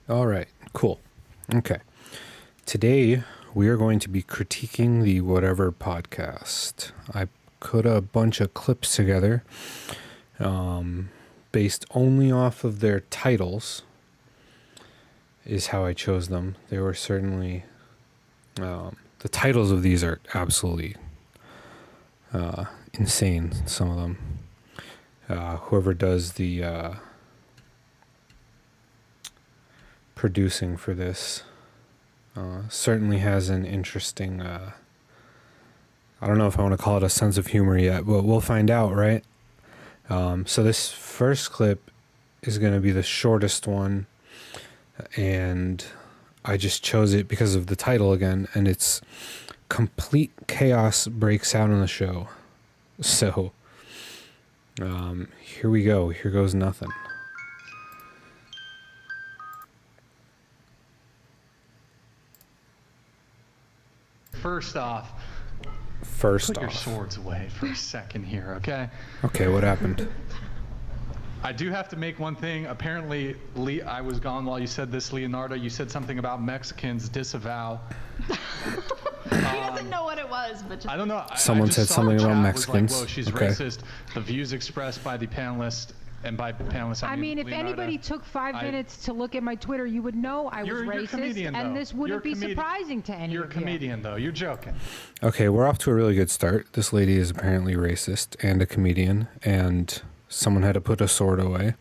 All right, cool. Okay. Today we are going to be critiquing the Whatever podcast. I put a bunch of clips together based only off of their titles is how I chose them. They were certainly... the titles of these are absolutely insane, some of them. Whoever does the producing for this certainly has an interesting, I don't know if I want to call it a sense of humor yet, but we'll find out, right? So this first clip is going to be the shortest one, and I just chose it because of the title again, and it's Complete Chaos Breaks Out on the Show. So, here we go. Here goes nothing. First off, put your swords away for a second here, okay? Okay, what happened? I do have to make one thing. Apparently, I was gone while you said this, Leonardo. You said something about Mexicans disavow. He doesn't know what it was, but just... I don't know. Someone said something about Mexicans. Like, whoa, she's okay. racist. The views expressed by the panelist, and by panelists, I mean if Leonardo, anybody took 5 minutes to look at my Twitter, you would know I was racist, comedian, and this wouldn't be surprising to any of you. You're a comedian, though. You're joking. Okay, we're off to a really good start. This lady is apparently racist and a comedian, and someone had to put a sword away.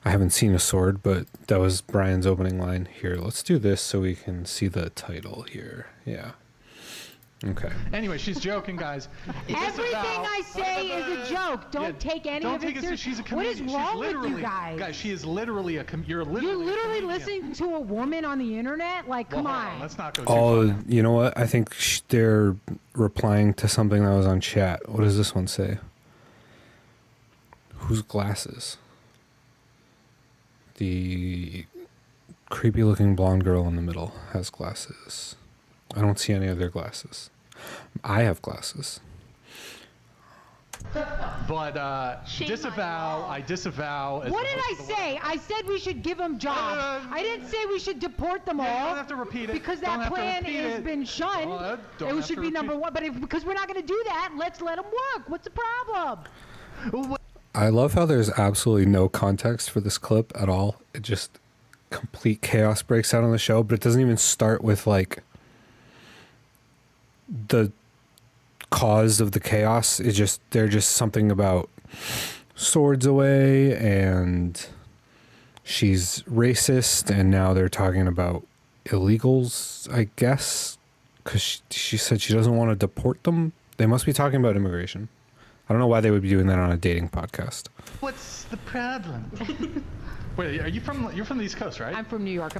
I haven't seen a sword, but that was Brian's opening line. Here, let's do this so we can see the title here. Yeah. Okay. Anyway, she's joking, guys. Everything I say is a joke. Don't take any of it seriously. She's a What is comedian. wrong with you guys? Guys, she is literally you're literally listening to a woman on the internet? Like, come on. Let's not go too far. You know what? I think they're replying to something that was on chat. What does this one say? Whose glasses? The creepy-looking blonde girl in the middle has glasses. I don't see any of their glasses. I have glasses. But I disavow. What did I say? I said we should give them jobs. I didn't say we should deport them all. You don't have to repeat it. Because that plan has been shunned. It should be number one. But because we're not going to do that, let's let them work. What's the problem? I love how there's absolutely no context for this clip at all. It just complete chaos breaks out on the show, but it doesn't even start with like the cause of the chaos. They're just something about swords away and she's racist, and now they're talking about illegals, I guess, because she said she doesn't want to deport them. They must be talking about immigration. I don't know why they would be doing that on a dating podcast. What's the problem? Wait, you're from the East Coast, right? I'm from New York.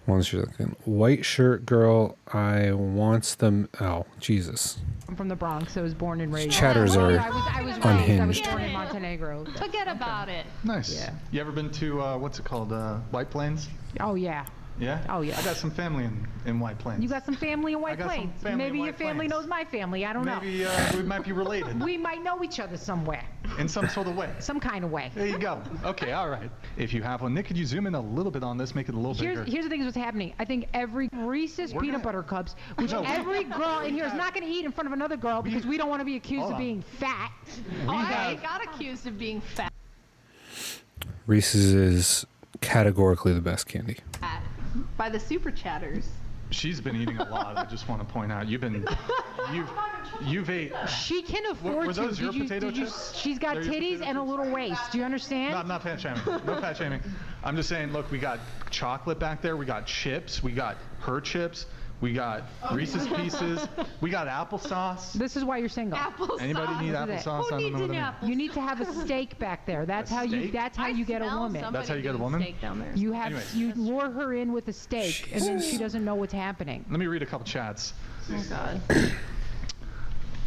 One second. White shirt girl, I wants them. Oh, Jesus. I'm from the Bronx. I was born and raised. Chatters are I was unhinged. born in Montenegro. Forget about it. Nice. Yeah. You ever been to what's it called? White Plains? Oh, yeah. Yeah? Oh, yeah. I got some family in White Plains. You got some family in White got some Plains. family Maybe in your White family Plains. knows my family. I don't know. Maybe we might be related We might know each other somewhere. in some sort of way. Some kind of way. There you go. Okay, all right. If you have one, Nick, could you zoom in a little bit on this, make it a little bigger? Here's the thing is what's happening. I think every Reese's peanut butter cups, which every girl in here is not going to eat in front of another girl because we don't want to be accused of being fat. I got accused of being fat. Reese's is categorically the best candy. By the super chatters. She's been eating a lot. I just want to point out, you've ate. She can afford were those to. your potato chips? She's got They're your titties potato and a chips? little waist. Do you understand? No, I'm not fat shaming. No fat shaming. I'm just saying, look, we got chocolate back there. We got chips. We got her chips. We got Reese's Pieces. We got applesauce. This is why you're single. Applesauce. Anybody need This is it. applesauce? Who I don't needs know what an I mean. apple? You need to have a steak back there. That's how you. steak? That's how you get a woman. That's how you get a woman? Steak down there. You have Anyways. you lure her in with a steak, and then she doesn't know what's happening. Let me read a couple chats. Oh God.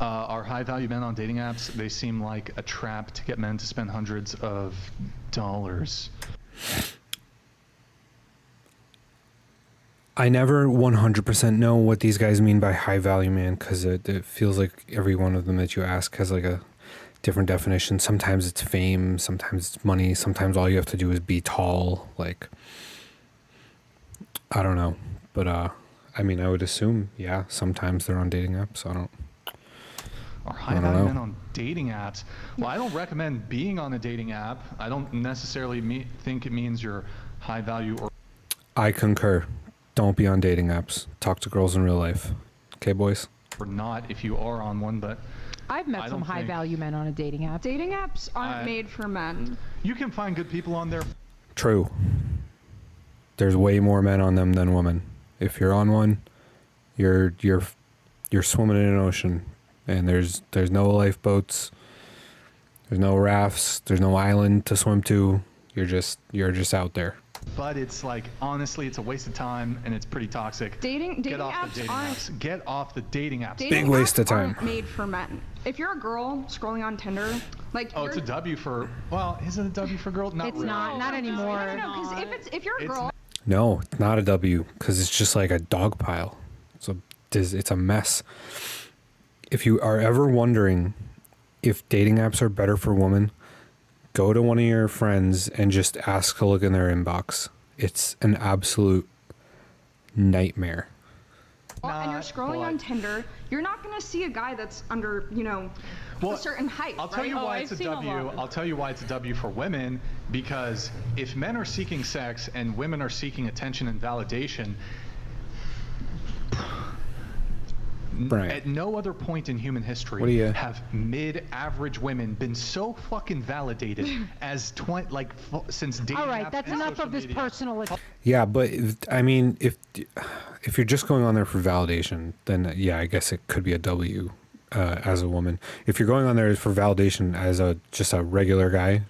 Are high-value men on dating apps? They seem like a trap to get men to spend hundreds of dollars. I never 100% know what these guys mean by high value man, because it feels like every one of them that you ask has like a different definition. Sometimes it's fame, sometimes it's money, sometimes all you have to do is be tall. Like, I don't know, but I mean, I would assume, yeah, sometimes they're on dating apps. I don't. Or high value men on dating apps. Well, I don't recommend being on a dating app. I don't necessarily think it means you're high value or. I concur. Don't be on dating apps. Talk to girls in real life. Okay, boys? Or not if you are on one, but I've met I some don't think- high-value men on a dating app. Dating apps aren't made for men. you can find good people on there. True. There's way more men on them than women. If you're on one, you're swimming in an ocean, and there's no lifeboats, there's no rafts, there's no island to swim to. You're just out there. But it's like, honestly, it's a waste of time and it's pretty toxic. Dating Get off apps the dating aren't. apps. Get off the dating apps. Dating Big waste apps of time. aren't made for men. If you're a girl scrolling on Tinder, like Oh, it's a W for, well, is it a W for girl? Not It's really. not anymore. no, because if you're a It's girl, No, it's not a W, because it's just like a dog pile. It's a mess. If you are ever wondering if dating apps are better for women, go to one of your friends and just ask to look in their inbox. It's an absolute nightmare. and you're Not, scrolling on but- Tinder, you're not gonna see a guy that's under, Well, a certain height. I'll tell right? you why I've it's a seen a W. lot. I'll tell you why it's a W for women, because if men are seeking sex and women are seeking attention and validation, Brian. at no other point in human history What do you- have mid-average women been so fucking validated as since dating All right, apps that's and enough social of this media. personal. Yeah, but I mean, if you're just going on there for validation, then yeah, I guess it could be a W as a woman. If you're going on there for validation as just a regular guy,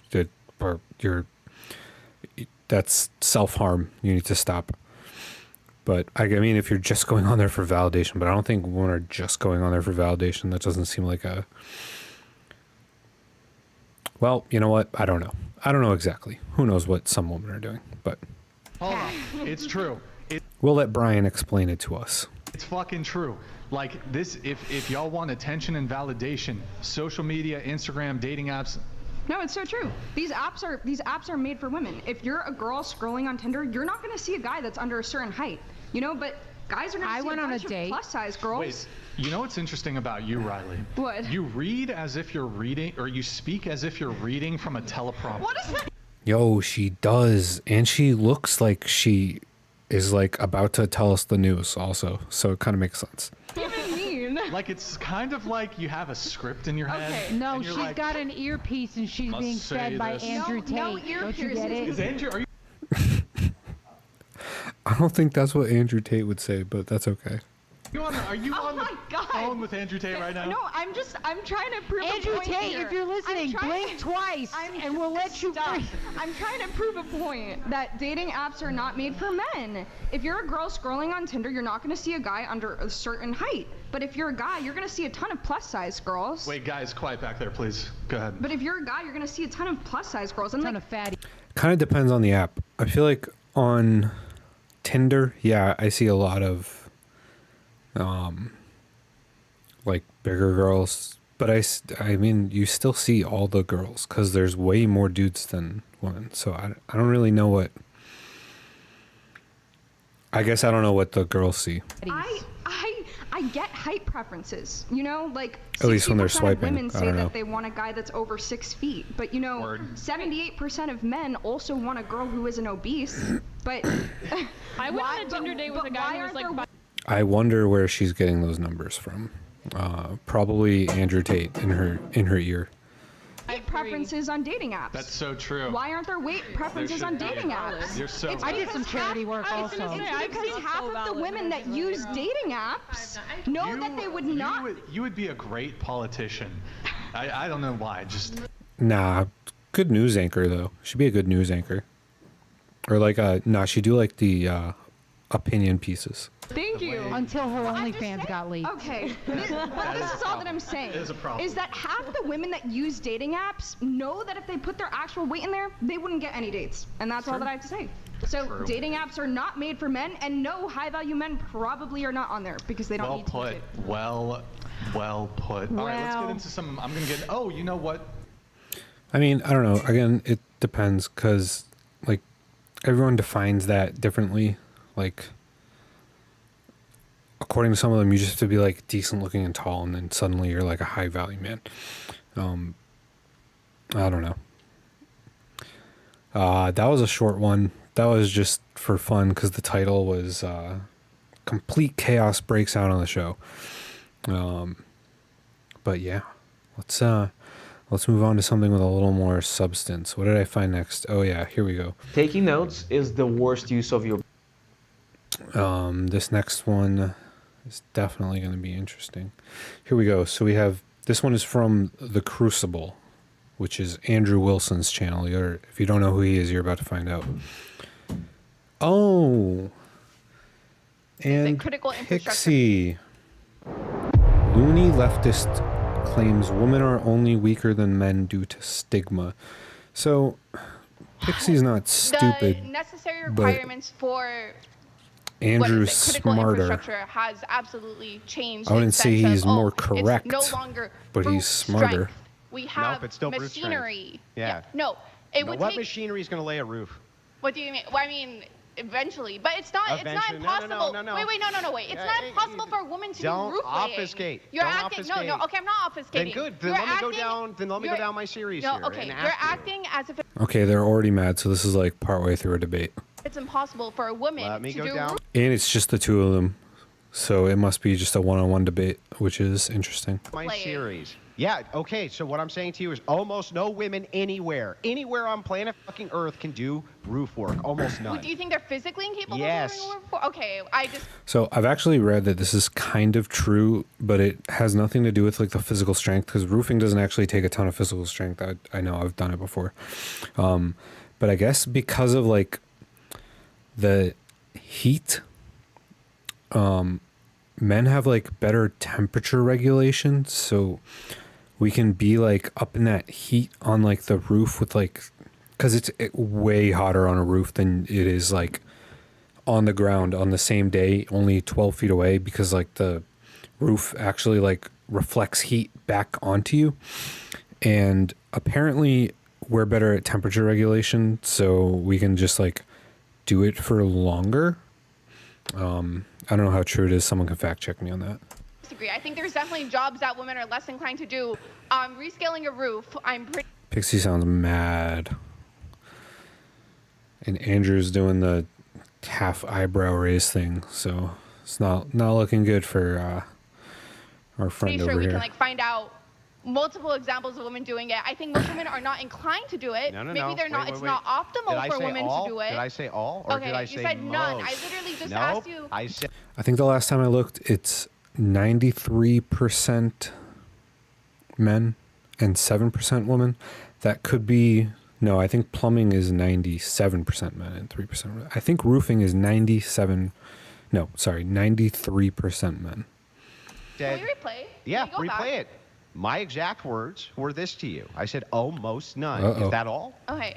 that's self-harm. You need to stop. But I mean, if you're just going on there for validation, but I don't think women are just going on there for validation. That doesn't seem like a. Well, you know what? I don't know. I don't know exactly. Who knows what some women are doing? But Hold on. It's true. we'll let Brian explain it to us. It's fucking true. Like this, if y'all want attention and validation, social media, Instagram, dating apps, No, it's so true. These apps are made for women. If you're a girl scrolling on Tinder, you're not gonna see a guy that's under a certain height, But guys are gonna I see went a on a bunch of date. plus size girls. wait, you know what's interesting about you, Riley? What? You read as if you're reading, or you speak as if you're reading from a teleprompter. What is that? Yo, she does, and she looks like she is like about to tell us the news also, so it kind of makes sense. even mean? Like it's kind of like you have a script in your head. Okay. No, and you're she's like, got an earpiece and she's Must being say fed by this. Andrew Tate. No Don't you earpiercings. get Is it? Andrew? Are you? I don't think that's what Andrew Tate would say, but that's okay. Are you Oh on my the God. phone with Andrew Tate right now? No, I'm trying to prove a Andrew point Tate, here. if you're listening, I'm trying- blink twice and we'll let you Stop. free. I'm trying to prove a point that dating apps are not made for men. If you're a girl scrolling on Tinder, you're not going to see a guy under a certain height. But if you're a guy, you're going to see a ton of plus size girls. Wait, guys, quiet back there, please. Go ahead. But if you're a guy, you're going to see a ton of plus size girls. And Ton like, of fatty. Kind of depends on the app. I feel like on Tinder, yeah, I see a lot of like bigger girls, but I mean, you still see all the girls because there's way more dudes than women. So I don't really know what. I guess I don't know what the girls see. I get height preferences, like At least when they're 60% swiping, of women I say don't know. that they want a guy that's over 6 feet, but Word. 78% of men also want a girl who isn't obese. But I went on a Tinder date with a guy who was like, I wonder where she's getting those numbers from. Probably Andrew Tate in her ear. weight preferences on dating apps. That's so true. Why aren't there weight preferences on should be. dating apps? You're so It's I did because some charity work I was also. gonna say, It's I've because seen half so of the valid women that use dating apps know that they would not. You would be a great politician. I don't know why. Just Nah, good news anchor though. She'd be a good news anchor. Or like she'd do like the opinion pieces. Thank you. Until her I'm just OnlyFans saying- got leaked. Okay, but this is all that I'm saying. It is a problem. Is that half the women that use dating apps know that if they put their actual weight in there, they wouldn't get any dates, and that's all that I have to say. So True. dating apps are not made for men, and no high-value men probably are not on there because they don't well need to put. use it. Well put. All right, let's Well. get into some. I'm gonna get. Oh, you know what? I mean, I don't know. Again, it depends because like everyone defines that differently. Like according to some of them, you just have to be like decent looking and tall, and then suddenly you're like a high value man. I don't know. That was a short one. That was just for fun because the title was Complete Chaos Breaks Out on the Show. But yeah, let's move on to something with a little more substance. What did I find next? Oh yeah, here we go. Taking notes is the worst use of your... This next one is definitely going to be interesting. Here we go. So we have, this one is from The Crucible, which is Andrew Wilson's channel. If you don't know who he is, you're about to find out. Oh, and critical infrastructure. Pixie. Loony leftist claims women are only weaker than men due to stigma. So, Pixie's not stupid. The necessary requirements for Andrew's critical smarter. infrastructure has absolutely changed. I wouldn't in say sense he's of, more it's correct, no longer but brute he's smarter. strength. We have Nope, it's still brute strength. machinery. Yeah. No, it Now, would what take. machinery is going to lay a roof? What do you mean? Well, I mean, eventually, but it's not. It's not Eventually. No, no, no, impossible. no, no. Wait, no, wait. It's Yeah, not impossible for a woman to do don't roof laying. obfuscate. You're Don't acting. obfuscate. No. Okay, I'm not obfuscating. Then good. Then You're let me go acting- down. Then let me go you're- down my series No, here. okay. and You're ask you. acting as if Okay, they're already mad, so this is like partway through a debate. it's impossible for a woman Let me to go do down. roof. And it's just the two of them. So it must be just a one-on-one debate, which is interesting. My Playing. series. Yeah, okay, so what I'm saying to you is almost no women anywhere on planet fucking Earth can do roof work. Almost none. Do you think they're physically incapable Yes. of doing roof work? Okay, I just. So I've actually read that this is kind of true, but it has nothing to do with like the physical strength, because roofing doesn't actually take a ton of physical strength. I know, I've done it before. But I guess because of like the heat, men have like better temperature regulation, so we can be like up in that heat on like the roof with like, because it's way hotter on a roof than it is like on the ground on the same day, only 12 feet away, because like the roof actually like reflects heat back onto you. And apparently we're better at temperature regulation, so we can just like do it for longer. I don't know how true it is. Someone can fact check me on that. Disagree. I think there's definitely jobs that women are less inclined to do. Rescaling a roof, I'm pretty. Pixie sounds mad. And Andrew's doing the half eyebrow raise thing, so it's not looking good for our friend sure over we here. can like find out multiple examples of women doing it. I think most women are not inclined to do it. No. Maybe they're not. Wait, It's wait. not Did optimal I for say women all? to do it. Did I say all, or Okay, did I you say said none. most? I literally just Nope, asked you. I said I think the last time I looked, it's 93% men and 7% women. That could be, no, I think plumbing is 97% men and 3% women. I think roofing is 93% men. Can we replay? Yeah, Can we go replay back? it. My exact words were this to you. I said almost none. Uh-oh. Is that all? Okay.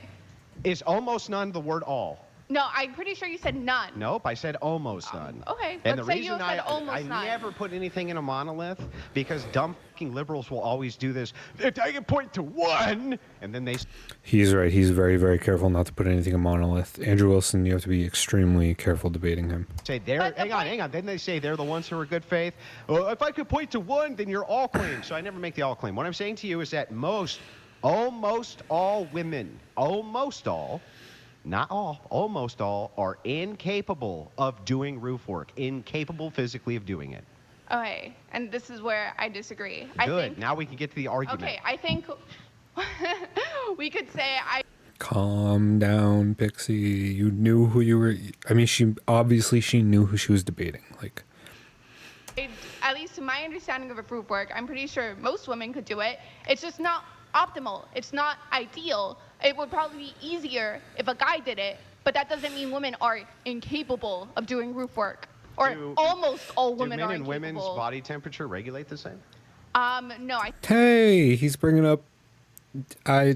Is almost none the word all? No, I'm pretty sure you said none. Nope, I said almost none. Okay, And let's the say you reason said I almost none. never put anything in a monolith, because dumb fucking liberals will always do this. If I can point to one, and then they He's right. He's very, very careful not to put anything in monolith. Andrew Wilson, you have to be extremely careful debating him. say they're, But the hang on, point- hang on. Then they say they're the ones who are good faith. Well, if I could point to one, then you're all claim. So I never make the all claim. What I'm saying to you is that almost all women, almost all, not all, almost all, are incapable of doing roof work, incapable physically of doing it. Okay, and this is where I disagree. I Good. think, Now we can get to the argument. okay, I think we could say Calm down, Pixie. You knew who you were. I mean, she knew who she was debating. Like, at least to my understanding of a roof work, I'm pretty sure most women could do it. It's just not optimal. It's not ideal. It would probably be easier if a guy did it, but that doesn't mean women are incapable of doing roof work. Or almost all Do women men are and incapable. women's body temperature regulate the same? No, hey, he's bringing up I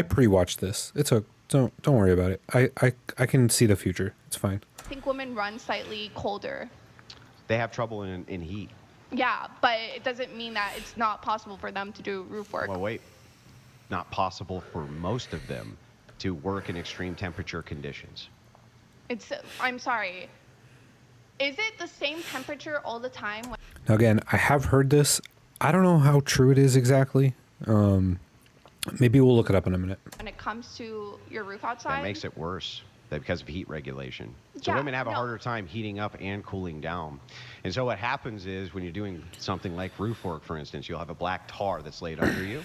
pre-watched this. Don't worry about it. I can see the future. It's fine. think women run slightly colder. They have trouble in heat. Yeah, but it doesn't mean that it's not possible for them to do roof work. Well, wait. Not possible for most of them to work in extreme temperature conditions. I'm sorry. Is it the same temperature all the time? Now, again, I have heard this. I don't know how true it is exactly. Maybe we'll look it up in a minute. When it comes to your roof outside? That makes it worse because of heat regulation. So Yeah, women have a no. harder time heating up and cooling down. And so what happens is when you're doing something like roof work, for instance, you'll have a black tar that's laid under you.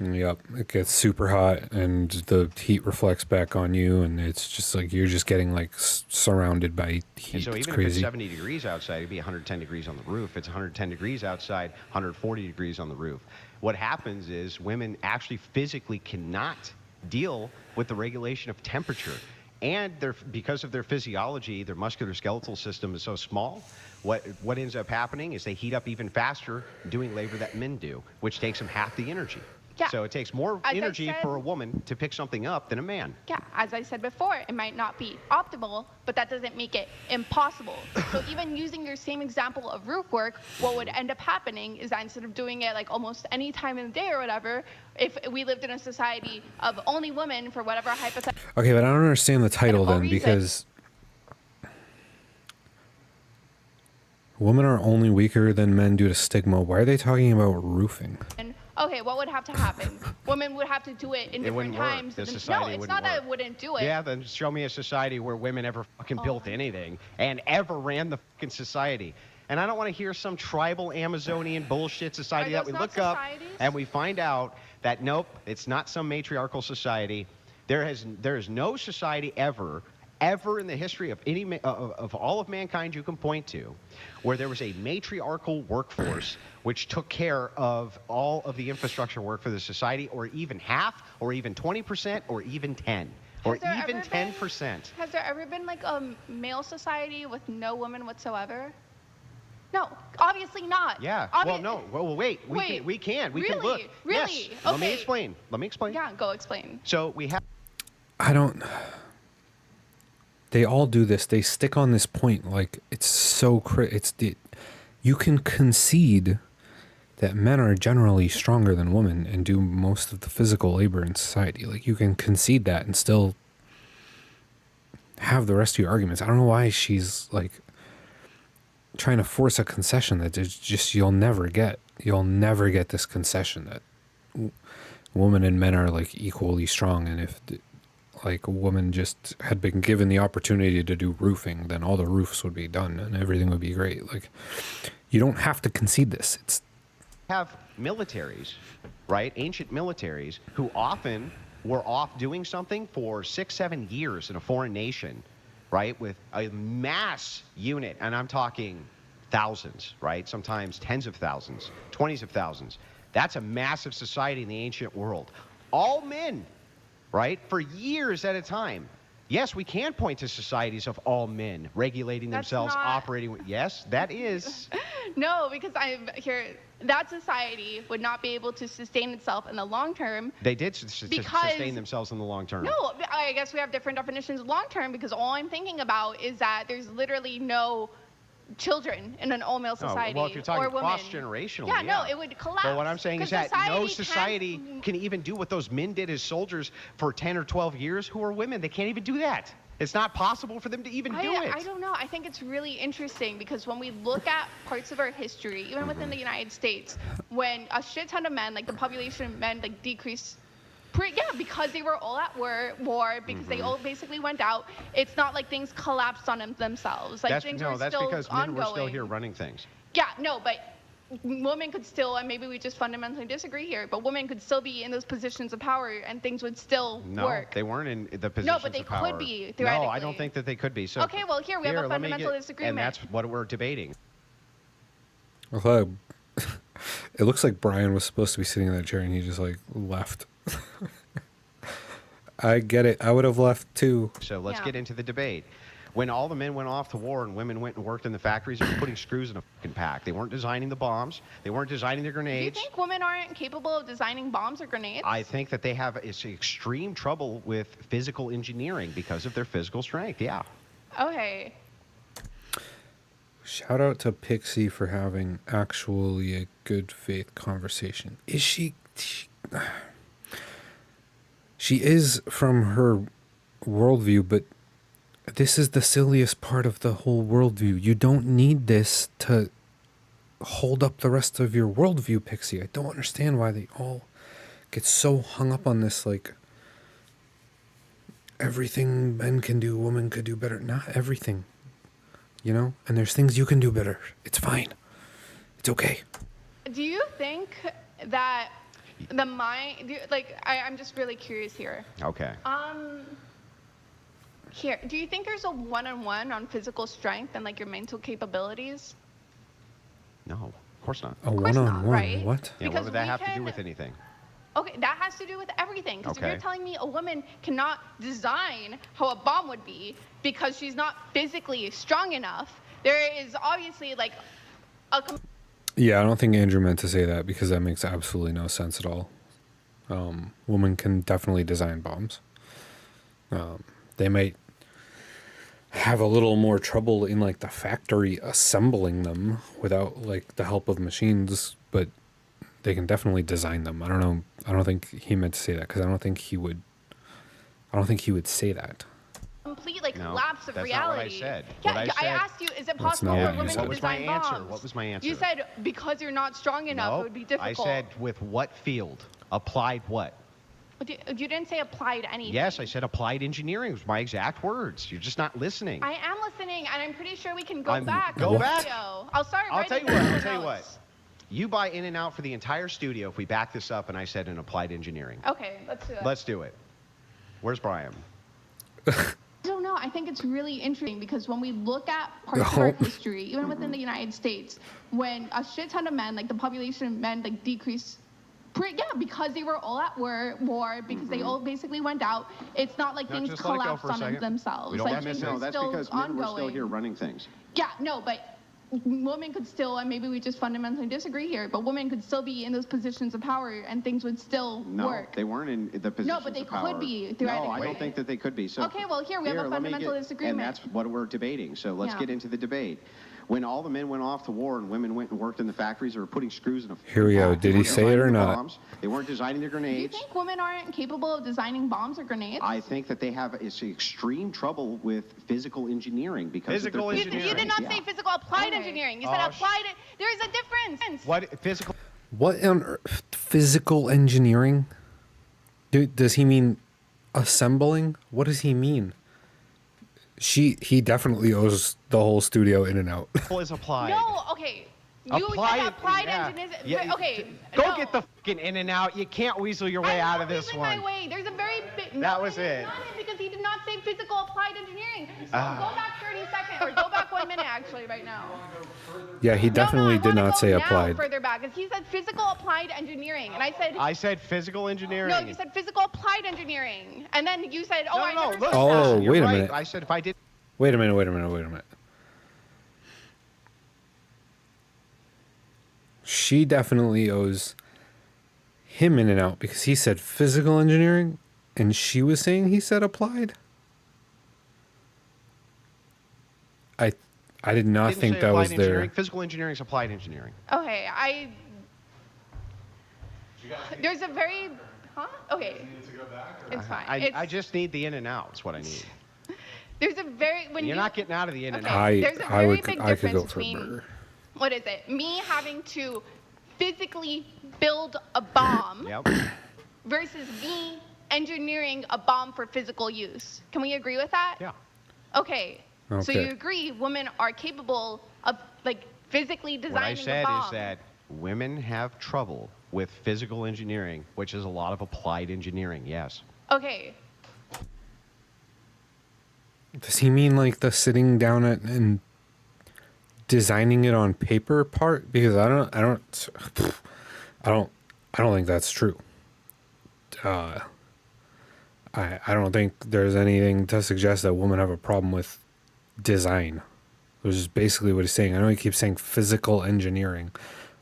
Yep, it gets super hot and the heat reflects back on you, and it's just like you're just getting like surrounded by heat. And so It's even if crazy. it's 70 degrees outside, it'd be 110 degrees on the roof. It's 110 degrees outside, 140 degrees on the roof. What happens is women actually physically cannot deal with the regulation of temperature. And because of their physiology, their musculoskeletal system is so small, what ends up happening is they heat up even faster doing labor that men do, which takes them half the energy. Yeah. So it takes more As I energy said- for a woman to pick something up than a man. Yeah, as I said before, it might not be optimal, but that doesn't make it impossible. So even using your same example of roof work, what would end up happening is that instead of doing it like almost any time in the day or whatever, if we lived in a society of only women for whatever hypothetical Okay, but I don't understand the title then, reason. because women are only weaker than men due to stigma. Why are they talking about roofing? okay, what would have to happen? Women would have to do it in different wouldn't work. times. The No, society it's wouldn't not that work. it wouldn't do it. Yeah, then show me a society where women ever fucking built anything and ever ran the fucking society. And I don't want to hear some tribal Amazonian bullshit society Are that we those look not up societies? and we find out that nope, it's not some matriarchal society. There is no society ever in the history of of all of mankind you can point to where there was a matriarchal workforce which took care of all of the infrastructure work for the society, or even half, or even 20%, or even 10, or Has there even ever been- 10%. Has there ever been like a male society with no women whatsoever? No, obviously not. Yeah. Well, no. Well, wait. We can. We can look. Really? Really? Yes. Let me Okay. explain. Let me explain. Yeah, go explain. So we have. I don't. They all do this. They stick on this point like it's so you can concede that men are generally stronger than women and do most of the physical labor in society. Like you can concede that and still have the rest of your arguments. I don't know why she's like trying to force a concession that there's just you'll never get. You'll never get this concession that women and men are like equally strong, and if like a woman just had been given the opportunity to do roofing, then all the roofs would be done and everything would be great. Like you don't have to concede this. It's have militaries, right? Ancient militaries who often were off doing something for 6-7 years in a foreign nation, right? With a mass unit, and I'm talking thousands, right? Sometimes tens of thousands, 20s of thousands. That's a massive society in the ancient world. All men, right? For years at a time. Yes, we can point to societies of all men regulating That's themselves, not- operating. Yes, that is. No, because I'm here. That society would not be able to sustain itself in the long term. They did Because- sustain themselves in the long term. No, I guess we have different definitions of long term because all I'm thinking about is that there's literally no children in an all-male Oh, society well, if you're talking or women. cross-generationally, Yeah, no, it would collapse. But what I'm saying is 'Cause that no society society can even do what those men did as soldiers for 10 or 12 years who are women. They can't even do that. It's not possible for them to even do it. I don't know. I think it's really interesting because when we look at parts of our history, even within the United States, when a shit ton of men, like the population of men, like decreased. Because they were all at war, because they all basically went out. It's not like things collapsed on themselves. Like things were that's still because ongoing. men were still here running things. Yeah, no, but women could still, and maybe we just fundamentally disagree here, but women could still be in those positions of power and things would still No, work. they weren't in the positions but they of power. could be, No, I theoretically. don't think that they could be. So Okay, well, here we have a let me fundamental get- disagreement. And that's what we're debating. okay. It looks like Brian was supposed to be sitting in that chair and he just like left. I get it. I would have left too. So let's Yeah. get into the debate. When all the men went off to war and women went and worked in the factories, they were putting screws in a fucking pack. They weren't designing the bombs. They weren't designing the Do you grenades. think women aren't capable of designing bombs or grenades? I think that they have extreme trouble with physical engineering because of their physical strength. Yeah. Okay. Shout out to Pixie for having actually a good faith conversation. Is she is from her worldview, but this is the silliest part of the whole worldview. You don't need this to hold up the rest of your worldview, Pixie. I don't understand why they all get so hung up on this, like, everything men can do, women could do better. Not everything, you know? And there's things you can do better. It's fine. It's okay. Do you think that the mind, I'm just really curious here. Okay. Here, do you think there's a one-on-one on physical strength and like your mental capabilities? No, of course not. A course not, one-on-one, right? what? Yeah, what Because would that we have to do can- with anything? Okay, that has to do with everything. Because if Okay. you're telling me a woman cannot design how a bomb would be because she's not physically strong enough, there is obviously like a Yeah, I don't think Andrew meant to say that because that makes absolutely no sense at all. Women can definitely design bombs. They might have a little more trouble in like the factory assembling them without like the help of machines, but they can definitely design them. I don't know. I don't think he meant to say that because I don't think he would say that. complete like No, lapse of that's reality. not what I said. Yeah, What I I said- asked you, is it That's possible not for what a you woman said. to What was my design answer? bombs? What was my answer? You said because you're not strong enough, it would be difficult. I said with what field? Applied what? You didn't say applied anything. Yes, I said applied engineering was my exact words. You're just not listening. I am listening, and I'm pretty sure we can go I'm- back. go on the back? video. I'll start I'll tell writing you what, down I'll the tell you what. notes. You buy In and Out for the entire studio if we back this up and I said in applied engineering. Okay, let's do it. Let's do it. Where's Brian? I don't know. I think it's really interesting because when we look at parts of our Oh. history, even within the United States, when a shit ton of men, like the population of men, like decreased. Because they were all at war, because they all basically went out. It's not like No, things just let it go collapsed for a on second. themselves. We don't Like want to miss things it. are No, that's still because men were still ongoing. here running things. Yeah, no, but women could still, and maybe we just fundamentally disagree here, but women could still be in those positions of power, and things would still No, work. they weren't in the positions but they of power. could be, No, I theoretically. don't think that they could be. So Okay, well, here we have a let me fundamental disagreement. And that's what we're debating. So let's Yeah. get into the debate. When all the men went off to war and women went and worked in the factories, they were putting screws in a. Here we go. pack. They Did he weren't say it or designing the not? bombs. They weren't designing their Do you grenades. think women aren't capable of designing bombs or grenades? I think that they have extreme trouble with physical engineering because Physical of their engineering. You did not say Yeah. physical applied Okay. engineering. You said Oh, applied. There is a difference. What physical? What on earth? Physical engineering? Does he mean assembling? What does he mean? He definitely owes the whole studio In and Out. is applied? No, okay. You said applied yeah. engineering. Yeah, Okay. Go no. get the fucking In and Out. You can't weasel your way I'm out not of this losing one. my way. There's a very big. That no, was it. Not it because he did not say physical applied engineering. So go back 30 seconds or go back 1 minute actually right now. Yeah, he definitely I did wanna not go say now applied. Further back, because he said physical applied engineering, and I said physical engineering. no, you said physical applied engineering, and then you said, oh, no, I no, never look. said Oh, that. You're wait a right. minute. I said if I did. Wait a minute. She definitely owes him In and Out because he said physical engineering and she was saying he said applied. I did not Didn't think say that applied was engineering. their. Physical engineering is applied engineering. Okay, there's a very, okay. It's fine. I just need the In and Out. That's what I need. There's a very when You're you, not getting out of the In and Okay. Out. There's a I very could big go difference for a between- burger. What is it? Me having to physically build a bomb Yep. versus me engineering a bomb for physical use. Can we agree with that? Yeah. Okay. So Okay. you agree women are capable of like physically What I designing said a bomb? is that women have trouble with physical engineering, which is a lot of applied engineering. Yes. Okay. Does he mean like the sitting down and designing it on paper part? Because I don't think that's true. I don't think there's anything to suggest that women have a problem with design, which is basically what he's saying. I know he keeps saying physical engineering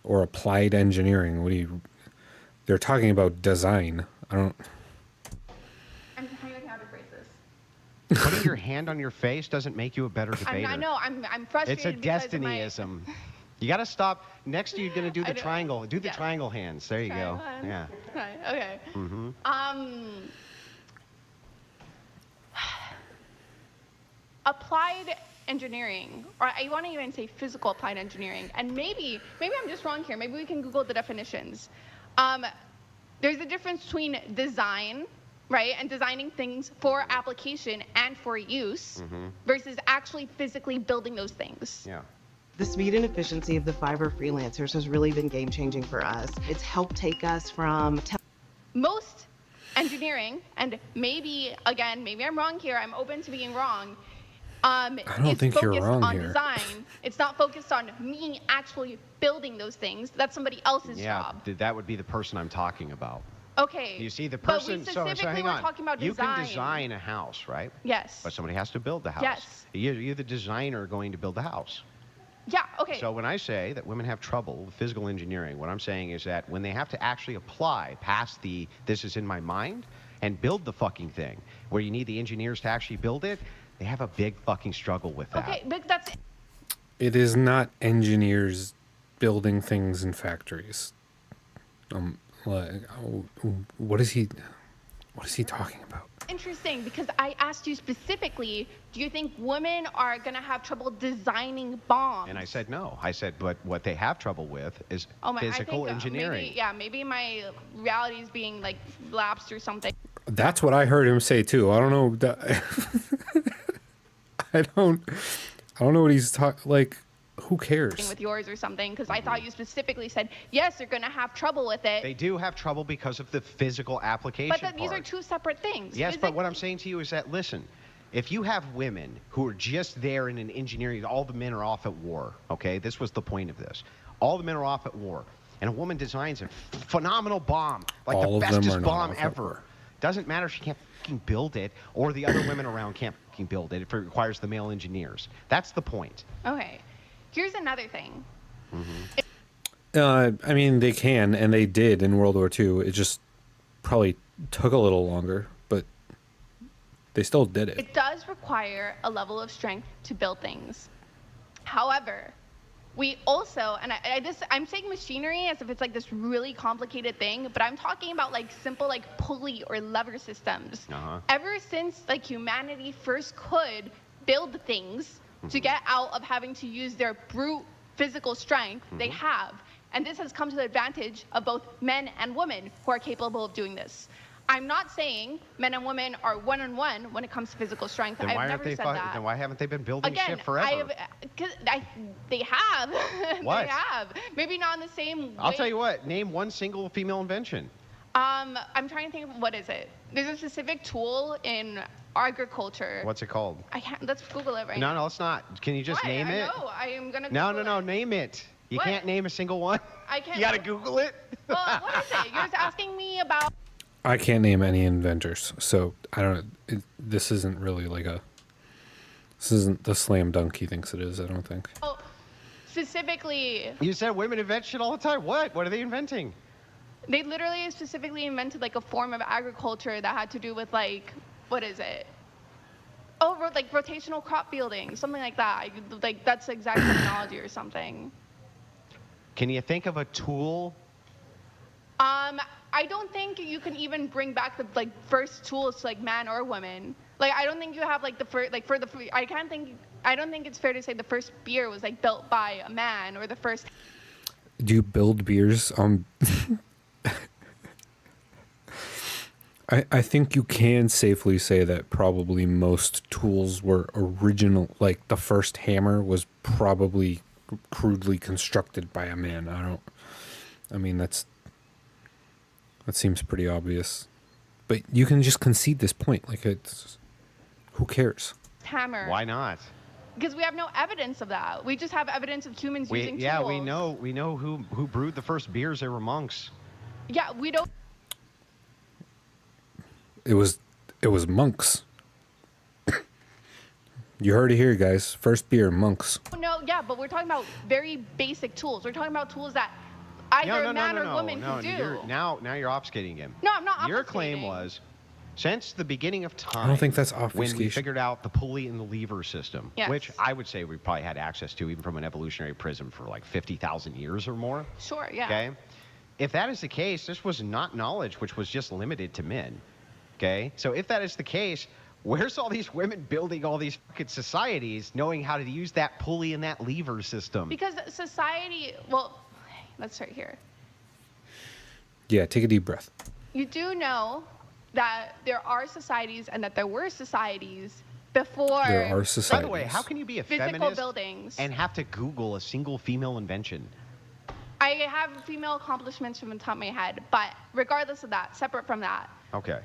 or applied engineering. They're talking about design. I'm trying to how to phrase this. Putting your hand on your face doesn't make you a better debater. I know. I'm frustrated. It's a because of my- destinyism. You got to stop. Next, you're going to do I the know. triangle. Do the Yeah. triangle hands. There you go. Triangle hands. Yeah. Right, okay. Mm-hmm. applied engineering, or I want to even say physical applied engineering, and maybe I'm just wrong here. Maybe we can Google the definitions. There's a difference between design, right, and designing things for application and for use, versus actually physically building those things. Yeah. The speed and efficiency of the Fiverr freelancers has really been game-changing for us. It's helped take us from Most engineering, and maybe, again, maybe I'm wrong here, I'm open to being wrong, I don't think you're wrong on here. design. It's not focused on me actually building those things. That's somebody else's job. That would be the person I'm talking about. Okay. You see, the but person. we So specifically hang were on. talking about You design. can design a house, right? Yes. But somebody has to build the house. Yes. You're the designer going to build the house. Yeah, okay. So when I say that women have trouble with physical engineering, what I'm saying is that when they have to actually apply past the this is in my mind and build the fucking thing, where you need the engineers to actually build it, they have a big fucking struggle with that. Okay, but that's... It is not engineers building things in factories. What is he talking about? interesting because I asked you specifically, do you think women are going to have trouble designing bombs? And I said no. I said, but what they have trouble with is I physical think, engineering. maybe my reality is being like lapsed or something. That's what I heard him say too. I don't know. I don't know what he's talking. Like, who cares? With yours or something, because I thought you specifically said yes, they're going to have trouble with it. They do have trouble because of the physical application But these are two separate things. Yes, but what I'm saying to you is that, listen, if you have women who are just there in an engineering, all the men are off at war, okay? This was the point of this. All the men are off at war, and a woman designs a phenomenal bomb, like All the of them bestest are not bomb off at ever. war. Doesn't matter if she can't fucking build it, or the other women around can't fucking build it if it requires the male engineers. That's the point. Okay. Here's another thing. I mean, they can, and they did in World War II. It just probably took a little longer, but they still did it. It does require a level of strength to build things. However, we also, and I'm saying machinery as if it's like this really complicated thing, but I'm talking about like simple like pulley or lever systems. Ever since like humanity first could build things to get out of having to use their brute physical strength, they have. And this has come to the advantage of both men and women who are capable of doing this. I'm not saying men and women are one-on-one when it comes to physical strength. Then I've never said that. Then why haven't they been building shit forever? They have. What? They have. Maybe not in the same way. I'll tell you what. Name one single female invention. I'm trying to think of what is it. There's a specific tool in agriculture. What's it called? I can't. Let's Google it right No, now. no, it's not. Can you just name it? No, I am gonna. No, Google no, no. it. Name it. You What? can't name a single one. I can't. You gotta Google it. Well, what is it? You're just asking me about. I can't name any inventors, so I don't know. This isn't really like a. This isn't the slam dunk he thinks it is. I don't think. Oh, specifically. You said women invent shit all the time. What? What are they inventing? They literally specifically invented like a form of agriculture that had to do with like, what is it? Oh, like rotational crop fielding, something like that. Like that's the exact terminology or something. Can you think of a tool? I don't think you can even bring back the like first tools to like man or woman. Like I don't think you have like the first like for the I don't think it's fair to say the first beer was like built by a man or the first. Do you build beers? I think you can safely say that probably most tools were original. Like the first hammer was probably crudely constructed by a man. I mean, that seems pretty obvious. But you can just concede this point. Like, who cares? Hammer. Why not? Because we have no evidence of that. We just have evidence of humans using tools. Yeah, we know who brewed the first beers. They were monks. Yeah, we don't. It was monks. You heard it here, guys. First beer, monks. No, yeah, but we're talking about very basic tools. We're talking about tools that either a man or woman can do. Now you're obfuscating him. No, I'm not obfuscating. Your claim was, since the beginning of time, I don't think that's when we obfuscation. figured out the pulley and the lever system, Yes. which I would say we probably had access to even from an evolutionary prism for like 50,000 years or more. Sure, yeah. Okay? If that is the case, this was not knowledge which was just limited to men. Okay? So if that is the case, Where's all these women building all these fucking societies, knowing how to use that pulley and that lever system? Because society, well, let's start here. Yeah, take a deep breath. You do know that there are societies and that there were societies before There are societies. By the way, how can you be a physical feminist buildings. and have to Google a single female invention? I have female accomplishments from the top of my head, but regardless of that, separate from that, Okay.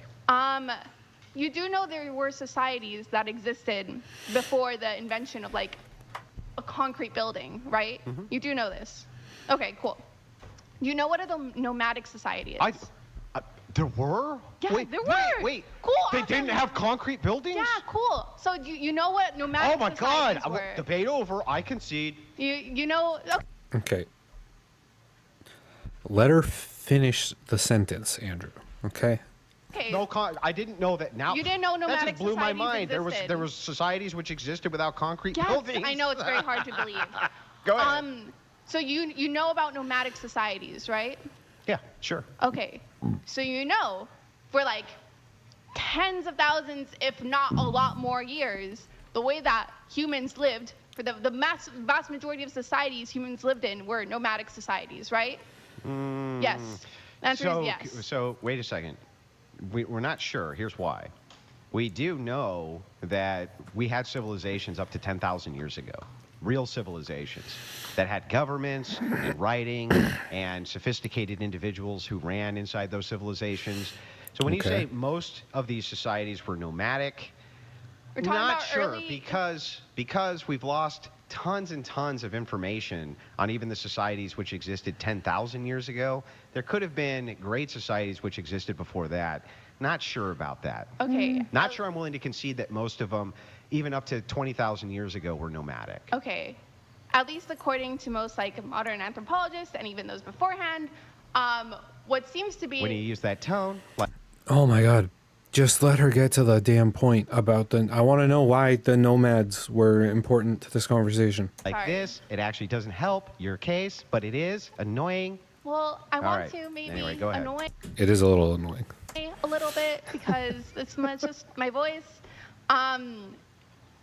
you do know there were societies that existed before the invention of like a concrete building, right? You do know this. Okay, cool. You know what a nomadic society is? There were? Yeah, there were. Wait. Cool. They awesome. didn't have concrete buildings? Yeah, cool. So you know what nomadic Oh my God! societies were? Debate over. I concede. You know. Okay. Let her finish the sentence, Andrew. Okay. Okay. No, I didn't know that. Now You didn't know that nomadic just blew my societies mind. existed. There was societies which existed without concrete Yes, buildings. I know it's very hard to believe. Go ahead. So you know about nomadic societies, right? Yeah, sure. Okay. So you know, for like tens of thousands, if not a lot more years, the way that humans lived, for the vast majority of societies humans lived in were nomadic societies, right? Yes. The answer is yes. So wait a second. We're not sure. Here's why. We do know that we had civilizations up to 10,000 years ago. Real civilizations that had governments and writing and sophisticated individuals who ran inside those civilizations. So when you say most of these societies were nomadic, We're talking not about sure early- because we've lost tons and tons of information on even the societies which existed 10,000 years ago. There could have been great societies which existed before that. Not sure about that. Okay. Not sure I'm willing to concede that most of them, even up to 20,000 years ago, were nomadic. Okay. At least according to most like modern anthropologists and even those beforehand, what seems to be When you use that tone, like Oh my God. Just let her get to the damn point about I want to know why the nomads were important to this conversation. Sorry. this, it actually doesn't help your case, but it is annoying. well, I want right. to maybe Anyway, go ahead. annoy It is a little annoying. a little bit because it's just my voice.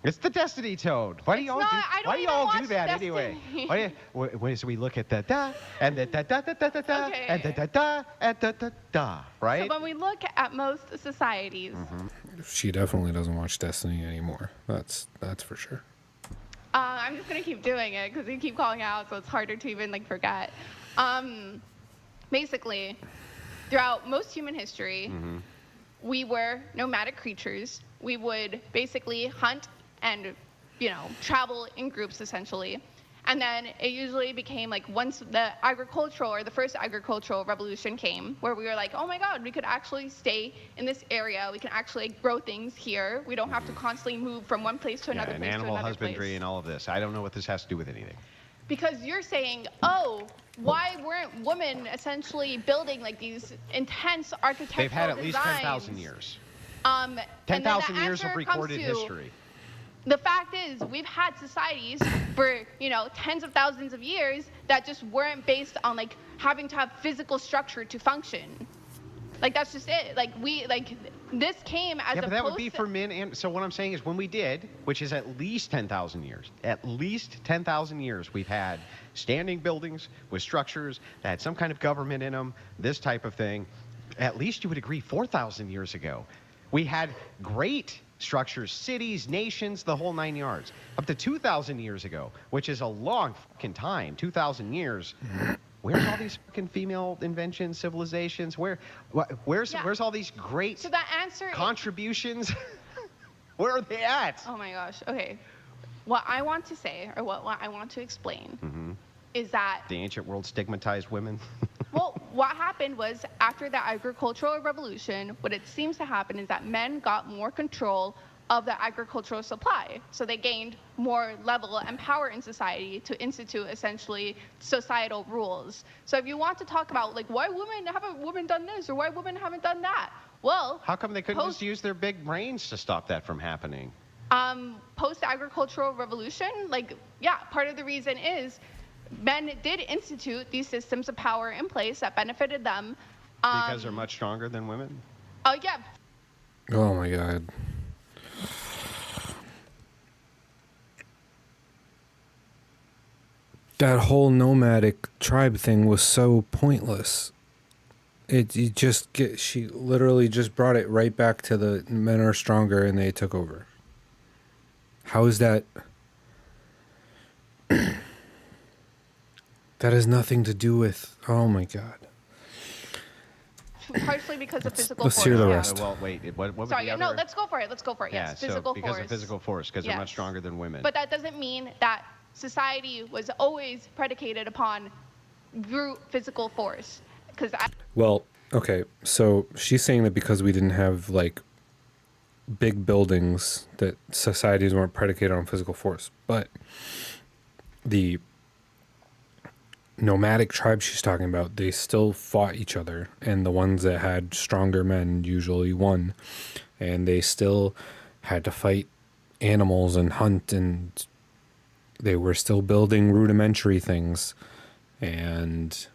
It's the Destiny tone. Why do It's you all not- do? I don't Why do you even all do watch that Destiny. anyway? Why do you, when so we look at the da and the da da da da da da Okay. and the da da and da da da, right? So when we look at most societies, She definitely doesn't watch Destiny anymore. That's for sure. I'm just gonna keep doing it because you keep calling out, so it's harder to even like forget. Basically, throughout most human history, we were nomadic creatures. We would basically hunt and, travel in groups essentially. And then it usually became like once the first agricultural revolution came, where we were like, oh my God, we could actually stay in this area. We can actually grow things here. We don't have to constantly move from one place to Yeah, another and place to animal another husbandry place. and all of this. I don't know what this has to do with anything. Because you're saying, oh, why weren't women essentially building like these intense architectural They've had at least designs? 10,000 years. And then the 10,000 years of answer comes recorded to- history. The fact is, we've had societies for, tens of thousands of years that just weren't based on like having to have physical structure to function. Like that's just it. This came as Yeah, a but that would be for men. And so what I'm saying is when we did, which is at least 10,000 years, at least 10,000 years, we've had standing buildings with structures that had some kind of government in them, this type of thing. At least you would agree 4,000 years ago. We had great structures, cities, nations, the whole 9 yards. Up to 2,000 years ago, which is a long fucking time, 2,000 years. Where's all these fucking female inventions, civilizations? Where's all these great So that answer contributions? Where are they at? Oh my gosh. Okay. What I want to say, or what I want to explain, is that The ancient world stigmatized women. well, what happened was after the agricultural revolution, what it seems to happen is that men got more control of the agricultural supply. So they gained more level and power in society to institute essentially societal rules. So if you want to talk about like why haven't women done this or why women haven't done that? Well, How come they couldn't just use their big brains to stop that from happening? Post-agricultural revolution, part of the reason is men did institute these systems of power in place that benefited them. Because they're much stronger than women? Oh, yeah. Oh my God. that whole nomadic tribe thing was so pointless. She literally just brought it right back to the men are stronger and they took over. How is that? That has nothing to do with, oh my God. Partially because of physical let's force. hear the yeah. rest. Well, wait. What would Sorry, the no, other? let's go for it. Let's go for it. Yeah, Yes, so physical because force. of physical force, because they're much Yes. stronger than women. But that doesn't mean that society was always predicated upon brute physical force. Well, okay, so she's saying that because we didn't have like big buildings, that societies weren't predicated on physical force. But the nomadic tribes she's talking about, they still fought each other, and the ones that had stronger men usually won, and they still had to fight animals and hunt, and they were still building rudimentary things, and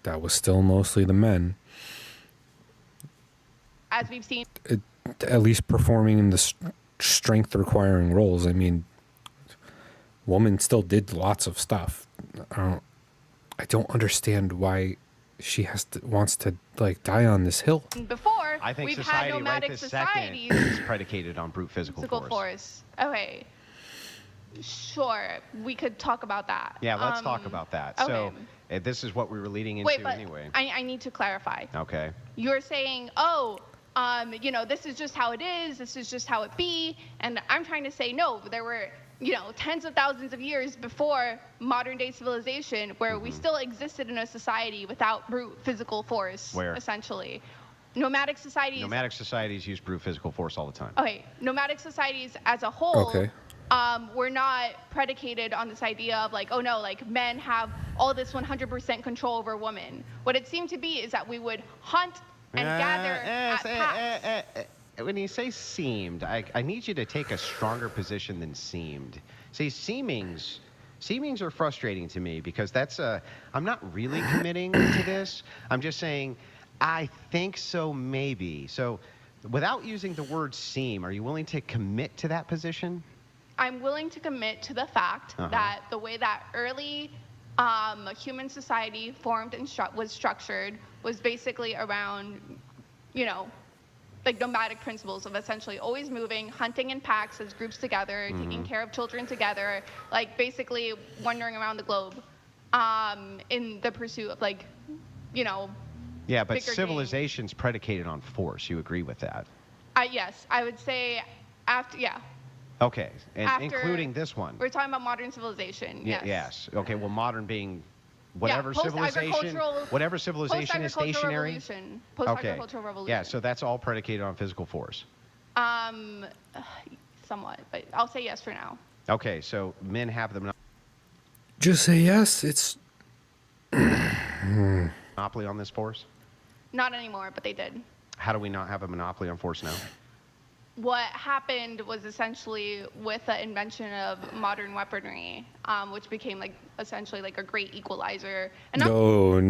that was still mostly the men. As we've seen, At least performing in the strength requiring roles. I mean, woman still did lots of stuff. I don't understand why she wants to like die on this hill. before, I think we've had society right nomadic this societies. second is predicated on brute physical force. Okay. Sure, we could talk about that. Yeah, let's talk about that. Okay. So this is what we were leading into Wait, but anyway. I need to clarify. Okay. You're saying, this is just how it is. This is just how it be. And I'm trying to say, no, there were, tens of thousands of years before modern day civilization where we still existed in a society without brute physical force. Where? Essentially. Nomadic societies. Nomadic societies use brute physical force all the time. Okay, nomadic societies as a whole. Okay. We're not predicated on this idea of like, oh no, like men have all this 100% control over women. What it seemed to be is that we would hunt and gather at packs. When you say seemed, I need you to take a stronger position than seemed. See, seemings are frustrating to me because I'm not really committing to this. I'm just saying, I think so, maybe. So without using the word seem, are you willing to commit to that position? I'm willing to commit to the fact that the way that early human society formed and was structured was basically around, like nomadic principles of essentially always moving, hunting in packs as groups together, taking care of children together, like basically wandering around the globe in the pursuit of Yeah, but bigger civilization's predicated on force. You agree with that? Yes, I would say after, yeah. Okay, and After- including this one. We're talking about modern civilization, yes. Yes. Okay. Well, modern being whatever post-agricultural- civilization is stationary. Post-agricultural revolution. Yeah. So that's all predicated on physical force. Somewhat, but I'll say yes for now. Okay. So men have the Just say yes. It's monopoly on this force. Not anymore, but they did. How do we not have a monopoly on force now? What happened was essentially with the invention of modern weaponry, which became essentially a great equalizer. And no.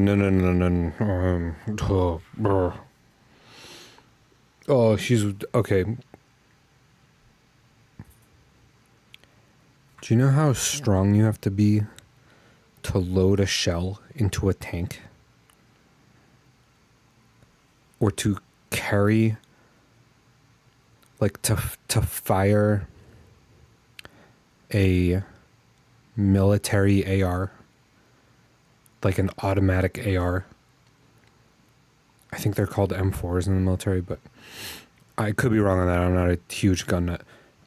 Oh, she's okay. Do you know how strong you have to be to load a shell into a tank? Or to carry, to fire a military AR, like an automatic AR. I think they're called M4s in the military, but I could be wrong on that. I'm not a huge gun nut,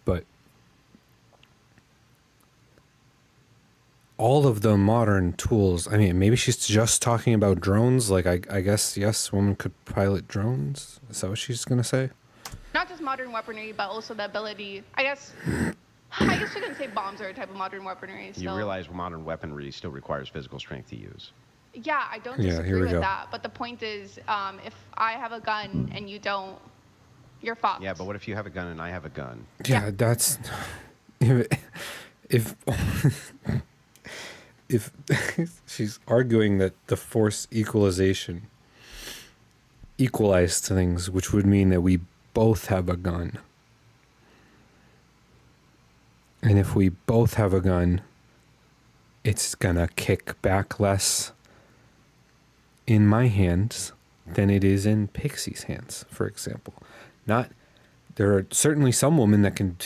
but all of the modern tools, I mean, maybe she's just talking about drones. Like, I guess, yes, women could pilot drones. Is that what she's going to say? not just modern weaponry, but also the ability, I guess you couldn't say bombs are a type of modern weaponry. So. You realize modern weaponry still requires physical strength to use. Yeah, I don't disagree with that. But the point is, if I have a gun and you don't, you're fucked. Yeah, but what if you have a gun and I have a gun? Yeah, that's... If she's arguing that the force equalization equalized things, which would mean that we both have a gun. And if we both have a gun, it's gonna kick back less in my hands than it is in Pixie's hands, for example. There are certainly some women that can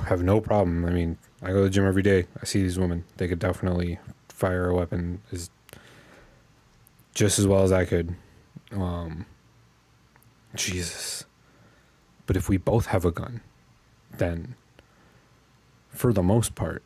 have no problem. I mean, I go to the gym every day. I see these women. They could definitely fire a weapon as just as well as I could. Jesus. But if we both have a gun, then for the most part,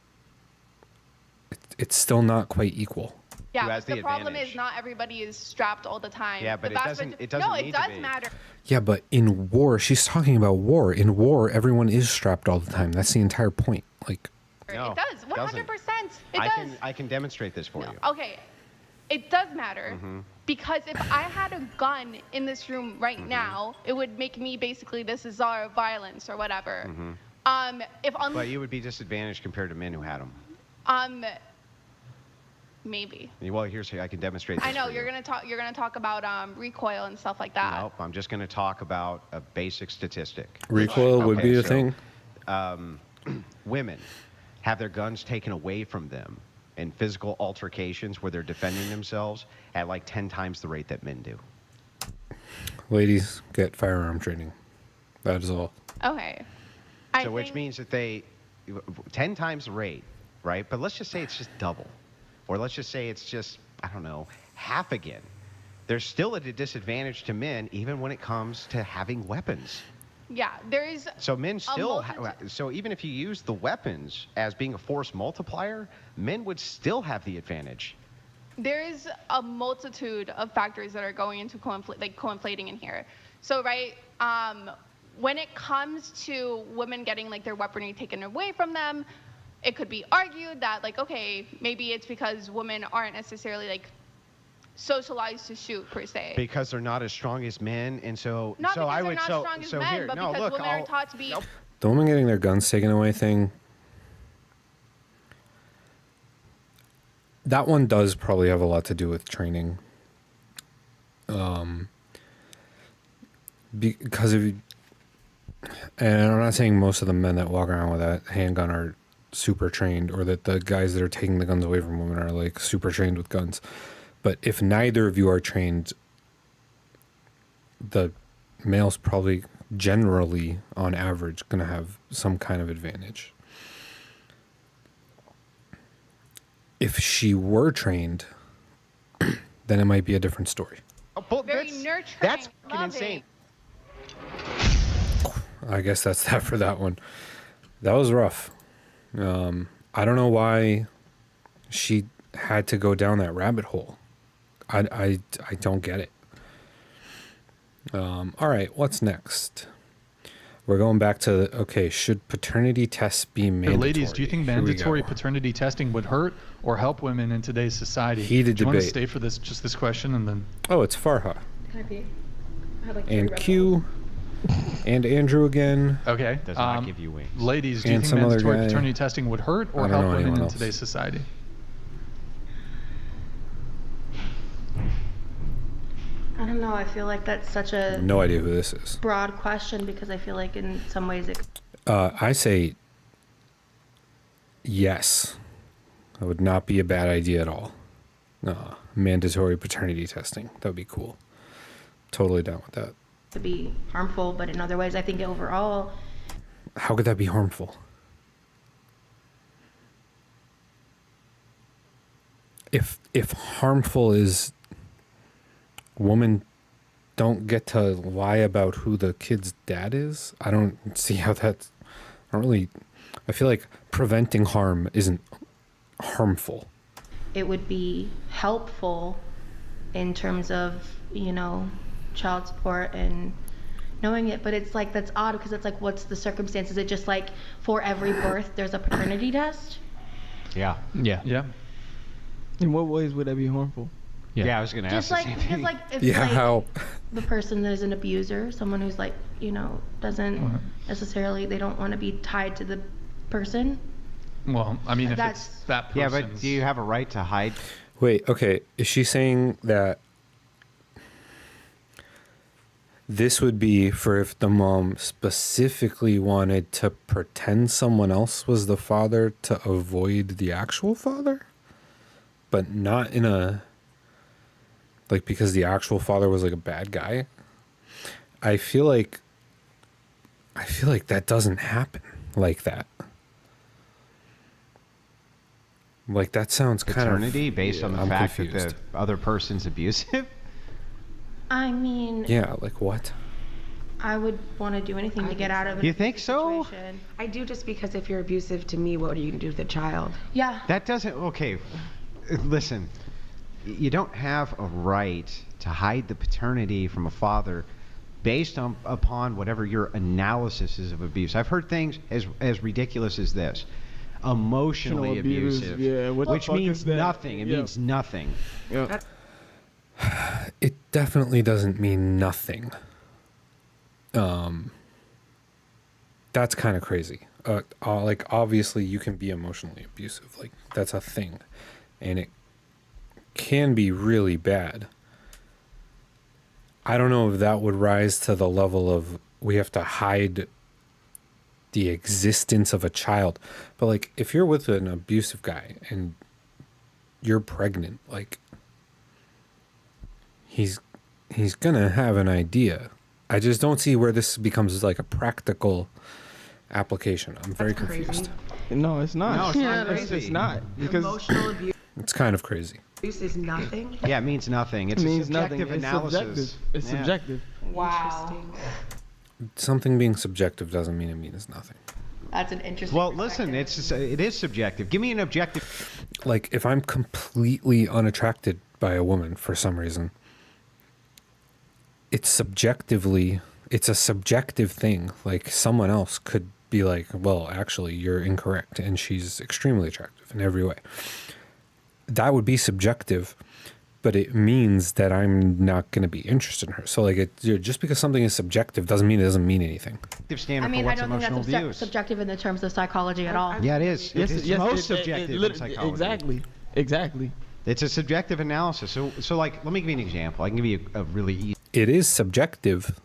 it's still not quite equal. Yeah, Who has the the problem advantage? is not everybody is strapped all the time. Yeah, but The it vast doesn't- maj- it doesn't No, need it to does be. matter. Yeah, but in war, she's talking about war. In war, everyone is strapped all the time. That's the entire point. Like, No, It does. 100%. It I does. can demonstrate this for you. Okay, it does matter Mm-hmm. because if I had a gun in this room right Mm-hmm. now, it would make me basically the czar of violence or whatever. If But you would be disadvantaged compared to men who had them. maybe. Well, here's I can demonstrate this I know for you're you. gonna talk about recoil and stuff like that. Nope, I'm just going to talk about a basic statistic. recoil would Okay, be a so, thing. Women have their guns taken away from them in physical altercations where they're defending themselves at like 10 times the rate that men do. Ladies, get firearm training. That is all. Okay. So which means that they 10 times the rate, right? But let's just say it's just double. Or let's just say it's just, I don't know, half again. There's still at a disadvantage to men even when it comes to having weapons. Yeah, there is. So men still, multitude- so even if you use the weapons as being a force multiplier, men would still have the advantage. There is a multitude of factors that are going into co-inflating in here. So, right, when it comes to women getting like their weaponry taken away from them, it could be argued that like, okay, maybe it's because women aren't necessarily like socialized to shoot per se. Because they're not as strong as men, and so Not so because I they're would not so strong as so men, here but no because look women I'll, are taught to be. The woman getting their guns taken away thing, that one does probably have a lot to do with training. Because if you, and I'm not saying most of the men that walk around with that handgun are super trained, or that the guys that are taking the guns away from women are like super trained with guns. But if neither of you are trained, the male's probably generally, on average, going to have some kind of advantage. If she were trained, then it might be a different story. Very nurturing. That's fucking Love insane. it. I guess that's that for that one. That was rough. I don't know why she had to go down that rabbit hole. I don't get it. All right, what's next? We're going back to, okay, should paternity tests be mandatory? Ladies, do you think Here we mandatory go. paternity testing would hurt or help women in today's society? Heated do you want to debate. stay for this question and then? Oh, it's Farha. Can I pee? I had like And Q. And Andrew again. Okay. Does not give you wings. Ladies, do you And think some other mandatory guy. paternity testing would hurt I or don't help know women anyone in else. today's society? I don't know. I feel like that's such a No idea who this is. broad question because I feel like in some ways it. I say yes. That would not be a bad idea at all. Mandatory paternity testing. That would be cool. Totally down with that. To be harmful, but in other ways, I think overall, How could that be harmful? If harmful is women don't get to lie about who the kid's dad is, I don't see how that's, I feel like preventing harm isn't harmful. it would be helpful in terms of, child support and knowing it. But it's like, that's odd because it's like, what's the circumstance? Is it just like for every birth there's a paternity test? Yeah. Yeah. Yeah. In what ways would that be harmful? Yeah, I was gonna Just ask like, the same because thing. like, if Yeah, like how? the person that is an abuser, someone who's like, doesn't necessarily, they don't want to be tied to the person. Well, I mean, if That's- it's that Yeah, person's... but do you have a right to hide? Wait, okay. Is she saying that this would be for if the mom specifically wanted to pretend someone else was the father to avoid the actual father? but not in a, like, because the actual father was like a bad guy. I feel like that doesn't happen like that. Like, that sounds kind of Paternity based on the I'm fact confused. that the other person's abusive? I mean, Yeah, like what? I would want to do anything to get out of an You think abusive so? situation. I do, just because if you're abusive to me, what are you going to do with the child? Yeah. That doesn't, okay, listen, you don't have a right to hide the paternity from a father based upon whatever your analysis is of abuse. I've heard things as ridiculous as this. Emotionally abusive, Yeah, what the which fuck means is that? nothing. It Yeah. means nothing. Yeah. It definitely doesn't mean nothing. That's kind of crazy. Like, obviously you can be emotionally abusive. Like, that's a thing. And it can be really bad. I don't know if that would rise to the level of we have to hide the existence of a child. But, like, if you're with an abusive guy and you're pregnant, like, he's gonna have an idea. I just don't see where this becomes like a practical application. I'm very confused. No, it's not. No, it's not It's crazy. not. Because Emotional abuse It's kind of crazy. is nothing. Yeah, it means nothing. It's it a means nothing. subjective It's analysis. subjective. It's Yeah. subjective. Wow. Interesting. Something being subjective doesn't mean it means nothing. That's an interesting Well, listen, perspective. it is subjective. Give me an objective. Like, if I'm completely unattracted by a woman for some reason, it's a subjective thing. Like, someone else could be like, well, actually, you're incorrect, and she's extremely attractive in every way. That would be subjective, but it means that I'm not going to be interested in her. So, like, just because something is subjective doesn't mean it doesn't mean anything. Standard I mean, for I what's don't think emotional that's abuse. subjective in the terms of psychology at all. Yeah, it is. Yes, it's yes, most it- subjective in literally- psychology. Exactly. Exactly. It's a subjective analysis. So like, let me give you an example. I can give you a really easy. It is subjective,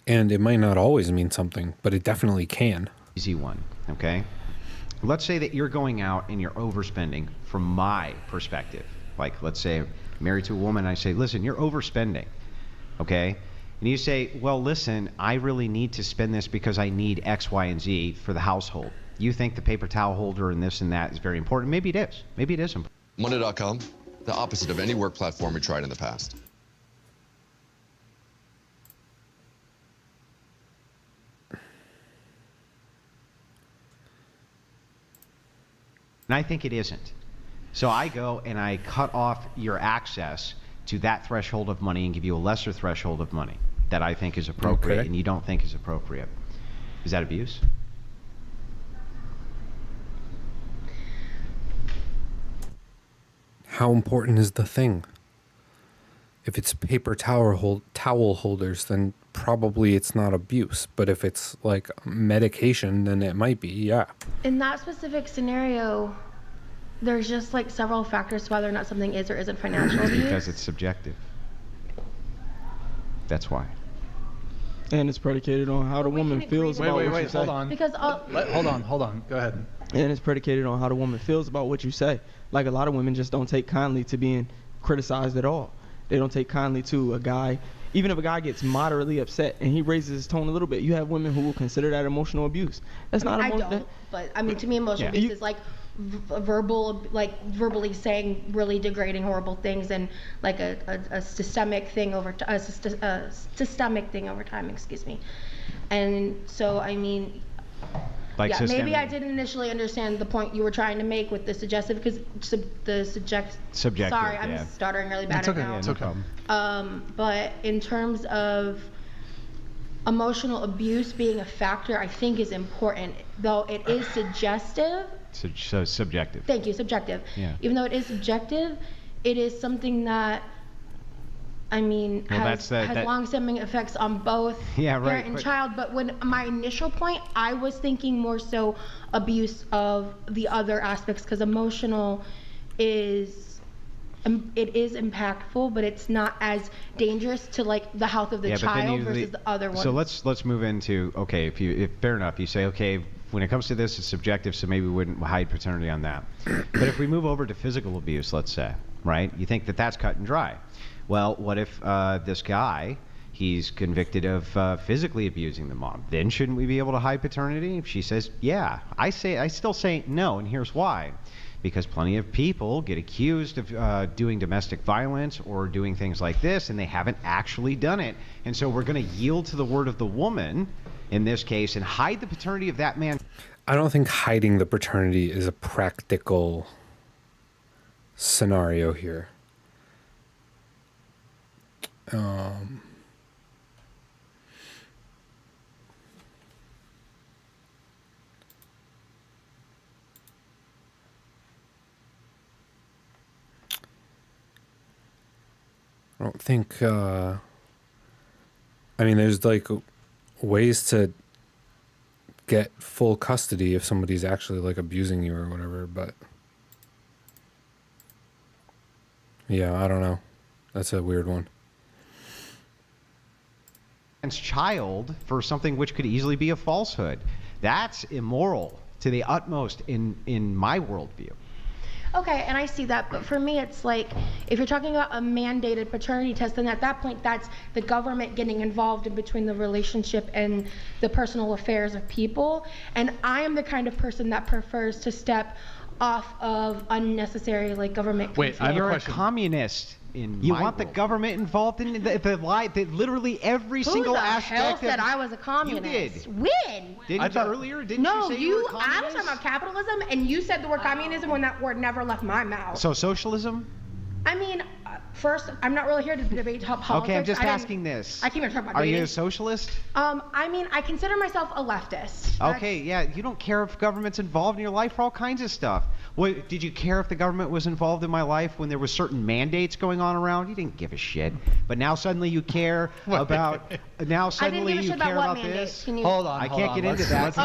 and it might not always mean something, but it definitely can. Easy one, okay? Let's say that you're going out and you're overspending from my perspective. Like, let's say I'm married to a woman, I say, listen, you're overspending, okay? And you say, well, listen, I really need to spend this because I need X, Y, and Z for the household. You think the paper towel holder and this and that is very important. Maybe it is. Maybe it is important. Monday.com, the opposite of any work platform we tried in the past. And I think it isn't. So I go and I cut off your access to that threshold of money and give you a lesser threshold of money that I think is appropriate Okay. and you don't think is appropriate. Is that abuse? How important is the thing? If it's paper towel holders, then probably it's not abuse. But if it's like medication, then it might be, yeah. In that specific scenario, there's just like several factors to whether or not something is or isn't financial abuse. Because it's subjective. That's why. And it's predicated on how the woman feels about what you say. hold on. Because Hold on. Go ahead. And it's predicated on how the woman feels about what you say. Like, a lot of women just don't take kindly to being criticized at all. They don't take kindly to a guy. Even if a guy gets moderately upset and he raises his tone a little bit, you have women who will consider that emotional abuse. That's not I emotional. don't, but I mean, to me, emotional Yeah. abuse is like verbally saying really degrading, horrible things, and like a systemic thing over a systemic thing over time. Excuse me. And so, I mean, Like yeah, systemic. maybe I didn't initially understand the point you were trying to make with the suggestive, because subjective. Sorry, I'm yeah. stuttering really bad It's right okay. now. It's okay. But in terms of emotional abuse being a factor, I think is important, though it is suggestive. So subjective. Thank you, subjective. Yeah. Even though it is subjective, it is something that, I mean, Well, has that- long-standing effects on both Yeah, right, parent and but- child. But when my initial point, I was thinking more so abuse of the other aspects, because emotional is it is impactful, but it's not as dangerous to like the health of the child versus the other ones. So let's move into, okay, if fair enough, you say, okay, when it comes to this, it's subjective, so maybe we wouldn't hide paternity on that. But if we move over to physical abuse, let's say, right? You think that that's cut and dry. Well, what if this guy, he's convicted of physically abusing the mom? Then shouldn't we be able to hide paternity? If she says, yeah. I still say no, and here's why. Because plenty of people get accused of doing domestic violence or doing things like this, and they haven't actually done it. And so we're going to yield to the word of the woman in this case and hide the paternity of that man. I don't think hiding the paternity is a practical scenario here. I don't think, I mean, there's like ways to get full custody if somebody's actually like abusing you or whatever, but yeah, I don't know. That's a weird one. Child for something which could easily be a falsehood. That's immoral to the utmost in my worldview. Okay, and I see that, but for me it's like, if you're talking about a mandated paternity test, then at that point that's the government getting involved in between the relationship and the personal affairs of people, and I am the kind of person that prefers to step off of unnecessary like government control. Wait, I have a You're question. a communist. You want the government involved in the lie, literally every single aspect. Who the hell said I was a communist? You did. When? Didn't you earlier? Didn't you say you were a communist? I was talking about capitalism, and you said the word communism when that word never left my mouth. So socialism? I mean, first, I'm not really here to debate politics. Okay, I'm just asking this. I came here to talk about Are dating. you a socialist? I mean, I consider myself a leftist. Okay, yeah, you don't care if government's involved in your life for all kinds of stuff. What, did you care if the government was involved in my life when there were certain mandates going on around? You didn't give a shit. But now suddenly you care about. Now suddenly you care about this. Hold on. I can't get into that.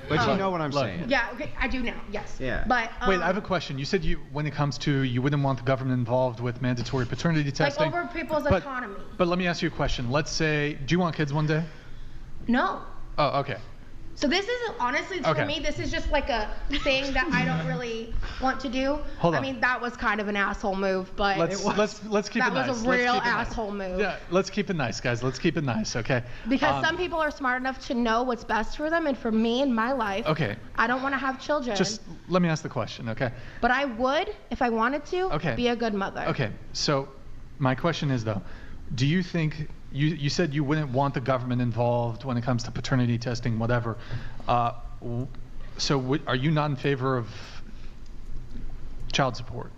But you know what I'm saying. Yeah, okay, I do now. Yes. Yeah. But wait, I have a question. You said when it comes to you wouldn't want the government involved with mandatory paternity testing. like over people's autonomy. But let me ask you a question. Let's say, do you want kids one day? No. Oh, okay. So this is honestly for me. This is just like a thing that I don't really want to do. Hold on. I mean, that was kind of an asshole move, but let's keep it nice. That was a real asshole move. Yeah, let's keep it nice, guys. Let's keep it nice, okay? Because some people are smart enough to know what's best for them, and for me in my life, I don't want to have children. Just let me ask the question, okay? But I would, if I wanted to, be a good mother. Okay. So, my question is though, do you think? You said you wouldn't want the government involved when it comes to paternity testing, whatever. So are you not in favor of child support?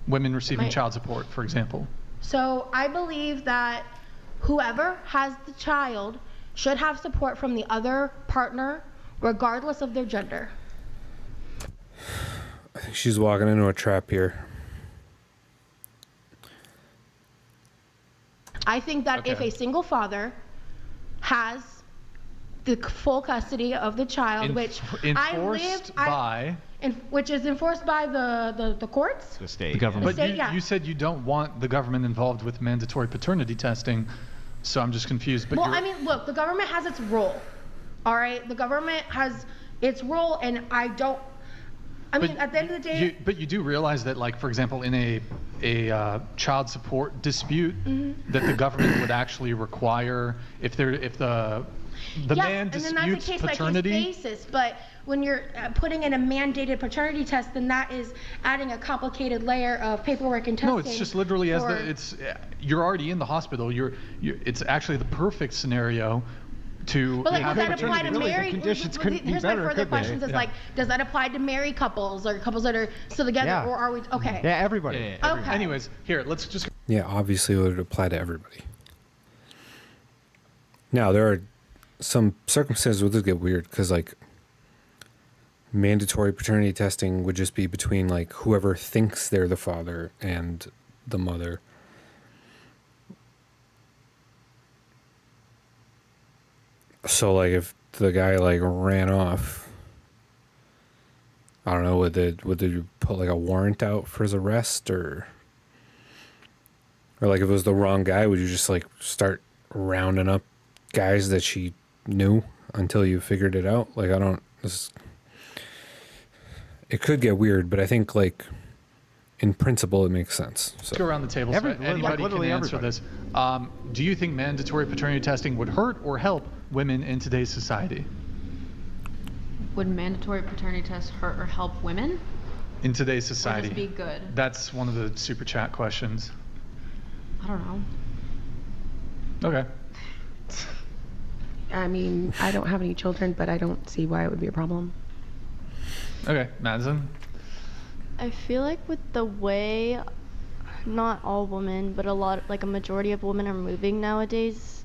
Women receiving child support, for example? So I believe that whoever has the child should have support from the other partner, regardless of their gender. I think she's walking into a trap here. I think that if a single father has the full custody of the child, which which is enforced by the courts, the state, the government. But you said you don't want the government involved with mandatory paternity testing, so I'm just confused. But I mean, look, the government has its role. All right, the government has its role, and I don't. I mean, at the end of the day. But you do realize that, like, for example, in a child support dispute, that the government would actually require if the man disputes and then that's a case paternity. Like his basis, but when you're putting in a mandated paternity test, then that is adding a complicated layer of paperwork and testing. No, it's just literally you're already in the hospital. It's actually the perfect scenario. But like, does that apply to married? Conditions couldn't be better, my further could they? questions is like, does that apply to married couples or couples that are still together, or are we okay? Yeah, everybody. Okay. Anyways, here, let's just. Yeah, obviously it would apply to everybody. Now, there are some circumstances where this get weird because, like, mandatory paternity testing would just be between, like, whoever thinks they're the father and the mother. So, like, if the guy, like, ran off, I don't know, would they put like a warrant out for his arrest, or like if it was the wrong guy, would you just like start rounding up guys that she knew until you figured it out? Like, I don't, it could get weird, but I think like in principle it makes sense. So Let's go around the table so anybody can answer this. Do you think mandatory paternity testing would hurt or help women in today's society? Would mandatory paternity tests hurt or help women? In today's society. Or just be good? That's one of the super chat questions. I don't know. Okay. I mean, I don't have any children, but I don't see why it would be a problem. Okay, Madison. I feel like with the way, not all women, but a majority of women are moving nowadays,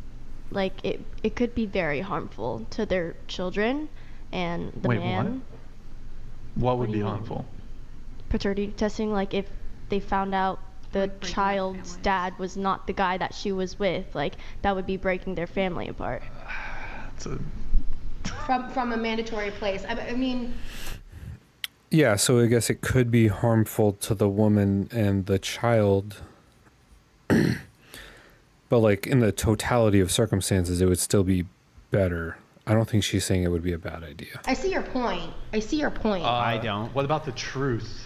like it could be very harmful to their children and the Wait, man. What would do be you mean? harmful? Paternity testing, like if they found out the child's dad was not the guy that she was with, like that would be breaking their family apart. From a mandatory place. I mean, yeah, so I guess it could be harmful to the woman and the child, but like in the totality of circumstances, it would still be better. I don't think she's saying it would be a bad idea. I see your point. I don't. What about the truth?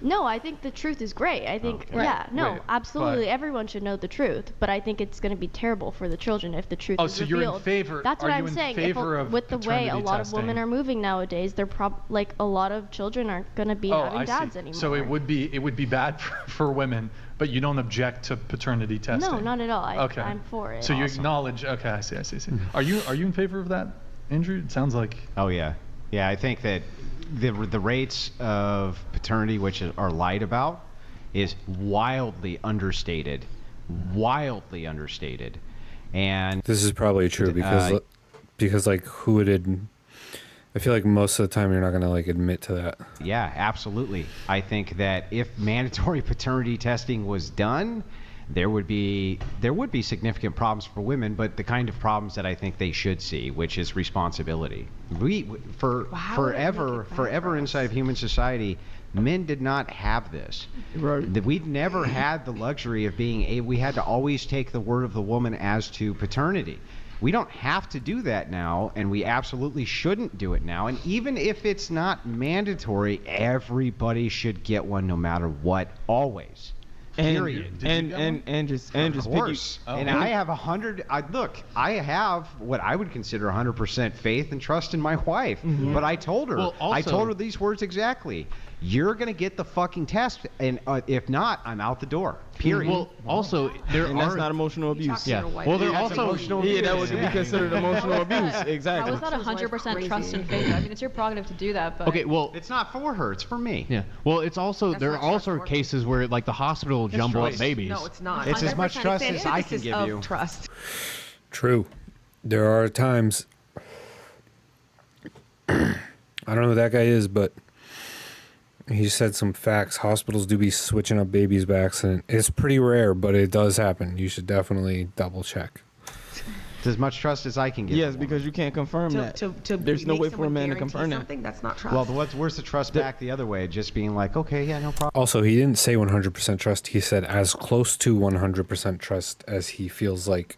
No, I think the truth is great. I think, yeah, no, Wait, absolutely, but- everyone should know the truth. But I think it's going to be terrible for the children if the truth Oh, is so revealed. you're in favor- That's what are I'm you in saying. favor of with the way a paternity lot of women testing? are moving nowadays, they're like a lot of children aren't going to be having I dads see. anymore. So it would be bad for women, but you don't object to paternity testing. No, not at all. Okay. I'm for it. So you also. acknowledge? Okay, I see. Are you in favor of that, Andrew? It sounds like. Oh yeah, yeah. I think that the rates of paternity which are lied about is wildly understated, and This is probably true because like who would I feel like most of the time you're not going to like admit to that. yeah, absolutely. I think that if mandatory paternity testing was done, there would be significant problems for women, but the kind of problems that I think they should see, which is responsibility. Forever inside of human society, men did not have this. Right. We'd never had the luxury of we had to always take the word of the woman as to paternity. We don't have to do that now, and we absolutely shouldn't do it now. And even if it's not mandatory, everybody should get one no matter what, always. Period. And just Of course. And I have I have what I would consider 100% faith and trust in my wife. Mm-hmm. But I told her, Well, I also- told her these words exactly. You're going to get the fucking test, and if not, I'm out the door. Period. Well, also there and are. that's not emotional abuse. Yeah. Well, there also. Yeah, that would be considered emotional abuse. Exactly. How is that 100% trust and faith? I mean, it's your prerogative to do that, but Okay, well, it's not for her. It's for me. yeah. Well, it's also That's there not are also trust cases where like the hospital will jumble up babies. No, it's not. It's as much 100% trust it's as I can emphasis give of you. Trust. True. There are times I don't know who that guy is, but he said some facts. Hospitals do be switching up babies by accident. It's pretty rare, but it does happen. You should definitely double check. It's as much trust as I can give. Yes, because you can't confirm that. There's no make way for a someone man to guarantee confirm that. something, that's not trust. Well, where's the trust back the other way? Just being like, okay, yeah, no problem. Also, he didn't say 100% trust. He said as close to 100% trust as he feels like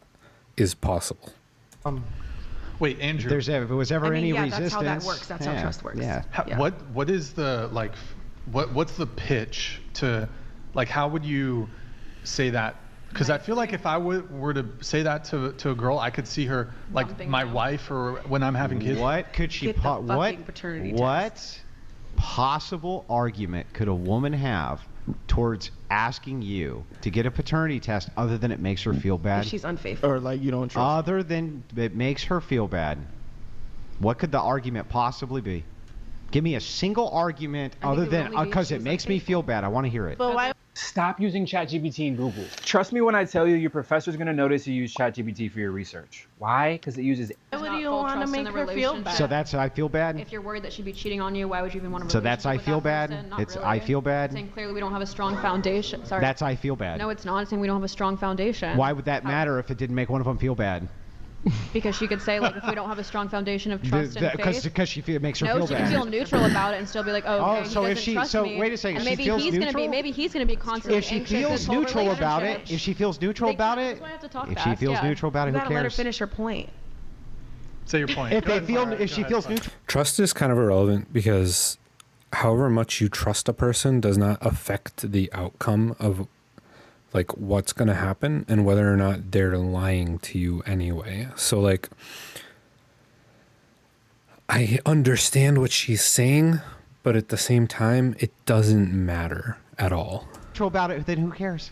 is possible. Wait, Andrew. If there was ever I mean, any yeah, resistance. that's how that works. That's how trust works. Yeah. Yeah. What is the what's the pitch to like how would you say that? Because I feel like if I were to say that to a girl, I could see her like Dumping my down. wife or when I'm having kids. What could she Get the fucking paternity what possible argument could a woman have towards asking you to get a paternity test other than it makes her feel bad? If she's unfaithful. Or like you don't trust. Other than it makes her feel bad. What could the argument possibly be? Give me a single argument I think other it would than only be if because she it was makes me feel bad. I want to hear it. But why? Stop using ChatGPT and Google. Trust me when I tell you your professor's going to notice you use ChatGPT for your research. Why? Because it uses... Why would not you full want to trust in make the her feel relationship. bad? So that's I feel bad. if you're worried that she'd be cheating on you, why would you even want to? So that's I feel bad. It's I feel bad. Saying clearly we don't have a strong foundation. Sorry. That's I feel bad. No, it's not. It's saying we don't have a strong foundation. Why would that matter if it didn't make one of them feel bad? Because she could say, like, if we don't have a strong foundation of trust and faith. Because she makes her No, feel she bad. can feel neutral about it and still be like, oh, okay, so he if doesn't she, trust so me. wait a second, And she maybe feels he's neutral. gonna be constantly If she anxious feels this whole neutral about it, relationship. if she feels neutral about it, That's why I have to talk if she fast, feels yeah. neutral about it, You who gotta let her cares? finish her point. Say your point. If Go they ahead, feel, Farah. if Go she ahead, feels Farah. neutral. Trust is kind of irrelevant because however much you trust a person does not affect the outcome of like what's going to happen and whether or not they're lying to you anyway. So like I understand what she's saying, but at the same time it doesn't matter at all. Neutral about it, then who cares?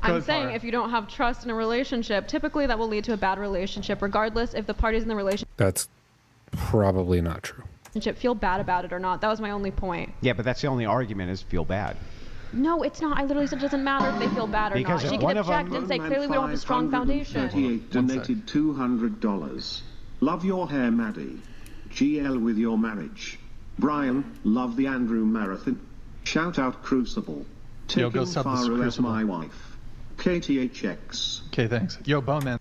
I'm saying if you don't have trust in a relationship, typically that will lead to a bad relationship, regardless if the parties in the relationship That's probably not true. feel bad about it or not. That was my only point. Yeah, but that's the only argument is feel bad. No, it's not. I literally said it doesn't matter if they feel bad or Because not. She if can one of object them- and say clearly we don't have a strong foundation. 38 donated $200. Love your hair, Maddie. GL with your marriage. Brian, love the Andrew Marathon. Shout out Crucible. Yo, Taking go sub this Farah as Crucible. my wife. KTHX. Okay, thanks. Yo, Bone Man.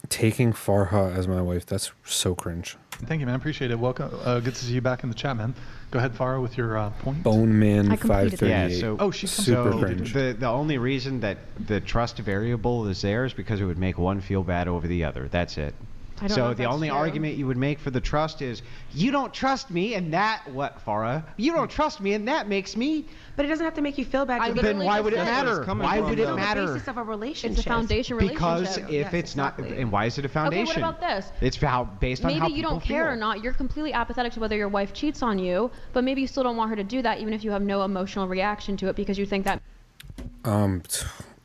Taking Farha as my wife, that's so cringe. Thank you, man. Appreciate it. Welcome. Good to see you back in the chat, man. Go ahead, Farah, with your point. Bone Man I completed 538. Yeah, so Oh, she comes super out. cringe. the only reason that the trust variable is there is because it would make one feel bad over the other. That's it. I don't know So if the that's only true. argument you would make for the trust is you don't trust me, and that what, Farah? You don't trust me, and that makes me. But it doesn't have to make you feel bad. I to literally Then why just would it said- matter? Why would it It's the matter? basis of a relationship. It's a foundation relationship. Because if Yes, it's not, exactly. and why is it a Okay, foundation? what about this? It's based on Maybe how you people don't care feel. or not. You're completely apathetic to whether your wife cheats on you, but maybe you still don't want her to do that, even if you have no emotional reaction to it because you think that.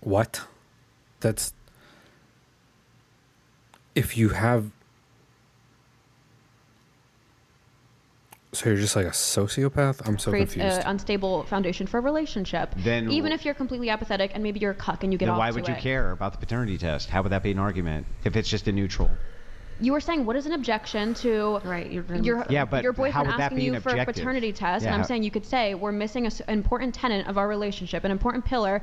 What? That's if you have. So you're just like a sociopath? I'm so creates confused. an unstable foundation for a relationship. Then even if you're completely apathetic and maybe you're a cuck and you get Then off why to would you it. care about the paternity test? How would that be an argument if it's just a neutral? You were saying what is an objection to your Yeah, but your how boyfriend would that asking be an you for a objective? paternity test, Yeah, and I'm how- saying you could say we're missing an important tenet of our relationship, an important pillar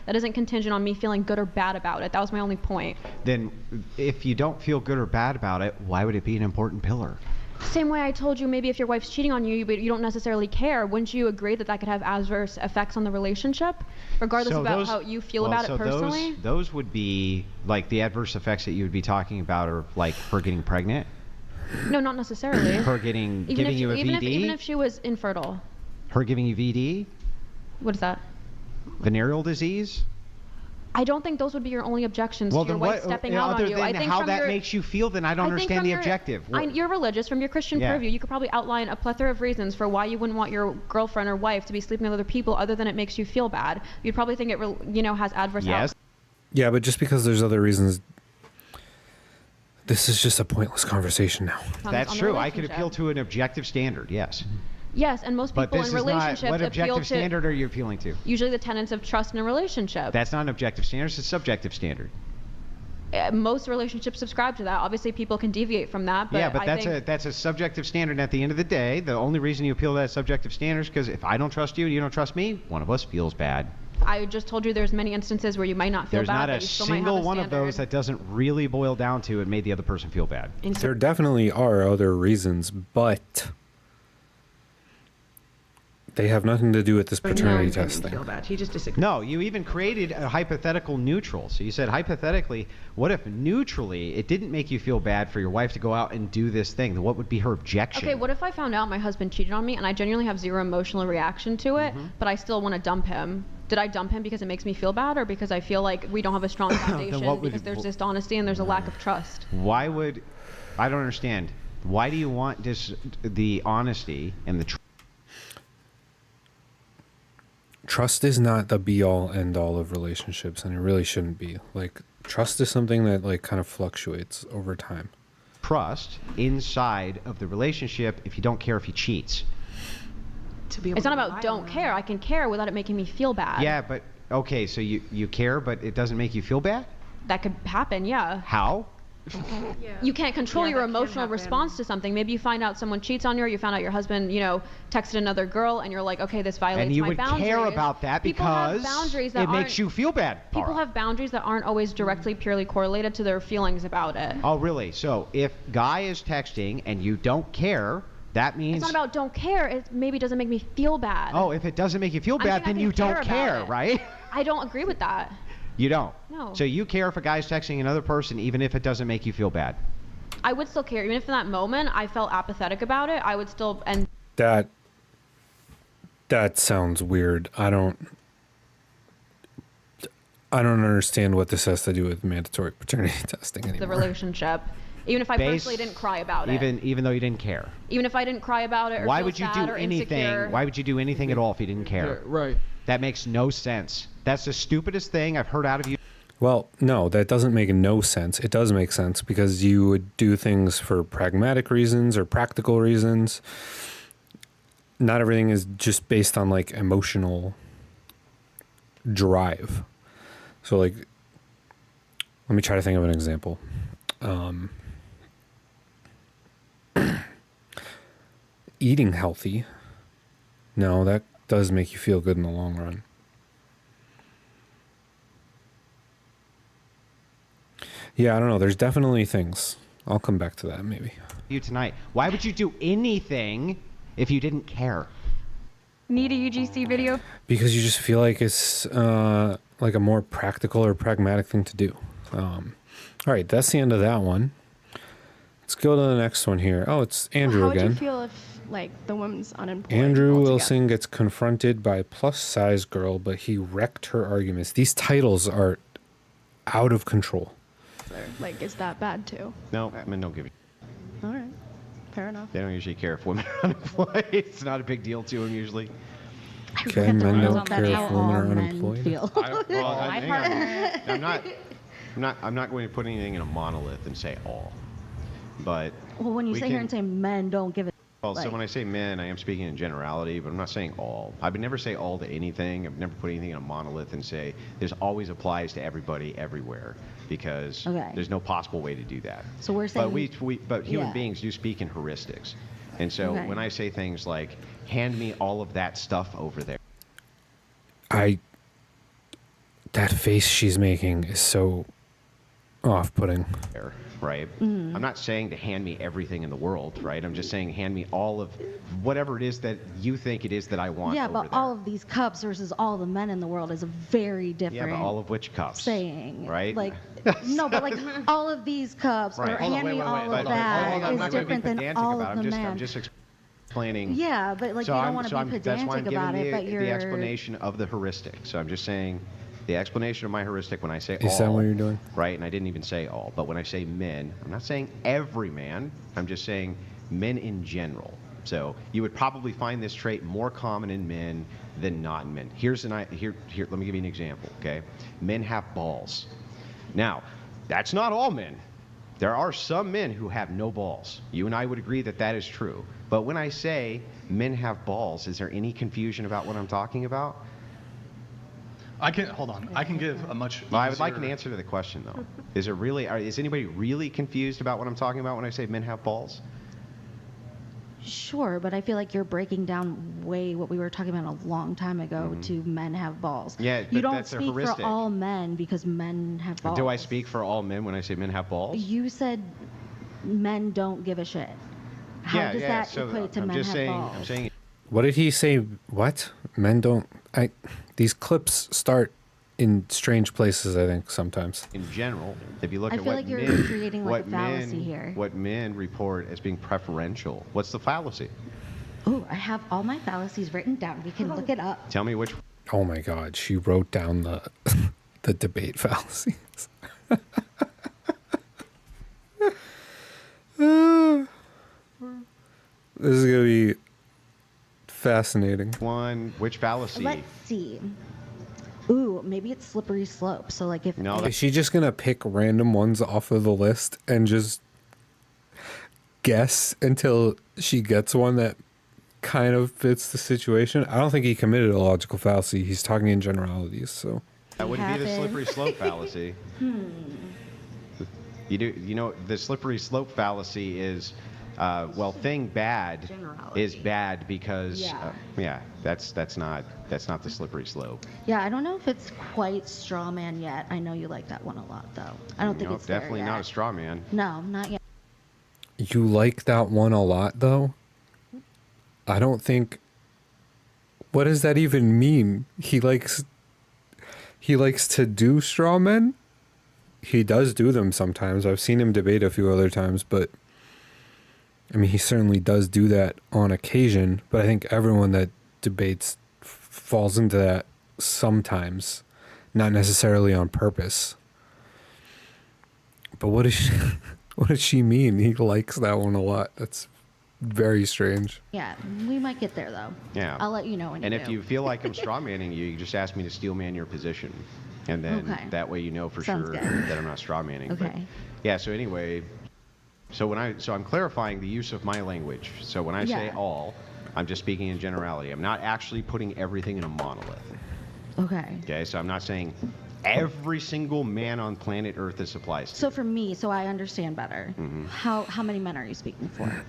that isn't contingent on me feeling good or bad about it. That was my only point. Then if you don't feel good or bad about it, why would it be an important pillar? Same way I told you, maybe if your wife's cheating on you, but you don't necessarily care, wouldn't you agree that that could have adverse effects on the relationship, regardless So about those- how you feel well, about so it personally? Those would be like the adverse effects that you would be talking about, are like her getting pregnant, No, not necessarily. her giving even you a VD, even if she was infertile. her giving you VD, What is that? venereal disease. I don't think those would be your only objections Well, to your then wife what? stepping out Other on you. I than think how from that your, makes you feel, then I don't I think understand from the your- objective. You're religious. From your Christian Yeah. purview, you could probably outline a plethora of reasons for why you wouldn't want your girlfriend or wife to be sleeping with other people, other than it makes you feel bad. You'd probably think it, has adverse outcomes. Yeah, but just because there's other reasons, this is just a pointless conversation now. That's on the true. I could relationship. appeal to an objective standard, yes. Yes, and most But people this in is not. relationships What appeal objective to standard are you appealing to? usually the tenets of trust in a relationship. That's not an objective standard. It's a subjective standard. Most relationships subscribe to that. Obviously, people can deviate from that, but Yeah, but I think that's a subjective standard. And at the end of the day, the only reason you appeal to that subjective standard is because if I don't trust you and you don't trust me, one of us feels bad. I just told you there's many instances where you might not feel There's bad, not but a you still might have single a one of standard. those that doesn't really boil down to it made the other person feel bad. There definitely are other reasons, but they have nothing to do with this paternity test thing. He just disagrees. No, you even created a hypothetical neutral. So you said, hypothetically, what if neutrally it didn't make you feel bad for your wife to go out and do this thing? Then what would be her objection? Okay, what if I found out my husband cheated on me and I genuinely have zero emotional reaction to it, Mm-hmm. but I still want to dump him? Did I dump him because it makes me feel bad, or because I feel like we don't have a strong foundation, what would- because there's dishonesty and there's a lack of trust? Why would, I don't understand. Why do you want the honesty and the Trust is not the be all end all of relationships, and it really shouldn't be. Like, trust is something that like kind of fluctuates over time. trust inside of the relationship if you don't care if he cheats? It's not about don't care. I can care without it making me feel bad. Yeah, but okay, so you care, but it doesn't make you feel bad? That could happen, yeah. How? You can't control Yeah, your that can emotional happen. response to something. Maybe you find out someone cheats on you, or you found out your husband, you know, texted another girl, and you're like, okay, this violates And you my would boundaries. care about that People have because boundaries that it makes you feel bad. People Tara. have boundaries that aren't always directly, purely correlated to their feelings about it. Oh, really? So if guy is texting and you don't care, that means... It's not about don't care. It maybe doesn't make me feel bad. Oh, if it doesn't make you feel I'm saying bad, I then can you don't about care, it. right? I don't agree with that. You don't? No. So you care if a guy's texting another person even if it doesn't make you feel bad? I would still care. Even if in that moment I felt apathetic about it, I would still... And That sounds weird. I don't understand what this has to do with mandatory paternity testing anymore. the relationship. Even if I personally didn't cry about it. Even though you didn't care. Even if I didn't cry about it or Why feel would you sad do or anything? insecure. Why would you do anything at all if you didn't care? Right. That makes no sense. That's the stupidest thing I've heard out of you. Well, no, that doesn't make no sense. It does make sense because you would do things for pragmatic reasons or practical reasons. Not everything is just based on like emotional drive. So like, let me try to think of an example. Eating healthy. No, that does make you feel good in the long run. Yeah, I don't know. There's definitely things. I'll come back to that maybe. You tonight. Why would you do anything if you didn't care? Need a UGC video? Because you just feel like it's like a more practical or pragmatic thing to do. All right, that's the end of that one. Let's go to the next one here. Oh, it's Andrew How would again. you feel if, like, the woman's unemployed? Andrew altogether? Wilson gets confronted by a plus-size girl, but he wrecked her arguments. These titles are out of control. Like, is that bad too? No, men don't give a... All right, fair enough. They don't usually care if women are unemployed. It's not a big deal to them usually. Okay, men don't care if women are unemployed. I'm not going to put anything in a monolith and say all, but Well, when you we sit here can- and say men don't give a Well, so like- when I say men, I am speaking in generality, but I'm not saying all. I would never say all to anything. I've never put anything in a monolith and say there's always applies to everybody everywhere, because Okay. there's no possible way to do that. So we're saying... But human Yeah. beings do speak in heuristics, and so Okay. when I say things like "hand me all of that stuff over there," That face she's making is so off-putting. right? Mm-hmm. I'm not saying to hand me everything in the world, right? I'm just saying hand me all of whatever it is that you think it is that I want. Yeah, over but there. all of these cups versus all the men in the world is a very different Yeah, but all of which cups? saying. Right? Like, no, but like all of these cups or Hold on, hand wait, me wait, all wait, of hold on. that I'm is not going to be different than pedantic all about of it. the I'm men. just explaining. Yeah, but like So you don't I'm- want so to be I'm- that's why I'm pedantic about giving it, but you you're... the explanation of the heuristic. So I'm just saying the explanation of my heuristic when I say all. Is that what you're doing? Right, and I didn't even say all. But when I say men, I'm not saying every man. I'm just saying men in general. So you would probably find this trait more common in men than not in men. Here. Let me give you an example. Okay, men have balls. Now, that's not all men. There are some men who have no balls. You and I would agree that that is true. But when I say men have balls, is there any confusion about what I'm talking about? I can give a much. Well, I would like an easier- answer to the question, though. Is anybody really confused about what I'm talking about when I say men have balls? Sure, but I feel like you're breaking down way what we were talking about a long time ago to men have balls. Yeah, you but don't that's a speak for heuristic. all men because men have balls. Do I speak for all men when I say men have balls? You said men don't give a shit. How does that so equate to I'm men just have saying, balls? I'm saying What did he say? What? Men don't... These clips start in strange places, I think, sometimes. in general, if you look I at feel what like you're men, creating, like, what a fallacy men, here. what men report as being preferential. What's the fallacy? Ooh, I have all my fallacies written down. We can look it up. Tell me which. Oh my God, she wrote down the the debate fallacies. This is gonna be fascinating. Which fallacy? Let's see. Ooh, maybe it's slippery slope. So like if Is she just gonna pick random ones off of the list and just guess until she gets one that kind of fits the situation? I don't think he committed a logical fallacy. He's talking in generalities, so. That wouldn't be the slippery slope fallacy. You know, the slippery slope fallacy is, well, thing bad is bad because, that's not the slippery slope. Yeah, I don't know if it's quite straw man yet. I know you like that one a lot, though. I don't think No, it's there definitely yet. not a straw man. No, not yet. You like that one a lot, though? I don't think... What does that even mean? He likes to do straw men? He does do them sometimes. I've seen him debate a few other times, but... I mean, he certainly does do that on occasion, but I think everyone that debates falls into that sometimes, not necessarily on purpose. But what does she mean? He likes that one a lot. That's very strange. Yeah, we might get there, though. Yeah. I'll let you know when you And do. if you feel like I'm straw manning you, you just ask me to steel man your position. And then Okay. that way you know for Sounds sure good. that I'm not straw manning. But, Okay. yeah, so anyway, so I'm clarifying the use of my language. So when I say Yeah. all, I'm just speaking in generality. I'm not actually putting everything in a monolith. Okay. Okay, so I'm not saying every single man on planet Earth this applies to. So for me, so I understand better, Mhm. how many men are you speaking for?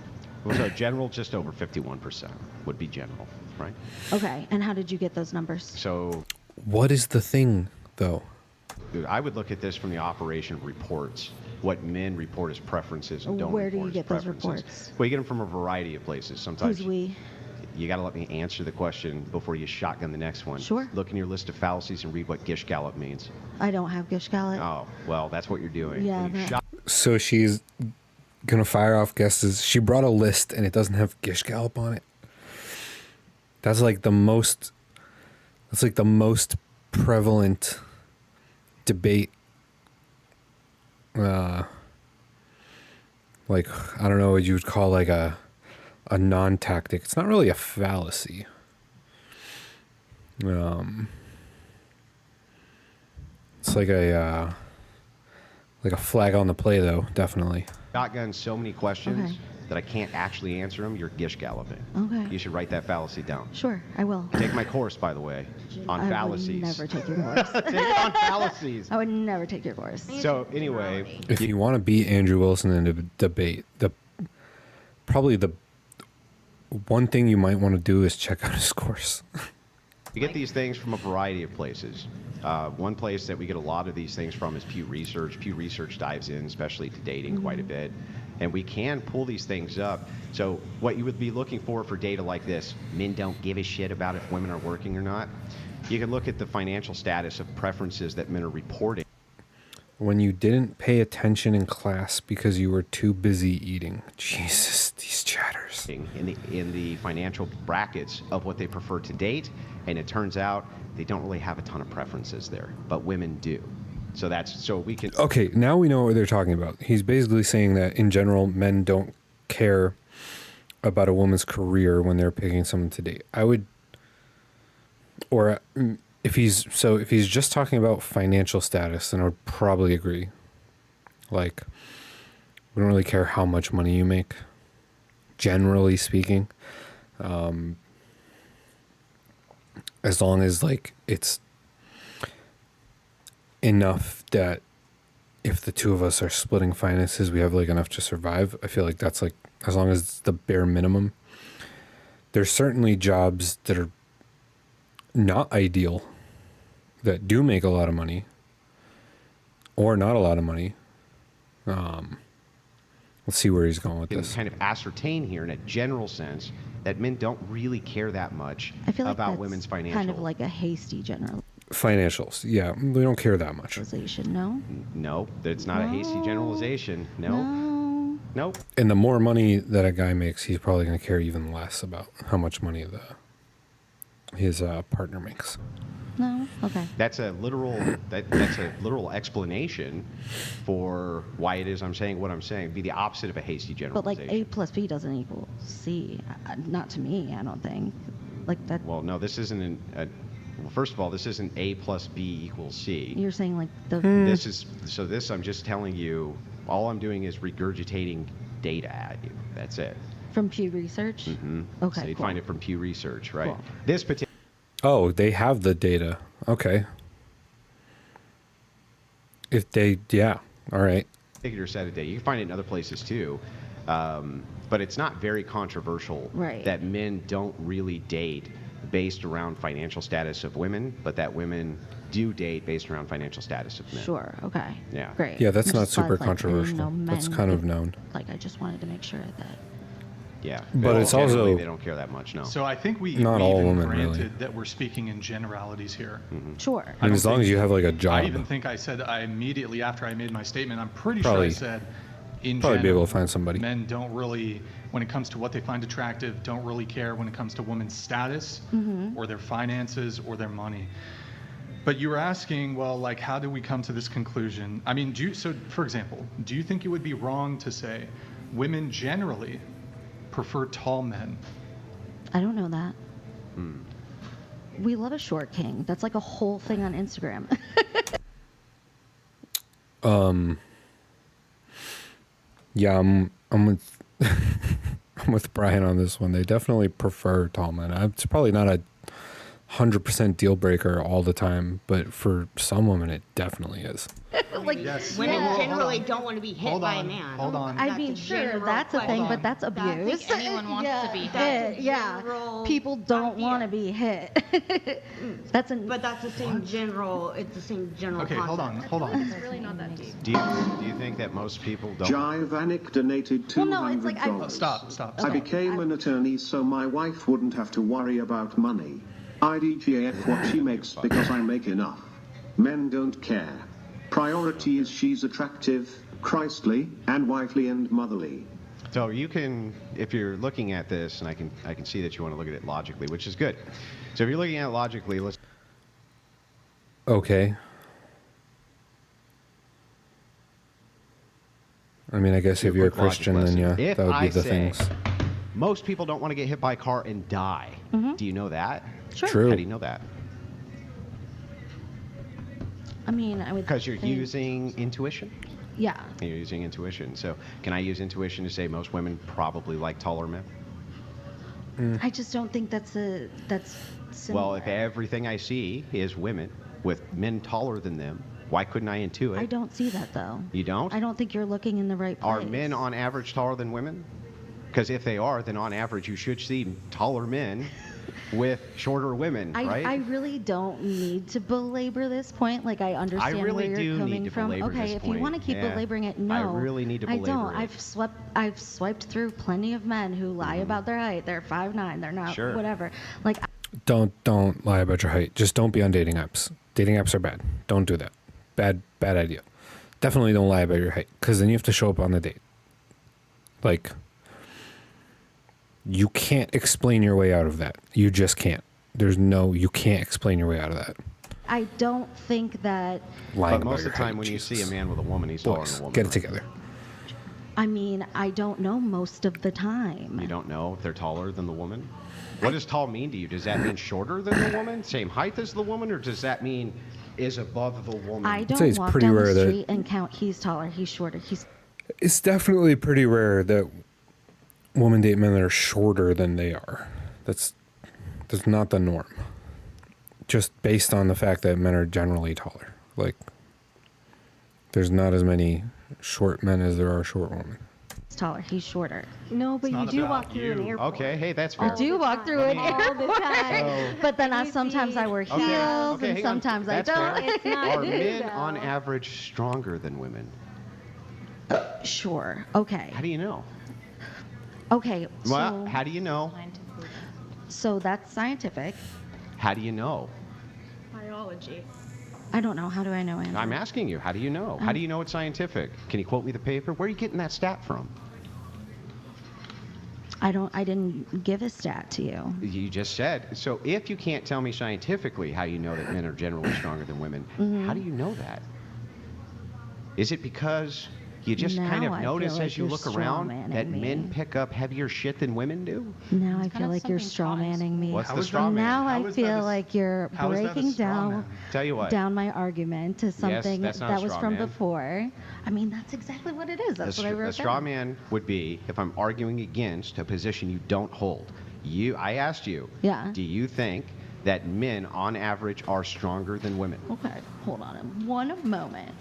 Well, so general, just over 51% would be general, right? Okay, and how did you get those numbers? So What is the thing, though? I would look at this from the operation reports, what men report as preferences and don't Where do report you as get those preferences. reports? Well, you get them from a variety of places. Sometimes Who's we? you got to let me answer the question before you shotgun the next one. Sure. Look in your list of fallacies and read what Gish Gallop means. I don't have Gish Gallop. Oh, well, that's what you're doing. Yeah, When you that- So she's gonna fire off guesses. She brought a list and it doesn't have Gish Gallop on it. That's like the most prevalent debate. Like, I don't know what you would call like a non-tactic. It's not really a fallacy. It's like a flag on the play, though, definitely. shotgun so many questions Okay. that I can't actually answer them, you're Gish Galloping. Okay. You should write that fallacy down. Sure, I will. Take my course, by the way, on I fallacies. would never take your course. Take it on fallacies. I would never take your course. So anyway, If you want to beat Andrew Wilson in a debate, probably the one thing you might want to do is check out his course. you get these things from a variety of places. One place that we get a lot of these things from is Pew Research. Pew Research dives in, especially to dating, quite a bit. And we can pull these things up. So what you would be looking for data like this, men don't give a shit about if women are working or not. You can look at the financial status of preferences that men are reporting. When you didn't pay attention in class because you were too busy eating. Jesus, these chatters. In the financial brackets of what they prefer to date, and it turns out they don't really have a ton of preferences there, but women do. So we can. Okay, now we know what they're talking about. He's basically saying that in general, men don't care about a woman's career when they're picking someone to date. If he's just talking about financial status, then I would probably agree. Like, we don't really care how much money you make, generally speaking. As long as like it's enough that if the two of us are splitting finances, we have like enough to survive. I feel like that's like, as long as it's the bare minimum. There's certainly jobs that are not ideal, that do make a lot of money, or not a lot of money. Let's see where he's going with this. Kind of ascertain here in a general sense that men don't really care that much I feel like about that's women's financial. kind of like a hasty Financials, yeah, we don't care that much. generalization, no? No, it's not a hasty generalization. No. Nope. And the more money that a guy makes, he's probably going to care even less about how much money his partner makes. No? Okay. That's a literal explanation for why it is I'm saying what I'm saying. It'd be the opposite of a hasty But generalization. like A plus B doesn't equal C. Not to me, I don't think. Like that. Well, no, this isn't well, first of all, this isn't A plus B equals C. You're saying like the. This I'm just telling you, all I'm doing is regurgitating data at you. That's it. From Pew Research? Mm-hmm. Okay, So you'd cool. find it from Pew Research, right? Cool. This particular. Oh, they have the data. Okay. All right. Figure Saturday. You can find it in other places too. But it's not very controversial that men don't really date based around financial status of women, but that women do date based around financial status of men. Sure. Okay. Yeah. Great. Yeah, that's I'm not just glad, super like, controversial. That's men kind of could- known. Like, I just wanted to make sure that. Yeah. But Well, it's also- generally they don't care that much, no. So I think we Not we all even women, granted really. that we're speaking in generalities here. Sure. I mean, as long as you have like a job, I even think I said immediately after I made my statement, I'm pretty Probably- sure I said in probably be general, able to find somebody. men don't really, when it comes to what they find attractive, don't really care when it comes to women's status or their finances or their money. But you were asking, well, like, how do we come to this conclusion? I mean, so for example, do you think it would be wrong to say women generally prefer tall men? I don't know that. We love a short king. That's like a whole thing on Instagram. Yeah, I'm with I'm with Brian on this one. They definitely prefer tall men. It's probably not a 100% deal breaker all the time, but for some women, it definitely is. Like, Yes. women Hold on. generally don't want to be hit Hold by a on. man. Hold on. I mean, sure, that's a thing, but that's abuse. think anyone wants to be hit. Yeah, people don't want to be hit. That's a. But that's the same general. It's the same general. Okay, hold on, concept. hold on. It's really not that deep. Do you think that most people don't? Jivanik donated $200. Well, no, it's like Stop. I became an attorney so my wife wouldn't have to worry about money. IDGF what she makes because I make enough. Men don't care. Priority is she's attractive, Christly, and wifely and motherly. So you can, if you're looking at this, and I can see that you want to look at it logically, which is good. So if you're looking at it logically, let's. Okay. I mean, I guess if you're a quick logic Christian, then lesson. yeah, If that would be I the say, things. Most people don't want to get hit by a car and die. Do you know that? Sure. True. How do you know that? I mean, I would. Because you're think- using intuition. Yeah. You're using intuition. So can I use intuition to say most women probably like taller men? I just don't think that's similar. Well, if everything I see is women with men taller than them, why couldn't I intuit? I don't see that though. You don't? I don't think you're looking in the right place. Are men on average taller than women? Because if they are, then on average you should see taller men with shorter women, right? I really don't need to belabor this point. Like, I understand really where do you're need coming to from. belabor Okay, this if you point. want to keep Yeah. belaboring it, no. I really need to I belabor don't. it. I've swiped through plenty of men who lie about their height. They're 5'9", they're not Sure. whatever. Like, Don't lie about your height. Just don't be on dating apps. Dating apps are bad. Don't do that. Bad idea. Definitely don't lie about your height, because then you have to show up on the date. Like, you can't explain your way out of that. You just can't. You can't explain your way out of that. I don't think that. Lying But about most your of the time height, when you Jesus. see a man with a woman, he's taller Boys, than a woman. get it right? together. I mean, I don't know most of the time. You don't know if they're taller than the woman? What does tall mean to you? Does that mean shorter than the woman? Same height as the woman? Or does that mean is above the woman? I say don't it's walk pretty down rare the that- street and count he's taller, he's shorter, he's. It's definitely pretty rare that women date men that are shorter than they are. That's not the norm. Just based on the fact that men are generally taller. Like, there's not as many short men as there are short women. Taller, he's shorter. No, but It's you not do about walk through an you. airport. Okay, hey, that's fair. I do walk through it all the time. but then sometimes I wear heels Okay, and hang on. sometimes I That's don't. fair. It's not Are you, men though. on average stronger than women? Sure. Okay. How do you know? Okay. Well, So, how do you know? so that's scientific. How do you know? Biology. I don't know. How do I know, Andrew? I'm asking you, how do you know? How do you know it's scientific? Can you quote me the paper? Where are you getting that stat from? I didn't give a stat to you. You just said. So if you can't tell me scientifically how you know that men are generally stronger than women, Mm-hmm. how do you know that? Is it because you just kind Now of I notice feel like as you you're look around strawmanning that men me. pick up heavier shit than women do? Now I kind feel of like you're something straw manning me. What's How the is that- straw man? Now How I is that feel a- like you're how is that a breaking straw down man? Tell you what. down my argument to something that's not a that was straw from man. before. I mean, that's exactly what it is. That's what I wrote A straw down. man would be if I'm arguing against a position you don't hold. I asked you, Yeah. do you think that men on average are stronger than women? Okay, hold on one moment.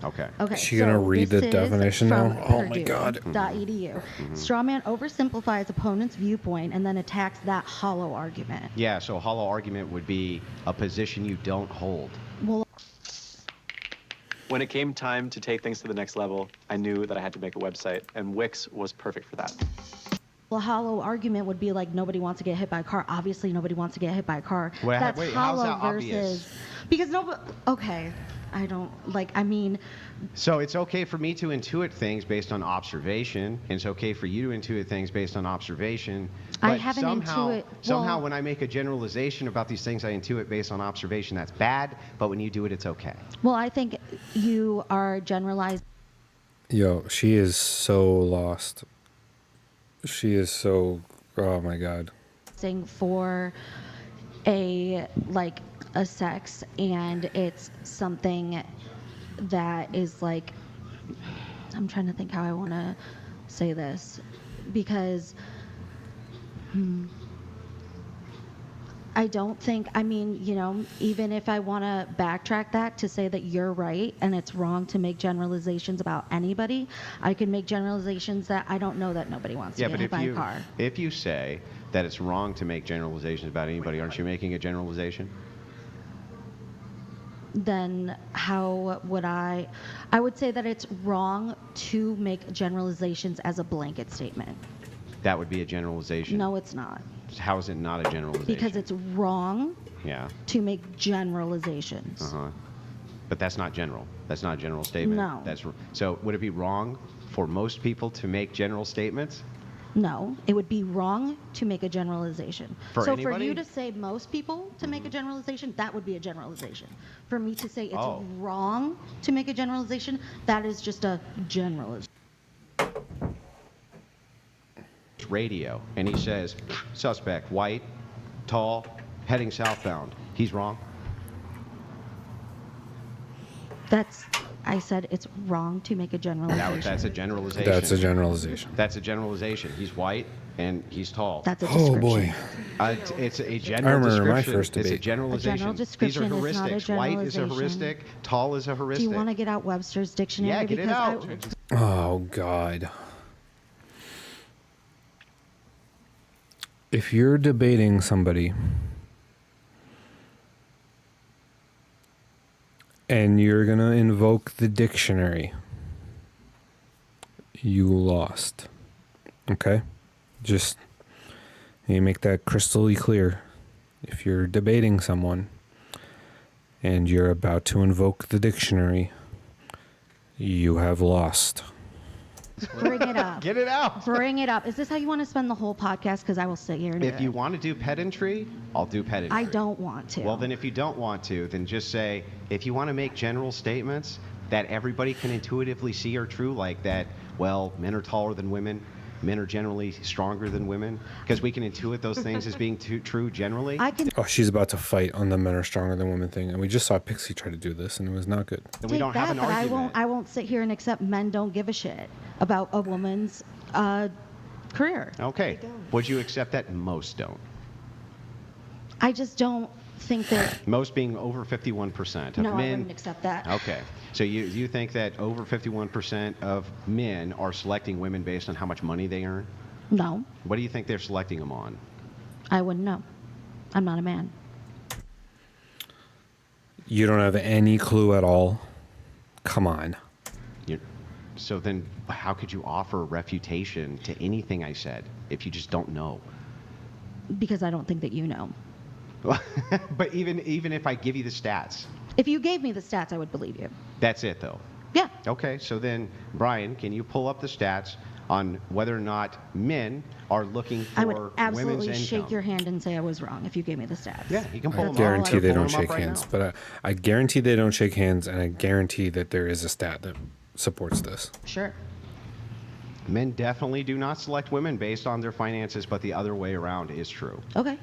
Okay. Okay. Is she gonna read this the is definition from now? Oh my Purdue God. .edu. Strawman oversimplifies opponent's viewpoint and then attacks that hollow argument. Yeah, so a hollow argument would be a position you don't hold. Well, When it came time to take things to the next level, I knew that I had to make a website, and Wix was perfect for that. a hollow argument would be like nobody wants to get hit by a car. Obviously, nobody wants to get hit by a car. Wait, That's how's hollow that versus obvious? because nobody. Okay, I don't like. I mean, So it's okay for me to intuit things based on observation, and it's okay for you to intuit things based on observation. I But haven't somehow, well- when I make a generalization about these things I intuit based on observation, that's bad. But when you do it, it's okay. well, I think you are generalizing Yo, she is so lost. She is so. Oh my God. for a sex, and it's something that is like. I'm trying to think how I want to say this, because. I don't think, I mean, even if I want to backtrack that to say that you're right and it's wrong to make generalizations about anybody, I can make generalizations that I don't know that nobody wants to Yeah, get but hit by a car. if you say that it's wrong to make generalizations about anybody, aren't you making a generalization? Then how would I would say that it's wrong to make generalizations as a blanket statement. That would be a generalization. No, it's not. How is it not a generalization? Because it's wrong Yeah. to make generalizations. Uh-huh. But that's not general. That's not a general statement. No. So would it be wrong for most people to make general statements? No, it would be wrong to make a generalization. For so anybody? for you to say most people to make a generalization, that would be a generalization. For me to say it's Oh. wrong to make a generalization, that is just a generalization. Radio, and he says, suspect, white, tall, heading southbound. He's wrong. I said it's wrong to make a generalization. That's a generalization. That's a generalization. That's a generalization. He's white and he's tall. That's a Oh description. boy. It's a general I remember my description. first It's a debate. generalization. A general These are description is not a heuristics. White is a generalization. heuristic. Tall is a Do heuristic. you want to get out Webster's dictionary? Yeah, get it Because out. Oh God. If you're debating somebody and you're gonna invoke the dictionary, you lost. Okay? Just you make that crystally clear. If you're debating someone and you're about to invoke the dictionary, you have lost. Bring it up. Get it out. Bring it up. Is this how you want to spend the whole podcast? Because I will sit here and If do you it. want to do pedantry, I'll do pedantry. I don't want to. Well, then if you don't want to, then just say, if you want to make general statements that everybody can intuitively see are true, like that, well, men are taller than women, men are generally stronger than women, because we can intuit those things as being true generally. Oh, she's about to fight on the men are stronger than women thing, and we just saw Pixie try to do this, and it was not good. Then we don't Take have that, an but argument. I won't sit here and accept men don't give a shit about a woman's career. Okay. Would you accept that? Most don't. I just don't think that. Most being over 51% of No, I men. wouldn't accept that. Okay. So you think that over 51% of men are selecting women based on how much money they earn? No, What do you think they're selecting them on? I wouldn't know. I'm not a man. You don't have any clue at all? Come on. So then how could you offer refutation to anything I said if you just don't know? Because I don't think that you know. But even if I give you the stats, If you gave me the stats, I would believe you. that's it though. Yeah. Okay, so then, Brian, can you pull up the stats on whether or not men are looking for I would women's absolutely income? shake your hand and say I was wrong if you gave me the stats. Yeah, you can pull I them guarantee up. they Pull don't them up shake right hands, now. but I guarantee they don't shake hands, and I guarantee that there is a stat that supports this. Sure. Men definitely do not select women based on their finances, but the other way around is true. Okay.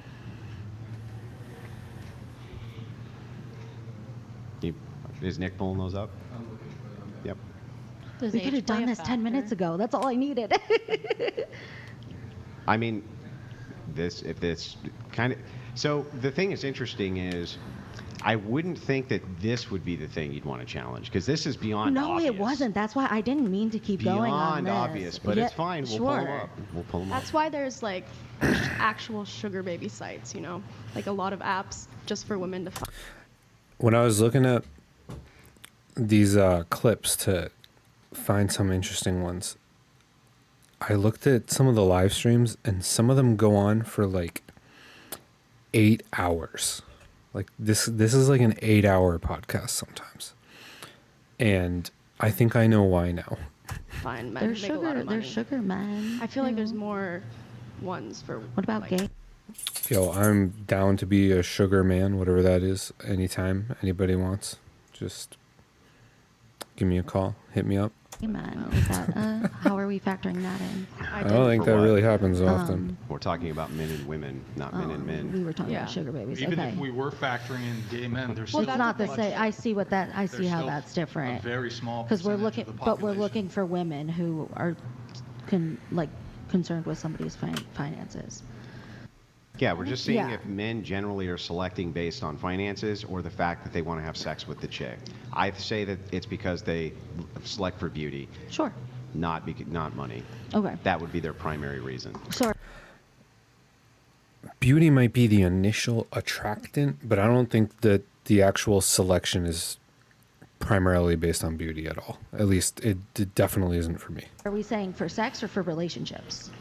Is Nick pulling those up? Yep. We could have done this 10 minutes ago. That's all I needed. I mean, if this kind of. So the thing that's interesting is, I wouldn't think that this would be the thing you'd want to challenge, because this is beyond No, obvious. it wasn't. That's why I didn't mean to keep going on Beyond this. obvious, but Yeah, it's fine. We'll pull them up. We'll pull them up. That's why there's like actual sugar baby sites, you know, like a lot of apps just for women to find. When I was looking at these clips to find some interesting ones, I looked at some of the live streams, and some of them go on for like 8 hours. Like this is like an 8-hour podcast sometimes. And I think I know why now. Find men They're who make a lot sugar. of money. They're sugar men. I feel like there's more ones for. What about like, gay? Yo, I'm down to be a sugar man, whatever that is, anytime anybody wants. Just give me a call, hit me up. Men? Is that, how are we factoring that in? I don't think that really happens often. We're talking about men and women, not men and men. We were talking about sugar babies. Even Okay. if we were factoring in gay men, there's Well, still it's not the much- same. I see what that. I see there's how still that's different. A very small Because we're percentage looking, of the but we're population. looking for women who are, concerned with somebody's finances. Yeah, we're just seeing Yeah. if men generally are selecting based on finances or the fact that they want to have sex with the chick. I say that it's because they select for beauty. Sure. Not money. Okay. That would be their primary reason. Sorry. Beauty might be the initial attractant, but I don't think that the actual selection is primarily based on beauty at all. At least it definitely isn't for me. Are we saying for sex or for relationships?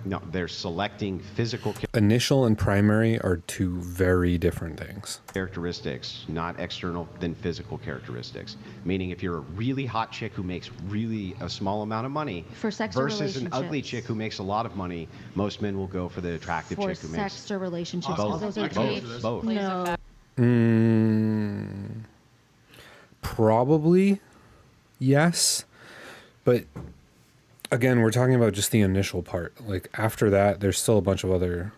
No, they're selecting physical Initial and primary are two very different things. characteristics, not external than physical characteristics. Meaning if you're a really hot chick who makes really a small amount of money For sex or versus an ugly relationships? chick who makes a lot of money, most men will go for the attractive For chick who makes sex or relationships? both. 'Cause those are two. Both. No. Probably yes, but again, we're talking about just the initial part. Like after that, there's still a bunch of other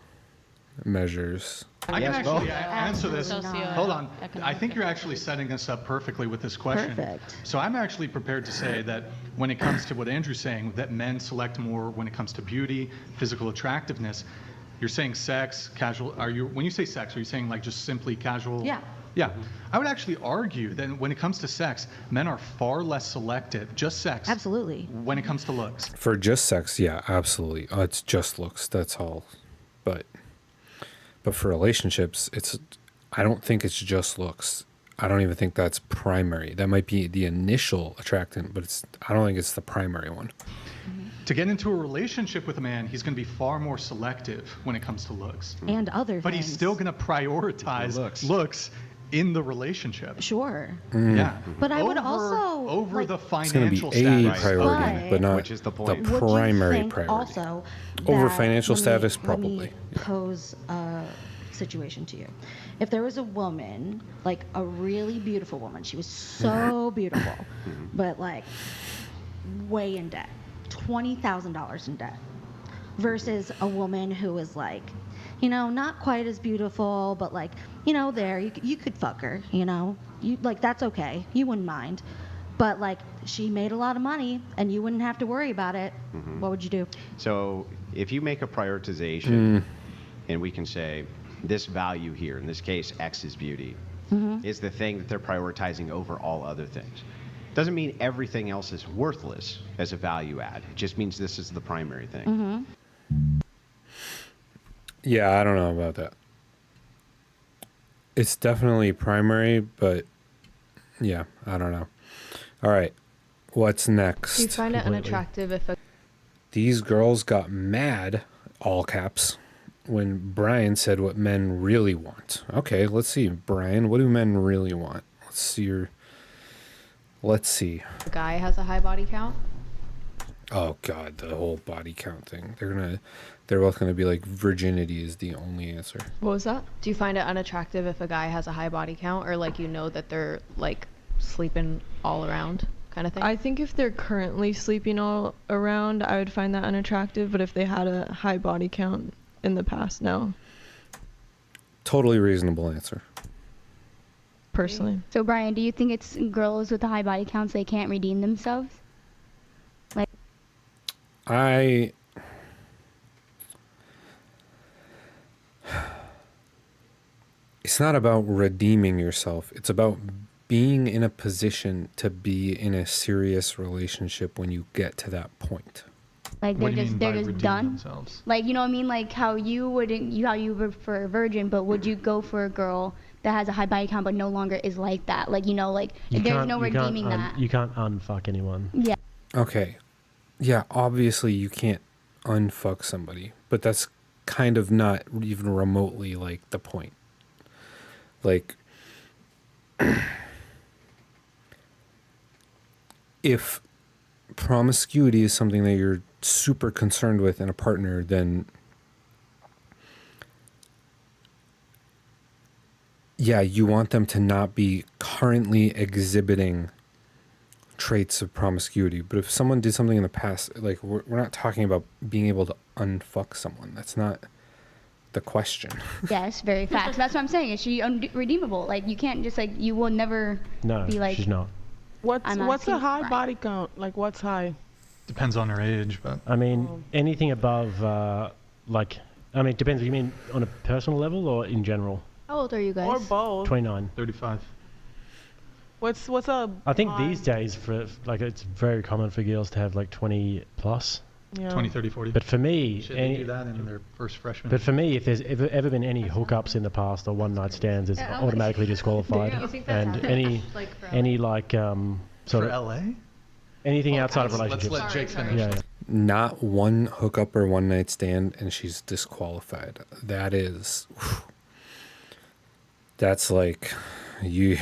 measures. I can actually answer this. Absolutely not. Hold on. I think you're actually setting us up perfectly with this question. Perfect. So I'm actually prepared to say that when it comes to what Andrew's saying, that men select more when it comes to beauty, physical attractiveness. You're saying sex, casual. When you say sex, are you saying like just simply casual? Yeah. Yeah. I would actually argue that when it comes to sex, men are far less selective, just sex. Absolutely. When it comes to looks. For just sex, yeah, absolutely. It's just looks. That's all. But for relationships, I don't think it's just looks. I don't even think that's primary. That might be the initial attractant, but I don't think it's the primary one. To get into a relationship with a man, he's going to be far more selective when it comes to looks. And other But things. he's still going to prioritize looks in the relationship. Sure. Yeah. But I would also over the It's going to financial be a status. priority, but not Which is the point. the Would you primary think priority. Also Over that- financial let me- status, let me probably. pose a situation to you. If there was a woman, like a really beautiful woman, she was so beautiful, but like way in debt, $20,000 in debt, versus a woman who was like, not quite as beautiful, but like, there you could fuck her, you like that's okay, you wouldn't mind, but like she made a lot of money and you wouldn't have to worry about it. What would you do? So if you make a prioritization, and we can say this value here, in this case, X is beauty, is the thing that they're prioritizing over all other things. Doesn't mean everything else is worthless as a value add. It just means this is the primary thing. Yeah, I don't know about that. It's definitely primary, but yeah, I don't know. All right, what's next? Do you find it unattractive if a These girls got mad, all caps, when Brian said what men really want. Okay, let's see, Brian, what do men really want? Let's see. guy has a high body count? Oh God, the whole body count thing. They're both gonna be like virginity is the only answer. what was that? Do you find it unattractive if a guy has a high body count, or like that they're like sleeping all around kind of thing? I think if they're currently sleeping all around, I would find that unattractive, but if they had a high body count in the past, no. Totally reasonable answer. Personally. So Brian, do you think it's girls with high body counts, they can't redeem themselves? Like it's not about redeeming yourself. It's about being in a position to be in a serious relationship when you get to that point. Like What they're do you mean just by they're just redeem done. themselves? Like you know what I mean? Like how you wouldn't how you would for a virgin, but would you go for a girl that has a high body count but no longer is like that? Like you know, like there's no redeeming that. You can't unfuck anyone. Yeah. Okay. Yeah, obviously you can't unfuck somebody, but that's kind of not even remotely like the point. Like, if promiscuity is something that you're super concerned with in a partner, then yeah, you want them to not be currently exhibiting traits of promiscuity. But if someone did something in the past, like we're not talking about being able to unfuck someone. That's not the question. Yes, very fast. That's what I'm saying. Is she unredeemable? Like you can't just like you will never No, be like. she's not. What's I'm what's a asking- high right. body count? Like what's high? Depends on her age, but I mean, anything above, it depends. You mean on a personal level or in general? How old are you guys? Or both. 29. 35. What's a I think high- these days, it's very common for girls to have like 20 plus. Yeah. 20, 30, 40. But for me, Shit, they do that in their first freshman. But for me, if there's ever been any hookups in the past or one night stands, it's automatically disqualified. You think that's And happened? any sort For of LA? anything outside of Let's relationships. let Jake finish. Yeah, yeah. Not one hookup or one night stand and she's disqualified. That is, that's like, you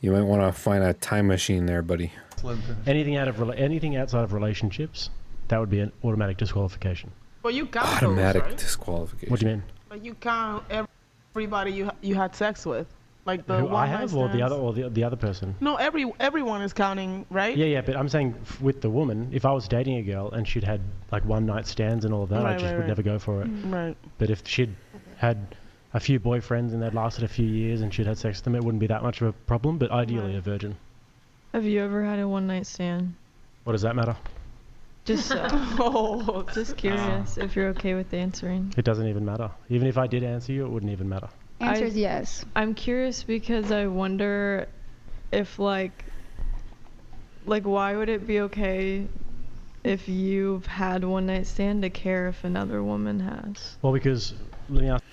might want to find a time machine there, buddy. Let him finish. Anything outside of relationships, that would be an automatic disqualification. But you count Automatic those, right? disqualification. What do you mean? Like you count everybody you had sex with, like the Who one I night have, or the stands? other, or the other person? No, everyone is counting, right? Yeah, but I'm saying with the woman, if I was dating a girl and she'd had like one night stands and all of that, I Right, just right, would right. never go for it. Right. But if she'd had a few boyfriends and they'd lasted a few years and she'd had sex with them, it wouldn't be that much of a problem. But ideally, a virgin. Have you ever had a one night stand? What does that matter? Just just curious if you're okay with answering. It doesn't even matter. Even if I did answer you, it wouldn't even matter. Answer is yes. I'm curious because I wonder if like why would it be okay if you've had one night stand to care if another woman has? Well, because let me ask.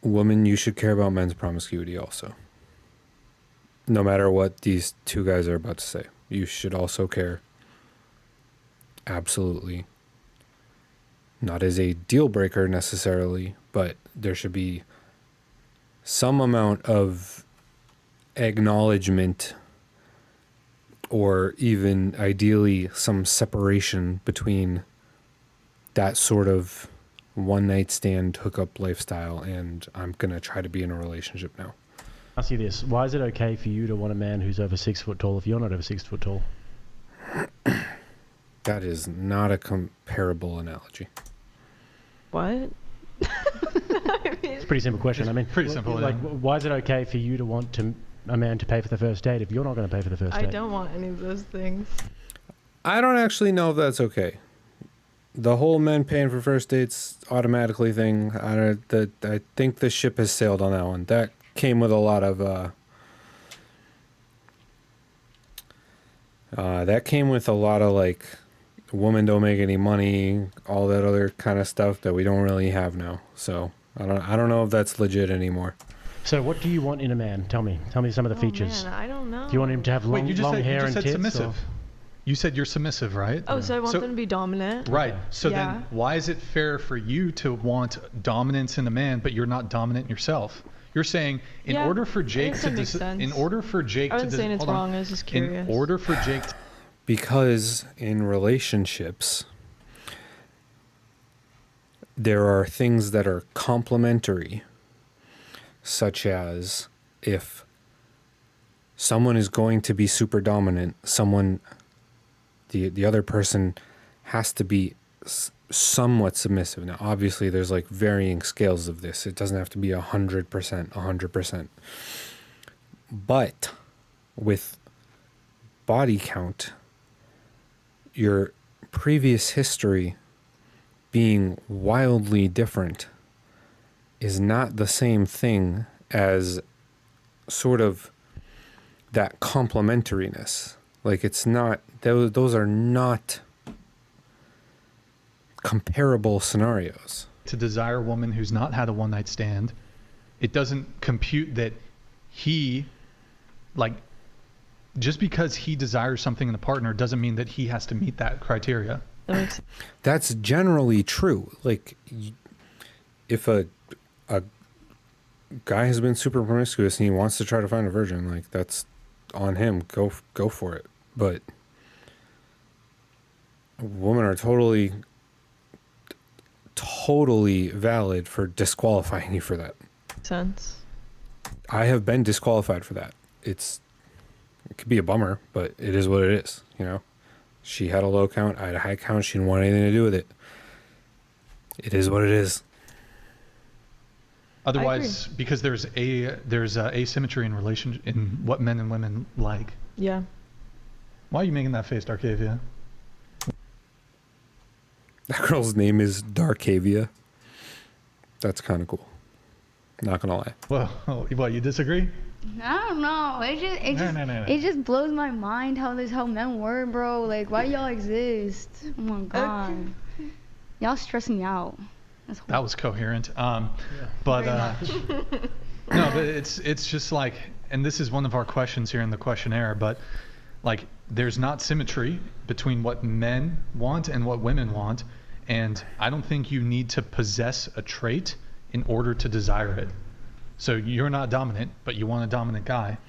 Woman, you should care about men's promiscuity also. No matter what these two guys are about to say, you should also care. Absolutely. Not as a deal breaker necessarily, but there should be some amount of acknowledgement or even ideally some separation between that sort of one night stand hookup lifestyle and I'm going to try to be in a relationship now. Ask you this: why is it okay for you to want a man who's over 6 foot tall if you're not over 6 foot tall? That is not a comparable analogy. What? It's a pretty simple question. I mean, pretty simple, Like, yeah. why is it okay for you to want a man to pay for the first date if you're not going to pay for the first I date? don't want any of those things. I don't actually know if that's okay. The whole men paying for first dates automatically thing, I think the ship has sailed on that one. That came with a lot of like women don't make any money, all that other kind of stuff that we don't really have now. So I don't know if that's legit anymore. So what do you want in a man? Tell me some of the features. Man, I don't know. Do you want him to have long, Wait, you just long said, hair you just and said tits? submissive. Or? You said you're submissive, right? Oh, so I want them to be dominant. Right. So Yeah. then why is it fair for you to want dominance in a man, but you're not dominant yourself? You're saying in Yeah, order for I Jake guess to that makes sense. in order for Jake I to wasn't saying it's hold on. wrong, I was just curious. In order for Jake to Because in relationships, there are things that are complementary, such as if someone is going to be super dominant, the other person has to be somewhat submissive. Now, obviously, there's like varying scales of this. It doesn't have to be 100%. But with body count, your previous history being wildly different, is not the same thing as sort of that complementariness. Like, it's not, those are not comparable scenarios. To desire a woman who's not had a one-night stand, it doesn't compute that he, like, just because he desires something in a partner doesn't mean that he has to meet that criteria. That's generally true. Like, if a guy has been super promiscuous and he wants to try to find a virgin, like, that's on him. Go for it. But women are totally valid for disqualifying you for that. Sense. I have been disqualified for that. It could be a bummer, but it is what it is, you know? She had a low count, I had a high count, she didn't want anything to do with it. It is what it is. Otherwise, because there's asymmetry in what men and women like. Yeah. Why are you making that face, Darkavia? That girl's name is Darkavia. That's kind of cool. Not gonna lie. Well, what, you disagree? I don't know. It just blows my mind how men work, bro. Like, why do y'all exist? Oh my god. Y'all stress me out. That was coherent. But no, but it's just like, and this is one of our questions here in the questionnaire, but like, there's not symmetry between what men want and what women want, and I don't think you need to possess a trait in order to desire it. So you're not dominant, but you want a dominant guy.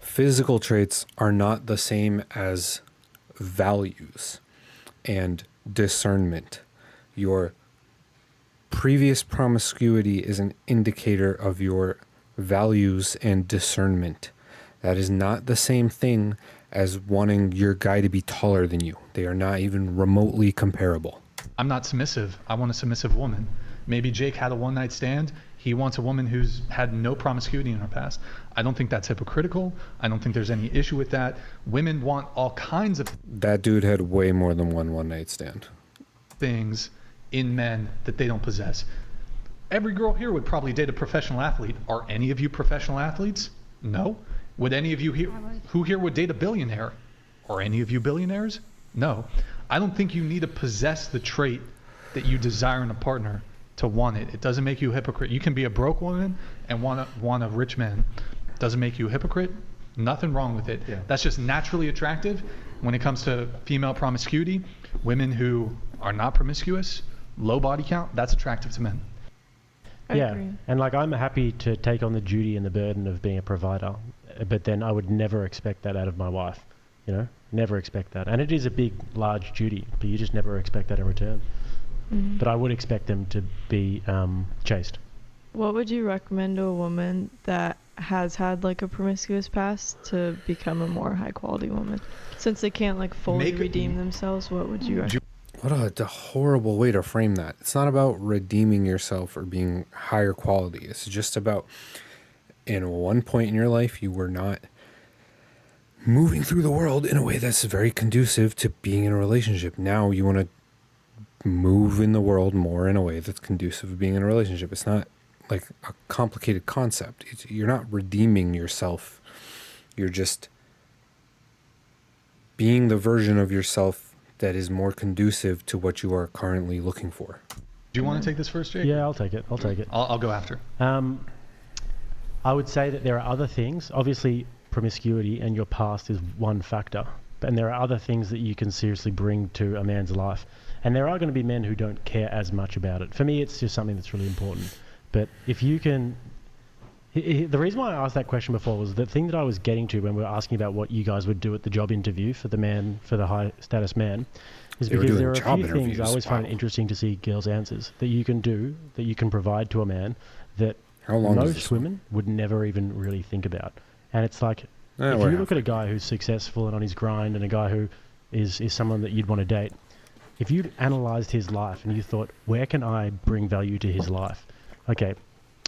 Physical traits are not the same as values and discernment. Your previous promiscuity is an indicator of your values and discernment. That is not the same thing as wanting your guy to be taller than you. They are not even remotely comparable. I'm not submissive. I want a submissive woman. Maybe Jake had a one-night stand. He wants a woman who's had no promiscuity in her past. I don't think that's hypocritical. I don't think there's any issue with that. Women want all kinds of That dude had way more than one night stand. things in men that they don't possess. Every girl here would probably date a professional athlete. Are any of you professional athletes? No. Would any of you here, who here would date a billionaire? Are any of you billionaires? No. I don't think you need to possess the trait that you desire in a partner to want it. It doesn't make you a hypocrite. You can be a broke woman and want a rich man. Doesn't make you a hypocrite. Nothing wrong with it. Yeah. That's just naturally attractive. When it comes to female promiscuity, women who are not promiscuous, low body count, that's attractive to men. I agree. And like, I'm happy to take on the duty and the burden of being a provider, but then I would never expect that out of my wife, you know? Never expect that. And it is a big, large duty, but you just never expect that in return. Mm-hmm. But I would expect them to be chaste. What would you recommend to a woman that has had like a promiscuous past to become a more high quality woman? Since they can't like fully redeem themselves, what would you recommend? What a horrible way to frame that. It's not about redeeming yourself or being higher quality. It's just about, in one point in your life, you were not moving through the world in a way that's very conducive to being in a relationship. Now you want to move in the world more in a way that's conducive to being in a relationship. It's not like a complicated concept. You're not redeeming yourself. You're just being the version of yourself that is more conducive to what you are currently looking for. Do you want to take this first, Jake? Yeah, I'll take it. I'll go after. I would say that there are other things. Obviously, promiscuity and your past is one factor, and there are other things that you can seriously bring to a man's life. And there are going to be men who don't care as much about it. For me, it's just something that's really important. But if you can... The reason why I asked that question before was the thing that I was getting to when we were asking about what you guys would do at the job interview for the high status man, is because there are a few things I always find it interesting to see girls' answers that you can do, that you can provide to a man that most women would never even really think about. And it's like, if you look at a guy who's successful and on his grind and a guy who is someone that you'd want to date, if you'd analysed his life and you thought, where can I bring value to his life? Okay,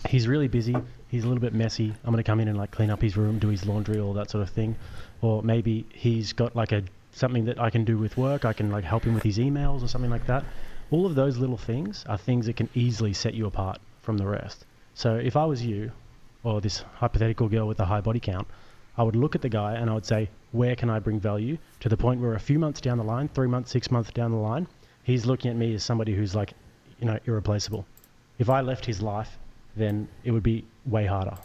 he's really busy, he's a little bit messy, I'm going to come in and like clean up his room, do his laundry, all that sort of thing. Or maybe he's got like something that I can do with work, I can like help him with his emails or something like that. All of those little things are things that can easily set you apart from the rest. So if I was you, or this hypothetical girl with a high body count, I would look at the guy and I would say, where can I bring value, to the point where a few months down the line, 3 months, 6 months down the line, he's looking at me as somebody who's like, irreplaceable. If I left his life, then it would be way harder.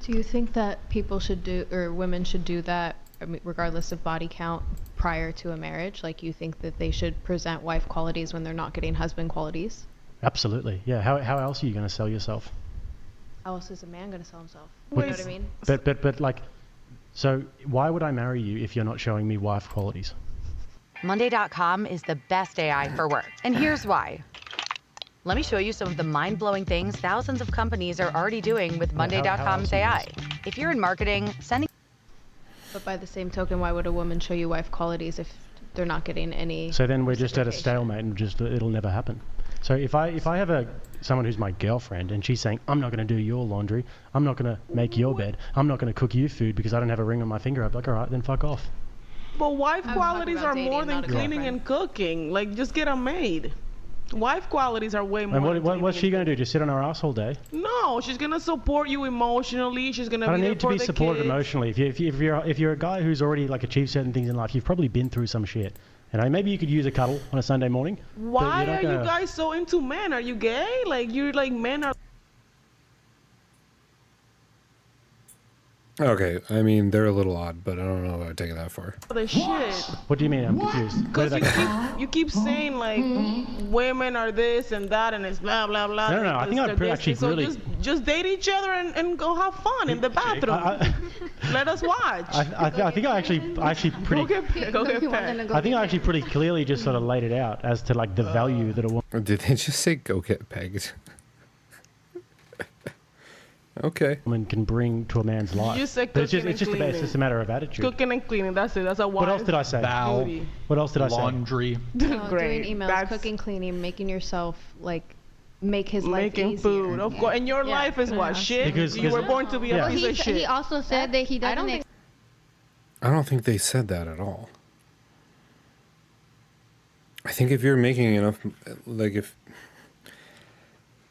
Do you think that people should do, or women should do that, regardless of body count, prior to a marriage? Like, you think that they should present wife qualities when they're not getting husband qualities? Absolutely, yeah. How else are you going to sell yourself? How else is a man going to sell himself? What- You know what I mean? But like, so why would I marry you if you're not showing me wife qualities? Monday.com is the best AI for work. And here's why. Let me show you some of the mind-blowing things thousands of companies are already doing with Monday.com's AI. If you're in marketing, sending... But by the same token, why would a woman show you wife qualities if they're not getting any... So then we're just at a stalemate and it'll never happen. So if I have someone who's my girlfriend and she's saying, I'm not going to do your laundry, I'm not going to make your bed, I'm not going to cook you food because I don't have a ring on my finger, I'd be like, all right, then fuck off. But wife I'm qualities talking about are dating, more than not a cleaning girlfriend. and cooking. Like, just get a maid. Wife qualities are way more. And what's she going to do? Just sit on her ass all day? No, she's gonna support you emotionally. She's gonna. I don't be there need to for be the supported kids. emotionally. If you're a guy who's already like achieved certain things in life, you've probably been through some shit. Maybe you could use a cuddle on a Sunday morning. Why are you guys so into men? Are you gay? Like, you're like, men are. Okay, I mean, they're a little odd, but I don't know if I'd take it that far. The shit. What do you mean? I'm confused. Where Because did that come from? you keep saying like women are this and that and it's blah blah blah. No, I think I'd actually so really... just date each other and go have fun in the bathroom. Let us watch. I think I actually pretty... Go get pegged. I think I actually pretty clearly just sort of laid it out as to like the value that a woman... Did they just say go get pegged? Okay. Woman can bring to a man's life. You said But it's cooking and just a matter of attitude. Cooking and cleaning. That's it. That's a wife. What else did I say? duty. What else did I say? Laundry. No, Great. doing emails, That's- cooking, cleaning, making yourself, like, make his life Making easier. food, of course. And your life is what? Shit. Because- you were born to be a Yeah. piece of shit. He also said that he doesn't. I don't think they said that at all. I think if you're making enough, like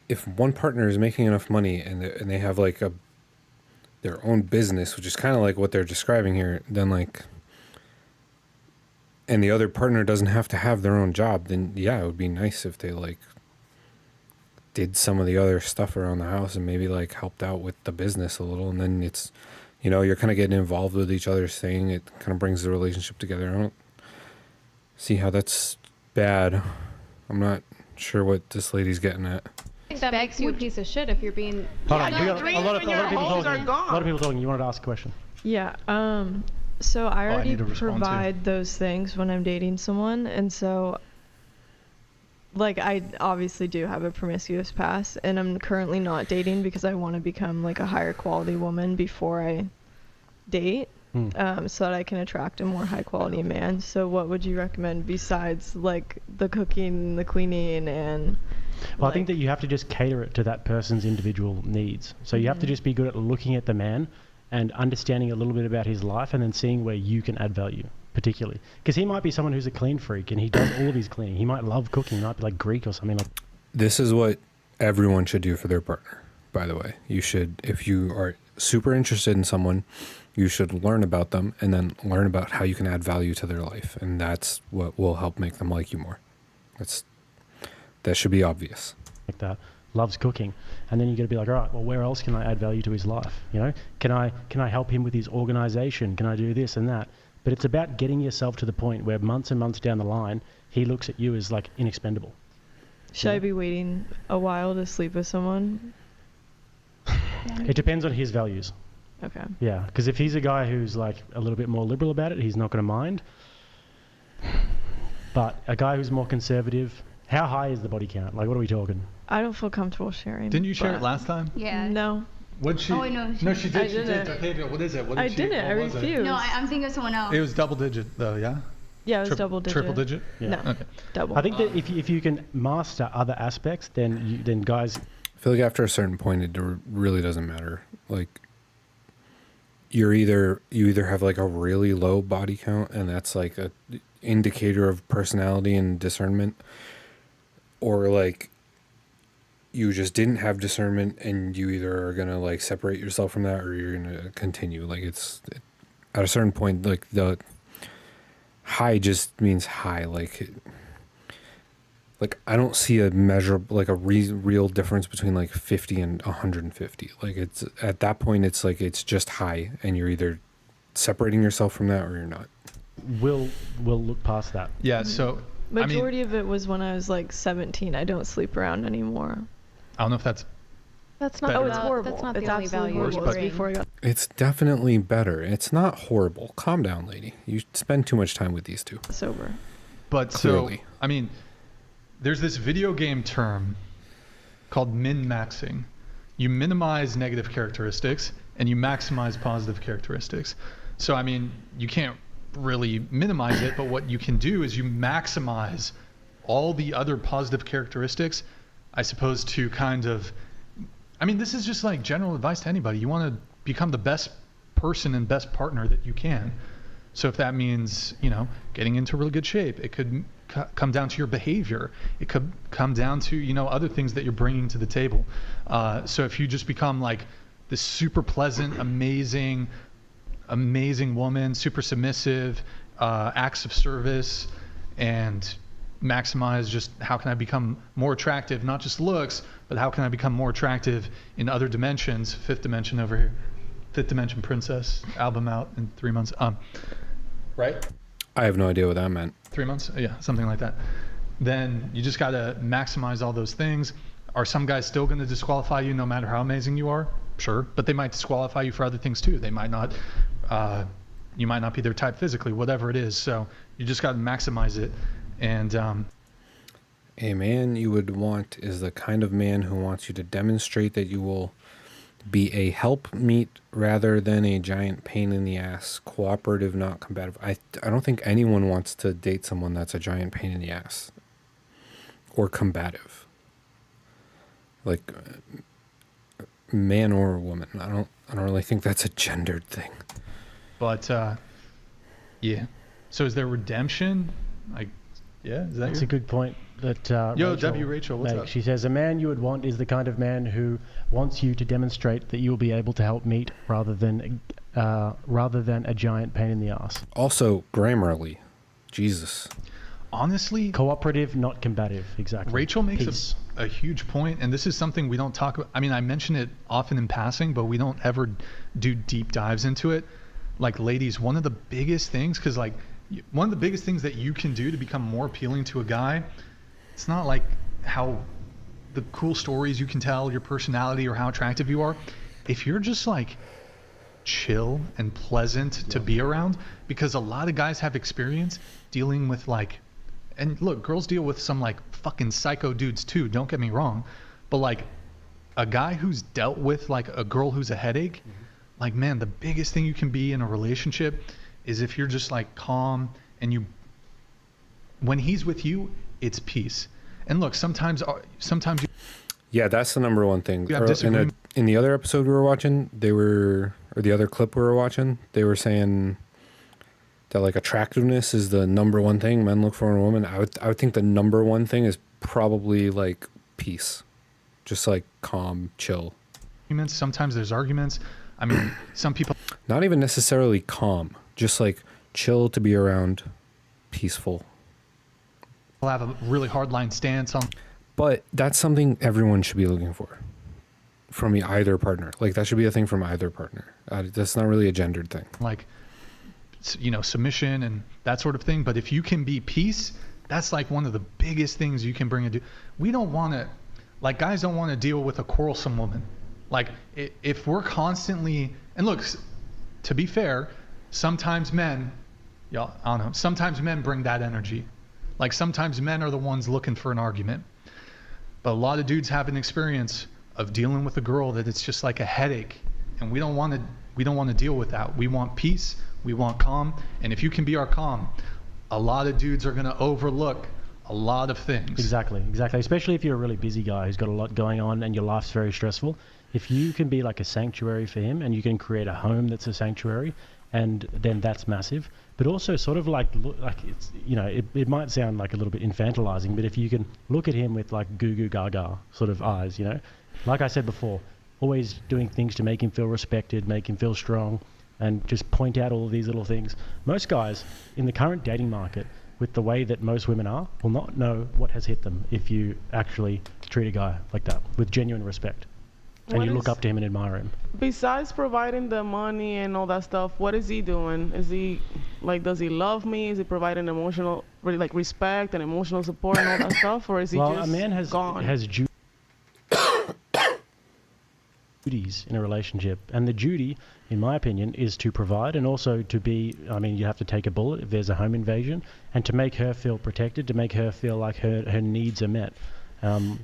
if one partner is making enough money and they have like their own business, which is kind of like what they're describing here, then like, and the other partner doesn't have to have their own job, then yeah, it would be nice if they like did some of the other stuff around the house and maybe like helped out with the business a little, and then it's, you're kind of getting involved with each other's thing. It kind of brings the relationship together. I don't see how that's bad. I'm not sure what this lady's getting at. I think that makes you a piece of shit if you're being... Hold on, we got dreams a lot when your of people homes talking. are gone. A lot of people talking. You wanted to ask a question? Yeah. So I already need to respond, too. provide those things when I'm dating someone, and so like I obviously do have a promiscuous past, and I'm currently not dating because I want to become like a higher quality woman before I date, so that I can attract a more high quality man. So what would you recommend besides like the cooking, the cleaning, and Well, I think that you have to just cater it to that person's individual needs. So you have to just be good at looking at the man and understanding a little bit about his life and then seeing where you can add value, particularly. Because he might be someone who's a clean freak and he does all of his cleaning. He might love cooking. He might be like Greek or something like. This is what everyone should do for their partner, by the way. You should, if you are super interested in someone, you should learn about them and then learn about how you can add value to their life. And that's what will help make them like you more. That should be obvious. Like that, loves cooking, and then you got to be like, all right, well, where else can I add value to his life? Can I help him with his organization? Can I do this and that? But it's about getting yourself to the point where months and months down the line, he looks at you as like inexpendable. should I be waiting a while to sleep with someone? It depends on his values. Okay. Yeah, because if he's a guy who's like a little bit more liberal about it, he's not going to mind. But a guy who's more conservative, how high is the body count? Like, what are we talking? I don't feel comfortable sharing. Didn't you share but- it last time? Yeah. No. What'd she? Oh, wait, no, No, she did. I She did. didn't. Okay, what is it? What did I she? didn't. I what was it? refused. No, I'm thinking of someone else. It was double digit though, yeah? Yeah, it was double digit. Triple digit? Yeah. No, Okay. double. I think that if you can master other aspects, then guys. I feel like after a certain point, it really doesn't matter. Like, you either have like a really low body count, and that's like a indicator of personality and discernment, or like you just didn't have discernment, and you either are gonna like separate yourself from that, or you're gonna continue. Like it's at a certain point, like the high just means high. Like I don't see a measurable, like a real difference between like 50 and 150. Like it's at that point, it's like it's just high, and you're either separating yourself from that or you're not. We'll look past that. Yeah. So Majority of it was when I was like 17. I don't sleep around anymore. I don't know if that's. That's not. better. Oh, it's horrible. That's not it's the only absolutely value horrible. you It's bring. before I got. It's definitely better. It's not horrible. Calm down, lady. You spend too much time with these two. Sober. But Clearly. so, I mean, there's this video game term called min-maxing. You minimize negative characteristics and you maximize positive characteristics. So, I mean, you can't really minimize it, but what you can do is you maximize all the other positive characteristics, I suppose, to kind of, I mean, this is just like general advice to anybody. You want to become the best person and best partner that you can. So if that means, you know, getting into really good shape, it could come down to your behavior. It could come down to, you know, other things that you're bringing to the table. So if you just become like this super pleasant, amazing woman, super submissive, acts of service, and maximize just how can I become more attractive, not just looks, but how can I become more attractive in other dimensions. Fifth dimension over here. Fifth Dimension Princess album out in 3 months. Right? I have no idea what that meant. 3 months? Yeah, something like that. Then you just got to maximize all those things. Are some guys still going to disqualify you no matter how amazing you are? Sure. But they might disqualify you for other things too. They might not, you might not be their type physically, whatever it is. So you just got to maximize it. And a man you would want is the kind of man who wants you to demonstrate that you will be a helpmeet rather than a giant pain in the ass, cooperative, not combative. I don't think anyone wants to date someone that's a giant pain in the ass or combative. Like man or woman. I don't really think that's a gendered thing. But yeah. So is there redemption? Like, yeah, is that That's a good point. That Rachel, what's up? She says, a man you would want is the kind of man who wants you to demonstrate that you will be able to help meet rather than a giant pain in the ass. Also, Grammarly. Jesus. Honestly, cooperative, not combative. Exactly. Rachel makes a huge point, and this is something we don't talk about. I mean, I mention it often in passing, but we don't ever do deep dives into it. Like, ladies, one of the biggest things, because like one of the biggest things that you can do to become more appealing to a guy, it's not like how the cool stories you can tell, your personality, or how attractive you are. If you're just like chill and pleasant to be around, because a lot of guys have experience dealing with like, and look, girls deal with some like fucking psycho dudes too, don't get me wrong, but like a guy who's dealt with like a girl who's a headache, like, man, the biggest thing you can be in a relationship is if you're just like calm, and when he's with you, it's peace. And look, sometimes you, yeah, that's the number one thing. We have disagreement. In the other episode we were watching, or the other clip we were watching, they were saying that like attractiveness is the number one thing men look for in a woman. I would think the number one thing is probably like peace, just like calm, chill. Sometimes there's arguments. I mean, some people not even necessarily calm, just like chill to be around, peaceful. Have a really hard line stance on. But that's something everyone should be looking for from either partner. Like that should be a thing from either partner. That's not really a gendered thing. Like, you know, submission and that sort of thing. But if you can be peace, that's like one of the biggest things you can bring into. We don't want to, like, guys don't want to deal with a quarrelsome woman. Like, if we're constantly, and look, to be fair, sometimes men, I don't know, sometimes men bring that energy. Like, sometimes men are the ones looking for an argument. But a lot of dudes have an experience of dealing with a girl that it's just like a headache, and we don't want to deal with that. We want peace, we want calm, and if you can be our calm, a lot of dudes are going to overlook a lot of things. Exactly. Especially if you're a really busy guy who's got a lot going on and your life's very stressful. If you can be like a sanctuary for him, and you can create a home that's a sanctuary, and then that's massive. But also sort of like it's, you know, it might sound like a little bit infantilizing, but if you can look at him with like goo goo gaga sort of eyes, you know, like I said before, always doing things to make him feel respected, make him feel strong, and just point out all of these little things. Most guys in the current dating market, with the way that most women are, will not know what has hit them if you actually treat a guy like that with genuine respect. And What you look is- up to him and admire him. Besides providing the money and all that stuff, what is he doing? Is he, like, does he love me? Is he providing emotional, really, like, respect and emotional support and all that stuff? Or is he Well, just a man has gone? duties in a relationship, and the duty, in my opinion, is to provide and also to be, I mean, you have to take a bullet if there's a home invasion, and to make her feel protected, to make her feel like her needs are met,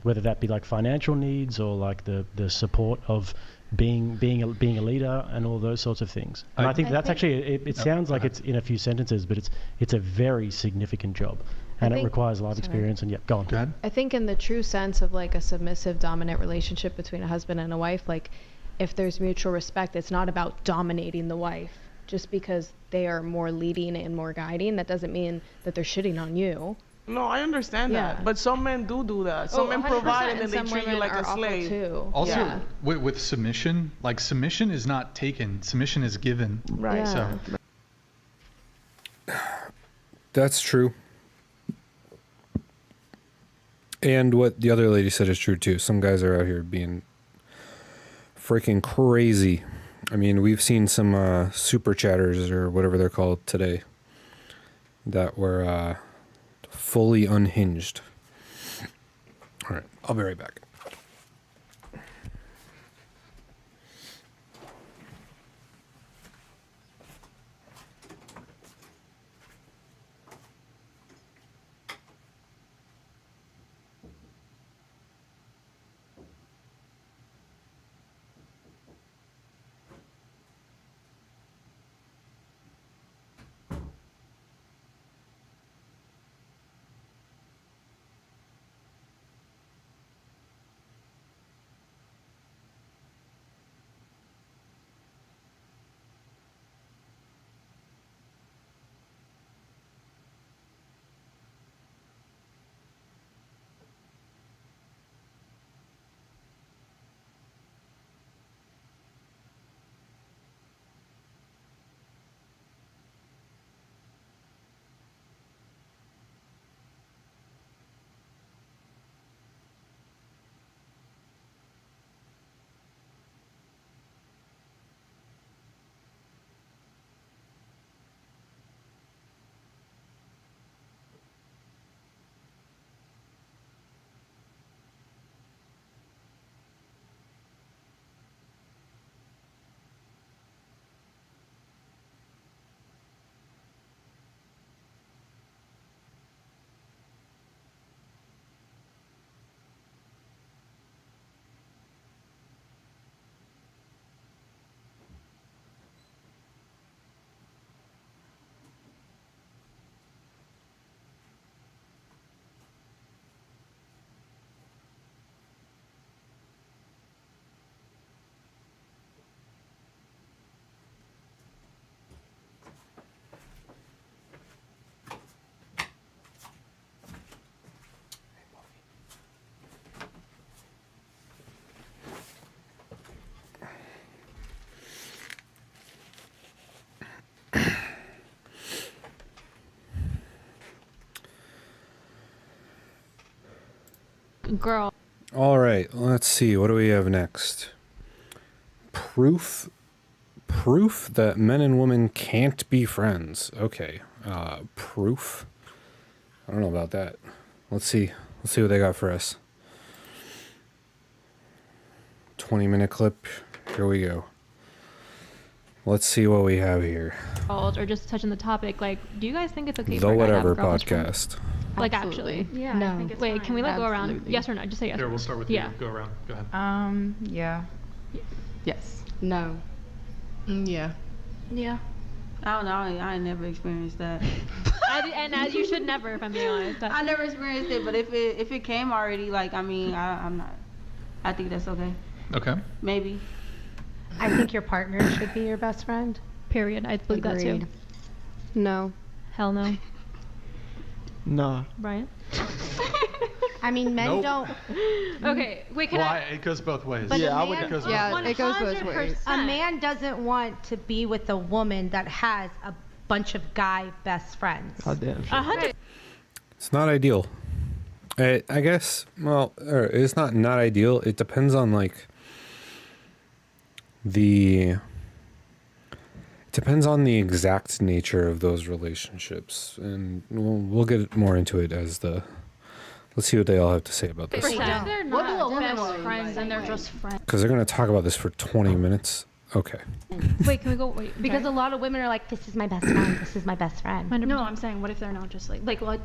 whether that be like financial needs or like the support of being a leader and all those sorts of things. And I think that's actually, it sounds like it's in a few sentences, but it's a very significant job, and it requires a lot of experience. And go on. I think in the true sense of like a submissive dominant relationship between a husband and a wife, like if there's mutual respect, it's not about dominating the wife. Just because they are more leading and more guiding, that doesn't mean that they're shitting on you. No, I understand that. But some men do that. Some men 100%, provide and then some they treat you women like are a awful slave. too. Also, Yeah. with submission, like submission is not taken, submission is given. Right. Yeah. So That's true. And what the other lady said is true too. Some guys are out here being freaking crazy. I mean, we've seen some super chatters or whatever they're called today that were fully unhinged. All right, I'll be right back. Girl. All right, let's see. What do we have next? Proof that men and women can't be friends. Okay. Proof. I don't know about that. Let's see. Let's see what they got for us. 20-minute clip. Here we go. Let's see what we have here. Or just touching the topic, like, do you guys think it's okay The for a guy to have Whatever a girl best friend? podcast. Like, Absolutely. actually. Yeah, No. I think it's Wait, fine. can we go around? Absolutely. Yes or no? Just say yes. Here, we'll start with yeah. you. Go around. Go ahead. Yeah. Yes. No. Yeah. Yeah. I don't know. I ain't never experienced that. And as you should never, if I'm being honest. I never experienced it, but if it came already, like, I mean, I'm not. I think that's okay. Okay. Maybe. I think your partner should be your best friend. Period. I believe that too. Agreed. No. Hell no. Nah. Brian? I mean, men Nope. don't. Okay, wait, can Well, I? it goes both ways. But Yeah, a I would. man, It goes both Yeah, ways. it goes both ways. a man doesn't want to be with a woman that has a bunch of guy best friends. God damn. 100. It's not ideal. I guess, well, or it's not ideal. It depends on like it depends on the exact nature of those relationships, and we'll get more into it as let's see what they all have to say about this. Pretend they're What do a not woman best want? friends and they're just friends. Because they're going to talk about this for 20 minutes. Okay. Wait, can we go? Wait, Because a lot of women are like, this is my best friend. This is my best friend. No, I'm saying, what if they're not just like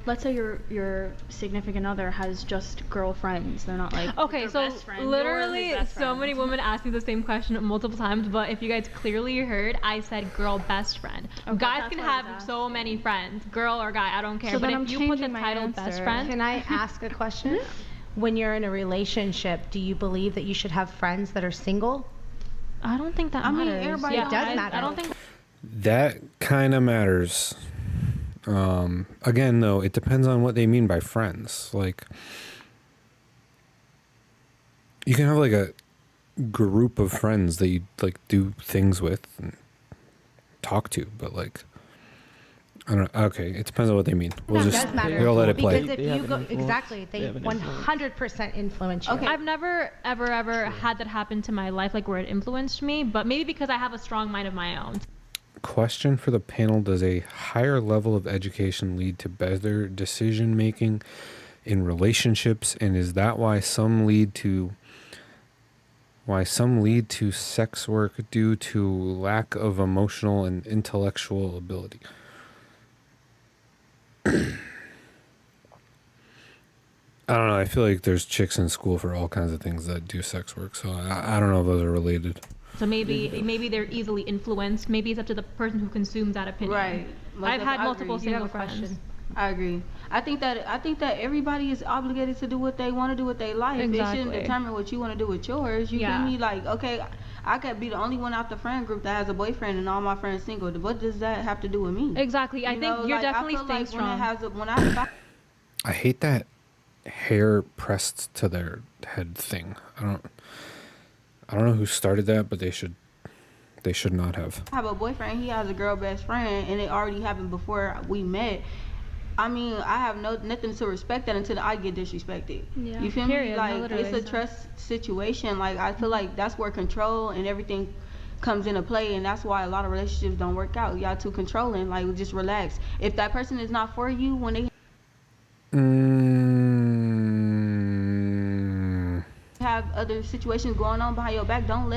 let's say your significant other has just girlfriends. They're not like Okay, your so best friend, you're literally his best so friend. many women ask me the same question multiple times, but if you guys clearly heard, I said girl best friend. Okay, Guys that's can what I was have asking. so many friends, girl or guy, I don't care. So but then if I'm you put the changing my title best answer. friend, Can I ask a question? When you're in a relationship, do you believe that you should have friends that are single? I don't think that I mean, matters. everybody It does I matter. don't think That kind of matters. Again, though, it depends on what they mean by friends. Like, you can have like a group of friends that you like do things with and talk to, but like, I don't know. Okay, it depends on what they mean. We'll That just does matter. we'll let it play. Because if They you have an go influence. exactly, They they have an influence. 100% influence you. Okay. I've never ever had that happen to my life, like where it influenced me, but maybe because I have a strong mind of my own. Question for the panel: does a higher level of education lead to better decision making in relationships, and is that why some lead to sex work due to lack of emotional and intellectual ability? I don't know. I feel like there's chicks in school for all kinds of things that do sex work, so I don't know if those are related. So maybe they're easily influenced. Maybe it's up to the person who consumes that opinion. Right. I've had I multiple agree. You have single a friends. question. I agree. I think that everybody is obligated to do what they want to do with their life. It Exactly. shouldn't determine what you want to do with yours. You Yeah. feel me? Like, okay, I could be the only one out the friend group that has a boyfriend and all my friends single. What does that have to do with me? Exactly. I You think know, you're like, definitely I feel staying like strong. if I I hate that hair pressed to their head thing. I don't know who started that, but they should not have. have a boyfriend, he has a girl best friend, and it already happened before we met. I mean, I have nothing to respect that until I get disrespected. Yeah. You feel Period. me? No, Like, literally. it's a trust situation. Like, I feel like that's where control and everything comes into play, and that's why a lot of relationships don't work out. Y'all too controlling. Like, just relax. If that person is not for you, when they have other situations going on behind your back, don't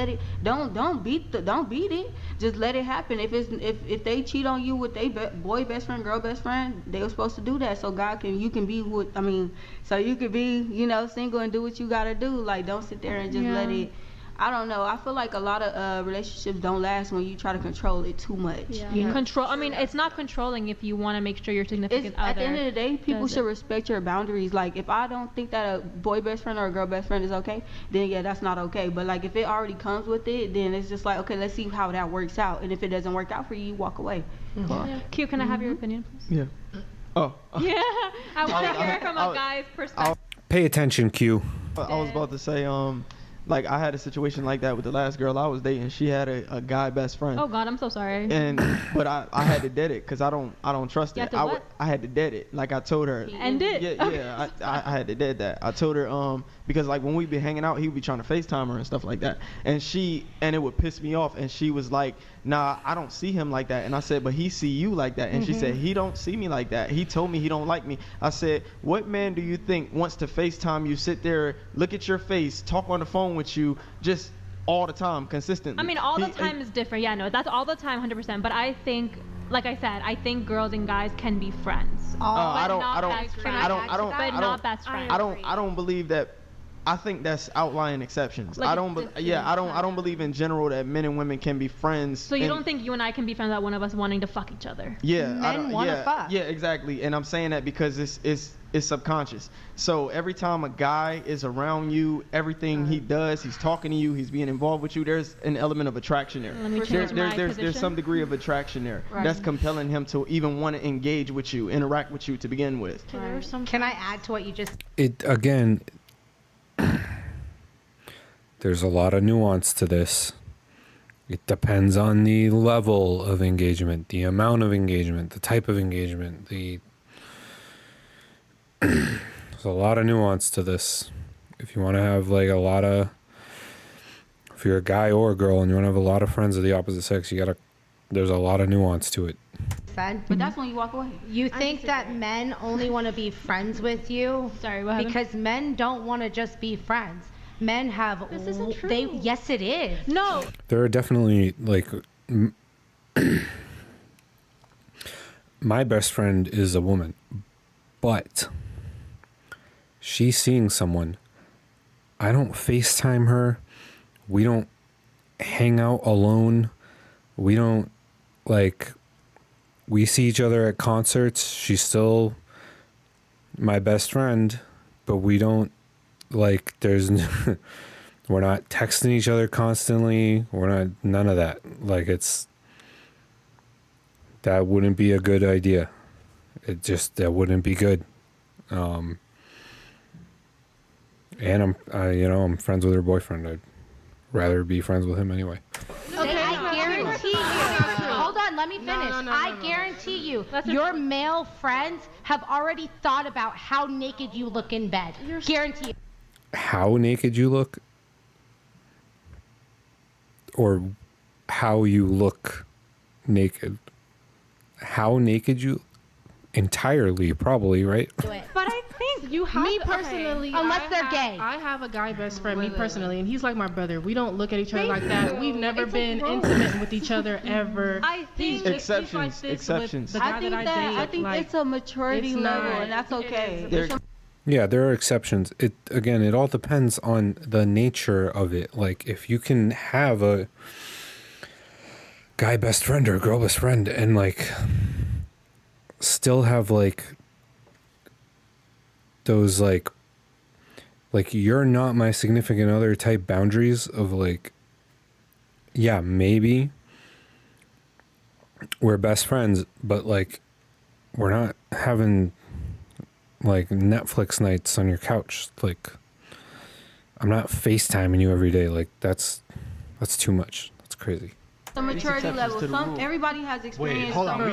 beat it. Just let it happen. If they cheat on you with they boy best friend, girl best friend, they were supposed to do that so you can be single and do what you gotta do. Like, don't sit there and just let it. I don't know. I feel like a lot of relationships don't last when you try to control it too much. Yeah. You know? Control. I mean, it's not controlling if you want to make sure your significant At the other. end of the day, people does should it. respect your boundaries. Like, if I don't think that a boy best friend or a girl best friend is okay, then yeah, that's not okay. But like, if it already comes with it, then it's just like, okay, let's see how that works out. And if it doesn't work out for you, you walk away. Yeah. Q, can I have your opinion, please? Yeah. Oh. Yeah, I want to hear it from a guy's perspective. Pay attention, Q. I was about to say, like I had a situation like that with the last girl I was dating. She had a guy best friend. Oh God, I'm so sorry. But I had to dead it because I don't trust You it. had to what? I had to dead it. Like I told her. End it? Yeah. I had to dead that. I told her because like when we be hanging out, he would be trying to FaceTime her and stuff like that. And it would piss me off. And she was like, nah, I don't see him like that. And I said, but he see you like that. And she said, he don't see me like that. He told me he don't like me. I said, what man do you think wants to FaceTime you, sit there, look at your face, talk on the phone with you, just all the time, consistently? I mean, all the time is different. Yeah, no, that's all the time, 100%. But I think, like I said, I think girls and guys can be friends. I don't not best friends. I don't But not best friends. I don't believe that. I think that's outlying exceptions. Like I don't believe in general that men and women can be friends. So you don't think you and I can be friends without one of us wanting to fuck each other? Yeah, Men wanna fuck. Yeah, exactly. And I'm saying that because it's subconscious. So every time a guy is around you, everything he does, he's talking to you, he's being involved with you, there's an element of attraction there. Let me change my There's position. some degree of attraction there. Right. That's compelling him to even want to engage with you, interact with you to begin with. Can I add to what you just? It again. There's a lot of nuance to this. It depends on the level of engagement, the amount of engagement, the type of engagement. There's a lot of nuance to this. If you want to have like if you're a guy or a girl and you want to have a lot of friends of the opposite sex, there's a lot of nuance to it. Said. But that's when you walk away. You think that men only want to be friends with you? Sorry, what happened? Because men don't want to just be friends. Men have. This isn't true. Yes, it is. No. There are definitely like my best friend is a woman, but she's seeing someone. I don't FaceTime her. We don't hang out alone. We don't we see each other at concerts. She's still my best friend, but we don't we're not texting each other constantly. None of that. That wouldn't be a good idea. That wouldn't be good. And I'm friends with her boyfriend. I'd rather be friends with him anyway. Okay, I guarantee you. Hold on, let me finish. I guarantee you, your male friends have already thought about how naked you look in bed. Guarantee you. How naked you look? Or how you look naked? How naked you? Entirely, probably, right? But I think you have me personally, unless they're gay. I have a guy best friend, me personally, and he's like my brother. We don't look at each other like that. We've never been intimate with each other ever. I think exceptions. The guy I think it's a maturity level, and that's okay. Yeah, there are exceptions. It all depends on the nature of it. Like if you can have a guy best friend or a girl best friend and still have those you're not my significant other type boundaries of yeah, maybe we're best friends, but we're not having Netflix nights on your couch. I'm not FaceTiming you every day. That's too much. That's crazy. The maturity level. Everybody has experience. Wait, hold on.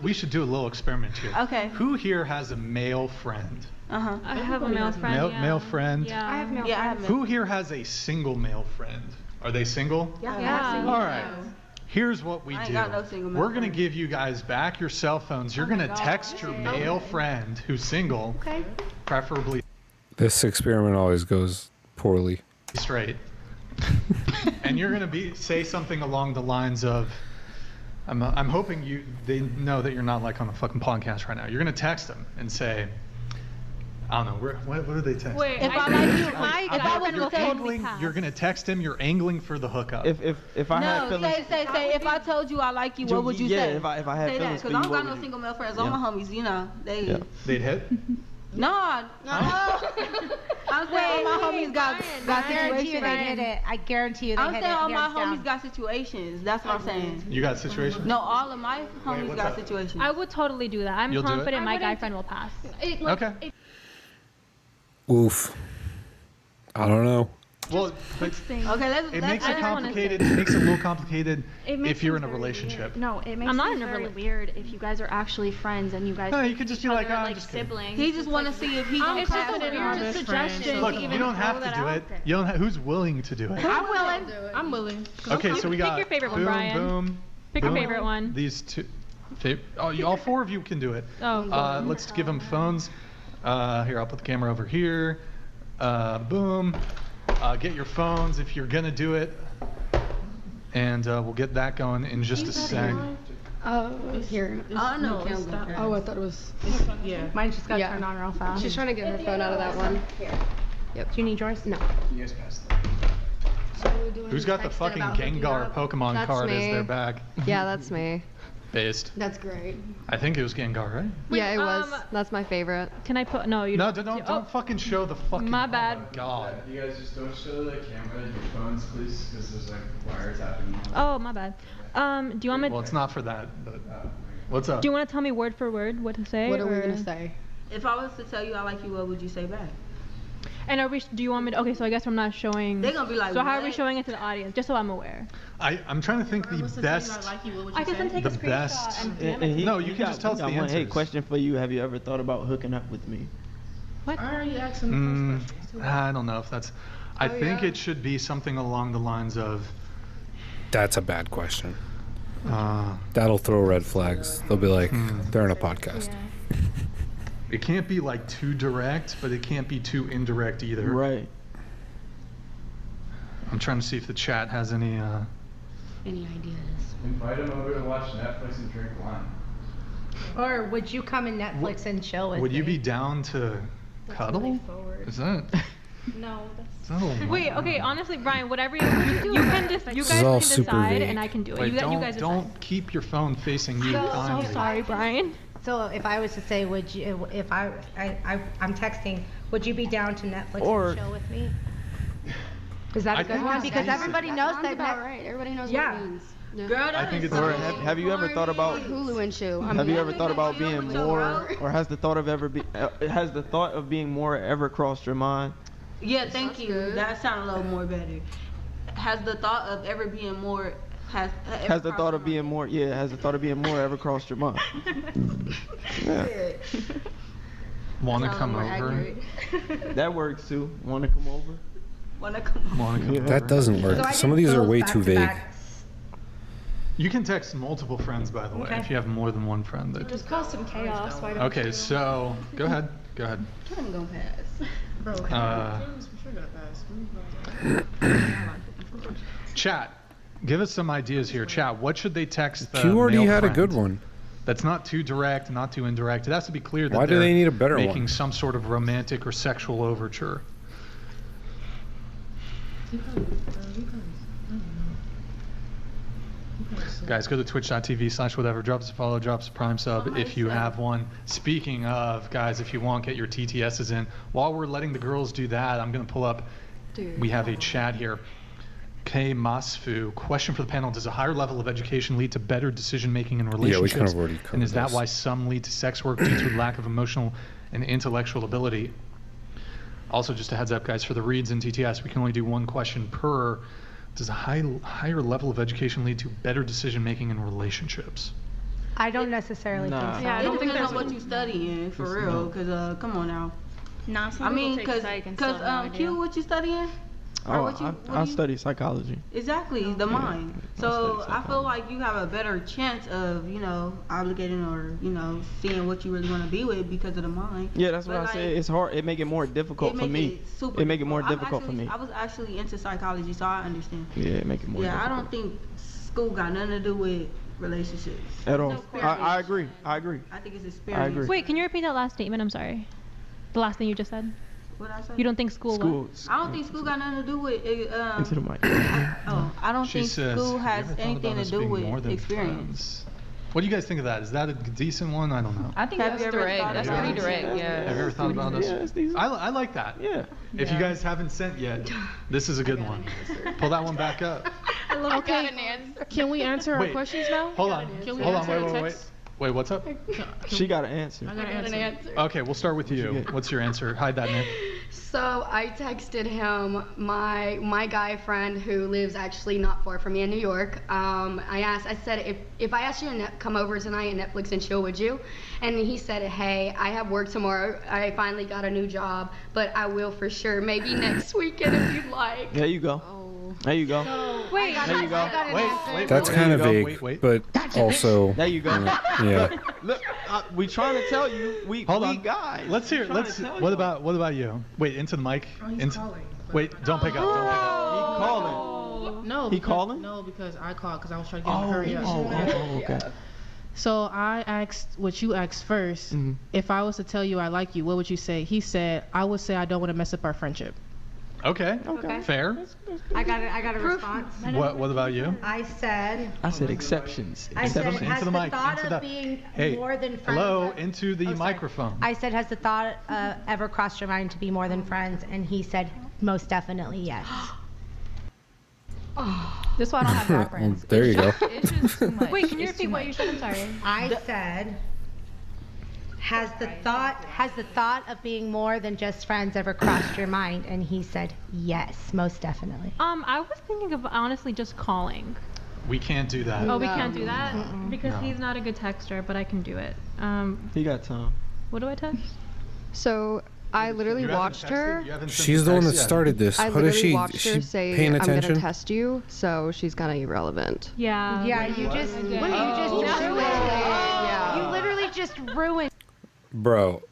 We should do a little experiment here. Okay. Who here has a male friend? I have a male friend. Male friend. Yeah. I have male friends. Who here has a single male friend? Are they single? Yeah. All right. Here's what we I ain't do. got no single male We're going to friends. give you guys back your cell phones. You're going to text your male friend who's single, preferably This experiment always goes poorly. straight. And you're going to say something along the lines of, I'm hoping they know that you're not on a fucking podcast right now. You're going to text them and say, I don't know, what do they text? Wait, if I like you, You're going to text him, you're angling for the hookup. If I had feelings, say, if I told you I like you, what would you say? If I had say feelings that, for because I you, don't what got no would single male friends. All my homies, They'd hit? No. I'm saying all my homies got situations. I guarantee you they I'm hit saying it all my hands down. homies got situations. That's what I'm saying. You got situations? No, all of my homies what's got up? situations. I would totally do that. I'm You'll do it? confident my guy friend will pass. Okay. Oof. I don't know. Well, Okay, it makes it complicated. It makes it a little complicated if you're in a relationship. No, it makes not it in a very rela- weird if you guys are actually friends and you guys. No, you could just be like, are, I'm just kidding. siblings. He just want to see if he gonna pass it or not. Just suggestion. Look, you don't have to do it. You don't. Who's willing to do it? I'm willing. I'm willing. Okay, so we got your favorite one, boom, Brian. boom. Pick your boom. favorite one. These two. All four of you can do it. Oh. Let's give them phones. Here, I'll put the camera over here. Boom. Get your phones if you're gonna do it, and we'll get that going in just a sec. Here. Oh no. Oh, I thought it was. Yeah. Mine just got Yeah. turned on real fast. She's trying to get her phone out of that one. Yep. Do you need yours? No. You guys pass that. Who's got the fucking Gengar Pokemon card as their bag? Yeah, that's me. Based. That's great. I think it was Gengar, right? Yeah, it was. That's my favorite. Can I put? No, you. No, don't fucking show the fucking. My bad. Oh my God. You guys just don't show the camera your phones, please, because there's like wires happening. Oh, my bad. Do you want me? Well, it's not for that. But, what's up? Do you want to tell me word for word what to say? What are we or- gonna say? If I was to tell you I like you, what would you say back? And are we? Do you want me to? Okay, so I guess I'm not showing. They're gonna be like, So how are we what? showing it to the audience? Just so I'm aware. I'm trying to think the best. I can take a the screenshot best. and DM it. No, you can just tell us the Hey, answers. question for you. Have you ever thought about hooking up with me? What? I already asked him the first question. I don't know if that's. I think it should be something along the lines of. That's a bad question. That'll throw red flags. They'll be like, they're in a podcast. It can't be like too direct, but it can't be too indirect either. Right. I'm trying to see if the chat has any. Any ideas? Invite them over to watch Netflix and drink wine. Or would you come in Netflix and chill with Would me? you be down to cuddle? Is that? No. Is that a little Wait, okay, honestly, Brian, whatever you can just you This guys is all can super decide, vague. and I can do it. Wait, you don't guys don't keep your phone facing you. So kindly. sorry, Brian. So if I was to say, would you, if I'm texting, would you be down to Netflix Or- and chill with me? Is that a good one? Because everybody knows Sounds that. about right. Everybody knows Yeah. what it means. Girl, I think it's. Or have you ever thought about? Hulu and shoe. Have you ever thought about being more, or has the thought of being more ever crossed your mind? Yeah, thank you. That sounded a little more better. Has the thought of ever being more Has the thought of being more? Yeah, has the thought of being more ever crossed your mind? Yeah. Want to come over? That works too. Want to come over? Wanna come Want to come over? That doesn't work. Some of these are way too vague. You can text multiple friends, by the way, Okay. if you have more than one friend. That Just cause some chaos. Why don't Okay, you? so go ahead. Go ahead. I'm gonna pass. Bro, Uh, Chat, give us some ideas here. Chat, what should they text the Q already male had a friend? good one. That's not too direct, not too indirect. It has to be clear that Why do they're they need a better one? making some sort of romantic or sexual overture. Guys, go to twitch.tv/whatever. Drop us a follow, drop us a prime sub if you have one. Speaking of, guys, if you want, get your TTSs in. While we're letting the girls do that, I'm going to pull up. We have a chat here. K. Masfu, question for the panel. Does a higher level of education lead to better decision making in relationships? kind of already covered And is that this. why some lead to sex work due to lack of emotional and intellectual ability? Also, just a heads up, guys, for the reads in TTS, we can only do one question per. Does a higher level of education lead to better decision making in relationships? I don't necessarily think so. Yeah, I don't think that's what you studying for real. Cause come on now. Nah, some I mean, people take psych and still have no idea. Q, what you studying? Or Oh, what you, I study psychology. Exactly, the mind. So I feel like you have a better chance of, obligating or, seeing what you really want to be with because of the mind. Yeah, that's what But, I said. It's hard. It make it more difficult for me. It make it more difficult for me. I was actually into psychology, so I understand. Yeah, it make it more Yeah, I difficult. don't think school got nothing to do with relationships. At all. I agree. I agree. I think it's I experience. agree. Wait, can you repeat that last statement? I'm sorry. The last thing you just said. What I say? You don't think school? What? I don't think school got nothing to do with. Into the mic. I don't She think says, school "Have you has ever thought anything about to us do being more with than experience. What do you guys think of that? Is that a decent one? I don't know. I think Have that's you ever direct. thought That's about pretty it? direct. Yeah. Have you ever thought about us? Yeah, it's decent. I like that. Yeah. If you guys haven't sent yet, this is a good one. Pull that one back up. Okay. Can we answer our Wait, questions now? Hold on. Can we Hold on. answer the Wait. text? Wait, what's up? She got an answer. I got an answer. Okay, we'll start with you. What's your answer? Hide that name. So I texted him my guy friend who lives actually not far from me in New York. I said if I asked you to come over tonight and Netflix and chill, would you? And he said, hey, I have work tomorrow. I finally got a new job, but I will for sure. Maybe next weekend if you'd like. There you go. There you go. Wait, There you go. Wait. That's kind of vague, but also. There you go. Yeah. Look, we trying to tell you, we guys. Let's hear. Trying Let's. to tell What you. about you? Wait, into the mic. Wait, don't pick up. Don't pick up. He calling. No. He because- calling? No, because I called because I was trying to get him to hurry up. Okay. So I asked what you asked 1st. Mhm. If I was to tell you I like you, what would you say? He said, I would say I don't want to mess up our friendship. Okay. Okay. Fair. I got a response. What about you? I said exceptions. I said, Exceptions. has Into the the mic, thought into of the- being Hey, more than friends. hello, into the sorry. microphone. I said, has the thought ever crossed your mind to be more than friends? And he said, most definitely yes. This is why I don't have reference. There you go. Wait, can you repeat what you said? I'm sorry. I said, has the thought of being more than just friends ever crossed your mind? And he said, yes, most definitely. I was thinking of honestly just calling. We can't do that. Oh, we can't do that because No. he's not a good texter, but I can do it. He got time. What do I text? So I literally watched her. She's the one that started this. I How does literally she? watched She her say, paying "I'm attention? gonna test you," so she's kind of irrelevant. Yeah. Yeah, you just ruined. You literally just ruined. Bro.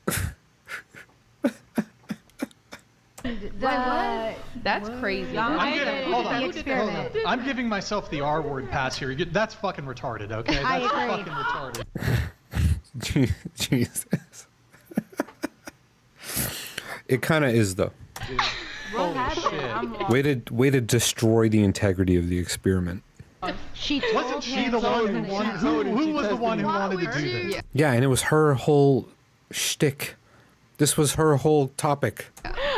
That's crazy. Hold on. The experiment. I'm giving myself the R word pass here. That's fucking retarded, okay? That's I agree. fucking retarded. Jesus. It kind of is though. Holy shit. Way to destroy the integrity of the experiment. She Wasn't she the one who wanted? Who was the one who wanted to do this? Yeah, and it was her whole shtick. This was her whole topic.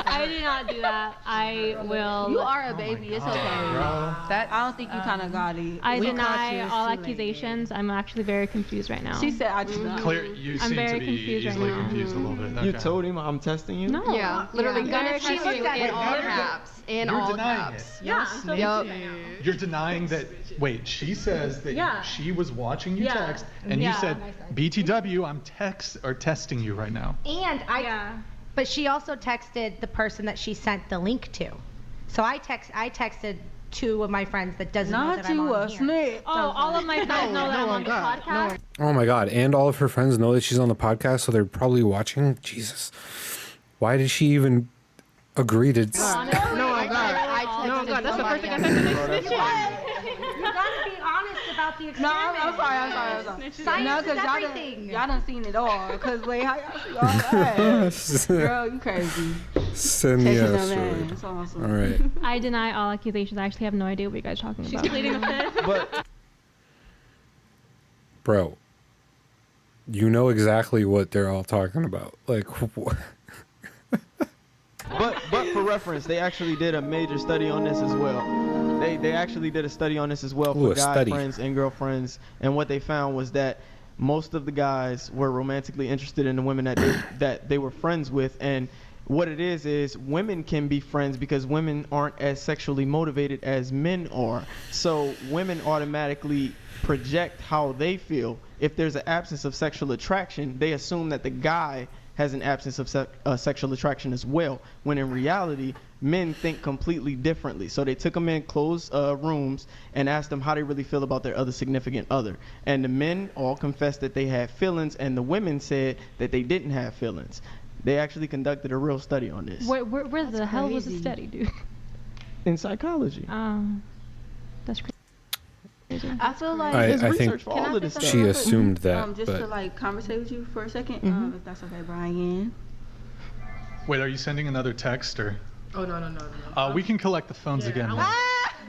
I did not do that. I will. You are a baby. It's okay. That I don't think you kind of got it. I We deny caught you all too late. accusations. I'm actually very confused right now. She said I did not. Clear, you I'm seem very to be confused right easily now. confused a little bit. You Okay. told him I'm testing you? No. Yeah, literally I'm gonna very test you confused. in all You're- caps. In you're all denying caps. it. Yeah. I'm so Yep. confused right now. You're denying that. Wait, she says that Yeah. she was watching you Yeah. text, and you Yeah. said, "BTW, I'm testing you right now." And but she also texted the person that she sent the link to. So I texted two of my friends that doesn't know that I'm on here. Oh, all of my friends know that I'm on the podcast. Oh my god! And all of her friends know that she's on the podcast, so they're probably watching. Jesus, why did she even agree to? No, I'm God. That's the first thing I texted. You gotta be honest about the No, experiment. I'm sorry. Science No, is y'all everything. done seen it all. Cause wait, how y'all see all that? Girl, you crazy. Send Taking the them story. in. It's awesome. All right. I deny all accusations. I actually have no idea what you guys are talking about. She's pleading the fifth. But Bro, you know exactly what they're all talking about. Like, But for reference, they actually did a major study on this as well. They actually did a study on this as well Ooh, for a guy study. friends and girlfriends, and what they found was that most of the guys were romantically interested in the women that they were friends with. And what it is women can be friends because women aren't as sexually motivated as men are. So women automatically project how they feel. If there's an absence of sexual attraction, they assume that the guy has an absence of sexual attraction as well, when in reality, men think completely differently. So they took them in closed rooms and asked them how they really feel about their other significant other. And the men all confessed that they had feelings, and the women said that they didn't have feelings. They actually conducted a real study on this. Where the hell was the crazy. study, dude? In psychology. That's crazy. I feel like I There's think research for all of this stuff. she assumed that, just to but like conversate with you for a 2nd Mhm. if that's okay, Brian. Wait, are you sending another text or? Oh, no. We can collect the phones again. then.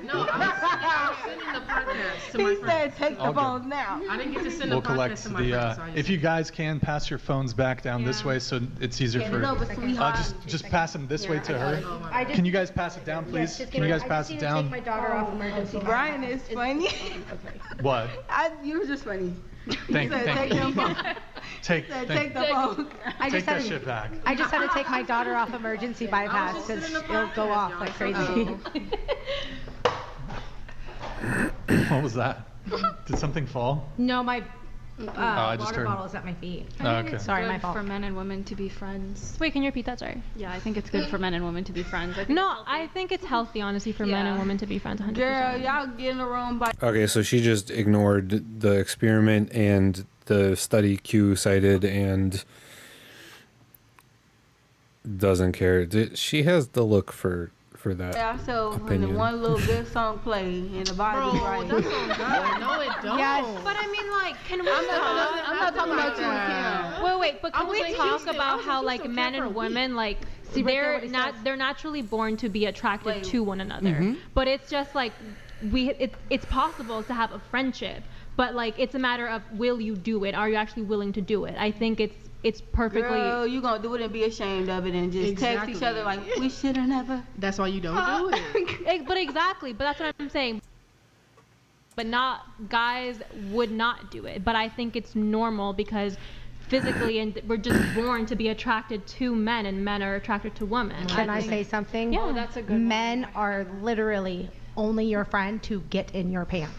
No, I'm sending the podcast to my He friends. said take the All good. phones now. I didn't get to send We'll the collect podcast to my the. friends. So I If you guys can pass your phones back down this way, so it's easier Hand for. it over, sweetheart. Just pass them this way to her. I just- Can you guys pass it down, please? Just Can you give guys me- pass I it just need to down? take my daughter off emergency. Brian is funny. What? You were just funny. Thank He said, you. take them phones. Take Said, thank- take the phone. I take just that had shit back. I just had to take my daughter off emergency bypass because it'll go off like crazy. What was that? Did something fall? No, my I just water heard- bottle is at my feet. Oh, okay. Sorry, my fault. For men and women to be friends. Wait, can you repeat that? Sorry. Yeah, I think it's good for men and women to be friends. I think No, I think it's healthy, honestly, for men and women to be friends. 100%. Girl, y'all get in the room by. okay. So she just ignored the experiment and the study Q cited, and doesn't care. She has the look for for that Yeah, so when the opinion. one little good song play and the vibe is right. That's on God. No, it don't. Yes, but I mean, like, can we I'm not talking about you and Kim. Wait, but can we talk about how like men and women, like, they're naturally born to be attracted to one another. But it's just like it's possible to have a friendship, but like it's a matter of will you do it? Are you actually willing to do it? I think it's perfectly. Girl, you gonna do it and be ashamed of it and just text each other like we should have never. That's why you don't do it. But that's what I'm saying. But guys would not do it. But I think it's normal because physically and we're just born to be attracted to men and men are attracted to women. Can I say something? Yeah, that's a good Men are literally only your friend to get in your pants.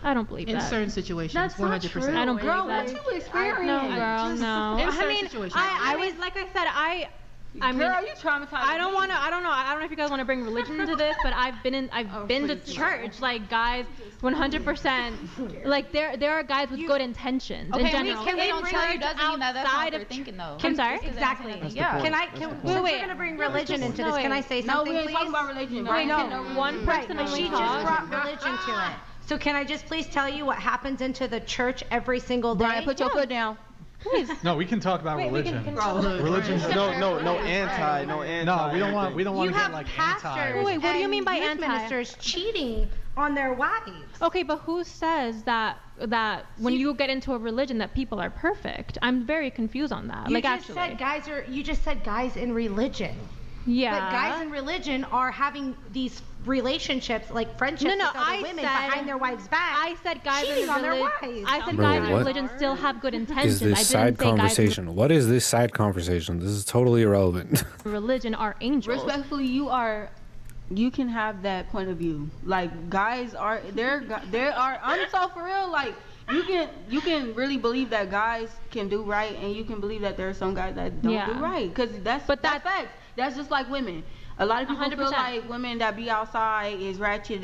I don't believe that. In certain situations, That's 100%. Not true. I don't believe Girl, that. what you experience? No, girl, no. In I certain mean, situations. I was like I said, I mean, Girl, you traumatized. I don't know if you guys want to bring religion into this, but I've been to church. Like guys, 100%. Like there are guys with good intentions in general. Can we don't bring tell you church doesn't mean that that's how outside they're of thinking though. I'm sorry. Exactly. Yeah. Since we're gonna bring religion into this, can I say No, something, we ain't please? talking about religion. Wait, no, one Right, person but only she just talks. brought religion to it. So can I just please tell you what happens into the church every single day? Brian, put your foot down. No, we can talk about religion. Religion. No anti. No, we don't want You to get have like pastors anti. Wait, what do you mean by and youth anti? ministers cheating on their wives. Okay, but who says that when you get into a religion that people are perfect? I'm very confused on that. You just said guys in religion. Yeah. But guys in religion are having these relationships, like friendships with other women behind their wives' back. I said guys cheating in on their religion. wives. I said Bro, guys in what religion still have good intentions. is this I side didn't say guys conversation? What is this side conversation? This is totally irrelevant. in religion are angels. Respectfully, you can have that point of view. Like guys are I'm so for real. Like you can really believe that guys can do right, and you can believe that there are some guys that don't do right. Because that's facts. That's just like women. A lot of people 100%. feel like women that be outside is ratchet,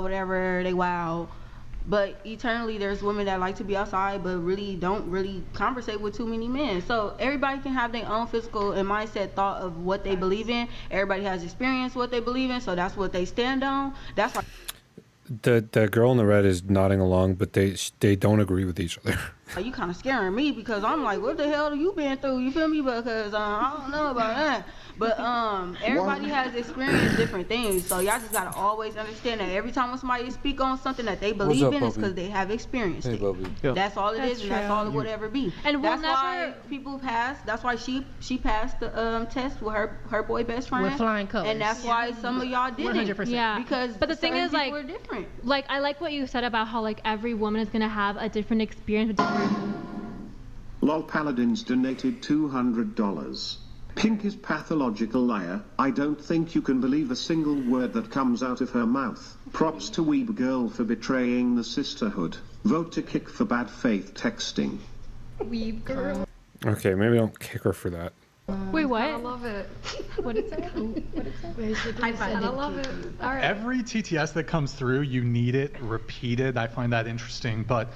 whatever, they wild. But eternally, there's women that like to be outside, but really don't conversate with too many men. So everybody can have their own physical and mindset thought of what they believe in. Everybody has experience what they believe in, so that's what they stand on. That's why. The girl in the red is nodding along, but they don't agree with each other. You kind of scaring me because I'm like, what the hell have you been through? You feel me? Because I don't know about that. But everybody has experienced different things, so y'all just gotta always understand that every time when somebody speak on something that they believe in, it's because they have experienced it. Yeah. That's all it is, and that's all it would ever be. And that's why people pass. That's why she passed the test with her boy best friend. With flying colors. And that's why some of y'all didn't. 100%. Yeah. Because but the thing is, like, we're different. Like I like what you said about how like every woman is gonna have a different experience with different. Lol Paladins donated $200. Pink is pathological liar. I don't think you can believe a single word that comes out of her mouth. Props to Weeb Girl for betraying the sisterhood. Vote to kick for bad faith texting. Weeb Girl. Okay, maybe don't kick her for that. Wait, what? I love it. What is it? I love it. All right. Every TTS that comes through, you need it repeated. I find that interesting, but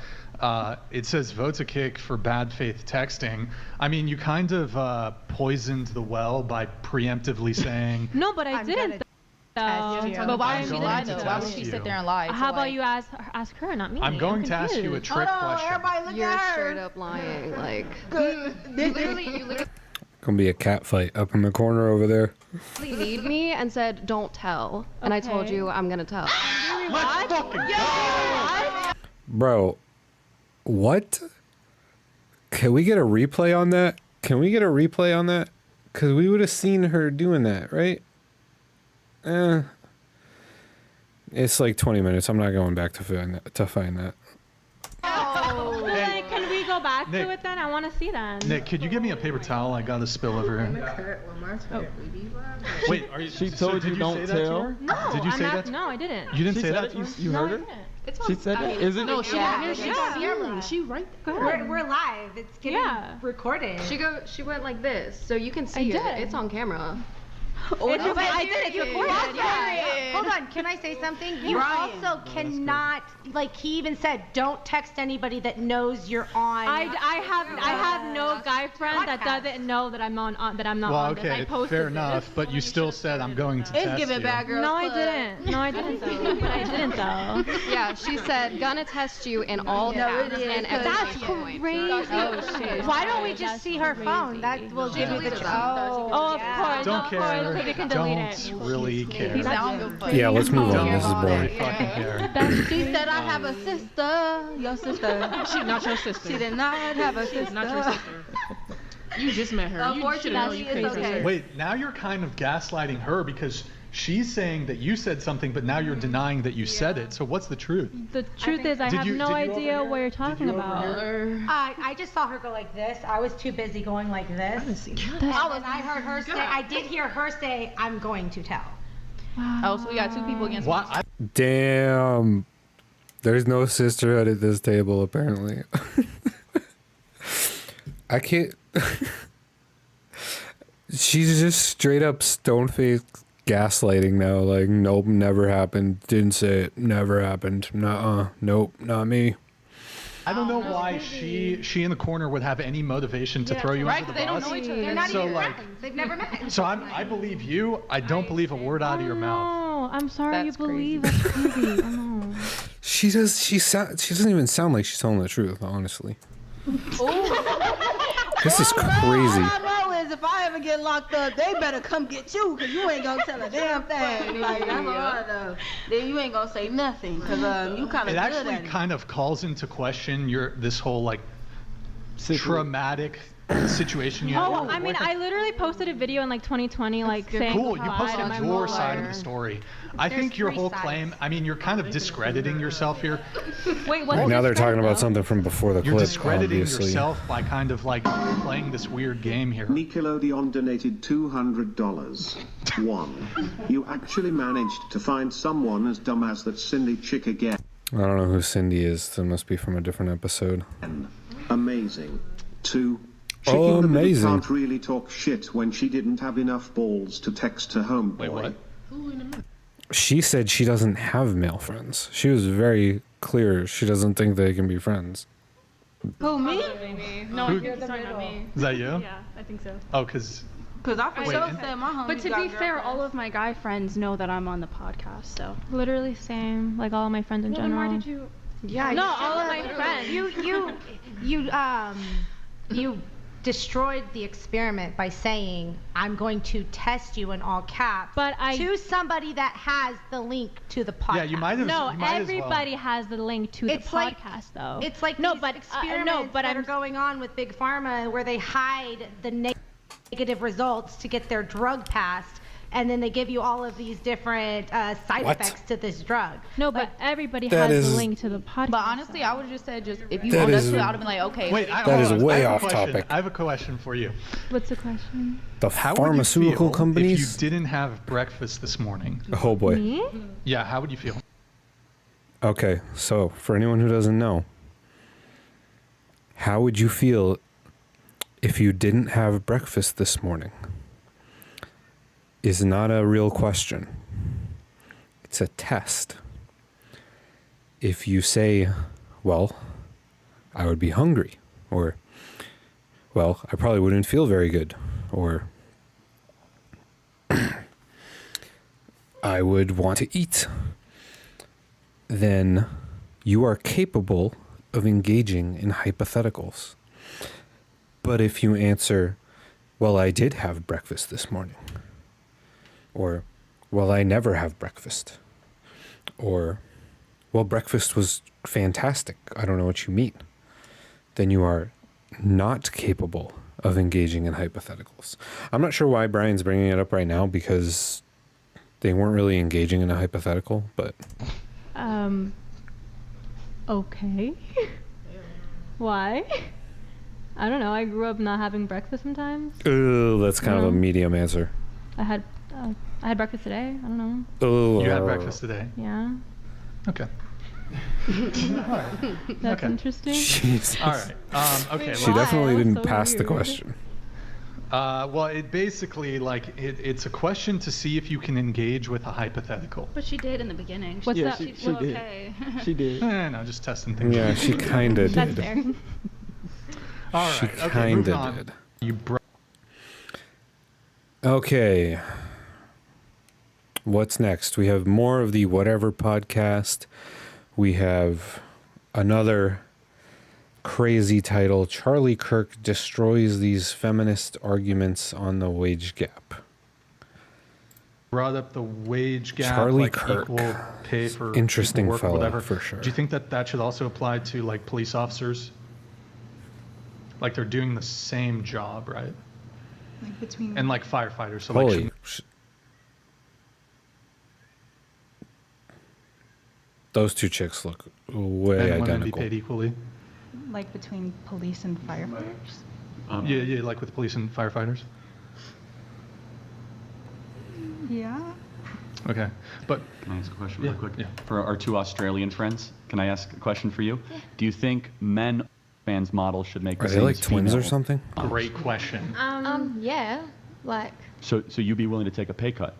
it says vote to kick for bad faith texting. I mean, you kind of poisoned the well by preemptively saying. No, but I didn't. But why would she lie though? Why would she sit there and lie? How about you ask her, not me? I'm going to ask you a trick question. Everybody look You're at her. straight up lying. Like, You literally Gonna be a cat fight up in the corner over there. you need me and said, don't tell. And I told you I'm gonna tell. Let's fucking go! Bro, what? Can we get a replay on that? Because we would have seen her doing that, right? It's like 20 minutes. I'm not going back to find that. Oh, like, can we go back Nick, to it then? I want to see that. Nick, could you give me a paper towel? I got a spill over here. Wait, are you? She told you don't tell. No, Did you say that? No, I didn't. You didn't She say said that? it? You heard her? She said that? Is it? No, she Yeah. She right there. We're live. It's getting recorded. She went like this, so you can see it. It's on camera. I did it. Hold on. Can I say something? You Brian. also cannot, like he even said, don't text anybody that knows you're on. I have no guy friend that doesn't know that I'm that I'm not Well, on this. I okay, posted fair this. enough, but you still said I'm going to test giving you. bad girls. No, I didn't. No, I didn't though. But I didn't though. Yeah, she said, gonna test you in all caps and That's everything. crazy. Oh, shit. Why don't we just see her phone? That will give you the truth. Oh, of course. Don't of care. course, because we can delete it. Don't really care. Yeah, let's move on. Don't This is really boring. fucking care. She said I have a sister. Your sister. She's not your sister. She did not have a sister. She's not your sister. You just met her. You should know you couldn't trust her. Wait, now you're kind of gaslighting her because she's saying that you said something, but now you're denying that you said it. So what's the truth? The truth is, I have no idea what you're talking about. I just saw her go like this. I was too busy going like this. I heard her say, I did hear her say, I'm going to tell. Wow. Oh, so we got two people against What? one. Damn. There's no sisterhood at this table, apparently. I can't. She's just straight up stone-faced gaslighting now. Like, nope, never happened. Didn't say it. Never happened. Nuh-uh. Nope, not me. I don't know why she in the corner would have any motivation to throw you Right, under because the they bus. don't know each other. They're not So, even like- friends. They've never met. So I believe you. I don't believe a word out of your mouth. Oh, I'm sorry That's you believe. That's crazy. Oh, no. She doesn't even sound like she's telling the truth, honestly. This is crazy. All I know is if I ever get locked up, they better come get you, because you ain't going to tell a damn thing. Like, that's all I know. Then you ain't going to say nothing, because you kind of It good actually at it. kind of calls into question this whole like traumatic situation you Oh, had. I mean, I literally posted a video in like 2020, like saying Cool, you how I posted am your a side of liar. the story. I think your whole claim, I mean, you're kind of discrediting yourself here. Wait, what? Now they're talking about something from before the You're clip, discrediting obviously. yourself by kind of like playing this weird game here. Nickelodeon donated $200. 1. You actually managed to find someone as dumb as that Cindy chick again. I don't know who Cindy is. That must be from a different episode. Amazing. 2. Oh, Chicken that amazing. can't really talk shit when she didn't have enough balls to text her homeboy. Wait, what? She said she doesn't have male friends. She was very clear. She doesn't think they can be friends. Who, me? No, Who- you're not me. Is that you? Yeah, I think so. Oh, because Because I for Wait, sure and- said my homie But to got be fair, girlfriends. all of my guy friends know that I'm on the podcast, so. Literally same, like all of my friends in Well, then general. why did you? Yeah. No, all of my friends. You destroyed the experiment by saying, I'm going to test you in all caps. But to somebody that has the link to the podcast. yeah, you might have. No, you might as well. everybody has the link to It's the like- podcast, though. It's like no, these but experiments no, but that I'm are going on with Big Pharma where they hide the negative results to get their drug passed, and then they give you all of these different side What? effects to this drug. no, but everybody That has is- the link to the podcast. But honestly, I would have just said, if you That owned up is- to it, I would have been like, okay. Wait, That hold is on. way I have a off question. topic. I have a question for you. What's the question? The How pharmaceutical would you feel companies? if you didn't have breakfast this morning? Oh boy. Me? Yeah, how would you feel? Okay, so for anyone who doesn't know, how would you feel if you didn't have breakfast this morning? Is not a real question. It's a test. If you say, well, I would be hungry, or, well, I probably wouldn't feel very good, or I would want to eat, then you are capable of engaging in hypotheticals. But if you answer, well, I did have breakfast this morning, or, well, I never have breakfast, or, well, breakfast was fantastic, I don't know what you mean, then you are not capable of engaging in hypotheticals. I'm not sure why Brian's bringing it up right now, because they weren't really engaging in a hypothetical, but Okay. Why? I don't know. I grew up not having breakfast sometimes. that's kind of a medium answer. I had breakfast today. I don't know. Oh, You had breakfast today. Yeah. Okay. That's Okay. interesting. Jesus. All right. Okay. She well, definitely Why? didn't That's so pass the weird. question. Well, it basically it's a question to see if you can engage with a hypothetical. But she did in the beginning. What's that? She Well, did. okay. She did. No, just testing things. Yeah, she kinda did. That's fair. All She right. Okay, moving kinda on. did. You Okay. What's next? We have more of the Whatever podcast. We have another crazy title. Charlie Kirk destroys these feminist arguments on the wage gap. brought up the wage gap, Charlie like Kirk. equal pay for Interesting equal work or fella, whatever. for sure. Do you think that should also apply to like police officers? Like they're doing the same job, right? Like between. And like firefighters. So Holy. like Those two chicks look way men and women be identical. paid equally. Like between police and firefighters. Yeah, like with police and firefighters. Yeah. Okay, but Can I ask a question Yeah, real quick? yeah. For our two Australian friends, can I ask a question for you? Do you think men fans models should make Are the they same like as twins or female something? models? great question. Yeah. Like, So you'd be willing to take a pay cut?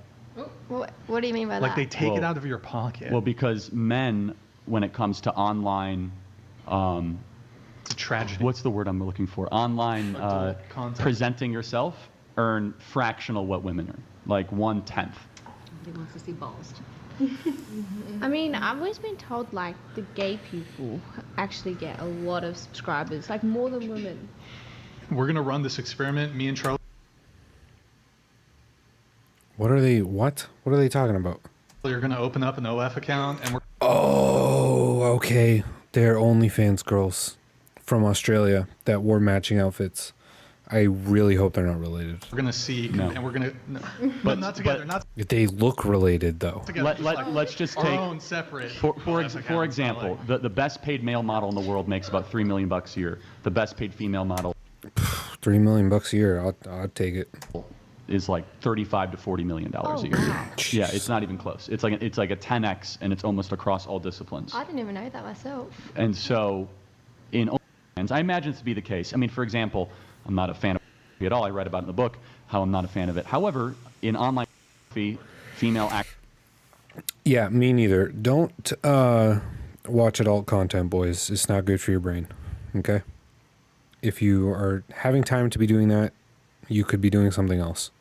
what do you mean by Like that? they take it Well- out of your pocket. Well, because men, when it comes to online, it's a tragedy. what's the word I'm looking for? Online Adult content. presenting yourself earn fractional what women earn, like 1/10. He wants to see balls. I mean, I've always been told like the gay people actually get a lot of subscribers, like more than women. We're gonna run this experiment. Me and Charlie What are they talking about? are gonna open up an OF account, and we're Oh, okay. They're OnlyFans girls from Australia that wore matching outfits. I really hope they're not related. gonna see, No. and we're gonna, but not together, not They look related though. together. Let's just our take own separate. For OF accounts, example, the best paid male model in the world makes about $3 million a year. The best paid female model $3 million a year. I'd take it. is like $35 to $40 million a year. Yeah, it's not even close. It's like a 10x, and it's almost across all disciplines. I didn't even know that myself. And so, in OnlyFans, I imagine this to be the case. I mean, for example, I'm not a fan of it at all. I read about it in the book how I'm not a fan of it. However, in online female act. Yeah, me neither. Don't watch adult content, boys. It's not good for your brain. Okay? If you are having time to be doing that, you could be doing something else.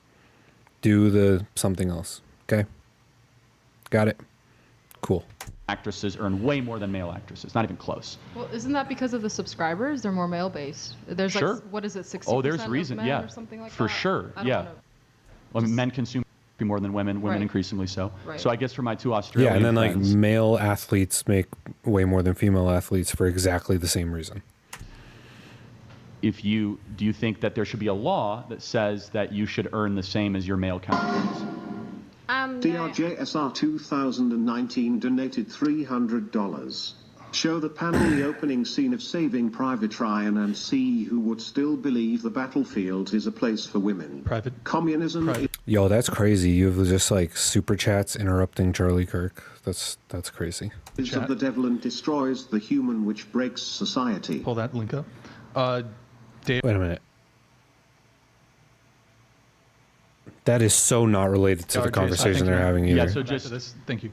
Do the something else. Okay? Got it? Cool. Actresses earn way more than male actresses. Not even close. Well, isn't that because of the subscribers? They're more male-based. There's Sure. like, what is it, 60% Oh, there's reason. of men Yeah. or something like for that? sure. I don't Yeah. wanna- Well, I mean, men consume more than women. Women Right. increasingly so. Right. So I guess for my two Australian Yeah, and then like friends, male athletes make way more than female athletes for exactly the same reason. do you think that there should be a law that says that you should earn the same as your male counterparts? DRJSR 2019 donated $300. Show the panel the opening scene of Saving Private Ryan and see who would still believe the battlefield is a place for women. Private. Communism Yo, that's crazy. You have just like super chats interrupting Charlie Kirk. That's crazy. is of the devil and destroys the human which breaks society. Pull that link up. Wait a minute. That is so not related to the conversation they're having either. Yeah, so Back to this. Thank you.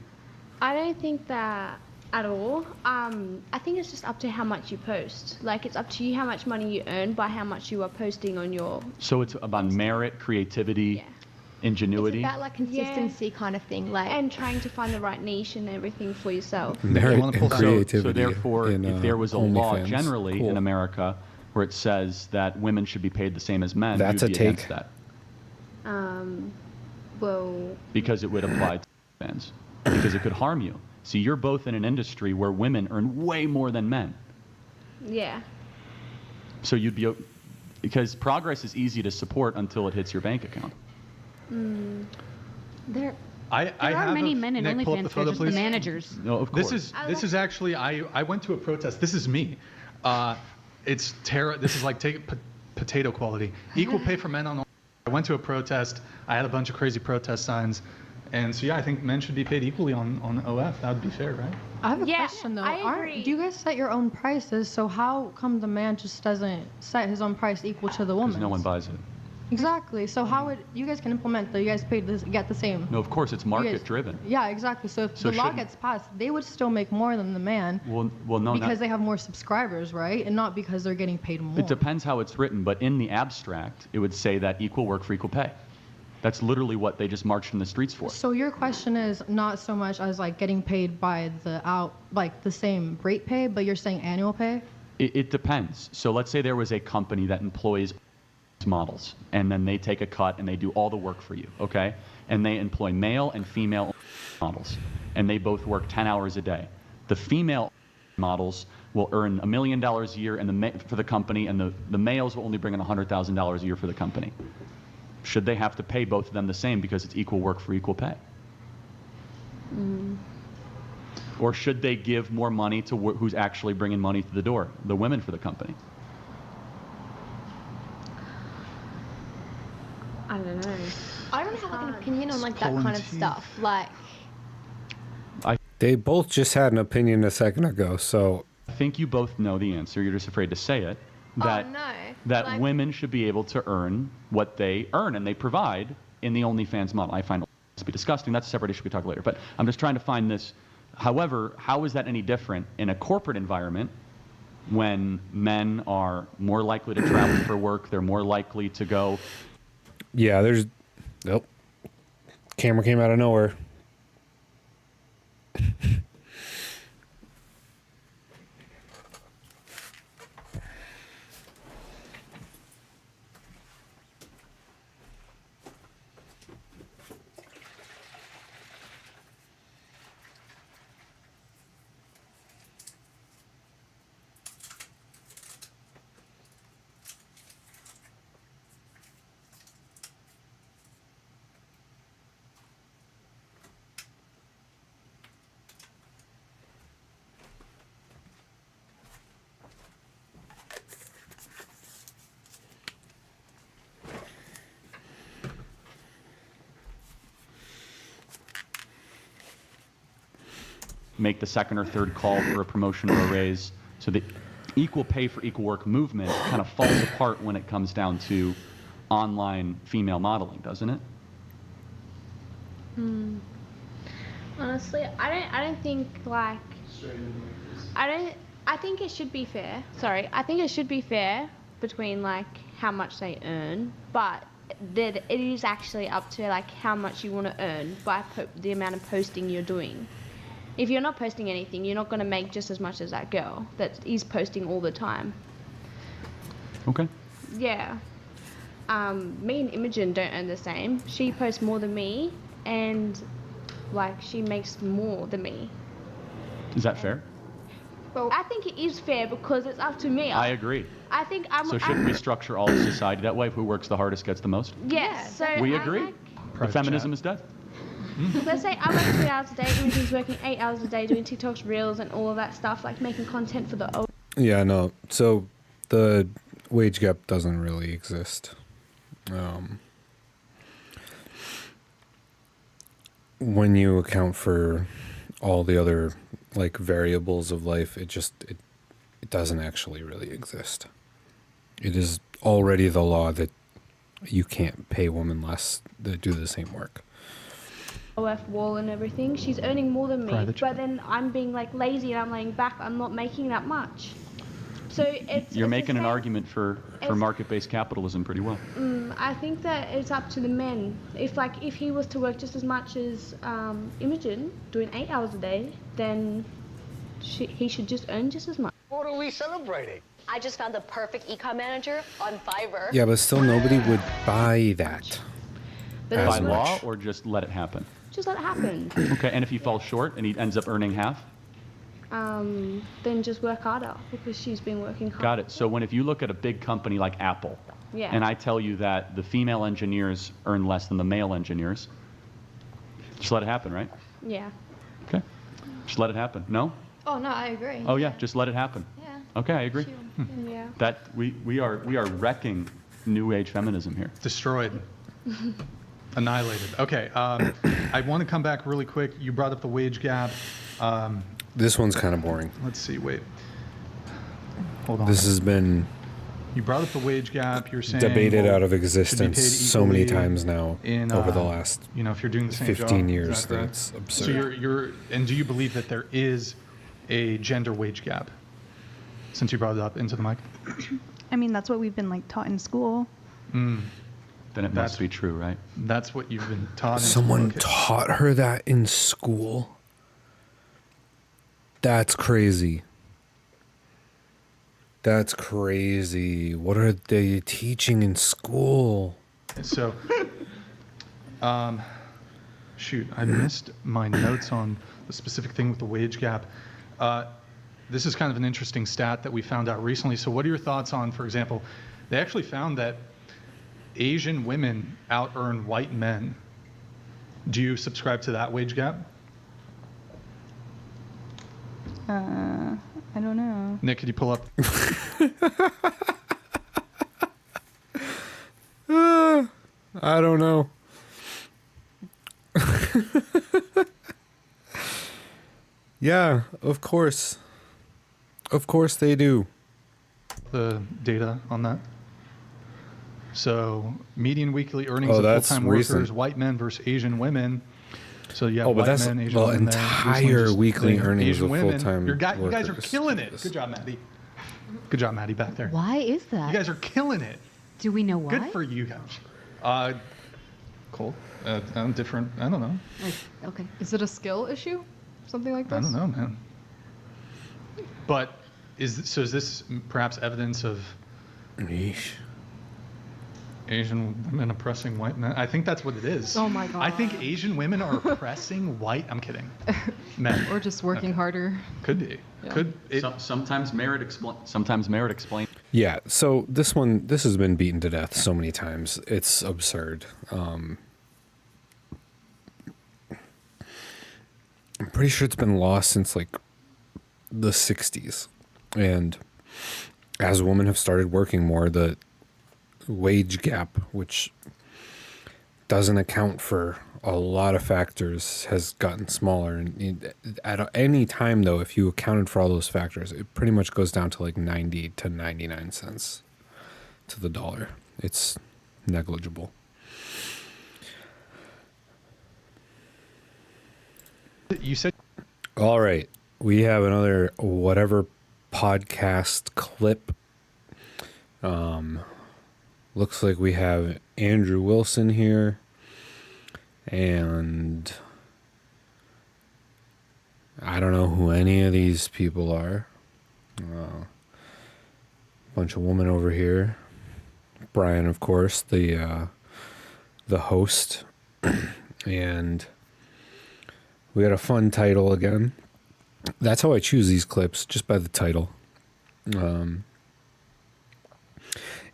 I don't think that at all. I think it's just up to how much you post. Like, it's up to you how much money you earn by how much you are posting on your. So it's about merit, creativity, ingenuity. It's about like consistency kind of thing, like and trying to find the right niche and everything for yourself. Merit wanna pull and that? creativity. So therefore, in, if there was a law OnlyFans. generally Cool. in America where it says that women should be paid the same as men, That's you'd a be take. against that Well, because it would apply to fans because it could harm you. See, you're both in an industry where women earn way more than men. yeah. So you'd be because progress is easy to support until it hits your bank account. There I are have many men in Nick, pull up OnlyFans. the photo, They're just the please. managers. No, of course. This is actually I went to a protest. This is me. It's This is like potato quality. Equal pay for men on. I went to a protest. I had a bunch of crazy protest signs, and so yeah, I think men should be paid equally on OF. That would be fair, right? I have a Yeah, question though. I agree. Do you guys set your own prices? So how come the man just doesn't set his own price equal to the Because woman? no one buys it. Exactly. So how would you guys can implement that? You guys paid this, get the same. No, of course, it's market driven. Yeah, exactly. So if So the law shouldn't- gets passed, they would still make more than the man Well, no, because not, they have more subscribers, right? And not because they're getting paid more. it depends how it's written, but in the abstract, it would say that equal work for equal pay. That's literally what they just marched in the streets for. So your question is not so much as like getting paid by the same rate pay, but you're saying annual pay? It depends. So let's say there was a company that employs models, and then they take a cut and they do all the work for you, okay? And they employ male and female models, and they both work 10 hours a day. The female models will earn $1 million a year for the company, and the males will only bring in $100,000 a year for the company. Should they have to pay both of them the same because it's equal work for equal pay? Or should they give more money to who's actually bringing money to the door, the women for the company? I don't know. I don't have like an opinion on like that kind of stuff. Like, They both just had an opinion a second ago, so I think you both know the answer. You're just afraid to say it. That no. that Like- women should be able to earn what they earn and they provide in the OnlyFans model. I find it to be disgusting. That's a separate issue we talk later. But I'm just trying to find this. However, how is that any different in a corporate environment when men are more likely to travel for work? They're more likely to go. yeah, there's nope. Camera came out of nowhere. Make the second or third call for a promotion or a raise. So the equal pay for equal work movement kind of falls apart when it comes down to online female modeling, doesn't it? Honestly, I don't think like I think it should be fair. Sorry, I think it should be fair between like how much they earn, but that it is actually up to like how much you want to earn by the amount of posting you're doing. If you're not posting anything, you're not going to make just as much as that girl that is posting all the time. Okay. Yeah. Me and Imogen don't earn the same. She posts more than me, and like she makes more than me. Is that fair? Well, I think it is fair because it's up to me. I agree. I think I'm. So shouldn't we structure all of society that way? Who works the hardest gets the most? Yes. So We I agree. like- The feminism is dead. Let's say I work 3 hours a day, Imogen's working 8 hours a day doing TikToks, Reels, and all of that stuff, like making content for the old. Yeah, no. So the wage gap doesn't really exist. When you account for all the other like variables of life, it doesn't actually really exist. It is already the law that you can't pay women less to do the same work. OF wall and everything, she's earning more than me, Private but then I'm being like lazy and I'm laying back, I'm not making that much. So You're making the an same- argument for market-based capitalism pretty well. I think that it's up to the men. If he was to work just as much as Imogen, doing 8 hours a day, then he should just earn just as much. What are we celebrating? I just found the perfect ecom manager on Fiverr. Yeah, but still nobody would buy that. But By it's law, much. or just let it happen? Just let it happen. Okay, and if he falls short and he ends up earning half? Then just work harder because she's been working hard. Got it. So if you look at a big company like Apple, Yeah. and I tell you that the female engineers earn less than the male engineers, just let it happen, right? Yeah. Okay. Just let it happen. No? Oh no, I agree. Oh yeah, just let it happen. Yeah. Okay, I agree. Yeah. That we are wrecking new age feminism here. Destroyed. Annihilated. Okay, I want to come back really quick. You brought up the wage gap. This one's kind of boring. Let's see, wait. Hold on. This has been You brought up the wage gap. You're saying Debated well, out of should be existence paid so many equally times now in, over the last if you're doing the same 15 job. years Is that that correct? it's absurd. So and do you believe that there is a gender wage gap? Since you brought it up into the mic. I mean, that's what we've been like taught in school. Then it must be true, right? That's what you've been taught. Someone taught her that in school. That's crazy. That's crazy. What are they teaching in school? So, shoot, I missed my notes on the specific thing with the wage gap. This is kind of an interesting stat that we found out recently. So what are your thoughts on, for example, they actually found that Asian women out-earn white men. Do you subscribe to that wage gap? I don't know. Nick, could you pull up? I don't know. Yeah, of course. Of course they do. The data on that. So median weekly earnings of that's full-time recent. workers, white men versus Asian women. So you have Oh, but white that's men, Asian the women there. Recently entire just weekly saying earnings Asian of women. full-time You guys are workers. killing it. Good job, Maddie. Good job, Maddie, back there. Why is that? You guys are killing it. Do we know why? Good for you guys. Cool. I'm different. I don't know. Okay. Is it a skill issue? Something like this? I don't know, man. But is this perhaps evidence of Asian women oppressing white men? I think that's what it is. Oh my God. I think Asian women are oppressing white. I'm kidding. Men. Or just working harder. Could be. Yeah. Could it? Sometimes merit explain. Yeah, so this has been beaten to death so many times. It's absurd. I'm pretty sure it's been lost since like the 60s. And as women have started working more, the wage gap, which doesn't account for a lot of factors, has gotten smaller. And at any time, though, if you accounted for all those factors, it pretty much goes down to like 90 to 99 cents to the dollar. It's negligible. You said. All right. We have another whatever podcast clip. Looks like we have Andrew Wilson here. And I don't know who any of these people are. Bunch of women over here. Brian, of course, the host. And we got a fun title again. That's how I choose these clips, just by the title.